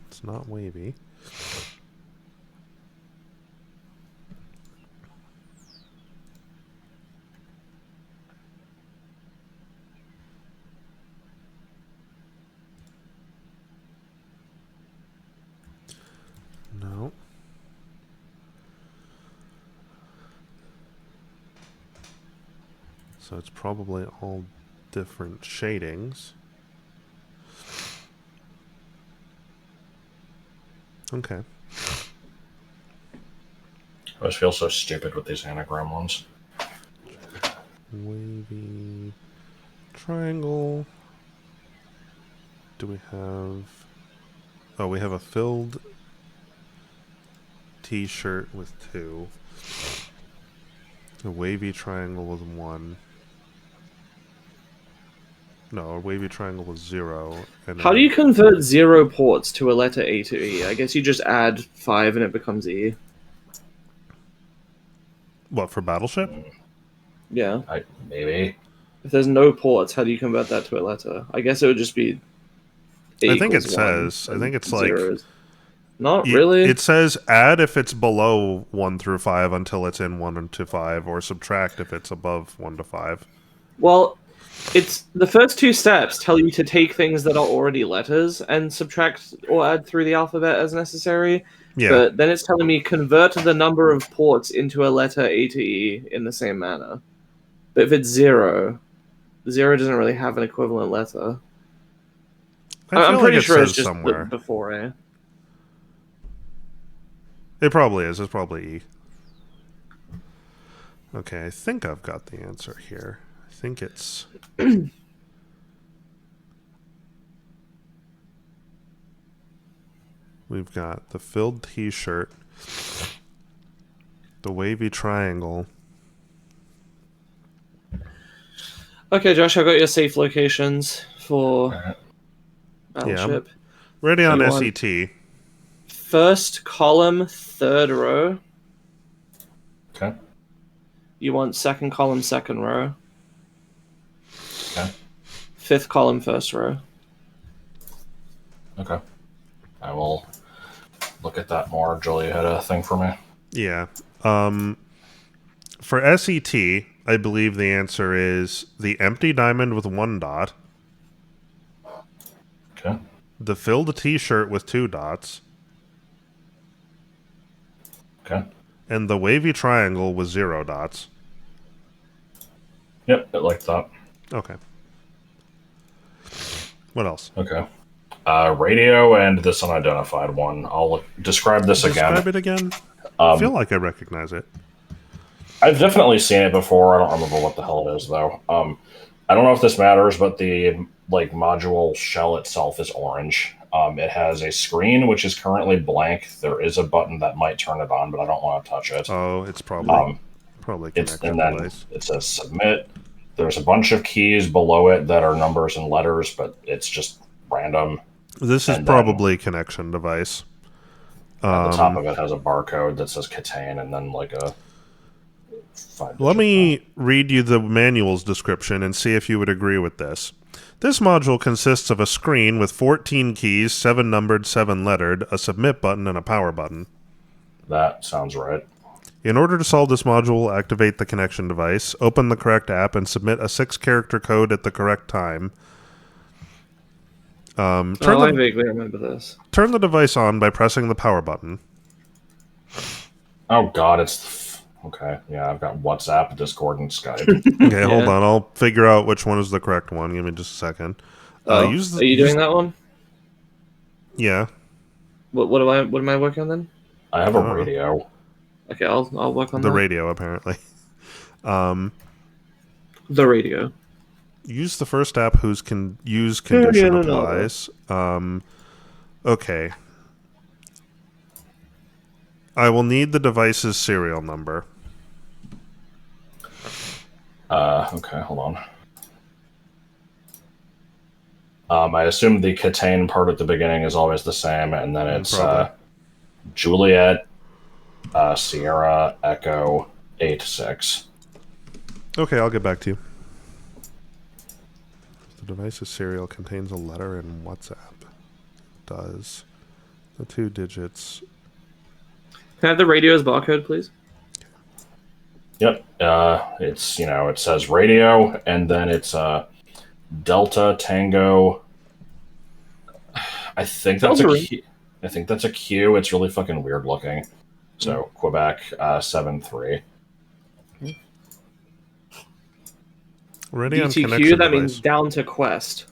It's not wavy. No. So it's probably all different shadings. Okay. I always feel so stupid with these anagram ones. Wavy triangle. Do we have... Oh, we have a filled t-shirt with 2. A wavy triangle with 1. No, a wavy triangle with 0. And How do you convert 0 ports to a letter A to E? I guess you just add 5 and it becomes E. What, for Battleship? Yeah. Maybe. If there's no ports, how do you convert that to a letter? I guess it would just be A I think it equals 1 says. I and think it's zeros. like... Not really. It says add if it's below 1 through 5 until it's in 1 to 5, or subtract if it's above 1 to 5. Well, it's the first 2 steps tell you to take things that are already letters and subtract or add through the alphabet as necessary. Yeah. But then it's telling me convert the number of ports into a letter A to E in the same manner. But if it's 0 doesn't really have an equivalent letter. I'm pretty sure it's just somewhere. before A. It probably is. It's probably E. Okay, I think I've got the answer here. I think it's... We've got the filled t-shirt, the wavy triangle. Okay, Josh, I've got your safe locations for Battleship. Yeah, ready on You want SET. First column, 3rd row. Okay. You want second column, 2nd row. Okay. 5th column, 1st row. Okay. I will look at that more. Julie had a thing for me. Yeah. For SET, I believe the answer is the empty diamond with 1 dot. Okay. The filled t-shirt with 2 dots. Okay. And the wavy triangle with 0 dots. Yep, I like that. Okay. What else? Okay. Radio and this unidentified one. I'll describe this again. Describe it again? I feel like I recognize it. I've definitely seen it before. I don't remember what the hell it is, though. I don't know if this matters, but the module shell itself is orange. It has a screen, which is currently blank. There is a button that might turn it on, but I don't want to touch it. Oh, it's probably connection and then device. it says submit. There's a bunch of keys below it that are numbers and letters, but it's just random. This is probably connection device. At the top of it has a barcode that says KTaNE, and then like a 5-digit Let me read you the manual's description and see if you would agree with this. This module consists of a screen with 14 keys, 7 numbered, 7 lettered, a submit button, and a power button. That sounds right. In order to solve this module, activate the connection device, open the correct app, and submit a 6-character code at the correct time. I vaguely remember this. Turn the device on by pressing the power button. Oh god, okay. Yeah, I've got WhatsApp, Discord, and Skype. Okay, hold on. I'll figure out which one is the correct one. Give me just a second. Are you doing that one? Yeah. What am I working on then? I have a radio. Okay, I'll work on the that. radio, apparently. The radio. Use the first app whose use condition applies. Okay. I will need the device's serial number. Okay, hold on. I assume the KTaNE part at the beginning is always the same, and then it's Juliet, Sierra, Echo, 86. Okay, I'll get back to you. The device's serial contains a letter in WhatsApp. It does. The 2 digits. Can I have the radio's barcode, please? Yep. It's, it says radio, and then it's Delta Tango. I think that's a Q. I think that's a Q. It's really fucking weird looking. So Quebec 73. Ready on DTQ, connection that device. means down to Quest.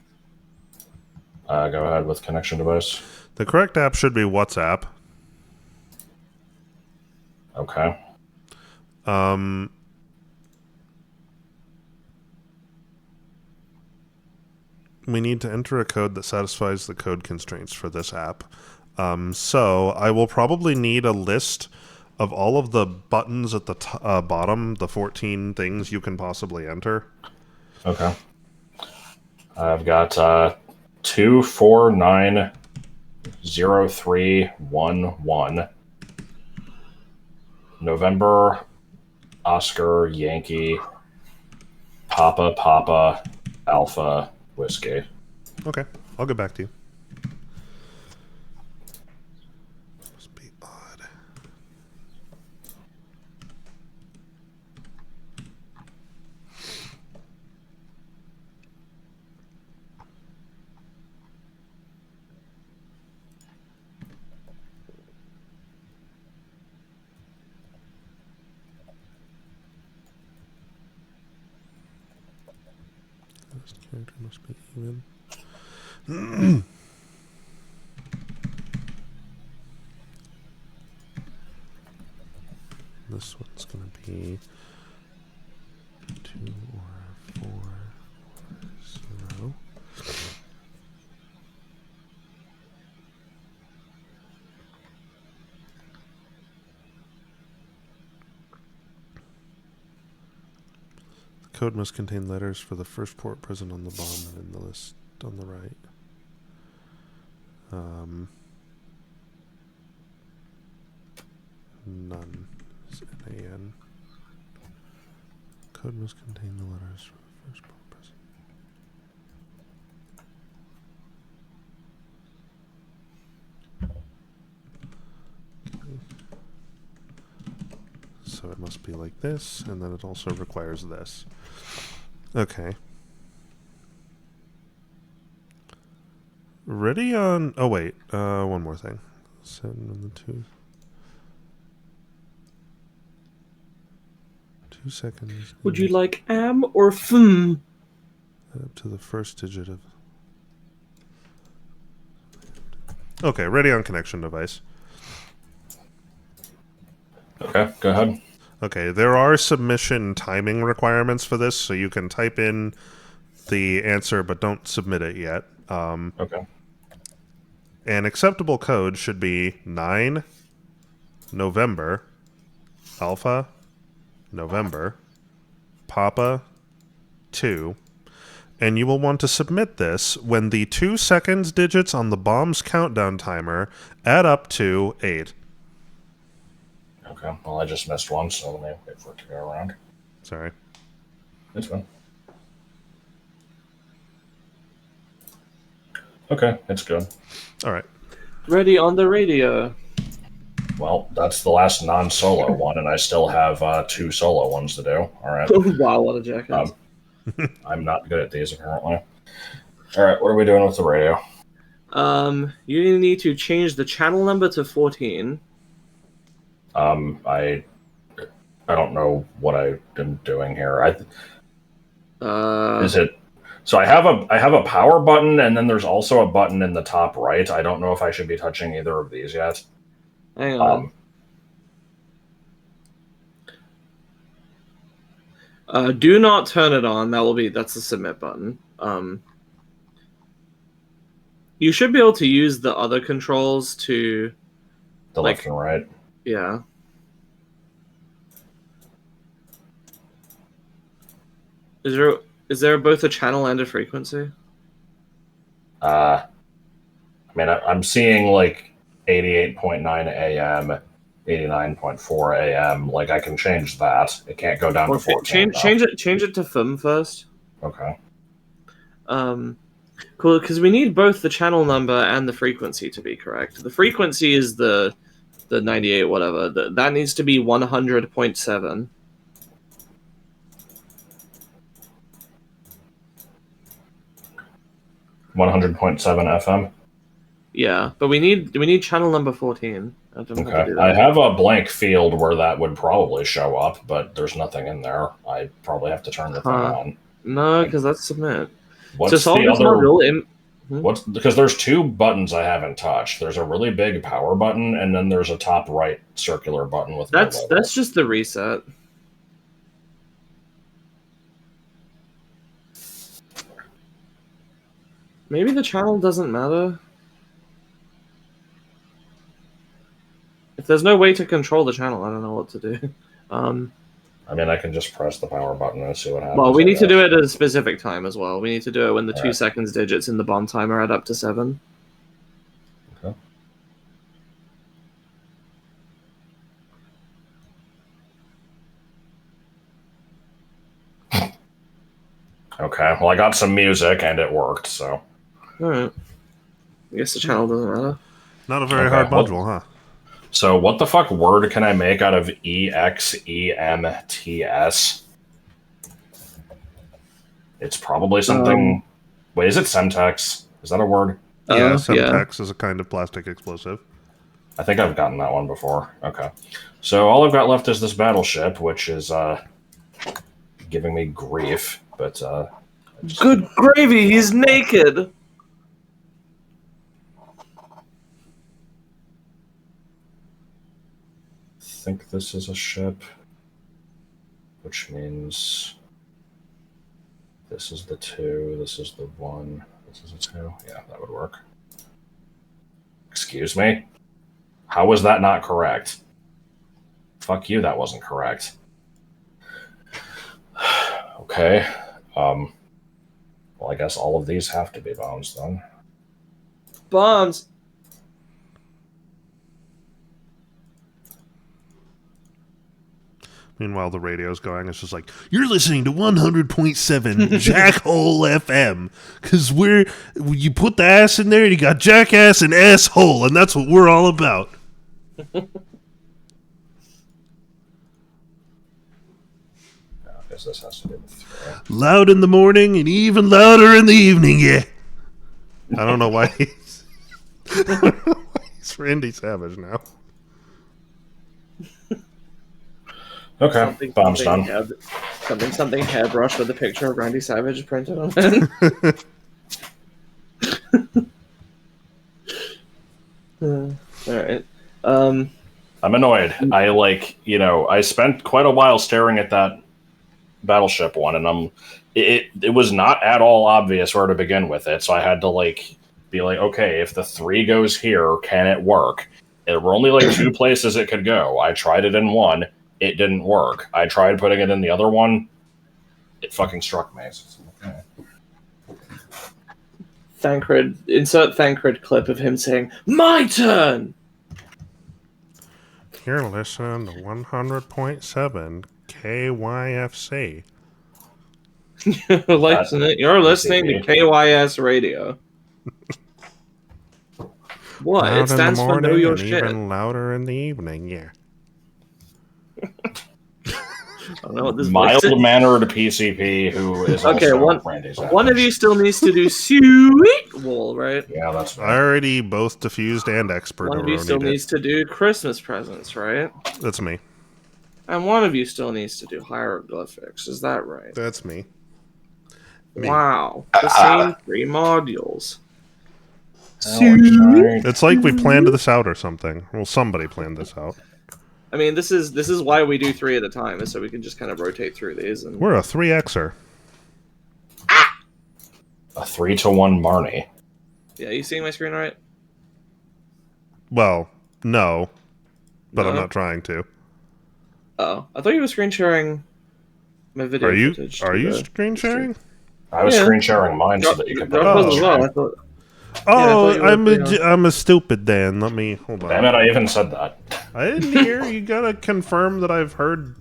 Go ahead with connection device. The correct app should be WhatsApp. Okay. We need to enter a code that satisfies the code constraints for this app. So I will probably need a list of all of the buttons at the bottom, the 14 things you can possibly enter. Okay. I've got 2490311. November, Oscar, Yankee, Papa, Alpha, Whiskey. Okay, I'll get back to you. Must be odd. This character must be even. This one's going to be 2 or 4 0. The code must contain letters for the first port present on the bomb and in the list on the right. None is NaN. Code must contain the letters for the first port present. So it must be like this, and then it also requires this. Okay. Ready on... Oh, wait. One more thing. Send on the 2 seconds. Would you like am or fm? Up to the first digit of... Okay, ready on connection device. Okay, go ahead. Okay, there are submission timing requirements for this, so you can type in the answer but don't submit it yet. Okay. An acceptable code should be 9 November Alpha November Papa 2, and you will want to submit this when the 2 seconds digits on the bomb's countdown timer add up to 8. Okay, well, I just missed one, so let me wait for it to go around. Sorry. It's fine. Okay, it's good. All right. Ready on the radio. Well, that's the last non-solo one, and I still have 2 solo ones to do. All right. Wow, what a jackass. I'm not good at these, apparently. All right, what are we doing with the radio? You need to change the channel number to 14. I don't know what I've been doing here. Is it? So I have a power button, and then there's also a button in the top right. I don't know if I should be touching either of these yet. Hang on. Do not turn it on. That's the submit button. You should be able to use the other controls to The left and right. Yeah. Is there both a channel and a frequency? I mean, I'm seeing like 88.9 AM, 89.4 AM. Like, I can change that. It can't go down to 14. Change it to FIM first. Okay. Cool, because we need both the channel number and the frequency to be correct. The frequency is the 98 whatever. That needs to be 100.7. FM. Yeah, but we need channel number 14. Okay. I have a blank field where that would probably show up, but there's nothing in there. I probably have to turn the thing on. No, because that's submit. What's To solve the this other? module, What's because there's two buttons I haven't touched. There's a really big power button, and then there's a top right circular button with no logo. that's just the reset. Maybe the channel doesn't matter. If there's no way to control the channel, I don't know what to do. I mean, I can just press the power button and see what happens. Well, we I need to do guess. it at a specific time as well. We need to do it when the 2 Alright. seconds digits in the bomb timer add up to 7. Okay. Okay, well, I got some music and it worked, so. Alright. I guess the channel doesn't matter. Not a very Okay, hard well- module, huh? So, what the fuck word can I make out of EXEMTS? It's probably something. Wait, is it Semtex? Is that a word? Yeah, Yeah. Semtex is a kind of plastic explosive. I think I've gotten that one before. Okay. So, all I've got left is this battleship, which is giving me grief, but. Good gravy, he's naked! I think this is a ship, which means this is the 2, this is the 1, this is a 2. Yeah, that would work. Excuse me? How was that not correct? Fuck you, that wasn't correct. Okay. Well, I guess all of these have to be bombs then. Bombs! Meanwhile, the radio's going. It's just like, you're listening to 100.7 Jackhole FM. Because you put the ass in there, and you got jackass and asshole, and that's what we're all about. I guess this has to be the 3. Loud in the morning and even louder in the evening, yeah. I don't know why he's Randy Savage now. Okay, bomb's done. Something hairbrush with a picture of Randy Savage printed on it. Alright. I'm annoyed. I spent quite a while staring at that battleship one, and it was not at all obvious where to begin with it, so I had to be like, okay, if the 3 goes here, can it work? There were only 2 places it could go. I tried it in one, it didn't work. I tried putting it in the other one, it fucking struck me. So, okay. Insert Thancred clip of him saying, "My turn!" You're listening to 100.7 KYFC. You're listening to KYS Radio. What? Loud It in the stands for Know morning Your and Shit. even louder in the evening, yeah. I don't know what this voice Mild is. mannered PCP who is Okay, also Randy Savage. One of you still needs to do Sweet Wall, right? Yeah, that's I right. already both diffused and expert One of you still needs to do Christmas presents, right? That's me. And one of you still needs to do hieroglyphics. Is that right? That's me. Me. Wow. The same 3 modules. It's like we planned this out or something. Well, somebody planned this out. I mean, this is why we do 3 at a time, is so we can just kind of rotate through these. And We're a 3Xer. A 3-to-1 Marnie. yeah, you seeing my screen right? Well, no. But I'm No? not trying to. Oh, I thought you were screen sharing my video Are you footage. screen sharing? I was Yeah. screen sharing mine so that you could put it Rob on was the as well. screen. I thought. Oh, I thought you were I'm a stupid Dan. Let me hold on. Damn it, I even said that. I didn't hear. You gotta confirm that I've heard.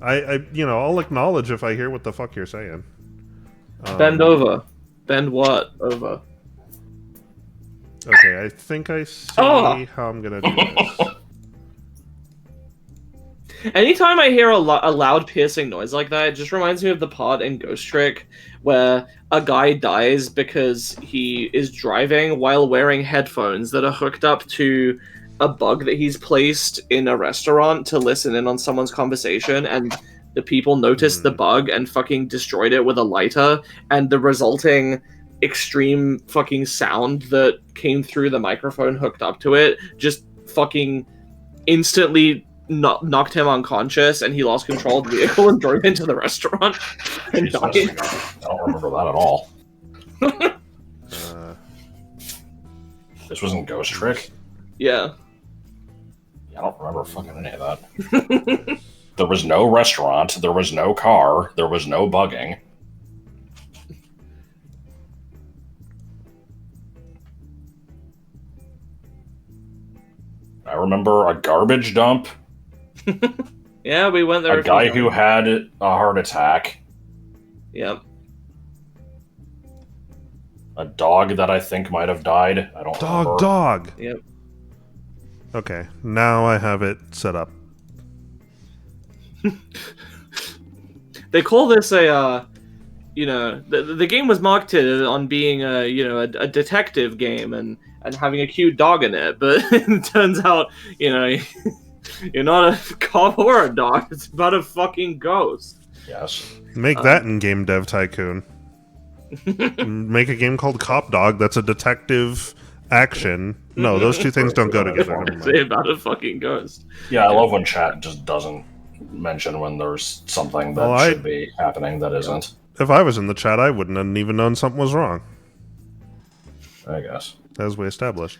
I'll acknowledge if I hear what the fuck you're saying. Bend over. Bend what over? Okay, I think I see Oh. how I'm gonna do this. Anytime I hear a loud piercing noise like that, it just reminds me of the part in Ghost Trick where a guy dies because he is driving while wearing headphones that are hooked up to a bug that he's placed in a restaurant to listen in on someone's conversation, and the people noticed the bug and fucking destroyed it with a lighter, and the resulting extreme fucking sound that came through the microphone hooked up to it just fucking instantly knocked him unconscious, and he lost control of the vehicle and drove into the restaurant and died. I don't remember that at all. This wasn't Ghost Trick? Yeah. I don't remember fucking any of that. There was no restaurant, there was no car, there was no bugging. I remember a garbage dump. Yeah, we went there. A guy who had a heart attack. Yep. A dog that I think might have died. I don't remember. Dog. Yep. Okay, now I have it set up. They call this a, the game was marketed on being a detective game and having a cute dog in it, but it turns out, you're not a cop or a dog. It's about a fucking ghost. Yes. Make that in Game Dev Tycoon. Make a game called Cop Dog that's a detective action. No, those two things don't go together. Say about a fucking ghost. Yeah, I love when chat just doesn't mention when there's something that should be happening that isn't. If I was in the chat, I wouldn't have even known something was wrong. I guess. As we established.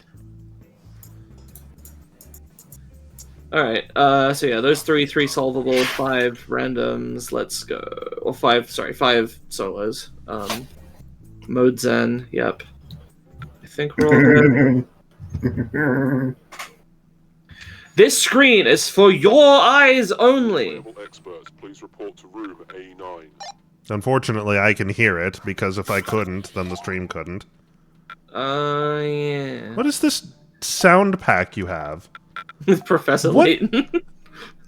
Alright, so yeah, those three solvable, 5 randoms, let's go. Or 5 solos. Mode Zen, yep. I think we're all good. This screen is for your eyes only! Experts, please report to room A9. Unfortunately, I can hear it, because if I couldn't, then the stream couldn't. Yeah. What is this sound pack you have? Professor Layton.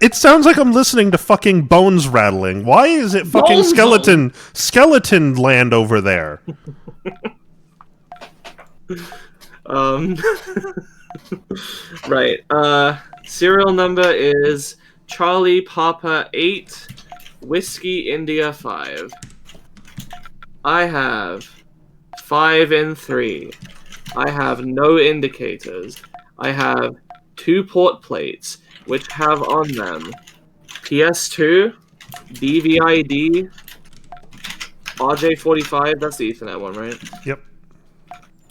It sounds like I'm listening to fucking bones rattling. Why is it fucking skeleton land over there? Right. Serial number is Charlie Papa 8, Whiskey India 5. I have 5 and 3. I have no indicators. I have 2 port plates, which have on them PS2, DVID, RJ45, that's the Ethernet one, right? Yep.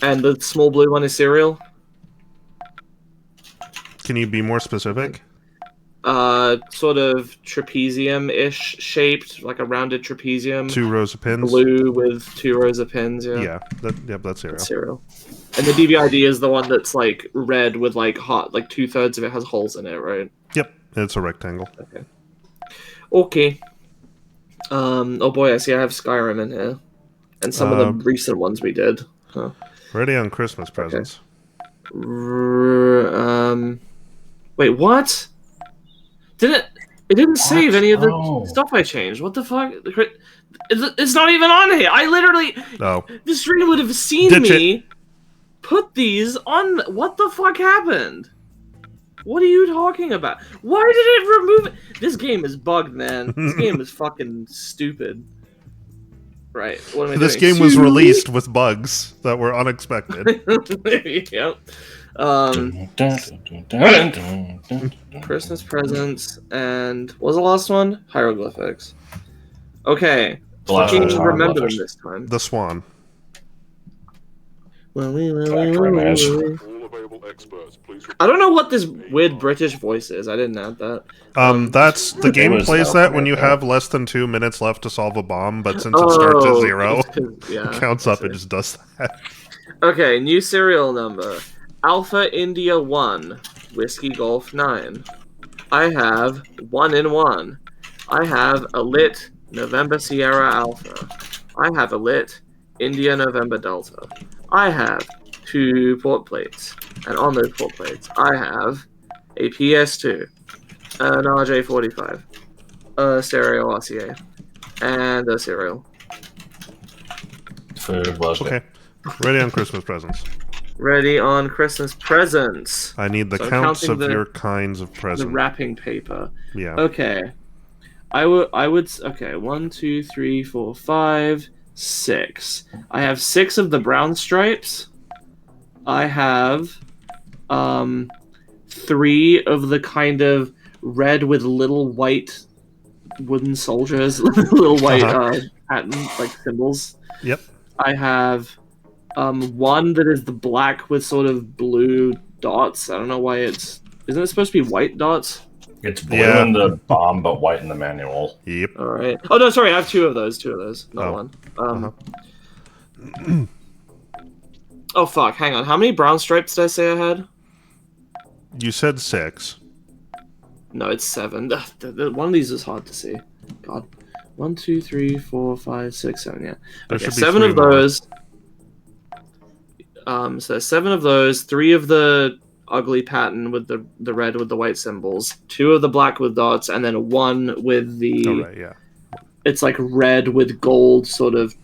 And the small blue one is serial? Can you be more specific? Sort of trapezium-ish shaped, like a rounded trapezium. 2 rows of pins? Blue with 2 rows of pins, yeah. Yeah, that's serial. That's serial. And the DVID is the one that's, like, red with, like, 2/3 of it has holes in it, right? Yep, it's a rectangle. Okay. Okay. Oh boy, I see I have Skyrim in here. And some of the recent ones we did. Huh. Ready on Christmas presents. Okay. Wait, what? It didn't save any of the stuff I changed. What the fuck? It's not even on here. I literally... Oh. The stream would have seen me put these on... What the fuck happened? What are you talking about? Why did it remove it? This game is bugged, man. This game is fucking stupid. Right. What am I This doing? game was released with bugs that were unexpected. Yep. Christmas presents and what was the last one? Hieroglyphics. Okay. Fucking remember them this time. The Swan. All available experts, please report. I don't know what this weird British voice is. I didn't add that. That's the game plays that when you have less than 2 minutes left to solve a bomb, but since it starts at 0, it counts up, it just does that. Okay, new serial number. Alpha India 1, Whiskey Golf 9. I have 1 in 1. I have a lit November Sierra Alpha. I have a lit India November Delta. I have 2 port plates. And on those port plates, I have a PS2, an RJ45, a stereo RCA, and a serial. Okay. Ready on Christmas presents. Ready on Christmas presents. I need the counts of your kinds of presents. The wrapping paper. Yeah. Okay. Okay, 1, 2, 3, 4, 5, 6. I have 6 of the brown stripes. I have 3 of the kind of red with little white wooden soldiers, little white pattern like symbols. Yep. I have 1 that is the black with sort of blue dots. I don't know why isn't it supposed to be white dots? It's blue in the bomb, but white in the manual. Yep. All right. Oh no, sorry. I have 2 of those. Not Oh. 1. Oh fuck! Hang on. How many brown stripes did I say I had? You said 6. No, it's 7. One of these is hard to see. God. 1, 2, 3, 4, 5, 6, 7. Yeah. There Okay, should be 7 3 of more. those. So 7 of those. 3 of the ugly pattern with the red with the white symbols. 2 of the black with dots, and then 1 with the. Oh, right, yeah. It's like red with gold, sort of.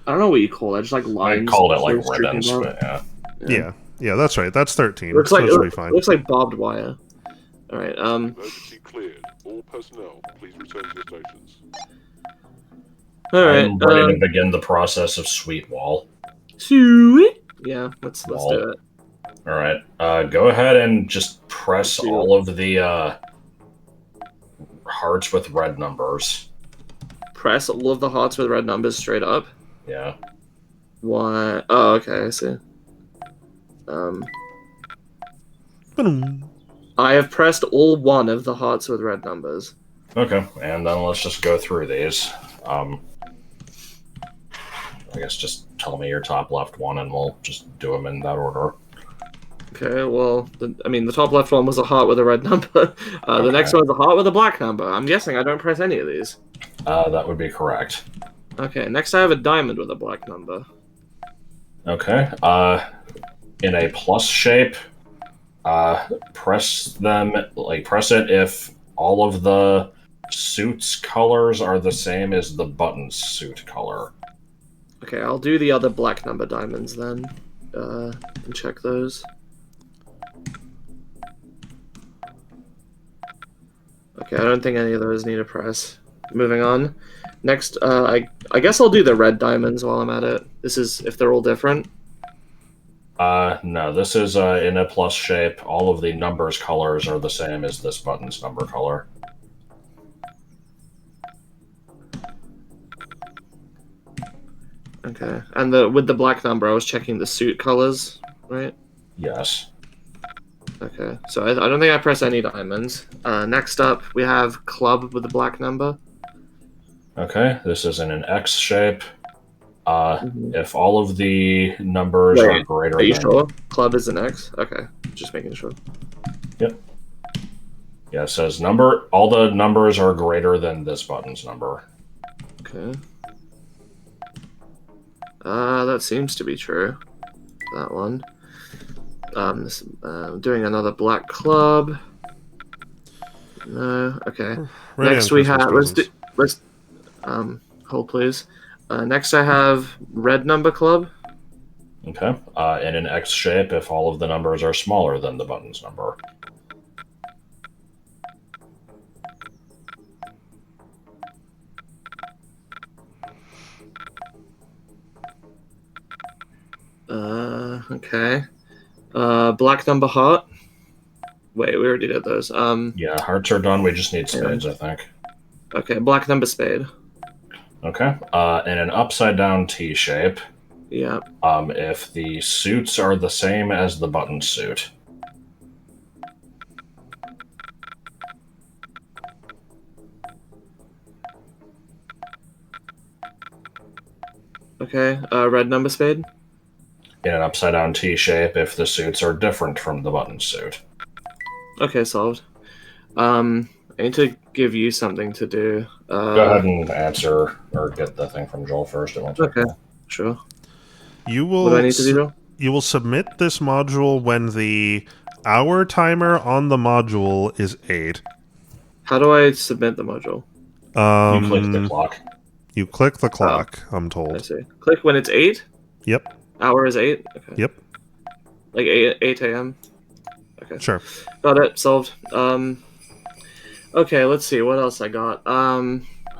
I don't know what you call it. Just like lines. I called it like sort of ribbons, streaking but out. Yeah. Yeah, that's right. That's 13. Looks like that should be fine. looks like barbed wire. All right. Emergency cleared. All personnel, please return to your stations. All right. I'm ready to begin the process of Sweet Wall. Sweet. Yeah. Let's do it. All right. Go ahead and just press all of the hearts with red numbers. Press all of the hearts with red numbers straight up. Yeah. Why? Oh, okay. I see. I have pressed all 1 of the hearts with red numbers. Okay, and then let's just go through these. I guess just tell me your top left one, and we'll just do them in that order. Okay, well, the top left one was a heart with a red number. The next one's a heart with a black number. I'm guessing I don't press any of these. That would be correct. Okay, next I have a diamond with a black number. Okay, in a plus shape, press it if all of the suit's colors are the same as the button's suit color. Okay, I'll do the other black number diamonds then, and check those. Okay, I don't think any of those need a press. Moving on. Next, I guess I'll do the red diamonds while I'm at it. This is if they're all different. No, this is in a plus shape. All of the numbers colors are the same as this button's number color. Okay, and with the black number, I was checking the suit colors, right? Yes. Okay, so I don't think I press any diamonds. Next up, we have club with the black number. Okay, this is in an X shape. If all of the numbers are greater Are you than... sure? Club is an X? Okay, just making sure. Yep. Yeah, it says all the numbers are greater than this button's number. Okay. That seems to be true. That one. Doing another black club. No. Okay. Ready Next on we Christmas have. Let's hold please. Next I have red number club. Okay. In an X shape, if all of the numbers are smaller than the button's number. Okay. Black number heart. Wait, we already did those. Yeah, hearts are done. We just need spades, I think. Okay, black number spade. Okay. In an upside down T shape. Yeah. If the suits are the same as the button suit. Okay. Red number spade. In an upside down T shape, if the suits are different from the button suit. Okay, solved. I need to give you something to do. Go ahead and answer or get the thing from Joel first. Okay, sure. You will. What do I need to do, Joel? You will submit this module when the hour timer on the module is 8. How do I submit the module? You click the clock. You click the clock, I'm I told. see. Click when it's 8? Yep. Hour is 8? Okay. Yep. Like 8 a.m.? Okay. Sure. Got it. Solved. Okay, let's see what else I got. I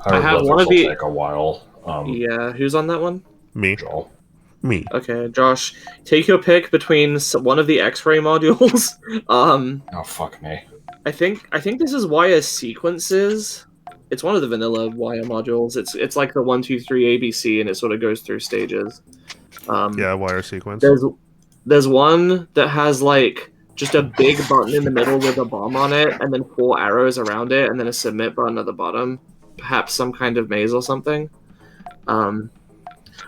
have Hieroglyphics one of will the. take a while. Yeah, who's on that one? Me. Joel. Me. Okay, Josh, take your pick between one of the X-ray modules. Oh fuck me. I think this is wire sequences. It's one of the vanilla wire modules. It's like the 1, 2, 3 ABC, and it sort of goes through stages. Yeah, wire sequence. There's one that has like just a big button in the middle with a bomb on it, and then 4 arrows around it, and then a submit button at the bottom. Perhaps some kind of maze or something.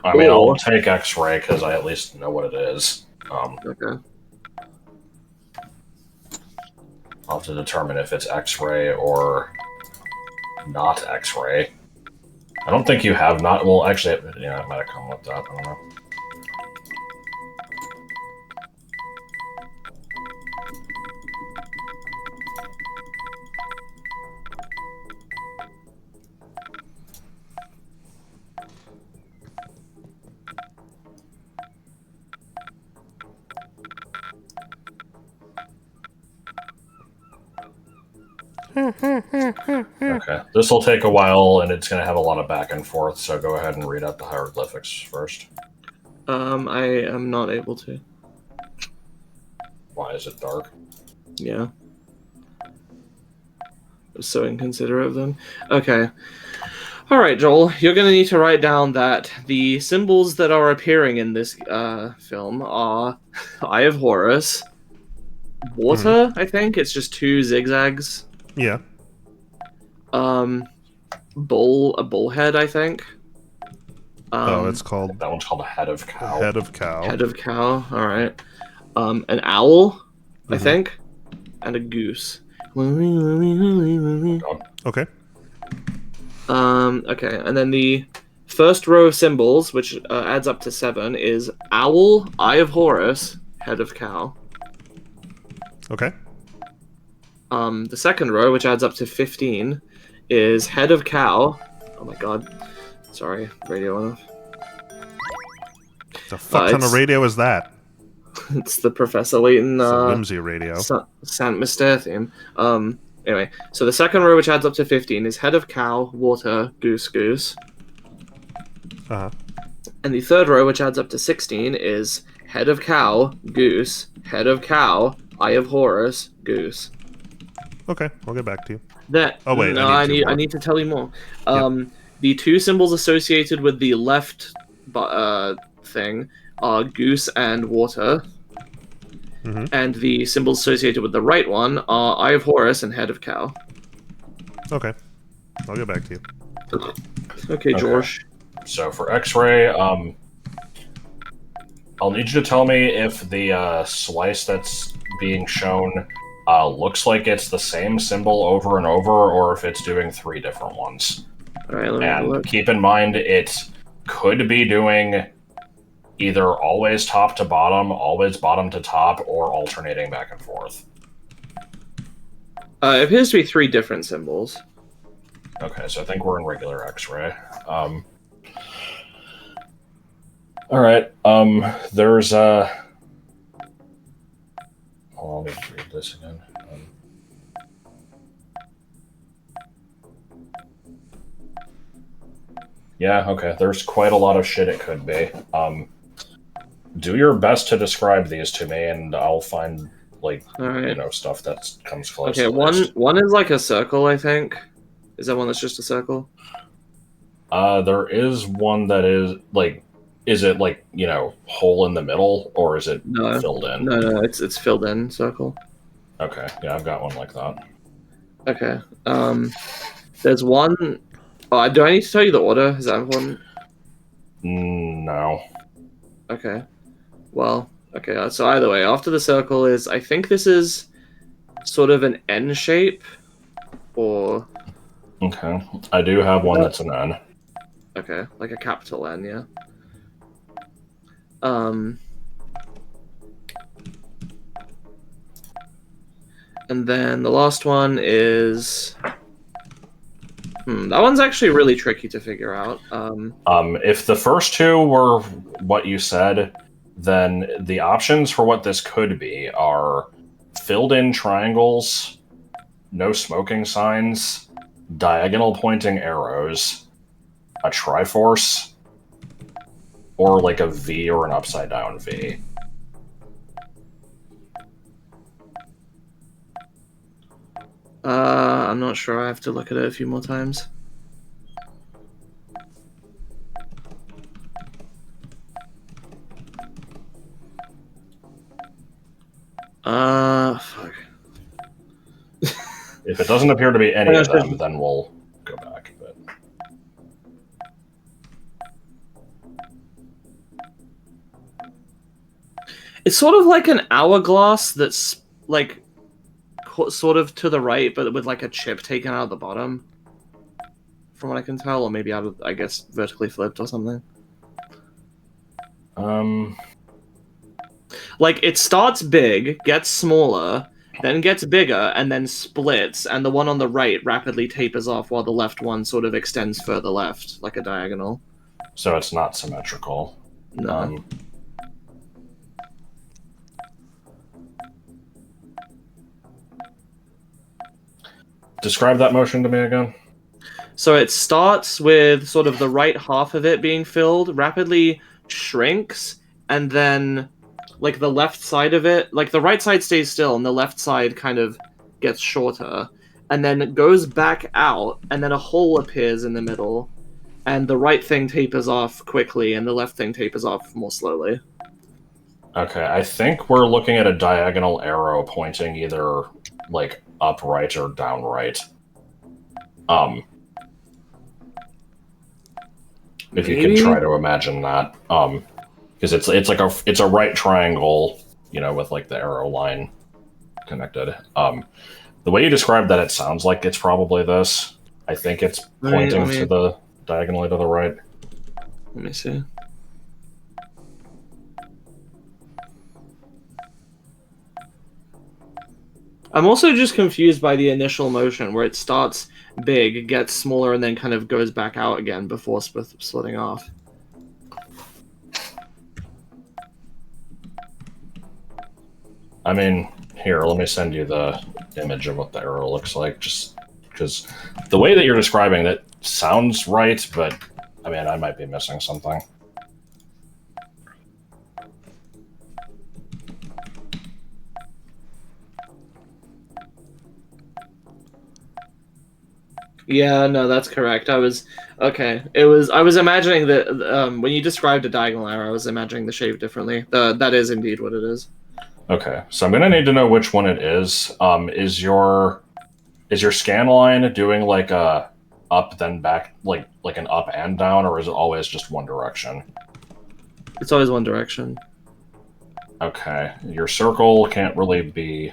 I mean, I'll take X-ray because I at least know what it is. Okay. I'll have to determine if it's X-ray or not X-ray. I don't think you have not. Well, actually, yeah, it might have come with that. I don't know. Okay, this will take a while, and it's going to have a lot of back and forth, so go ahead and read out the hieroglyphics first. I am not able to. Why is it dark? Yeah. So inconsiderate of them. Okay. Alright, Joel, you're going to need to write down that the symbols that are appearing in this film are Eye of Horus, water, I think. It's just 2 zigzags. Yeah. A bullhead, I think. It's called That one's called a head of cow. Head of Cow. Head of cow, alright. An owl, I think. And a goose. Okay. Okay, and then the first row of symbols, which adds up to 7, is owl, Eye of Horus, head of cow. Okay. The second row, which adds up to 15, is head of cow. Oh my god. Sorry, radio off. The fuck kind of radio is that? It's the Professor Layton It's a whimsy radio. Sant Mister theme. Anyway, so the second row, which adds up to 15, is head of cow, water, goose, goose. Uh-huh. And the third row, which adds up to 16, is head of cow, goose, head of cow, Eye of Horus, goose. Okay, I'll get back to you. Oh wait, no, I need to tell you more. The 2 symbols associated with the left thing are goose and water. And the symbols associated with the right one are Eye of Horus and head of cow. Okay, I'll get back to you. Okay, George. So for X-ray, I'll need you to tell me if the slice that's being shown looks like it's the same symbol over and over, or if it's doing 3 different ones. All right, let me have a look. Keep in mind, it could be doing either always top to bottom, always bottom to top, or alternating back and forth. It appears to be 3 different symbols. Okay, so I think we're in regular X-ray. Alright, there's hold on, let me read this again. Yeah, okay, there's quite a lot of shit it could be. Do your best to describe these to me, and I'll find, like, stuff that comes close. Okay, one is like a circle, I think. Is that one that's just a circle? There is one that is, like, is it, like, hole in the middle, or is it filled in? No, it's filled in circle. Okay, yeah, I've got one like that. Okay, there's one... Oh, do I need to tell you the order? Is that important? No. Okay. Well, okay, so either way, after the circle is... I think this is sort of an N shape, or... Okay, I do have one that's an N. Okay, like a capital N, yeah. And then the last one is... that one's actually really tricky to figure out. If the first 2 were what you said, then the options for what this could be are filled-in triangles, no smoking signs, diagonal pointing arrows, a Triforce, or like a V or an upside down V. I'm not sure. I have to look at it a few more times. Fuck. If it doesn't appear to be any of them, then we'll go back. But it's sort of like an hourglass that's like sort of to the right, but with like a chip taken out of the bottom, from what I can tell, or maybe out of, I guess, vertically flipped or something. Like it starts big, gets smaller, then gets bigger, and then splits, and the one on the right rapidly tapers off while the left one sort of extends further left, like a diagonal. So it's not symmetrical. No. Describe that motion to me again. So it starts with sort of the right half of it being filled, rapidly shrinks, and then like the left side of it, like the right side stays still and the left side kind of gets shorter, and then it goes back out, and then a hole appears in the middle, and the right thing tapers off quickly and the left thing tapers off more slowly. Okay, I think we're looking at a diagonal arrow pointing either like upright or downright. If you can try to imagine that, because it's like a right triangle, you know, with like the arrow line connected. The way you described that, it sounds like it's probably this. I think it's pointing to the diagonally to the right. Let me see. I'm also just confused by the initial motion where it starts big, gets smaller, and then kind of goes back out again before splitting off. I mean, here, let me send you the image of what the arrow looks like, just because the way that you're describing it sounds right, but I mean, I might be missing something. Yeah, no, that's correct. I was imagining that when you described a diagonal arrow, I was imagining the shape differently. That is indeed what it is. Okay, so I'm gonna need to know which one it is. Is your scan line doing like a up then back, like an up and down, or is it always just one direction? It's always one direction. Okay, your circle can't really be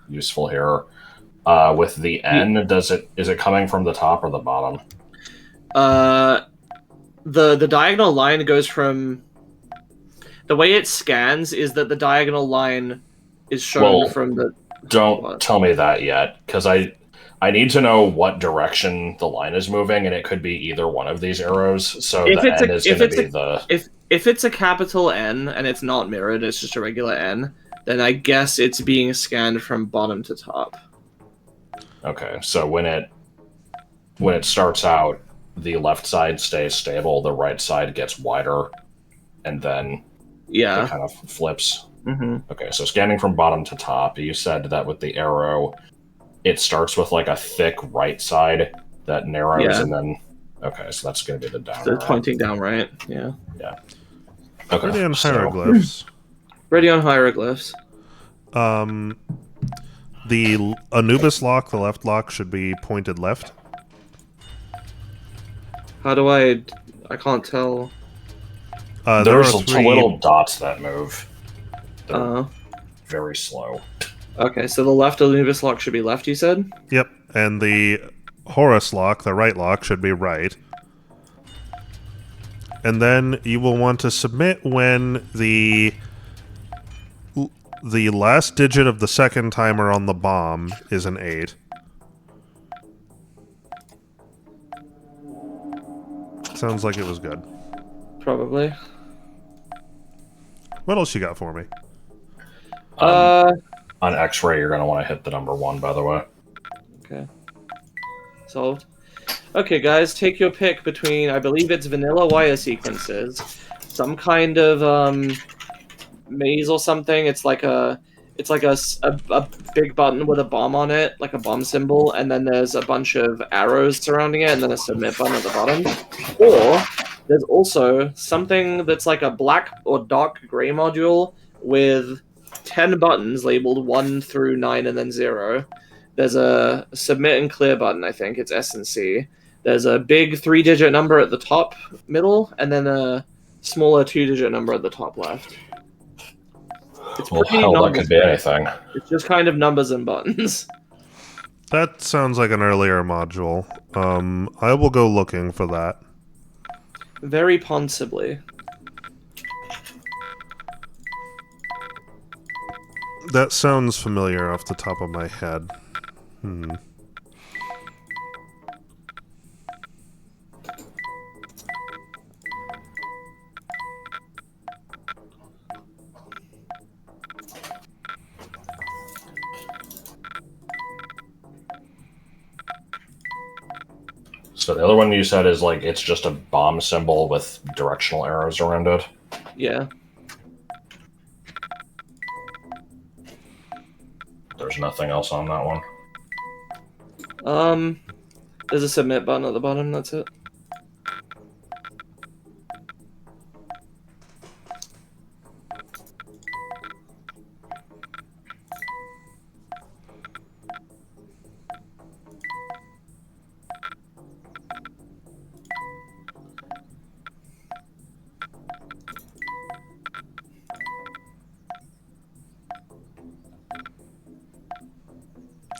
useful here. With the N, is it coming from the top or the bottom? The diagonal line goes from... The way it scans is that the diagonal line is shown from the... Don't tell me that yet, because I need to know what direction the line is moving, and it could be either one of these arrows, so the N is going to be the... If it's a capital N, and it's not mirrored, it's just a regular N, then I guess it's being scanned from bottom to top. Okay, so when it starts out, the left side stays stable, the right side gets wider, and then it kind of flips. Mm-hmm. Okay, so scanning from bottom to top, you said that with the arrow, it starts with like a thick right side that narrows, and then... Okay, so that's going to be the down. So it's pointing down right, yeah. Yeah. Okay, Ready on hieroglyphs. Ready on hieroglyphs. The Anubis lock, the left lock, should be pointed left. How do I can't tell. There's little dots that move. They're very slow. Okay, so the left Anubis lock should be left, you said? Yep, and the Horus lock, the right lock, should be right. And then you will want to submit when the last digit of the second timer on the bomb is an 8. Sounds like it was good. Probably. What else you got for me? On X-ray, you're going to want to hit the number 1, by the way. Okay. Solved. Okay, guys, take your pick between, I believe it's vanilla wire sequences, some kind of maze or something. It's like a big button with a bomb on it, like a bomb symbol, and then there's a bunch of arrows surrounding it, and then a submit button at the bottom. Or there's also something that's like a black or dark gray module with 10 buttons labeled 1 through 9 and then 0. There's a submit and clear button, I think. It's S and C. There's a big 3-digit number at the top middle, and then a smaller 2-digit number at the top left. It's Well, hell, that could be anything. It's just kind of numbers and buttons. That sounds like an earlier module. I will go looking for that. Very possibly. That sounds familiar off the top of my head. So the other one you said is like it's just a bomb symbol with directional arrows around it? Yeah. There's nothing else on that one? There's a submit button at the bottom, that's it.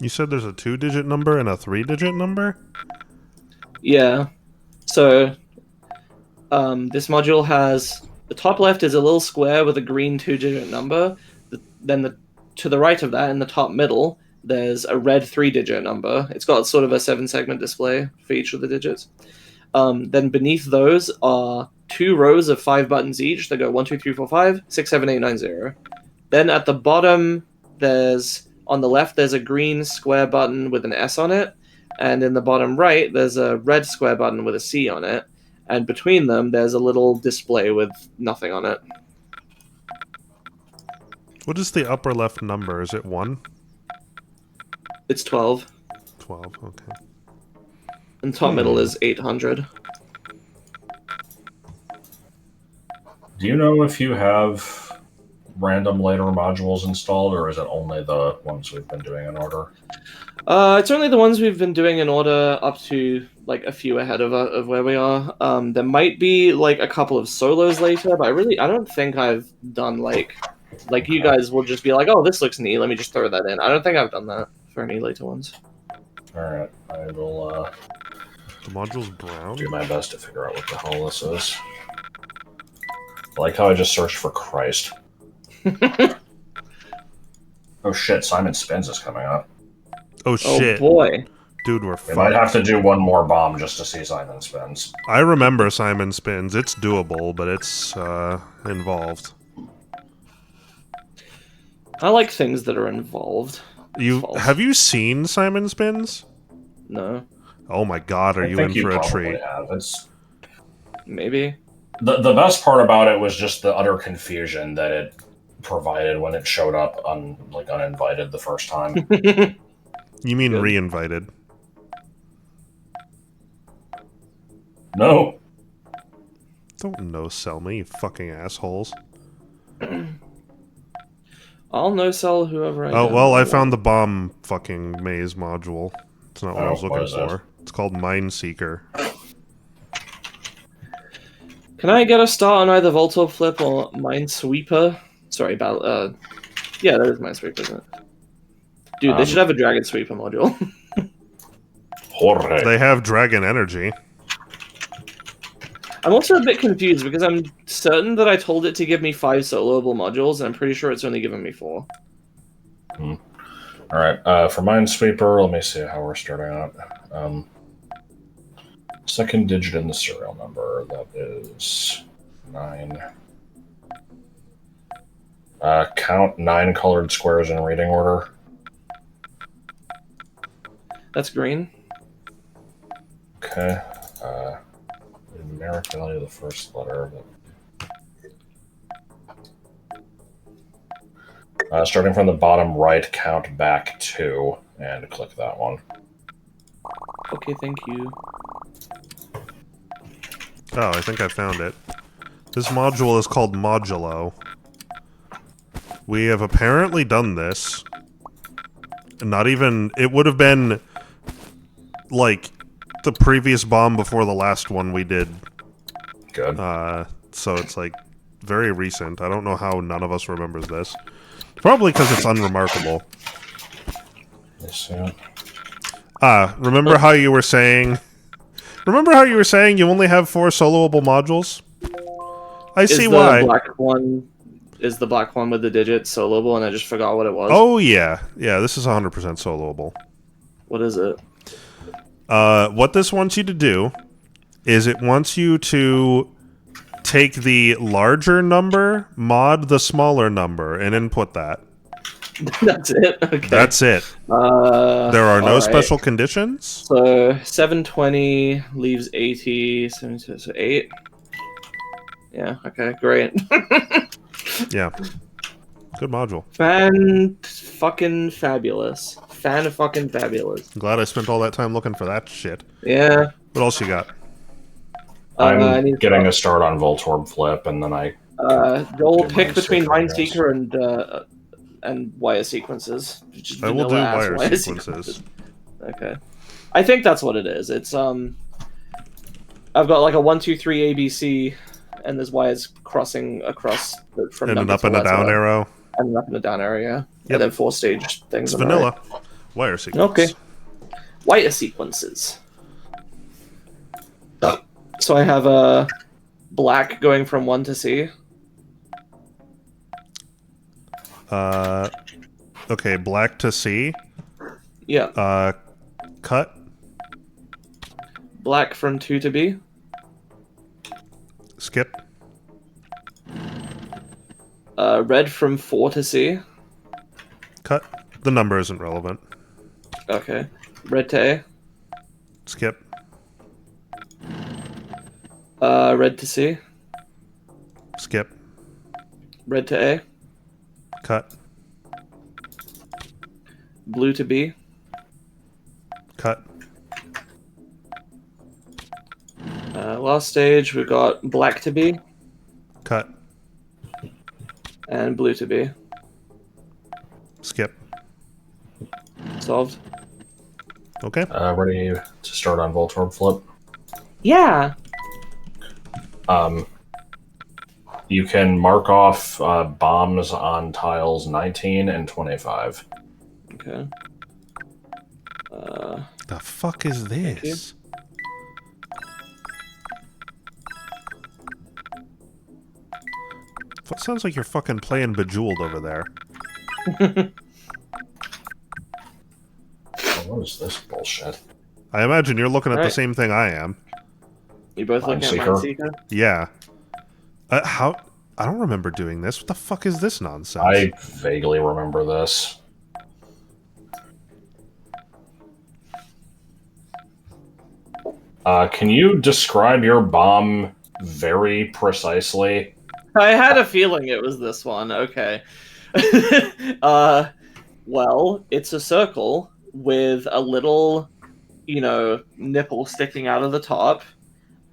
You said there's a 2-digit number and a 3-digit number? Yeah. So, this module has... The top left is a little square with a green 2-digit number. Then to the right of that, in the top middle, there's a red 3-digit number. It's got sort of a 7-segment display for each of the digits. Then beneath those are 2 rows of 5 buttons each. They go 1, 2, 3, 4, 5, 6, 7, 8, 9, 0. Then at the bottom, on the left, there's a green square button with an S on it. And in the bottom right, there's a red square button with a C on it. And between them, there's a little display with nothing on it. What is the upper left number? Is it 1? It's 12. 12, okay. And top middle is 800. Do you know if you have random later modules installed, or is it only the ones we've been doing in order? It's only the ones we've been doing in order up to like a few ahead of where we are. There might be like a couple of solos later, but I don't think I've done like you guys will just be like, oh, this looks neat, let me just throw that in. I don't think I've done that for any later ones. Alright, I will The module's brown? do my best to figure out what the hell this is. I like how I just searched for Christ. Oh shit, Simon Spins is coming up. Oh shit. Oh boy. Dude, we're We might fucked. have to do one more bomb just to see Simon Spins. I remember Simon Spins. It's doable, but it's involved. I like things that are involved. Have you seen Simon Spins? No. Oh my god, are I you think in for a probably treat? have. It's... Maybe. The best part about it was just the utter confusion that it provided when it showed up uninvited the first time. You mean Good. re-invited? No. Don't no-sell me, you fucking assholes. I'll no-sell whoever I Oh, get. well, I found the bomb fucking maze module. It's not what I was Oh, what looking is it? for. It's called Mineseeker. Can I get a start on either Voltor Flip or Minesweeper? Sorry about yeah, that is Minesweeper, isn't it? Dude, they should have a Dragon Sweeper module. Jorge. They have Dragon Energy. I'm also a bit confused because I'm certain that I told it to give me 5 soloable modules, and I'm pretty sure it's only given me 4. Alright, for Minesweeper, let me see how we're starting out. Second digit in the serial number, that is 9. Count 9 colored squares in reading order. That's green. Okay. Numeric value of the first letter. Starting from the bottom right, count back 2, and click that one. Okay, thank you. Oh, I think I found it. This module is called Modulo. We have apparently done this. Not even... It would have been... like... the previous bomb before the last one we did. Good. So it's like very recent. I don't know how none of us remembers this. Probably because it's unremarkable. Let's see it. Remember how you were saying... Remember how you were saying you only have 4 soloable modules? I see why. Is the black one with the digits soloable, and I just forgot what it was? Oh, yeah. Yeah, this is 100% soloable. What is it? What this wants you to do is it wants you to take the larger number, mod the smaller number, and input that. That's it? Okay. That's it. There are no right. special conditions. So 720 leaves 80, 72, so 8. Yeah, okay, great. Yeah. Good module. Fan-fucking-fabulous. Fan-fucking-fabulous. I'm glad I spent all that time looking for that shit. Yeah. What else you got? I'm getting a start on Voltorb Flip, and then I... You'll pick between Mineseeker and wire sequences. I will do wire sequences. Okay. I think that's what it is. It's, I've got like a 1, 2, 3 ABC, and there's wires crossing across from and an up and a down arrow. And an up and a down arrow, yeah. Yep. And then 4 stage things. It's vanilla. Right. Wire sequence. Okay. Wire sequences. So I have a black going from 1 to C. Okay, black to C. Yeah. Cut. Black from 2 to B. Skip. Red from 4 to C. Cut. The number isn't relevant. Okay. Red to A. Skip. Red to C. Skip. Red to A. Cut. Blue to B. Cut. Last stage, we got black to B. Cut. And blue to B. Skip. Solved. Okay. Ready to start on Voltorb Flip? Yeah. You can mark off bombs on tiles 19 and 25. Okay. The fuck is this? Sounds like you're fucking playing Bejeweled over there. What is this bullshit? I imagine you're looking at the same thing I am. You both looking at Mineseeker? Yeah. How? I don't remember doing this. What the fuck is this nonsense? I vaguely remember this. Can you describe your bomb very precisely? I had a feeling it was this one. Okay. Well, it's a circle with a little, nipple sticking out of the top.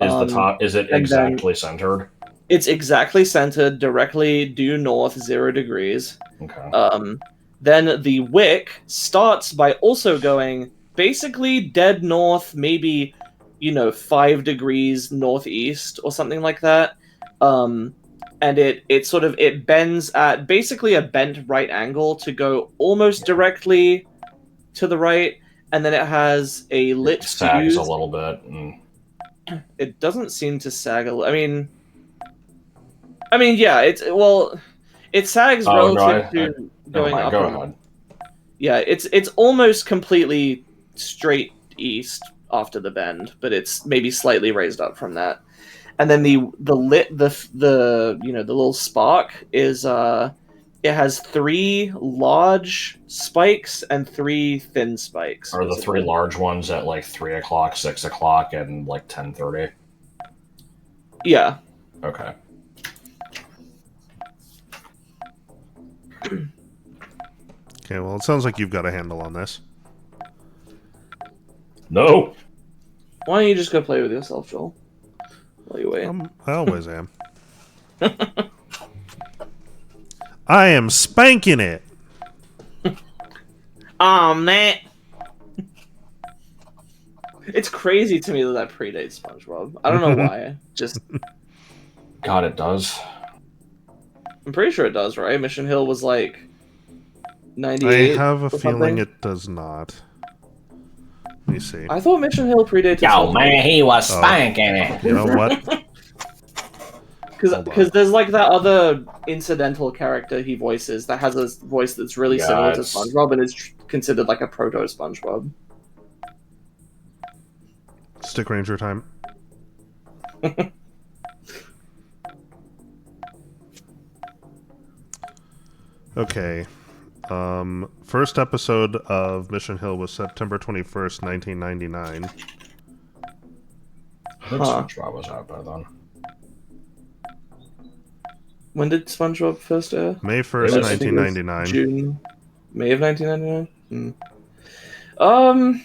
Is it exactly centered? It's exactly centered, directly due north 0 degrees. Okay. Then the wick starts by also going basically dead north, maybe, 5 degrees northeast or something like that. And it bends at basically a bent right angle to go almost directly to the right, and then it has a lit fuse. It sags a little bit. And... It doesn't seem to sag I mean, yeah, it sags relative to going up. Go ahead. Yeah, it's almost completely straight east after the bend, but it's maybe slightly raised up from that. And then the little spark is It has 3 large spikes and 3 thin spikes. Are the 3 large ones at like 3 o'clock, 6 o'clock, and like 10:30? Yeah. Okay. Okay, well, it sounds like you've got a handle on this. No. Why don't you just go play with yourself, Joel? While you wait. I always am. I am spanking it. Man. It's crazy to me that predates SpongeBob. I don't know why. Just God, it does. I'm pretty sure it does, right? Mission Hill was like 98. I have a or feeling something. it does not. Let me see. I thought Mission Hill predated. Yo, man, he was spanking it. You know what? Because there's like that other incidental character he voices that has a voice that's really similar to SpongeBob and is considered like a proto SpongeBob. Stick Ranger time. Okay. First episode of Mission Hill was September 21st, 1999. I think SpongeBob was out by then. When did SpongeBob first air? May 1st, 1999. June, May of 1999.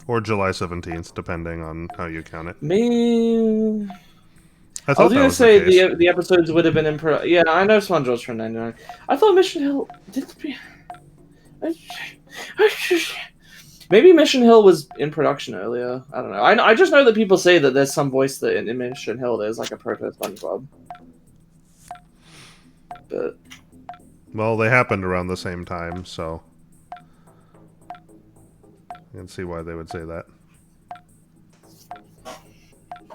Or July 17th, depending on how you count it. May. I I was gonna say the case. the episodes would have been in Yeah, I know SpongeBob's from '99. I thought Mission Hill did. Maybe Mission Hill was in production earlier. I don't know. I just know that people say that there's some voice that in Mission Hill there's like a proto SpongeBob. But Well, they happened around the same time, so I can see why they would say that.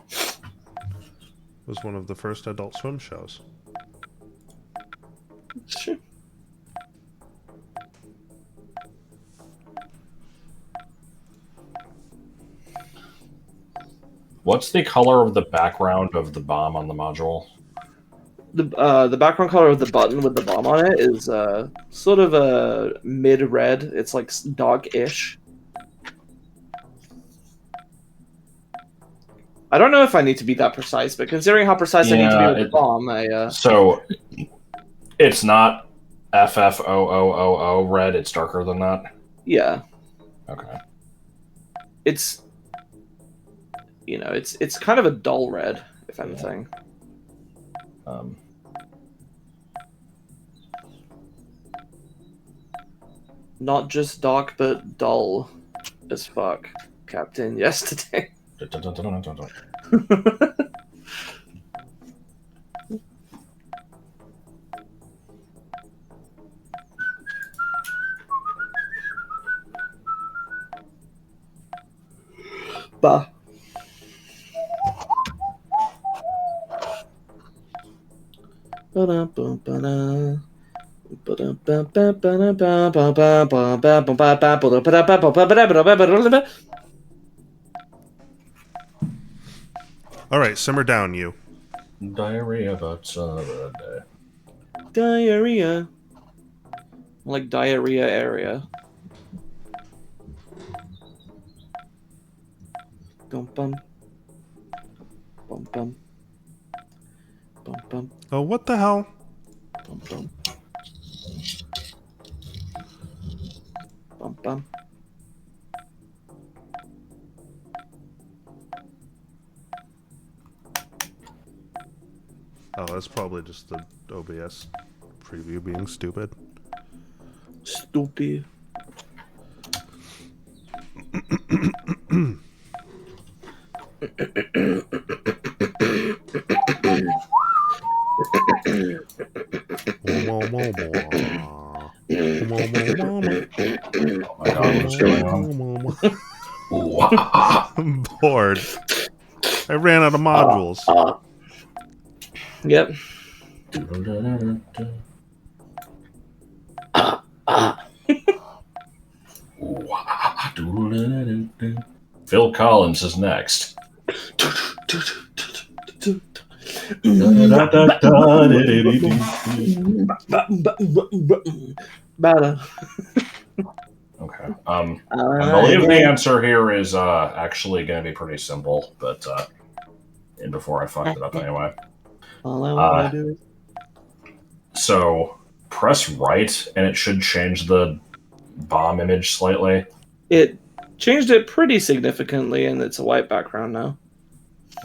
It was one of the first Adult Swim shows. sure. What's the color of the background of the bomb on the module? The background color of the button with the bomb on it is sort of a mid-red. It's like dark-ish. I don't know if I need to be that precise, but considering how precise I need to be with the bomb, So, it's not FFOOOO red, it's darker than that? yeah. Okay. It's... You know, it's kind of a dull red, if anything. Not just dark, but dull as fuck, Captain. Yesterday. Bah. Alright, simmer down, you. Diarrhea about Saturday. Diarrhea. Like diarrhea area. Bum bum. Bum bum. Bum bum. Oh, what the hell? Bum bum. Bum bum. Oh, that's probably just the OBS preview being stupid. Stupid. Oh my god, what's going on? I'm bored. I ran out of modules. Yep. Phil Collins is next. Okay. I believe the answer here is actually going to be pretty simple, but and before I fucked it up anyway. All I want to do is... So press right, and it should change the bomb image slightly. It changed it pretty significantly, and it's a white background now.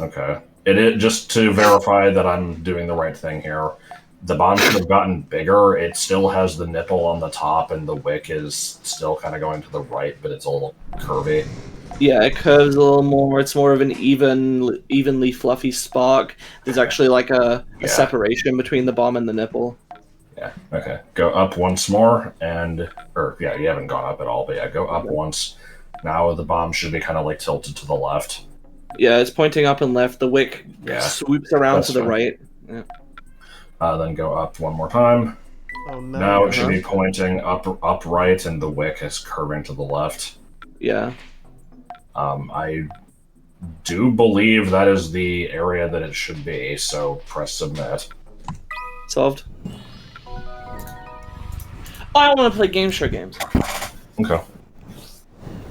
Okay. It just to verify that I'm doing the right thing here. The bomb should have gotten bigger. It still has the nipple on the top, and the wick is still kind of going to the right, but it's a little curvy. Yeah, it curves a little more. It's more of an evenly fluffy spark. There's actually like a separation between the bomb and the nipple. Yeah, okay. Go up once more, and... Or, yeah, you haven't gone up at all, but yeah, go up once. Now the bomb should be kind of like tilted to the left. Yeah, it's pointing up and left. The wick swoops around to the right. Yeah. Then go up one more time. Oh, no. Now it should be pointing up right, and the wick is curving to the left. Yeah. I do believe that is the area that it should be, so press submit. Solved. I want to play game show games. Okay.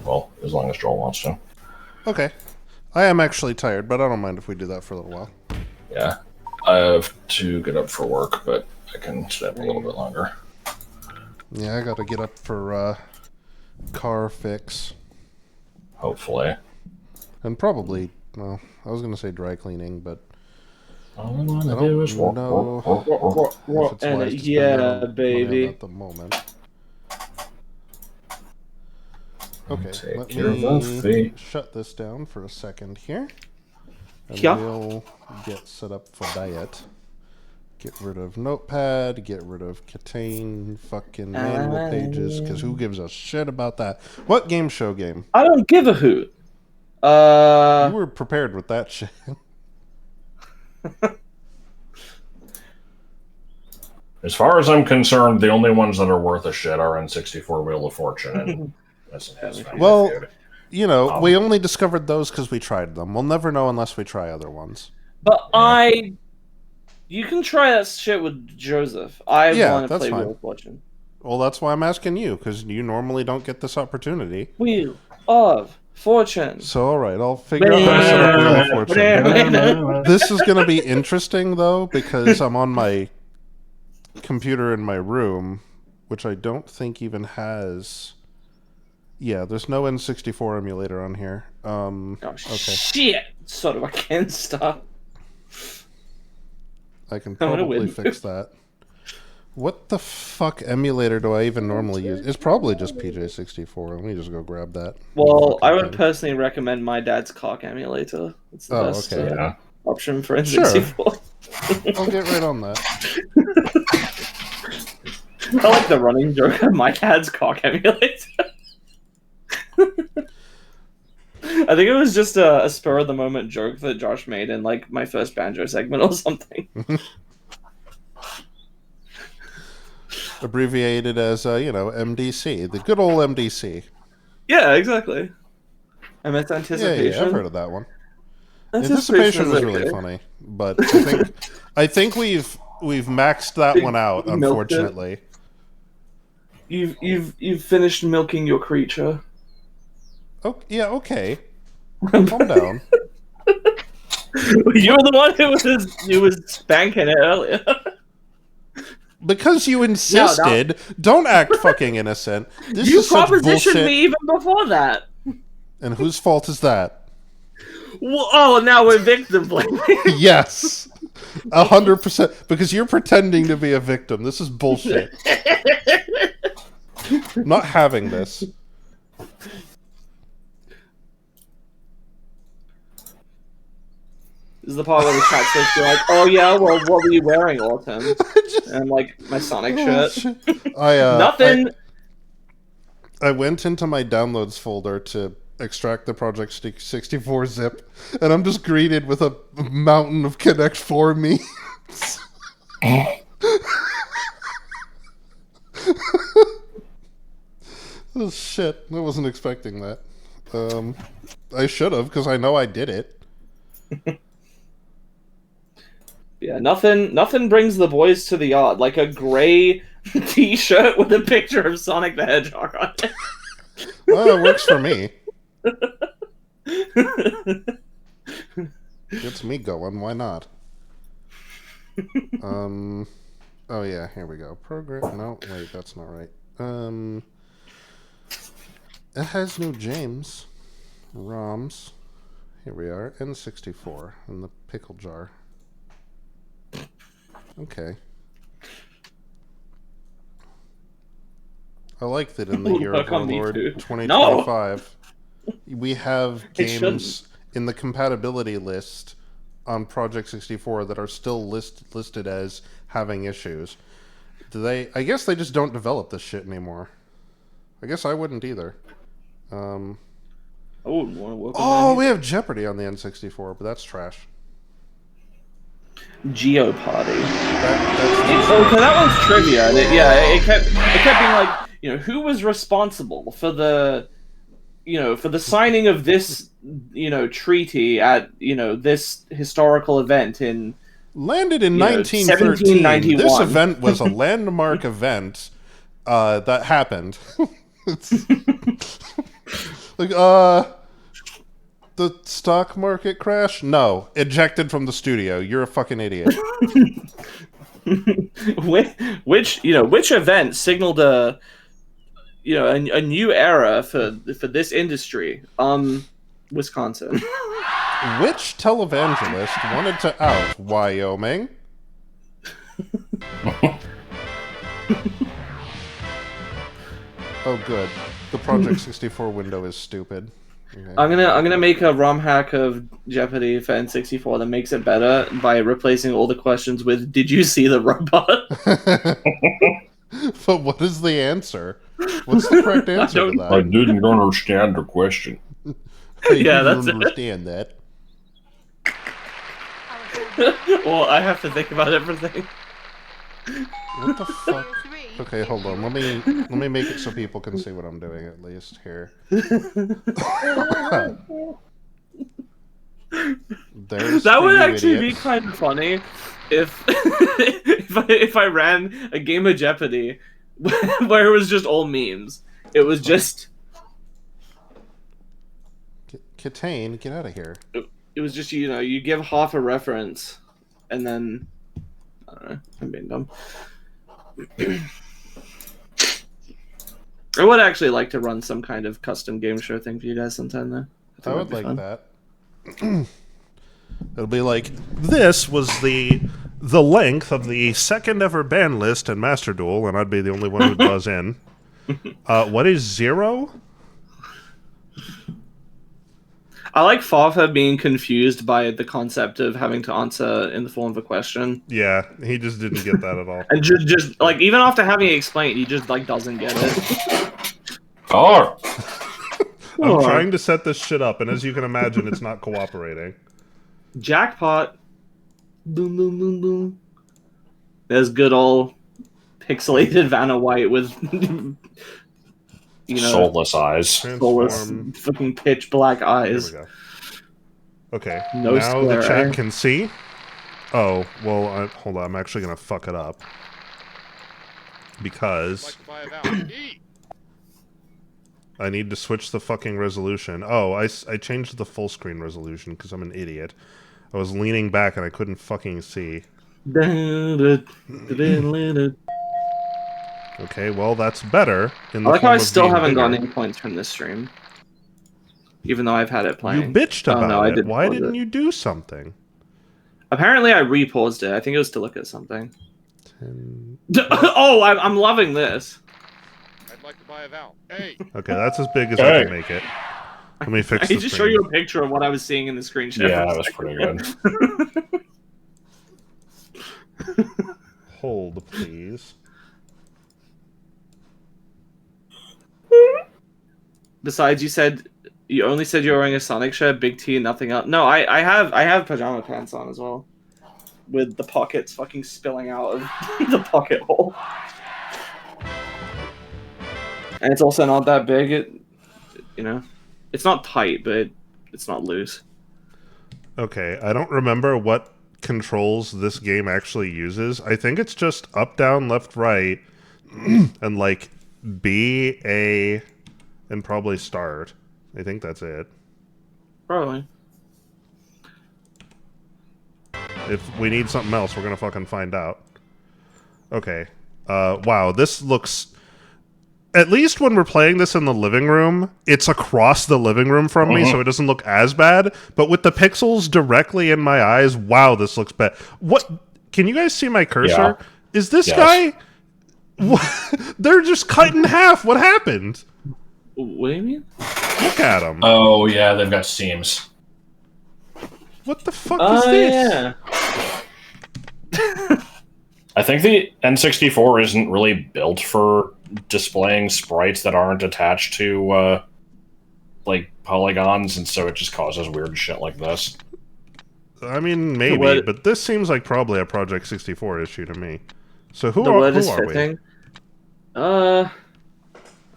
Well, as long as Joel wants to. Okay. I am actually tired, but I don't mind if we do that for a little while. Yeah. I have to get up for work, but I can stay up a little bit longer. Yeah, I gotta get up for car fix. Hopefully. And probably, well, I was gonna say dry cleaning, but All I want to do is work. And yeah, baby. At the moment. Okay, Take let care of the me feet. shut this down for a second here. And Yeah. we'll get set up for diet. Get rid of Notepad, get rid of KTaNE fucking manual pages, because who gives a shit about that? What game show game? I don't give a hoot. You were prepared with that shit. As far as I'm concerned, the only ones that are worth a shit are N64 Wheel of Fortune and SNES Family Well, Feud. you know, we only discovered those because we tried them. We'll never know unless we try other ones. But you can try that shit with Joseph. I want to play Wheel of Fortune. Well, that's why I'm asking you, because you normally don't get this opportunity. Wheel of Fortune. So, all right, I'll figure out how to set up Wheel of Fortune. This is going to be interesting, though, because I'm on my computer in my room, which I don't think even has... Yeah, there's no N64 emulator on here. Okay. Shit! Sort of a can stop. I can probably fix that. What the fuck emulator do I even normally use? It's probably just PJ64. Let me just go grab that. Well, I would personally recommend my dad's cock emulator. It's the best option for N64. Sure. I'll get right on that. I like the running joke of my dad's cock emulator. I think it was just a spur of the moment joke that Josh made in like my first banjo segment or something. Abbreviated as MDC, the good old MDC. Yeah, exactly. MS Anticipation. Yeah, I've heard of that one. Anticipation was really funny, but I think we've maxed that one out. Unfortunately, you've finished milking your creature. Oh yeah, okay. Calm down. You were the one who was spanking it earlier. Because you insisted. Don't act fucking innocent. This you is such propositioned bullshit. me even before that. And whose fault is that? Well, oh, now we're victim blaming. Yes, 100%. Because you're pretending to be a victim. This is bullshit. I'm not having this. This is the part where the chat says, "You're like, oh yeah, well, what were you wearing, Autumn?" And I'm like, my Sonic shirt. Nothing. I went into my downloads folder to extract the Project 64 zip, and I'm just greeted with a mountain of Connect 4 memes. Oh shit! I wasn't expecting that. I should have, because I know I did it. Yeah, nothing brings the boys to the yard like a gray T-shirt with a picture of Sonic the Hedgehog on it. Well, it works for me. Gets me going. Why not? Oh yeah, here we go. Program. No, wait, that's not right. It has new James ROMs. Here we are. N64 in the pickle jar. Okay. I like that in the year of our Lord 2025, we have games in the compatibility list on Project 64 that are still listed as having issues. I guess they just don't develop this shit anymore. I guess I wouldn't either. I wouldn't want to work on we have Jeopardy on the N64, but that's trash. Geopardy. That one's trivia. And it kept being like, who was responsible for the signing of this, treaty at, this historical event in... Landed in 1913. 1791. This event was a landmark event that happened. Like, the stock market crash? No. Ejected from the studio. You're a fucking idiot. Which event signaled a new era for this industry? Wisconsin. Which televangelist wanted to out Wyoming? Oh, good. The Project 64 window is stupid. Okay. I'm gonna make a ROM hack of Jeopardy for N64 that makes it better by replacing all the questions with "Did you see the robot?" But what is the answer? What's the correct answer to that? I didn't understand the question. Yeah, that's understand that. Well, I have to think about everything. What the fuck? Okay, hold on. Let me make it so people can see what I'm doing at least here. That would actually be kind of funny if if I ran a game of Jeopardy where it was just all memes. It was just KTaNE, get out of here. It was just you give half a reference, and then I don't know. I'm being dumb. I would actually like to run some kind of custom game show thing for you guys sometime, though. I would like that. It'll be like, this was the length of the second ever ban list in Master Duel, and I'd be the only one who buzz in. What is 0? I like Fafa being confused by the concept of having to answer in the form of a question. Yeah, he just didn't get that at all. And just like, even after having it explained, he just like doesn't get it. Oh. I'm trying to set this shit up, and as you can imagine, it's not cooperating. Jackpot. Boom, boom, boom, boom. There's good old pixelated Vanna White with, soulless eyes. Soulless fucking pitch black eyes. There we go. Okay, No now square, the chat can see. Oh, well, hold on, I'm actually going to fuck it up. Because... I need to switch the fucking resolution. Oh, I changed the full screen resolution because I'm an idiot. I was leaning back and I couldn't fucking see. Okay, well, that's better. I like how I still haven't gotten any points from this stream. Even though I've had it playing. You bitched about it. Why didn't you do something? Apparently I re-paused it. I think it was to look at something. Oh, I'm loving this. I'd like to buy a valve. Hey. Okay, that's as big as I can make it. Let me fix this. I just show you a picture of what I was seeing in the screenshot. Yeah, that was pretty good. Hold, please. Besides, you only said you're wearing a Sonic shirt, big T, and nothing else. No, I have pajama pants on as well, with the pockets fucking spilling out of the pocket hole. And it's also not that big. It's not tight, but it's not loose. Okay, I don't remember what controls this game actually uses. I think it's just up, down, left, right, and like B, A, and probably start. I think that's it. Probably. If we need something else, we're gonna fucking find out. Okay. Wow, this looks... At least when we're playing this in the living room, it's across the living room from me, so it doesn't look as bad. But with the pixels directly in my eyes, wow, this looks bad. What? Can you guys see my cursor? Yeah. Is this guy... They're just cut in half. What happened? What do you mean? Look at them. Oh, yeah, they've got seams. What the fuck is this? Yeah. I think the N64 isn't really built for displaying sprites that aren't attached to, like, polygons, and so it just causes weird shit like this. I mean, maybe, What? but this seems like probably a Project 64 issue to me. So The who word is are we? fitting.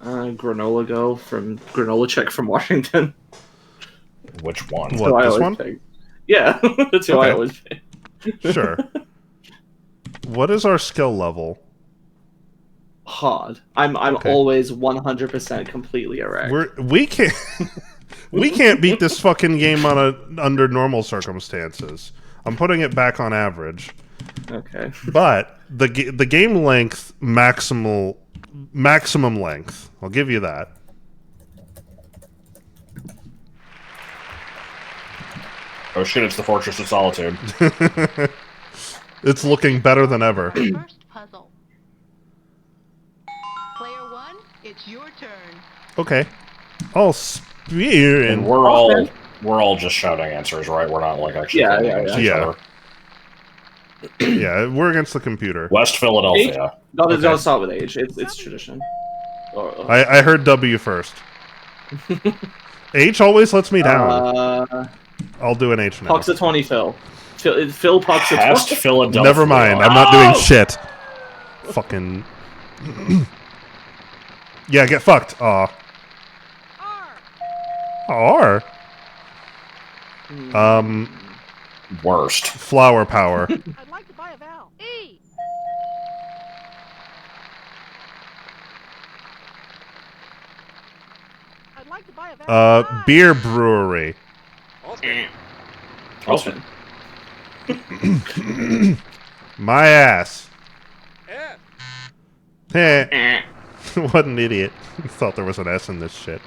Granola Girl from Granola Chick from Washington. Which one? That's who What, I this always one? pick. Yeah, that's who I Okay. always pick. Sure. What is our skill level? Hard. I'm Okay. always 100% completely erect. We can't we can't beat this fucking game under normal circumstances. I'm putting it back on average, Okay. but the game length maximum length. I'll give you that. Oh shit, it's the Fortress of Solitude. It's looking better than ever. First puzzle. Player 1, it's your turn. Okay. I'll spear And and we're all just shouting answers, right? We're not like actually Yeah, playing yeah, against yeah. each Yeah. other. yeah, we're against the computer. West Philadelphia. Don't start with H. It's tradition. I heard W first. H always lets me down. I'll do an H now. Puxatawny Phil. Phil Past Puxatawny. Philadelphia. Never mind. I'm not doing shit. Fucking. Yeah, get fucked. Aw. R. Worst. Flower power. I'd like to buy a vowel. E. I'd like to buy a vowel. Beer brewery. Austin. My ass. Heh. Eh. What an idiot. Thought there was an S in this shit.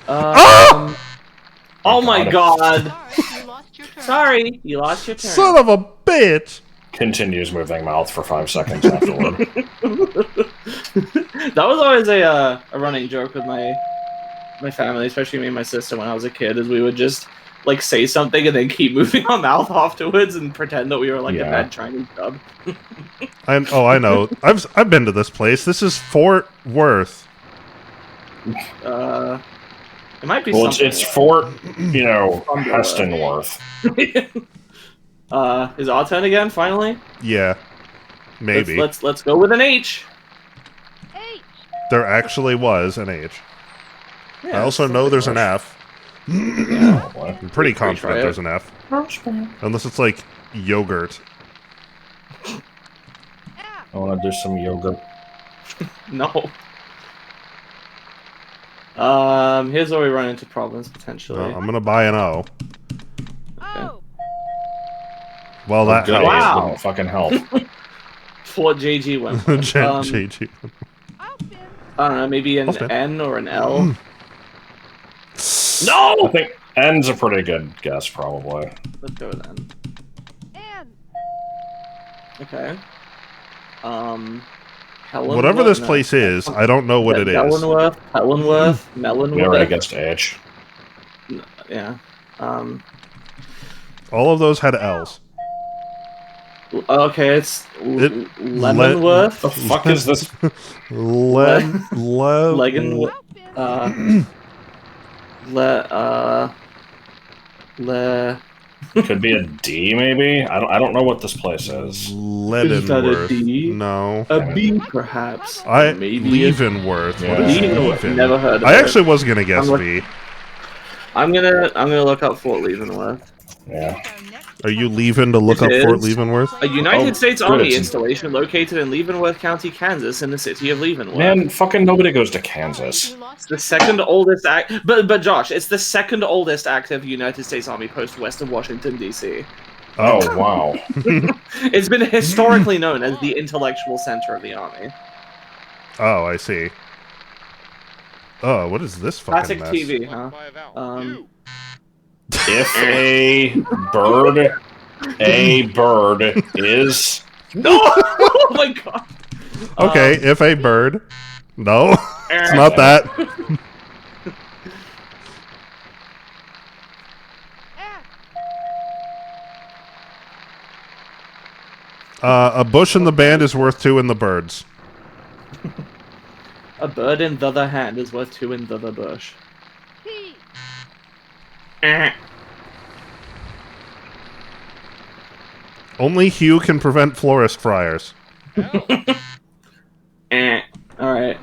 Oh my god. Sorry, you lost your turn. Sorry, you lost your turn. Son of a bitch! Continues moving mouth for 5 seconds afterward. That was always a running joke with my family, especially me and my sister when I was a kid, is we would just like say something and then keep moving our mouth afterwards and pretend that we were like a Yeah. bad Chinese dub. I know. I've been to this place. This is Fort Worth. It might be Well, something. it's Fort, Hestonworth. Is our turn again? Finally, Yeah. Maybe. Let's go with an H. H. There actually was an H. Yeah, I also that's know there's an something F. Probably. I'm pretty Try confident it. there's an F. Unless it's like yogurt. F. I want to do some yoga. No. Here's where we run into problems potentially. I'm gonna buy an O. O. Well, that Good helps. Wow. didn't fucking help. Fort JG went. JG. Austin. I don't know, maybe an Austin. N or an L. No! I think N's a pretty good guess, probably. Let's go with N. N. Okay. Helen. Whatever this place is, I don't know what it is. Helenworth, We already Melonworth. guessed H. Yeah. All of those had L's. Okay, it's It- Lemonworth. The fuck is this? Legan. Austin. Could be a D, maybe? I don't know what this place is. Leadenworth. D? No. A B, perhaps. I maybe a Leavenworth. What Yeah. is Leavenworth. Leven? Never heard of I it. actually was gonna guess I'm V. I'm gonna look up Fort Leavenworth. Yeah. Are you leaving to look up It Fort is. Leavenworth? A United Oh, States good, Army it's- installation located in Leavenworth County, Kansas, in the city of Leavenworth. Man, fucking nobody goes to Kansas. It's the second oldest but Josh, it's the second oldest active United States Army post west of Washington D.C. Oh, wow. It's been historically known as the intellectual center of the army. Oh, I see. Oh, what is this fucking Classic mess? TV, huh? If a bird is... No! Oh my god! Okay, if a bird. No, it's not that. A bush in the band is worth 2 in the birds. A bird in the other hand is worth 2 in the other bush. P. Only Hugh can prevent florist fryers. Alright.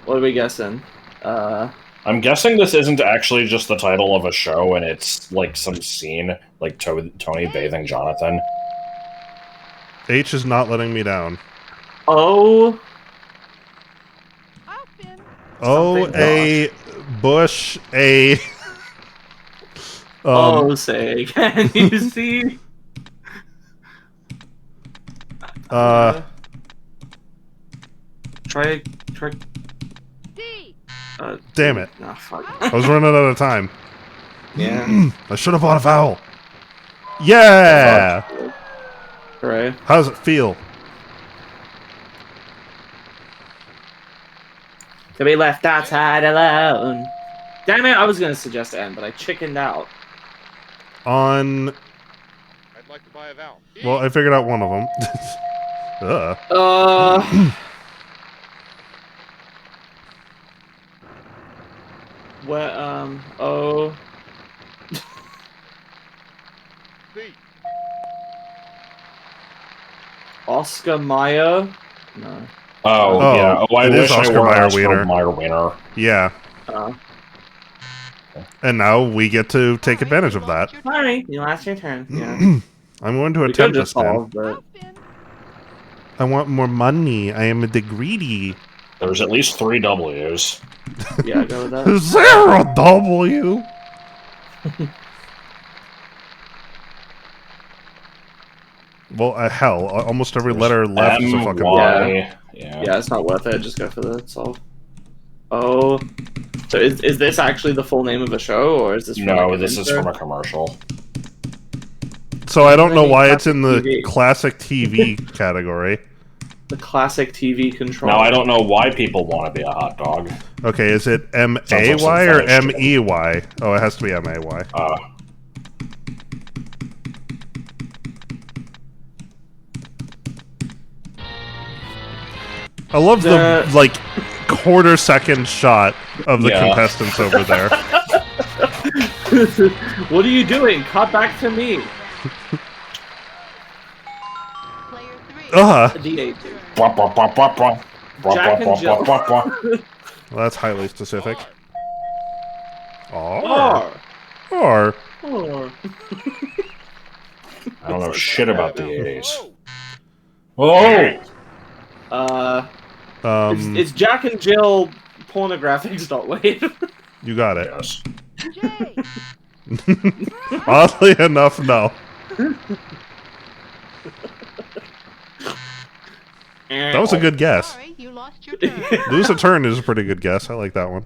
What are we guessing? I'm guessing this isn't actually just the title of a show, and it's like some scene, like Tony bathing Jonathan. H is not letting me down. Oh. Open. Oh, Something a bush, a... Oh, say, can you see? Try. D. Damn it. Nah, fuck. I was running out of time. Yeah. I should have bought a vowel. Yeah! Right. How does it feel? To be left outside alone. Damn it, I was gonna suggest N, but I chickened out. On... I'd like to buy a vowel. Well, I figured out one of them. Ugh. What, oh... B. Oscar Mayer? No. Oh, yeah. Oh, I it is wish I Oscar were Mayer Oscar Wiener. Mayer Wiener. Yeah. And now we get to take advantage of that. Sorry, you lost your turn. Yeah. I'm going to We could attempt just this, man. solve, but... Open. I want more money. I am a greedy. There's at least 3 W's. Yeah, go with that. Is there a W? Well, hell, almost every letter left is a fucking M-Y. Y. Yeah. Yeah, it's not worth it. Just go for the solve. Oh. So is this actually the full name of a show, or is this from No, like an this is intro? from a commercial. So I don't know why it's in the TV. classic TV category. The classic TV control. Now, I don't know why people want to be a hot dog. Okay, is it Sounds M-A-Y like some or fetish M-E-Y? Oh, it has to be M-A-Y. I love the, like, quarter-second shot of the Yeah. contestants over there. What are you doing? Cut back to me. Player 3. D8. Bwah, bwah, bwah, bwah, bwah. Bwah, Jack bwah, and bwah, Jill. bwah, bwah. Well, that's highly specific. R. Or. R. I don't know shit about the 80s. Whoa! Oh! It's Jack and Jill pornographics.wave. You got it. Yes. J. Oddly enough, no. That was a good guess. Sorry, you lost your turn. Lose a turn is a pretty good guess. I like that one.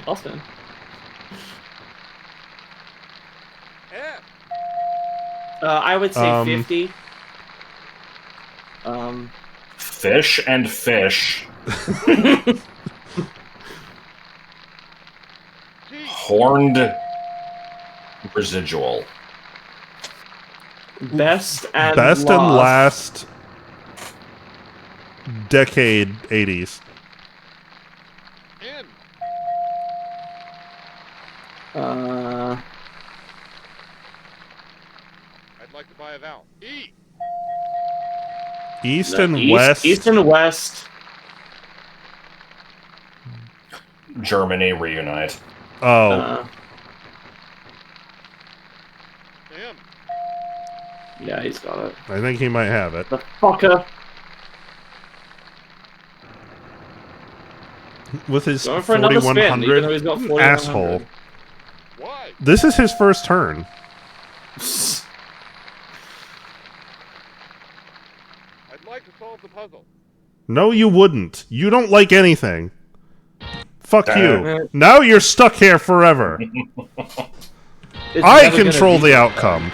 I'll spin. F. I would say 50. Fish and fish. Horned residual. Best and Best and last. last decade 80s. N. Uh, I'd like to buy a vowel. E. East no, and East, West. East and West. Germany reunite. Oh, Yeah, he's got it. I think he might have it. The fucker. With his Going for another spin, even though he's 4100 got 4100. asshole. Why? This is his first turn. I'd like to solve the puzzle. No, you wouldn't. You don't like anything. Fuck Damn you. Now you're stuck here forever. It's I never gonna control be the that outcome.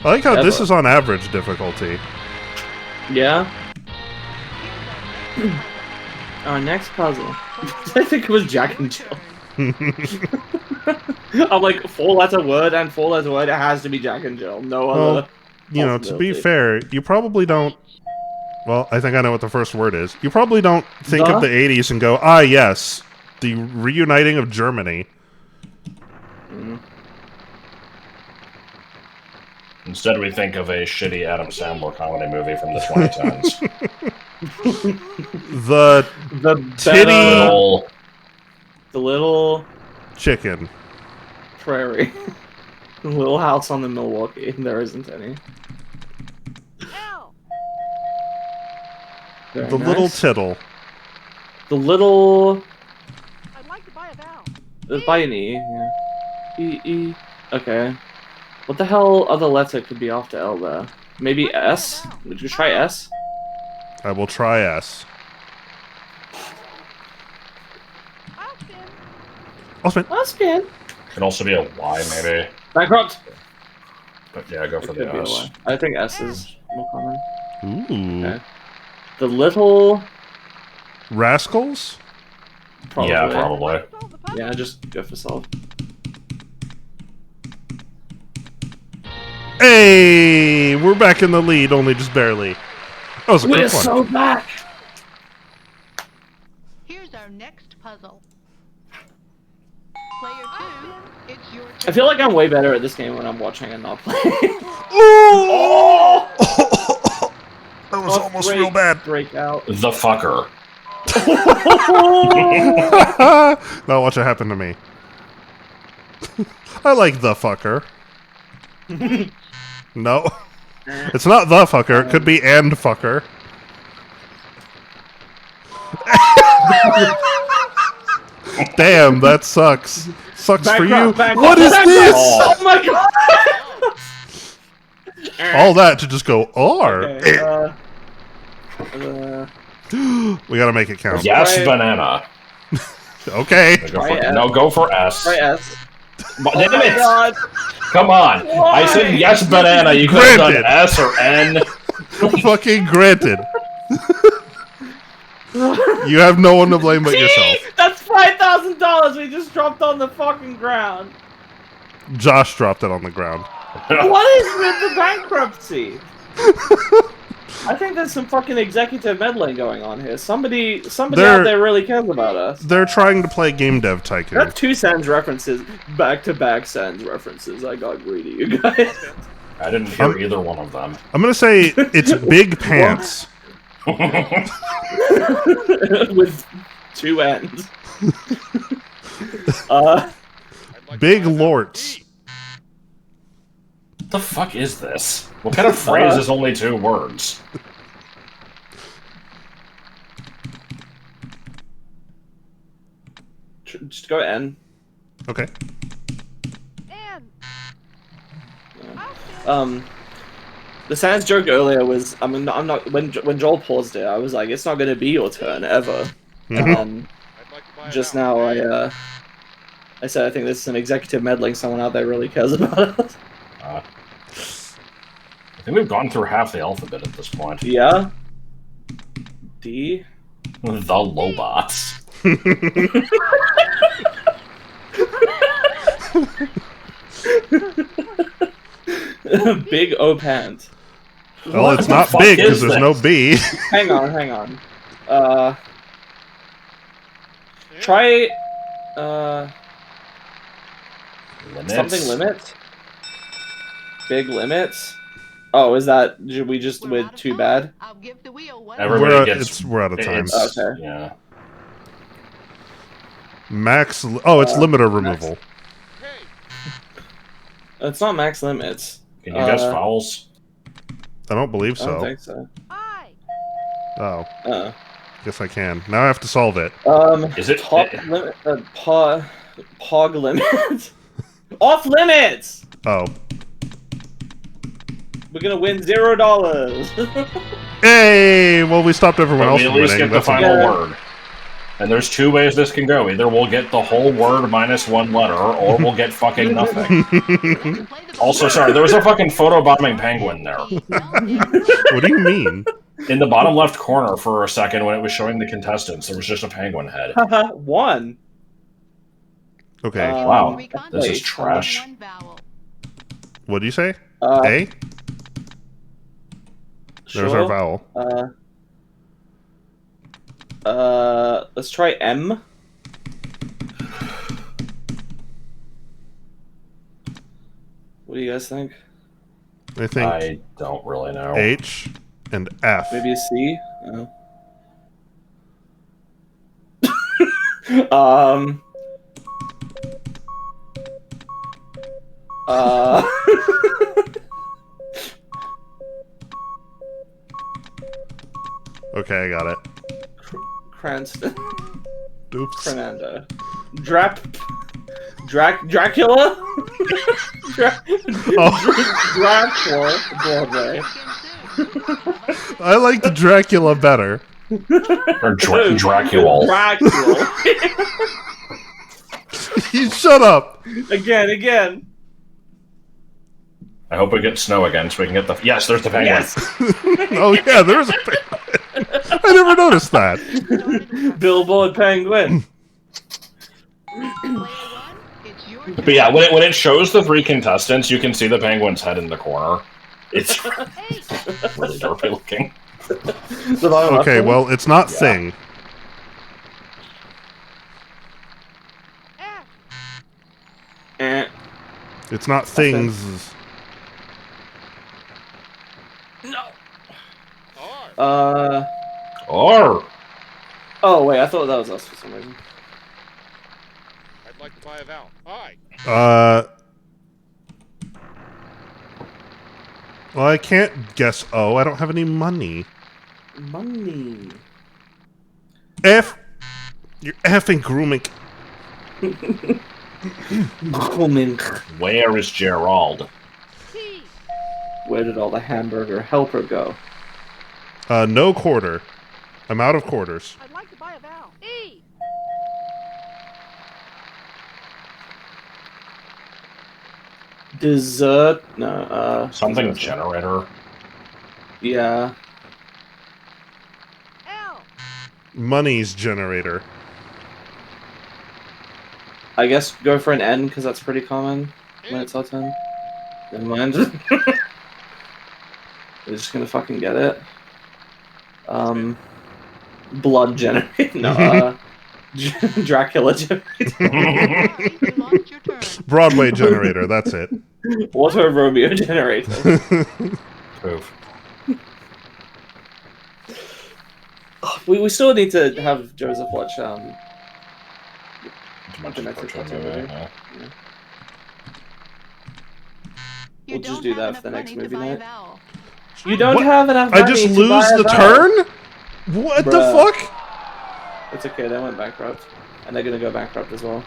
I like how this Never. is on average difficulty. bad. Yeah. Our next puzzle. I think it was Jack and Jill. I'm like 4-letter word and 4-letter word. It has to be Jack and Jill. No other. Well, you know, to be possibility. fair, you probably don't. Well, I think I know what the first word is. You probably don't think of the 80s and go, ah, yes, the reuniting of Germany. Instead, we think of a shitty Adam Sandler comedy movie from the 2010s. The The Titty- better- Little- the little chicken. prairie. The little house on the Milwaukee. There isn't any. L. Very The nice. little tittle. The little. I'd like to buy a vowel. By an E. Yeah. E. Okay. What the hell other letter could be after L there? Maybe S? Would you try S? I will try S. I'll spin. I'll spin. I'll spin. Could also be a Y, maybe. Bankrupt. But yeah, go for Could the be a S. Y. I think S is more common. Ooh. Okay. The little. Rascals? Probably. Yeah, probably. Solve the puzzle. Yeah, just go for solve. Hey! We're back in the lead, only just barely. That was a We're quick one. so back! Here's our next puzzle. Player 2, it's your turn. I feel like I'm way better at this game when I'm watching and not playing. Oh! That was almost Break- real bad. Breakout. The fucker. Now watch it happen to me. I like the fucker. No. It's not the fucker. It could be and fucker. Damn, that sucks. Sucks for you. What is this? Oh my god! All that to just go R. Okay, We gotta make it count. Yes, Right. banana. Okay. Go Try for, S. no, go for S. try S. But Oh damn my it! god! Come on. I said Why? yes, banana. You could have done Granted. S or N. Fucking granted. You have no one to blame but yourself. That's $5,000 we just dropped on the fucking ground. Josh dropped it on the ground. What is with the bankruptcy? I think there's some fucking executive meddling going on here. Somebody They're- out there really cares about us. They're trying to play Game Dev Tycoon. That's 2 Sans references, back-to-back Sans references. I got greedy, you guys. I didn't hear either one of them. I'm gonna say it's Big Pants. With 2 N's. I'd like Big to buy a vowel. Lorts. What the fuck is this? What kind of phrase is only 2 words? Just go N. Okay. And I'll spin. The Sans joke earlier was, I'm not, when Joel paused it, I was like, it's not gonna be your turn, ever. And then, I'd like to buy a just vowel. now, I said I think this is an executive meddling, someone out there really cares about us. I think we've gone through half the alphabet at this point. Yeah? D? The Lobots. Big O pant. Well, What it's the not fuck big because is there's this? no B. Hang on. Try, Limits. something limit? Big limits? Oh, is that, we just We're went out of too time. bad? I'll give the wheel one. Everybody We're, gets. we're out of time. it's- Okay. Yeah. Max. Oh, it's limiter removal. Hey, It's not max limits. Can you guess vowels? I don't believe I don't so. think so. I. Oh, guess I can. Now I have to solve it. Is it top limit? Pog limit. Off limits. Oh. We're gonna win $0. Hey! Well, we stopped everyone But else we at from least winning. get the That's a final good- word. And there's two ways this can go. Either we'll get the whole word minus one letter, or we'll get fucking nothing. Also, sorry, there was a fucking photobombing penguin there. What do you mean? In the bottom left corner for a second when it was showing the contestants, there was just a penguin head. One. Okay. Wow, this wait, is trash. What do you say? A? There's Sure. our vowel. Let's try M. What do you guys think? I think I don't really know. H and F. Maybe a C? Um. Okay, I got it. Cranston. Oops. Fernando. Dracula? Dracula. Broadway. I like the Dracula better. Or Dracula. Dracula. You shut up. Again. I hope we get snow again so we can get the... Yes, there's the penguin. Yes. Oh yeah, there's a penguin. I never noticed that. Billboard penguin. But yeah, when it shows the three contestants, you can see the penguin's head in the corner. It's really derpy looking. Okay, well, it's not thing. It's not things. Or Oh wait, I thought that was us for some reason. I'd like to buy a vowel. Hi. Well, I can't guess O. I don't have any money. Money. F. You're effing grooming. where is Gerald? Where did all the hamburger helper go? No quarter. I'm out of quarters. I'd like to buy a vowel. E. Dessert? No, Something dessert. generator. Yeah. L. Money's generator. I guess go for an N, because that's pretty common when it's our turn. Never mind. We're just gonna fucking get it. Blood generator. No, Dracula generator. Sorry, you lost your turn. Broadway generator, that's it. Auto Romeo generator. Poof. We still need to have Joseph watch Too much Domestic cartoon Movie. movie, yeah. You We'll just don't do have that for the enough next money to movie buy a night. vowel. You don't What? have enough I money just to lose buy a the vowel. turn? What the Bruh. fuck? It's okay, they went bankrupt. And they're gonna go bankrupt as well.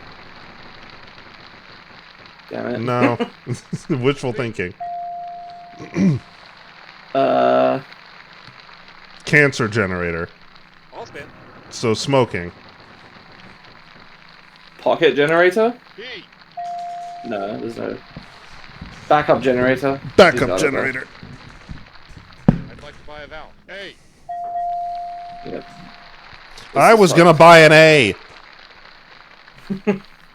Damn it. No. Wishful thinking. Cancer generator. I'll spin. So smoking. Pocket generator? P. No, there's no. Backup generator. He's Backup got it, generator. I'd like to buy a vowel. A. though. Yep. I was gonna buy an A.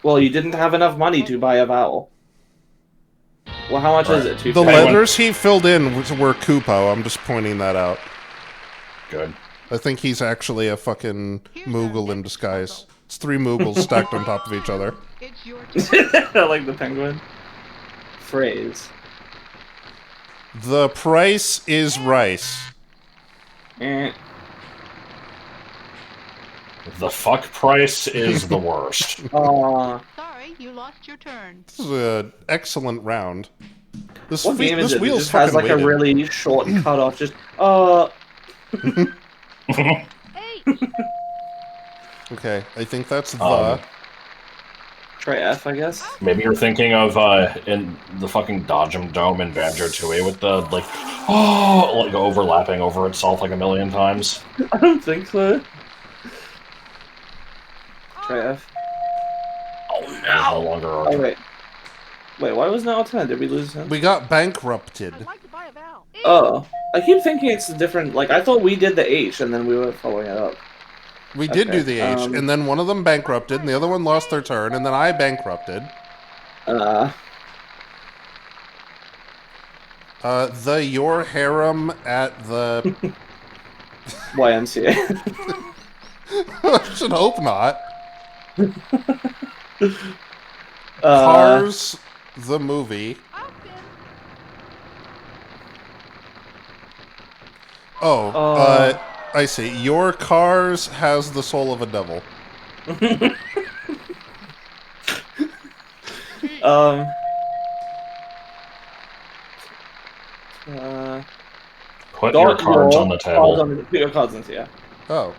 Well, you didn't have enough money to buy a vowel. Well, how much is it? The 250? letters he filled in were Kupo. I'm just pointing that out. Good. I think he's actually a fucking Moogle in disguise. It's three Moogles stacked on top of each other. It's your turn. I like the penguin. Phrase. The price is rice. Eh. The fuck price is the worst. Aw. Sorry, you lost your turn. This is an excellent round. What game is it? It wheel's just has like fucking a weighted. really short cutoff. Just H. Okay, I think that's the. try F, I guess. Maybe you're thinking of in the fucking Dodgem Dome in Banjo Tooie with the like overlapping over itself like a million times. I don't think so. Try F. Oh no! No longer Oh wait. Wait, why was now 10? Did we lose him? We got bankrupted. I'd like to buy a vowel. E. Oh. I keep thinking it's a different like I thought we did the H and then we were following it up. We did Okay, do the H, and then one of them bankrupted, and the other one lost their turn, and then I bankrupted. The your harem at the. YMCA. I should hope not. Cars, the movie. I'll spin. Oh, I see. Your Cars has the soul of a devil. Put your cards on the table. Put your cards into, yeah. Oh.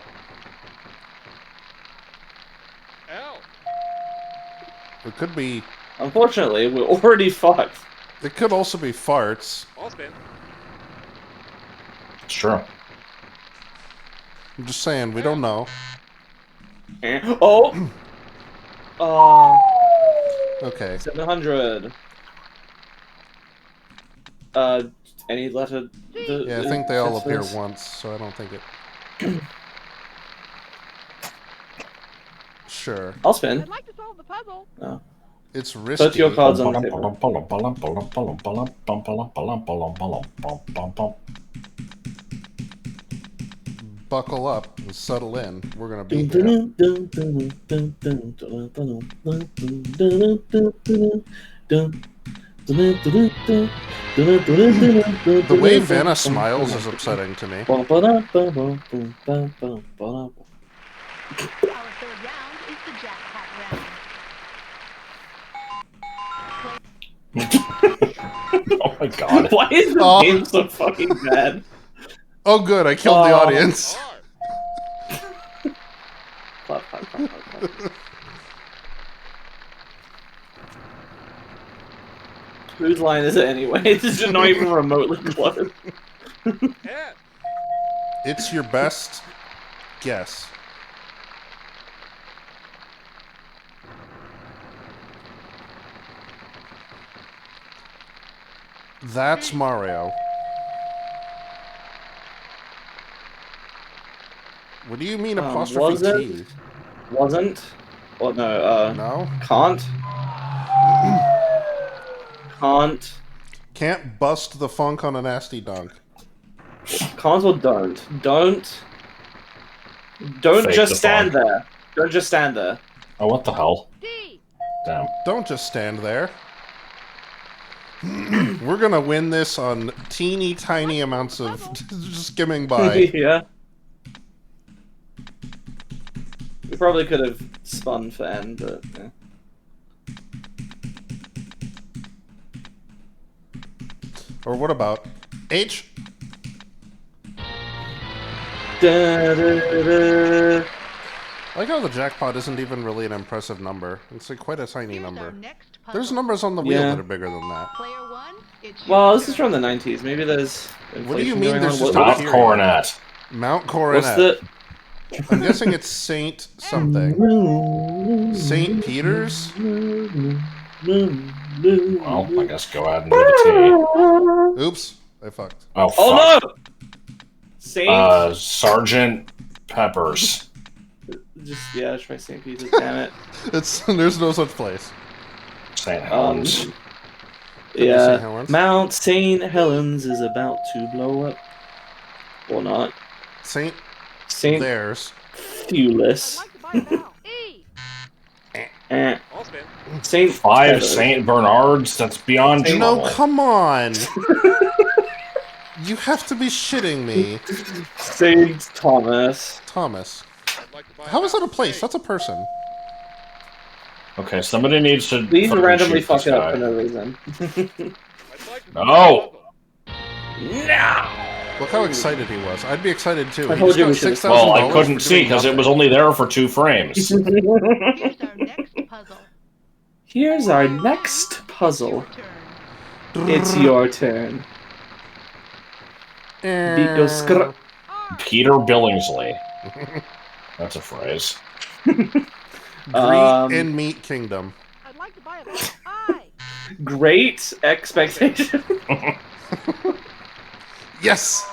Ow. It could be... Unfortunately, we're already fucked. It could also be farts. I'll spin. It's true. I'm just saying, we don't know. Oh! Okay. 700. Any letter? Yeah, I think they all appear once, so I don't think it... Sure. I'll spin. I'd like to solve the puzzle. No. It's risky. Put your cards on the table. Buckle up and settle in. We're gonna be here. The way Vanna smiles is upsetting to me. Our third round is the jackpot round. Oh my god. Why is the game so fucking bad? Oh good, I killed the audience. Clap, clap, clap, clap, clap. Whose line is it anyway? This is not even remotely close. Yeah. It's your best guess. That's Mario. What do you mean apostrophe was it? T? Wasn't? Oh no, No? can't? Can't. Can't bust the funk on a nasty dunk. Can't or don't? Don't Fake just the stand funk. there. Don't just stand there. Oh, what the hell? D. Damn. Don't just stand there. We're gonna win this on teeny tiny amounts of just skimming by. Yeah. We probably could have spun for N, but yeah. Or what about H? Da, da, da. I like how the jackpot isn't even really an impressive number. It's like quite a tiny Here's number. our next puzzle. There's numbers on the wheel Yeah. that are bigger than that. Player one, it's your Well, this is turn. from the 90s. Maybe there's. What do you inflation mean going there's on? just What- Mount period. Coronet. Mount What's Coronet. the? I'm guessing it's Saint something. Saint Peter's? Well, I guess go ahead and do the T. Oops, I fucked. Oh, fuck. Oh no! Saint. Sergeant Peppers. Just yeah, try Saint Peter's. Damn it. It's there's no such place. St. Helens. St. Yeah. Helens? Mount St. Helens is about to blow up, or not. Saint Saint Theirs. I'd Thewlis. like to buy a vowel. E. Eh. I'll spin. Saint. 5 Peppers. St. Bernards? That's beyond Saint- No, normal. come on. You have to be shitting me. Saint Thomas. Thomas. I'd like to buy How is that a vowel. place? A. That's a person. Okay, somebody needs to Please fucking randomly shoot fuck this it up guy. for no reason. I'd like No! Look how excited he was. I'd be excited too. I He told just you got we should've- $6,000 Well, I couldn't for see doing because it nothing. was only there for 2 frames. Here's our next puzzle. Here's our next puzzle. It's your turn. Vito Scr- Peter Billingsley. That's a phrase. Greet in Meat Kingdom. I'd like to buy a mouse eye. Great expectation. Yes!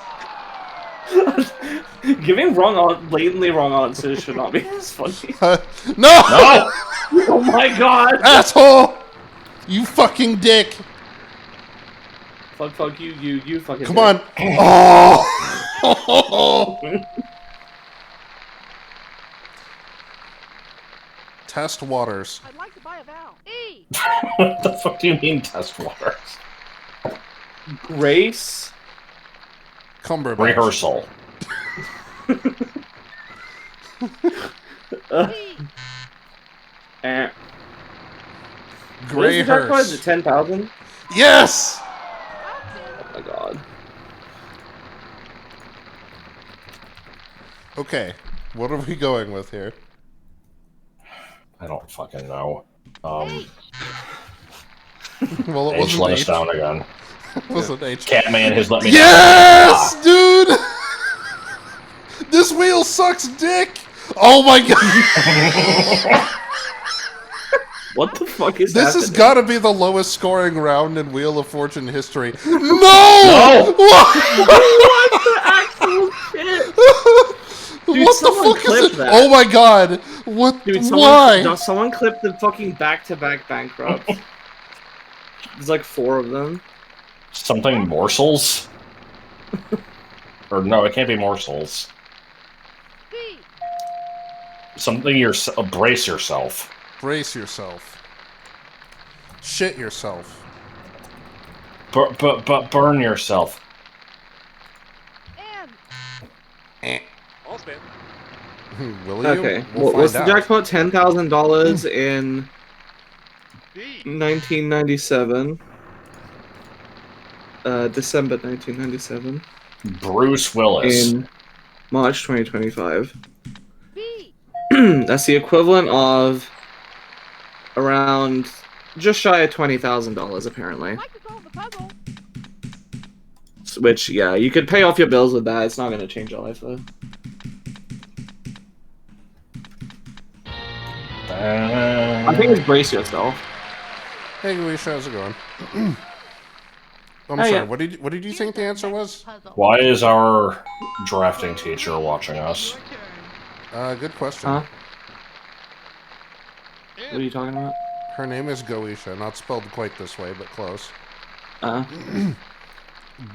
Giving blatantly wrong answers should not be as funny. No! No! Oh my god! Asshole! You fucking dick! Fuck you fucking Come dick. on! Oh! Test waters. I'd like to buy a vowel. E. What the fuck do you mean test waters? Grace. Cumberbatch. Rehearsal. Eh. Gray What is the jackpot? Is hearse. it 10,000? Yes! Oh my god. Okay, what are we going with here? I don't fucking know. Well, it H wasn't let us H. down again. It wasn't H. Catman has let me Yes, dude! This wheel sucks dick! Oh my god! What the fuck is This has happening? got to be the lowest scoring round in Wheel of Fortune history. No! No! What the actual shit? Dude, What the someone fuck is clip it? that. Oh my god! What? Dude, Why? someone clipped the fucking back-to-back bankrupt. There's like 4 of them. Something morsels? Or no, it can't be morsels. B. Something brace yourself. Brace yourself. Shit yourself. Burn yourself. M. I'll spin. Will you? Okay, We'll what's find the out. jackpot? $10,000 in B. 1997. December 1997. Bruce Willis. In March 2025. B. That's the equivalent of around just shy of $20,000 apparently. I'd like to solve the puzzle. Which, yeah, you could pay off your bills with that. It's not going to change your life though. I think it's brace yourself. Hey, Guisha, how's it going? I'm Oh, sorry. yeah. What did you think the answer was? Puzzle. Why is our drafting teacher watching us? Your turn. Good question. Huh? What are you talking about? Her name is Goisha, not spelled quite this way, but close.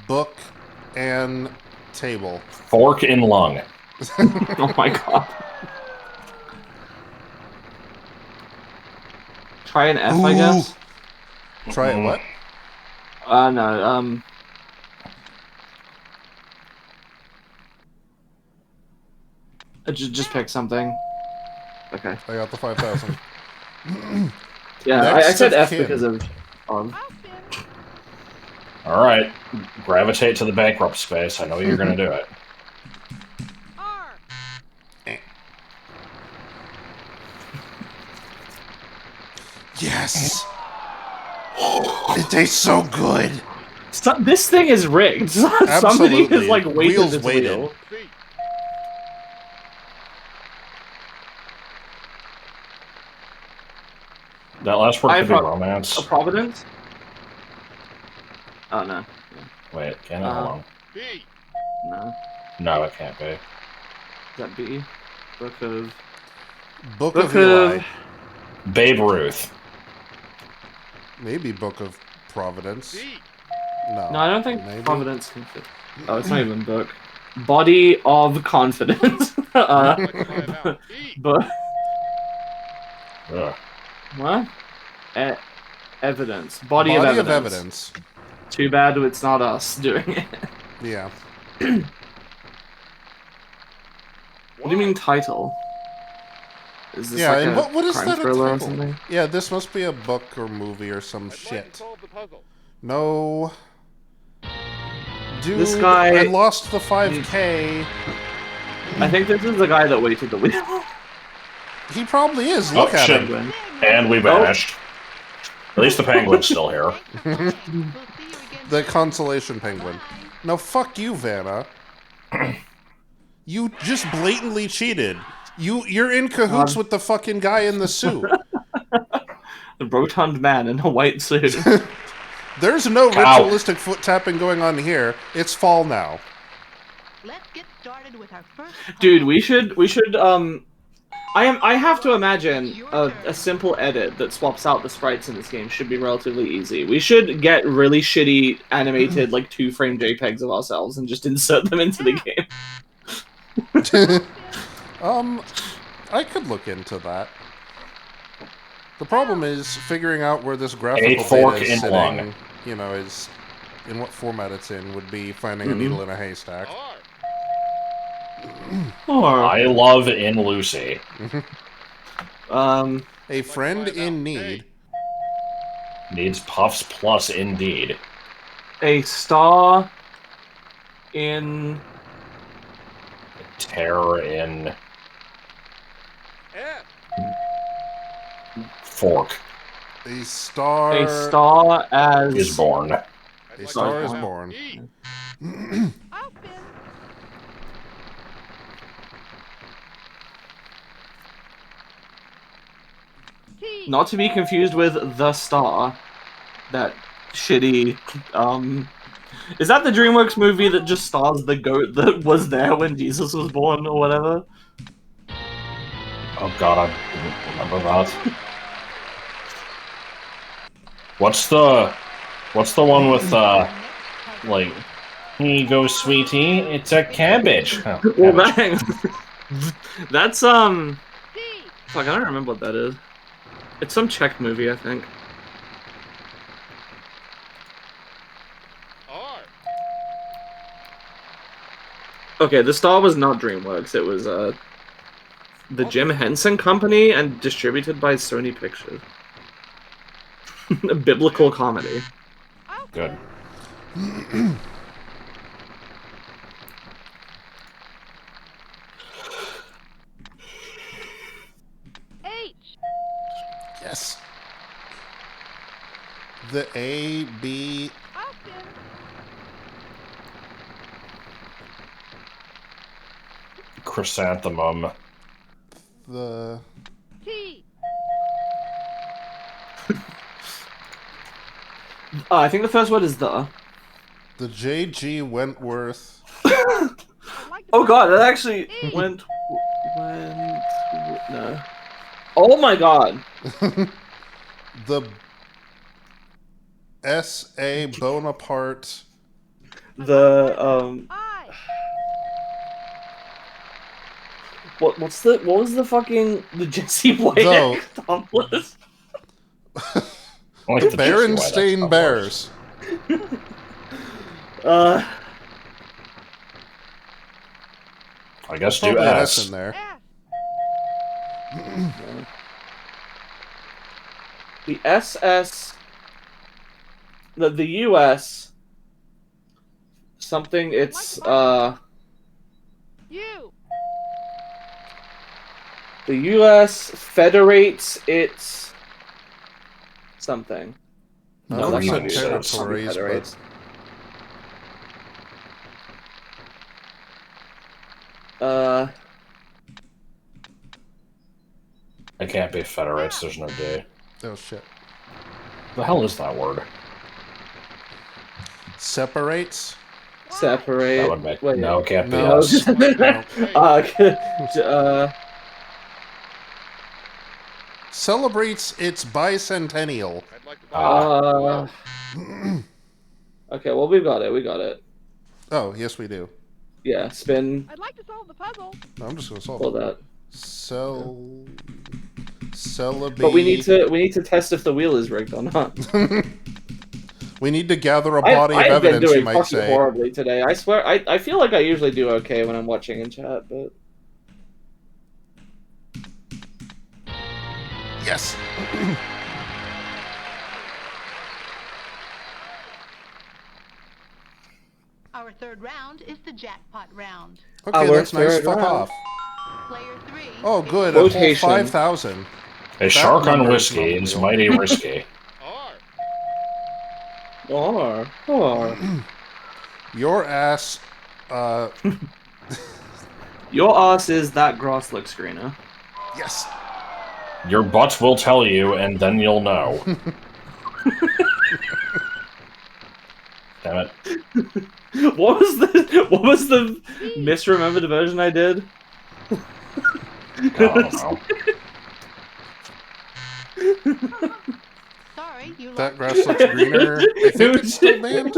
Book and table. Fork in lung. Oh my god. Try an F, I Ooh. guess. Try it. What? No. Just pick something. Okay. I got the 5,000. Yeah, I Next said of F kin. because of. I'll spin. Alright. Gravitate to the bankrupt space. I know you're gonna do it. R. Yes! It tastes so good! This thing is rigged. Somebody Absolutely. has like weighted Wheels this weighted. wheel. B. That last word I could be thought- romance. A Providence? Oh no. Wait, can it? Hold on. B. No. No, it can't be. Is that B? Book of. Book Book of Eli. of. Babe Ruth. Maybe Book of Providence. D. No. No, I don't think Maybe. Providence can fit. Oh, it's not even book. Body of confidence. I'd like to buy a vowel. E. But Ugh. what? Evidence. Body of evidence. Too bad it's not us doing it. Yeah. What do you mean title? Is this Yeah, like and a what is crime that a thriller or title? something? Yeah, this must be a book or movie or some I'd like shit. to solve the puzzle. No. Dude, This guy- I lost the 5K. I think this is the guy that waited the wheel. He probably is. Look at shit. him. And we vanished. At least the penguin's still here. The consolation penguin. No, fuck you, Vanna. You just blatantly cheated. You're in cahoots with the fucking guy in the suit. The rotund man in a white suit. There's no Cow. ritualistic foot tapping going on here. It's fall now. Let's get started with our first Dude, we should I have to imagine a simple edit that swaps out the sprites in this game should be relatively easy. We should get really shitty animated like 2-frame JPEGs of ourselves and just insert them into the game. I could look into that. The problem is figuring out where this graphical fork data is in sitting, lung. you know, is in what format it's in would be finding a needle in a haystack. Or I love In Lucy. A friend in need. Needs puffs plus indeed. a star in Tear in F. fork A star. a star as is born. A star is born. E. I'll spin. T. not to be confused with the star. That shitty is that the DreamWorks movie that just stars the goat that was there when Jesus was born or whatever? Oh god, I didn't remember that. What's the one with like, here you go, sweetie, it's a cabbage. Oh, Well, cabbage. bang. That's T. fuck, I don't remember what that is. It's some Czech movie, I think. R. Okay, the star was not DreamWorks. It was the Jim Henson Company and distributed by Sony Pictures. A biblical comedy. Good. H. Yes. The A, B. I'll spin. Chrysanthemum. The. T. I think the first word is the. The J.G. Wentworth. I like the Oh god, that actually E. went. No. Oh my god. The S.A. Bonaparte. The I. what was the fucking the Jesse White No. accomplice? I like The the Jesse Berenstain White Bears. I guess do Probably an S. S in there. F. The SS, the US, something. It's U. the US federates its something. No, that's that's not a U.S. territories, Federates. It can't be federates, there's no D. Oh shit. The hell is that word? Separates. Separate. That would make Wait, no, it can't be No. S. Celebrates its bicentennial. I'd like to buy Okay, well we got it. Oh, yes we do. Yeah, spin I'd like to solve the puzzle. No, I'm just gonna solve all it. that. Celebrate. But we need to test if the wheel is rigged or not. We need to gather a body of I've been evidence, you doing might fucking say. horribly today. I swear, I feel like I usually do okay when I'm watching in chat, but Yes. Our third round is the jackpot round. Okay, Our that's nice. third Fuck round. off. Player 3. Oh, good. A whole Quotation. 5,000. A shark on number is whiskey not is real. mighty risky. Your ass. Your ass is that grass looks greener. Yes. Your butt will tell you, and then you'll know. Damn it. What was the misremembered version I did? God, I don't know. Sorry, you That lost. grass looks greener. I think it's still banned.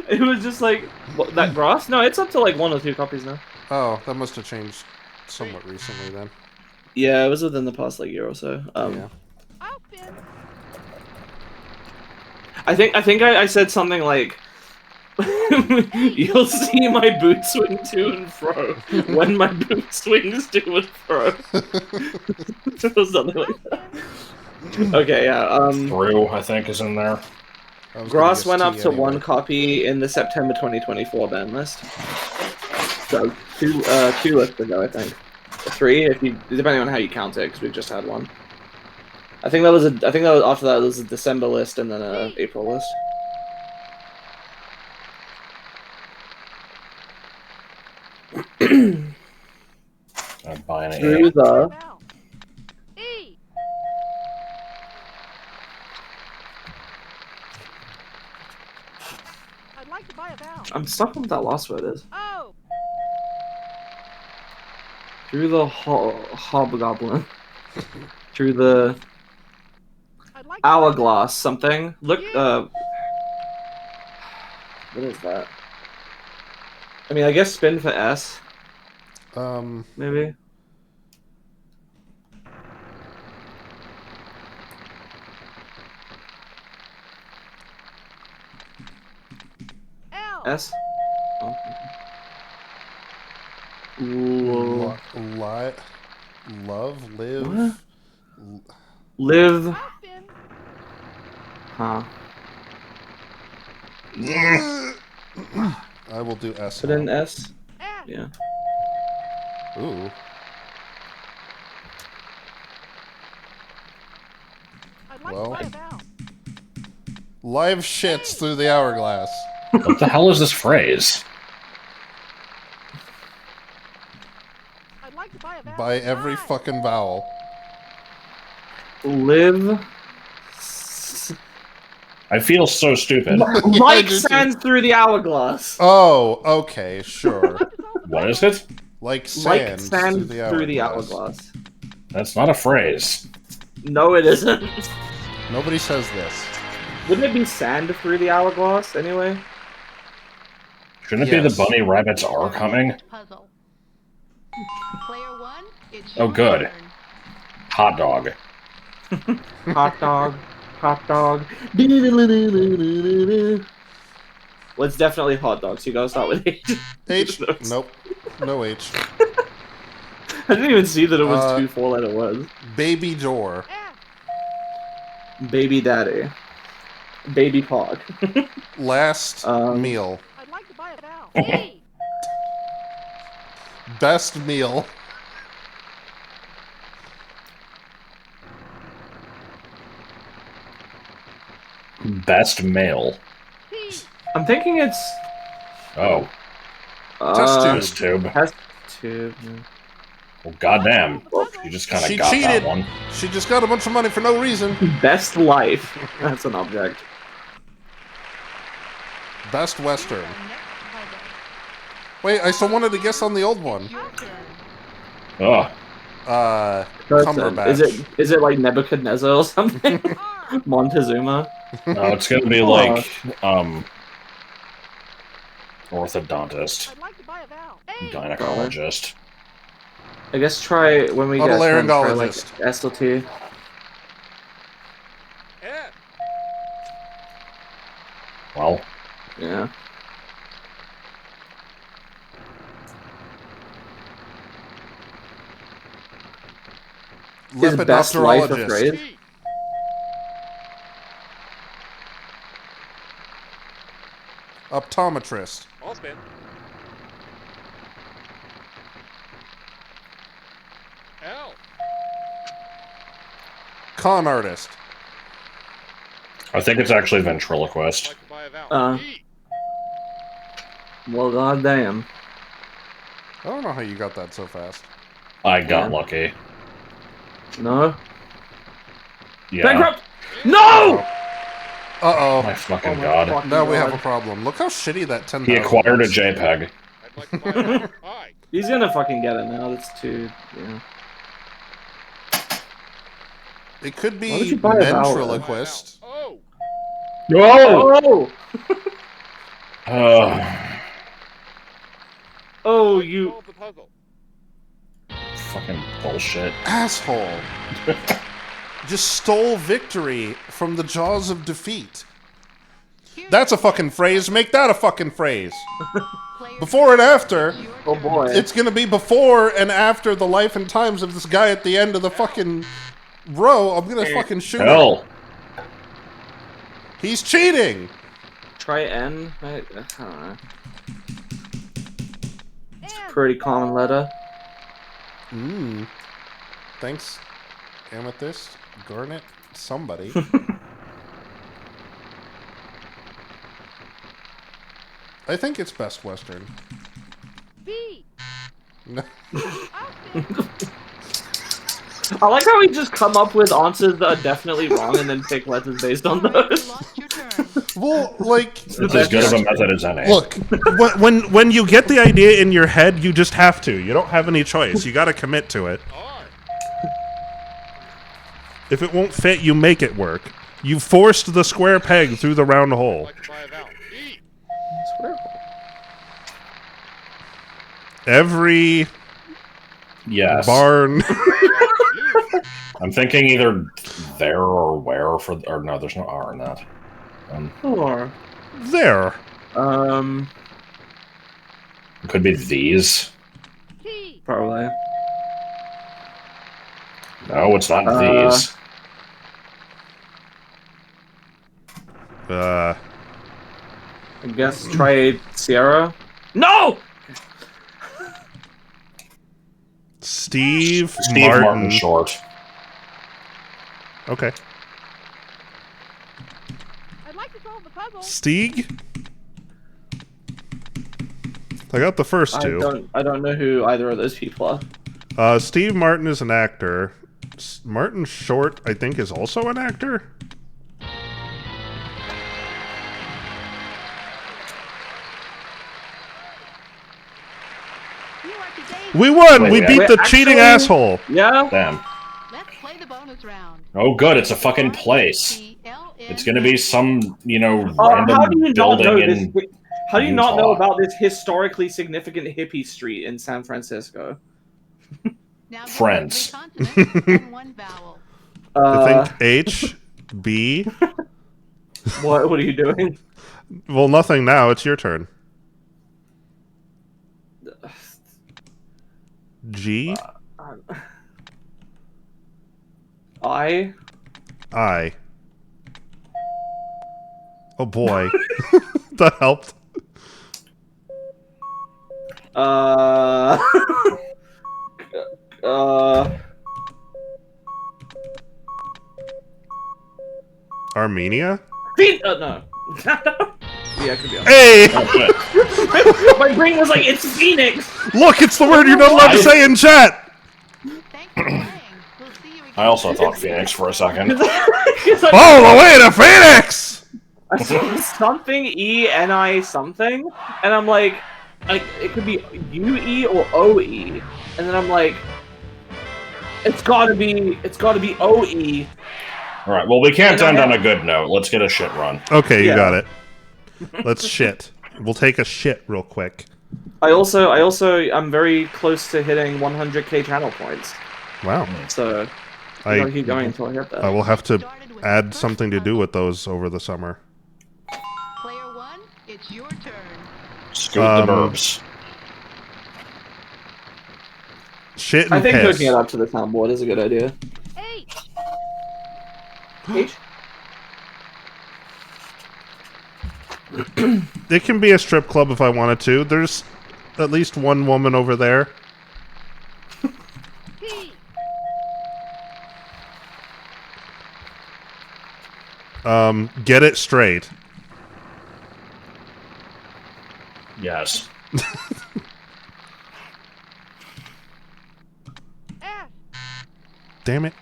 It was just like what, that grass. No, it's up to like 1 or 2 copies now. Oh, that must have changed somewhat recently then. Yeah, it was within the past like year or so. Yeah. I'll spin. I think I said something like, "You'll see my boot swing to and fro when my boot swings to and fro." Or something like that. Okay, yeah. Through, I think, is in there. I was Grass gonna went up guess to T 1 anyway. copy in the September 2024 ban list. So 2 lists ago, I think. 3, if you depending on how you count it, because we've just had 1. I think that was after that was a December list and then a April list. I'm buying Through a. the E. I'd like to buy a vowel. I'm stuck on what that last word is. Oh. Through the hobgoblin. Through the I'd like to buy a hourglass something. Look, Yeah. what is that? I mean, I guess spin for S, maybe. L. S. Oh. Ooh. Love, live. What? Live. I'll spin. Huh. I will do S. Put now. in S. F. Yeah. Ooh. I'd like Well. to buy a vowel. Live shits through the hourglass. What the hell is this phrase? I'd like to buy a vowel. By every I. fucking vowel. Live. I feel so stupid. Like do too. sands through the hourglass. Oh, okay, sure. What is it? Like Like sand, sand through the hourglass. hourglass. That's not a phrase. No, it isn't. Nobody says this. Wouldn't it be sand through the hourglass anyway? Shouldn't it be Yes. the bunny rabbits are coming? Puzzle. Player 1, it's Oh, your good. turn. Hot dog. Hot dog. Hot dog. Well, it's definitely hot dog, so you gotta start with H. H? Nope. No H. I didn't even see that it was Uh, 2 4-letter words. Baby door. F. Baby daddy. Baby pog. Last meal. I'd like to buy a vowel. E. Best meal. Best male. T. I'm thinking it's Oh, Test tube. test tube. Test tube. Well, goddamn. You just kind She of got cheated. that one. She just got a bunch of money for no reason. Best life. That's an object. Best Western. Next puzzle. Wait, I still wanted to guess on the old one. Your turn. Oh, Person. Cumberbatch. Is it like Nebuchadnezzar or something? R. Montezuma. no, it's gonna be like, orthodontist, I'd like to buy a vowel. A. gynecologist. I guess try when we get a turn, try like Otolaryngologist. S or T. F. Well, Yeah. His best life of Lepidopterologist. phrase. T. Optometrist. R. I'll spin. L. Con artist. I think it's actually ventriloquist. Like to buy a vowel. E. Well, goddamn. I don't know how you got that so fast. I got Yeah. lucky. No. Yeah. Bankrupt! No! Uh-oh. My fucking Oh my god. fucking Now we God. have a problem. Look how shitty that 10,000 He acquired a is. JPEG. I'd like to buy a vowel. I. He's gonna fucking get it now. That's too. Yeah. It could Why would be you buy a vowel? ventriloquist. Oh. No! Oh! Oh, you. Solve the puzzle. Fucking bullshit. Asshole. Just stole victory from the jaws of defeat. That's a fucking phrase. Make that a fucking phrase. Before and after. Oh boy. It's gonna be before and after the life and times of this guy at the end of the fucking row. I'm gonna fucking shoot him. Hell. He's cheating. Try N. I don't know. It's a pretty common letter. Thanks, Amethyst, Garnet, somebody. I think it's Best Western. B. No. I'll spin. I like how we just come up with answers that are definitely wrong and then pick letters based on You those. lost your turn. Well, like, It's as good of a method as any. look, when you get the idea in your head, you just have to. You don't have any choice. You got to commit to it. I. If it won't fit, you make it work. You forced the square peg through the round hole. Like to buy a vowel. E. Every Yes. barn. I'm thinking either there or where for, or no, there's no R in that. Or, There. It could be these. T. probably. No, it's not these. I guess try Sierra. No! Steve Martin Short. Okay. I'd like to solve the puzzle. Stieg? I got the first two. I don't know who either of those people are. Steve Martin is an actor. Martin Short, I think, is also an actor. You are today's. We won! Wait, we wait, beat wait, the cheating actually- asshole! Yeah? Damn. Let's play the bonus round. Oh, good. It's a fucking place. It's gonna be some, you know, Oh, random how do you not know building this? in. How do you not know Utah. about this historically significant hippie street in San Francisco? Now give Friends. me 3 consonants and 1 vowel. I think H, B. What are you doing? Well, nothing now. It's your turn. G, I. Oh boy. That helped. Armenia? No. Yeah, it could be. Hey! My brain was like, it's Phoenix! Look, it's the word you're not allowed to say in chat! Thanks for playing. We'll see you again. I also thought Phoenix for a second. All the way to Phoenix! I saw something E-N-I something, and I'm like, it could be U-E or O-E, and then I'm like, it's gotta be O-E. All right. Well, we can't end on a good note. Let's get a shit run. Okay, you Yeah. got it. Let's shit. We'll take a shit real quick. I'm very close to hitting 100k channel points, Wow. so I gotta I keep going until I hit that. I will have to Started with add the something to first do puzzle. with those over the summer. Player 1, it's your turn. Scoot the burbs. Shit and I think piss. hooking it up to the soundboard is a good idea. H. H? It can be a strip club if I wanted to. There's at least one woman over there. T. Get it straight. Yes. F. Damn it.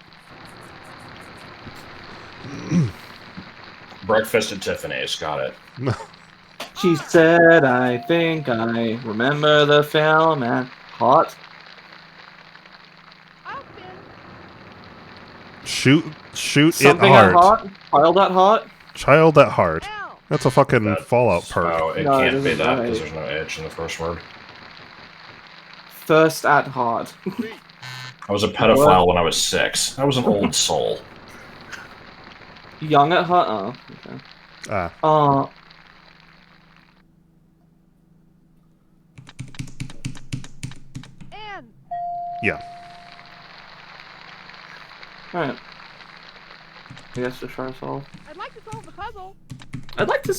Breakfast at Tiffany's. Got it. She said, I think I remember the film at Hot. I'll spin. Shoot Something it at hard. Hot? Child at Hot? Child at heart. L. That's a fucking Fallout perk. Oh, it No, it can't be isn't that right. because there's no H in the first word. First at Hot. I was a pedophile when I was 6. I was an old soul. Young at Hot? Oh, okay. N. Yeah. Alright. I guess to try to solve. I'd like to solve the puzzle. I'd like to.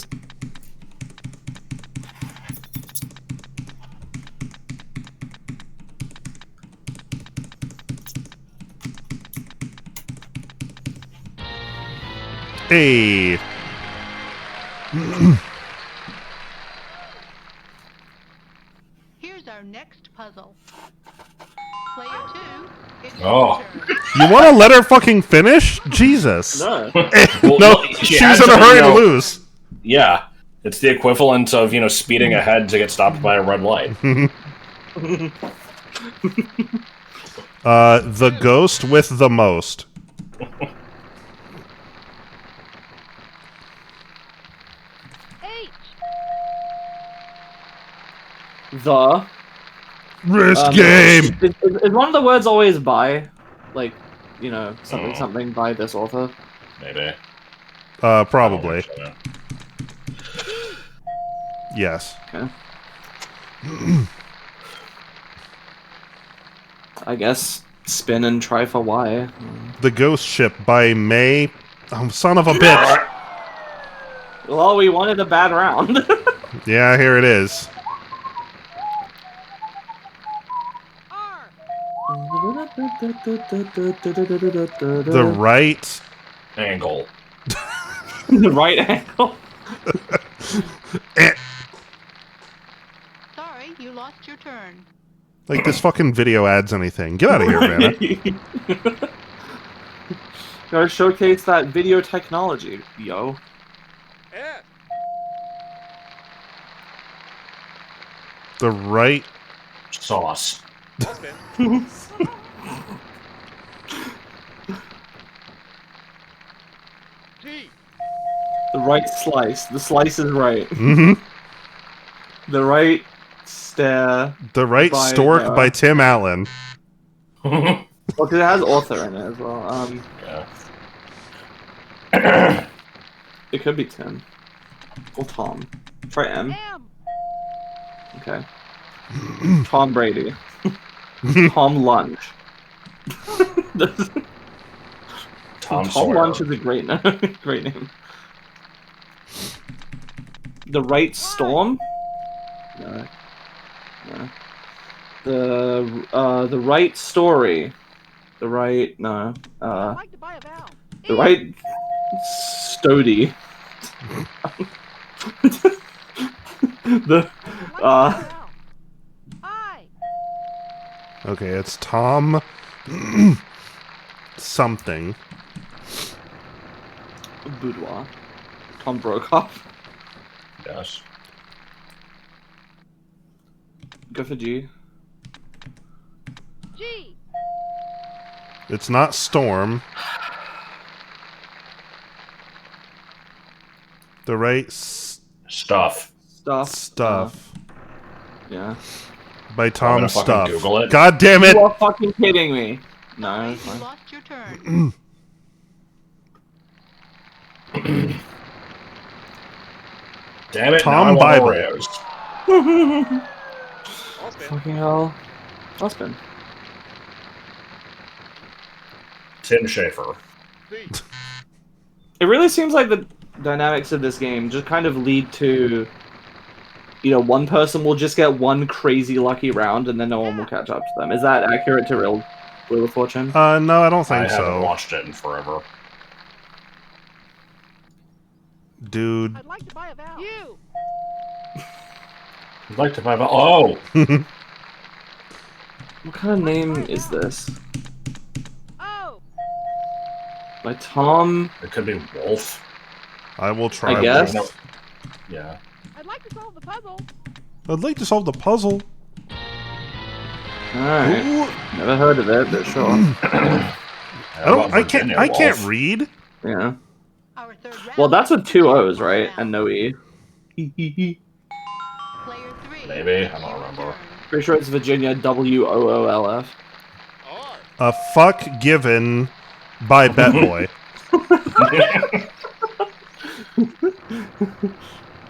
Hey. Here's our next puzzle. Player 2, it's Oh. your turn. You want to let her fucking finish? Jesus. No. No, she she has was in a to, hurry you to know- lose. Yeah. It's the equivalent of, speeding ahead to get stopped by a red light. The ghost with the most. H. The. Wrist game. Is one of the words always by? Like, something something by this author? Maybe. Probably. Yes. Okay. I guess spin and try for Y. The Ghost Ship by May. Oh, son of a bitch. Well, we wanted a bad round. Yeah, here it is. R. The right. Angle. The right angle. Eh. Sorry, you lost your turn. Like this fucking video adds anything. Get out of here, Vanna. Gotta showcase that video technology, yo. F. The right. Sauce. T. The right slice. The slice is right. Mm-hmm. The right stare. The right By, stork by Tim Allen. Yeah. Well, because it has author in it as well. It could be Tim. Or Tom. Try M. M. Okay. Tom Brady. Tom Lunch. Tom Tom Sawyer. Lunch is a great name. Great name. The right storm? No. No. The right story. The right no. I'd like to buy a vowel. The E. right stody. The I'd like to buy a vowel. I. Okay, it's Tom something. boudoir. Tom Brokaw. Yes. Go for G. G. It's not Storm. The right Stuff. Stuff. Yeah. by I'm Tom gonna fucking Stuff. Google it. God damn it! You are fucking kidding me. No, You it's fine. lost your turn. Damn it, Tom now I want Bible. Oreos. I'll spin. Fucking hell. I'll spin. Tim Schafer. C. It really seems like dynamics of this game just kind of lead to, you know, one person will just get one crazy lucky round and then no one will catch up to them. Is that accurate to real Wheel of Fortune? No, I don't think I haven't so. watched it in forever. Dude. I'd like to buy a valve. You. I'd like to buy a... Oh! What kind of name is this? Oh. By Tom... It could be Wolf. I will try. I guess. Wolf. Yeah. I'd like to solve the puzzle. I'd like to solve the puzzle. Alright. Never heard of it, but sure. I can't read. Yeah. Our third round. Well, that's with 2 O's, right? And no E. Player 3. Maybe, I don't remember. Pretty sure it's Virginia WOOLF. A fuck given by Bet Boy.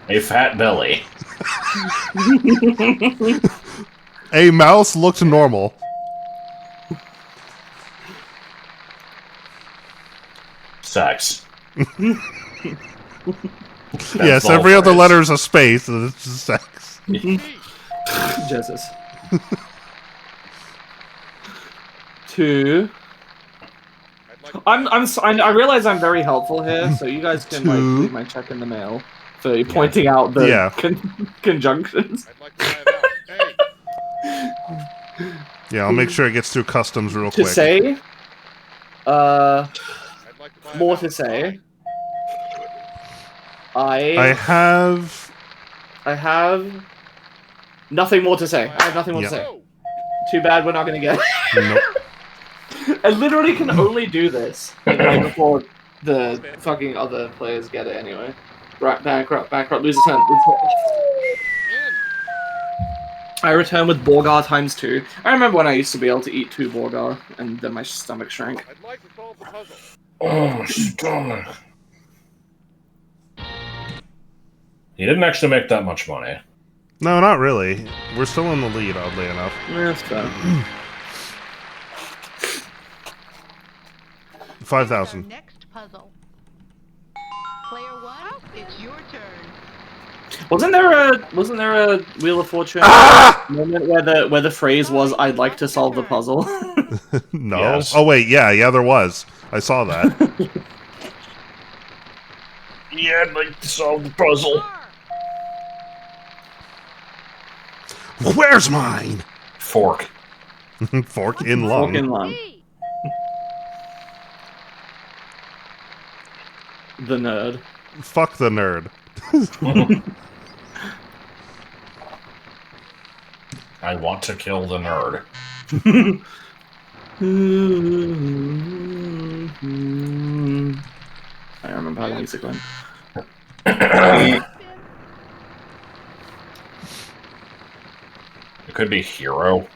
A fat belly. A mouse looked normal. Sex. Yes, every other letter is a space, and it's just sex. Jesus. 2. I realize I'm very helpful here, so you guys can like leave my check in the mail for pointing out the conjunctions. Yeah, I'll make sure it gets through customs real To quick. say, more to say. I have nothing more to say. I have nothing more to say. Too bad we're not gonna get it. Nope. I literally can only do this before the fucking other players get it anyway. Right, bankrupt, lose a turn. I return with Borgar times 2. I remember when I used to be able to eat 2 Borgar, and then my stomach shrank. I'd like to solve the puzzle. Oh, stomach. He didn't actually make that much money. No, not really. We're still in the lead, oddly enough. Yeah, that's fair. 5,000. Next puzzle. Player 1, it's your turn. Wasn't there a Wheel of Fortune moment where the phrase was "I'd like to solve the puzzle"? No. Yes. Oh wait, yeah, there was. I saw that. Yeah, I'd like to solve the puzzle. Where's mine? Fork. Fork in lung. Fork in lung. The nerd. Fuck the nerd. I want to kill the nerd. I remember how the music went. It could be hero.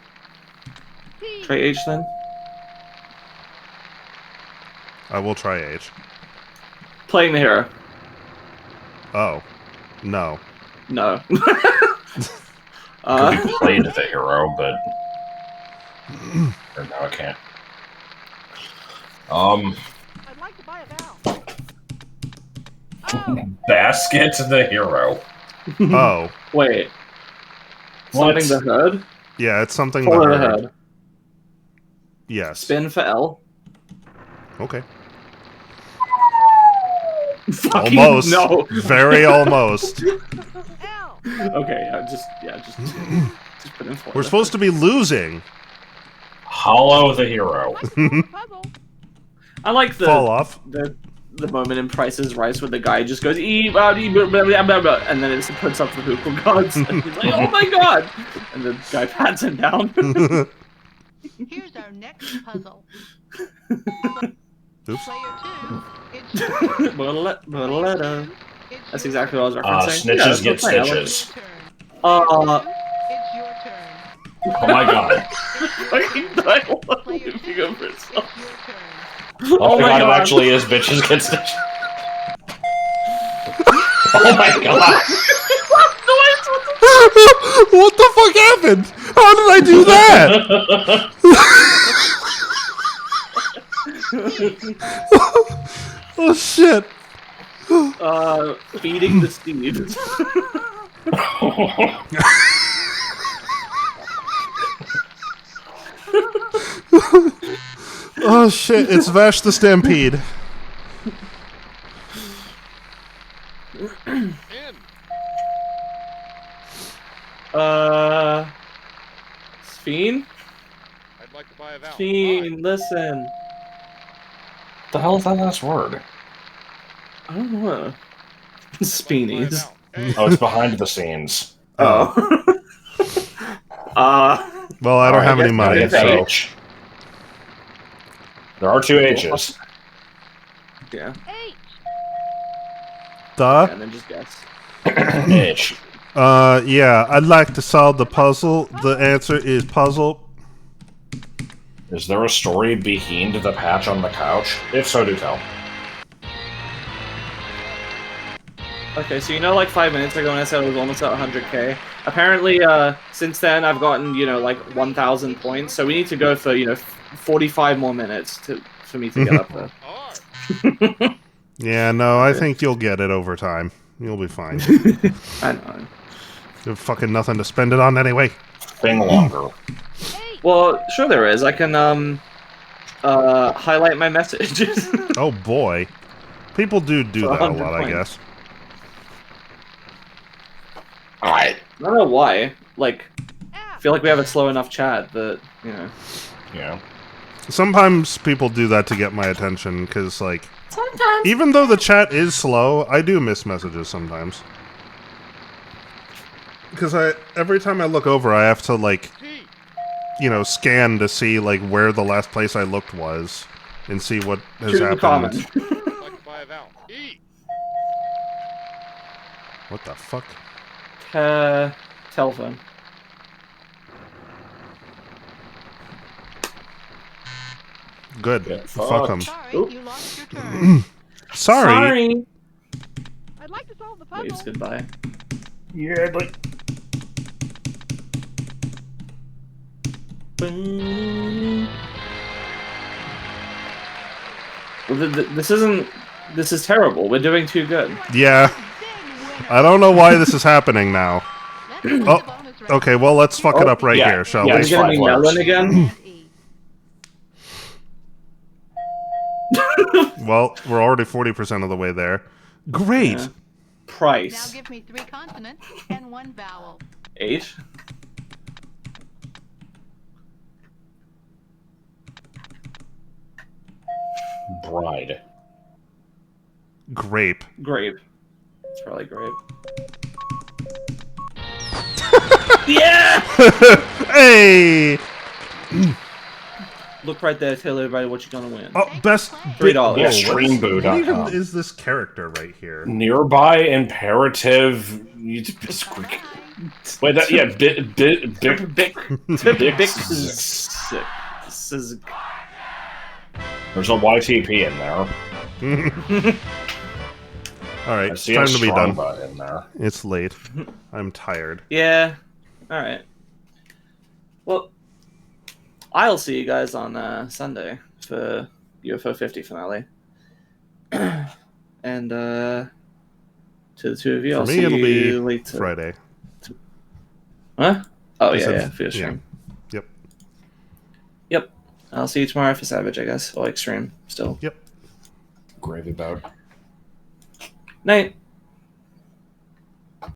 Try H then. I will try H. Playing the hero. Oh. No. No. Could be played the hero, but or no, I can't. I'd like to buy a valve. Basket the hero. Oh. Wait. What? Something the herd? Yeah, it's something Follow the the herd. herd. Yes. Spin for L. Okay. Fucking Almost. no. Very almost. L. Okay, just put in 4. We're supposed to be losing. Hollow the hero. Puzzle. I like the Fall off. the moment in Price is Right where the guy just goes blah, blah, blah, blah, blah, and then it puts up the Hoople Gods and he's like, oh my god! And the guy pats him down. Here's our next puzzle. Oops. Player 2, it's your turn. Letter. It's That's your exactly what I was referencing. Snitches that's get what I'm saying. stitches. turn. It's your turn. Oh my god. Fucking dialogue Player 2, moving over it's itself. your turn. Oh, my god, god. it actually is bitches get stitches. Oh my god. What the fuck happened? How did I do that? Oh shit. Feeding the steeds. Oh shit! It's Vash the Stampede. In. Sphene? I'd like to buy a vowel. Sphene, listen. What the hell is that last word? I don't know. I'd like to buy a Speenies. vowel. A. Oh, it's behind the scenes. Oh. Well, I don't have any Now money, get so H. There are 2 H's. Yeah. H. duh. And then just guess. H. Yeah, I'd like to solve the puzzle. The answer is puzzle. Is there a story behind the patch on the couch? If so, do tell. Okay, so you know, like 5 minutes ago when I said I was almost at 100k. Apparently, since then I've gotten, you know, like 1,000 points. So we need to go for, you know, 45 more minutes for me to get up there. R. Yeah, no, I think you'll get it over time. You'll be fine. I know. You have fucking nothing to spend it on anyway. Thing longer. Well, sure there is. I can highlight my messages. Oh boy, people do For that a 100 lot, I points. guess. Alright. I don't know why. Like, I feel like we have a slow enough chat that, you know. Yeah. Sometimes people do that to get my attention, because, like, Sometimes. even though the chat is slow, I do miss messages sometimes. Because every time I look over, I have to, like, T. you know, scan to see, like, where the last place I looked was, and see what has True happened. common. I'd like to buy a vowel. E. What the fuck? Telephone. Good. Get Fuck them. Sorry, Oop. you lost your turn. Sorry. I'd like to solve the Waves puzzle. goodbye. Yeah, but... Well, this isn't. This is terrible. We're doing too good. Yeah. I don't know why this is happening now. Let's Oh, the bonus round. okay, well, let's fuck it up right yeah, here, shall yeah, we? Is it gonna be 5 letters. melon again? And E. Well, we're already 40% of the way there. Great. Yeah. Now Price. give me 3 consonants and 1 vowel. H. Bride. Grape. Grape. It's probably grape. Yeah! Hey! Look right there. Tell everybody what you're gonna win. Oh, best $3. The extreme boot. What even is this character right here? Nearby imperative. Wait, that yeah, big. There's a YTP in there. All right, I it's see time a to be done. Strongbow in there. It's late. I'm tired. Yeah. All right. Well, I'll see you guys on Sunday for UFO 50 finale. And to the two of you, For I'll me, see it'll be you later. Friday. Huh? Oh You yeah, said- yeah, for your stream. Yep. Yep. I'll see you tomorrow for Savage, I guess, or Extreme. Still. Yep. Gravy boat. Night.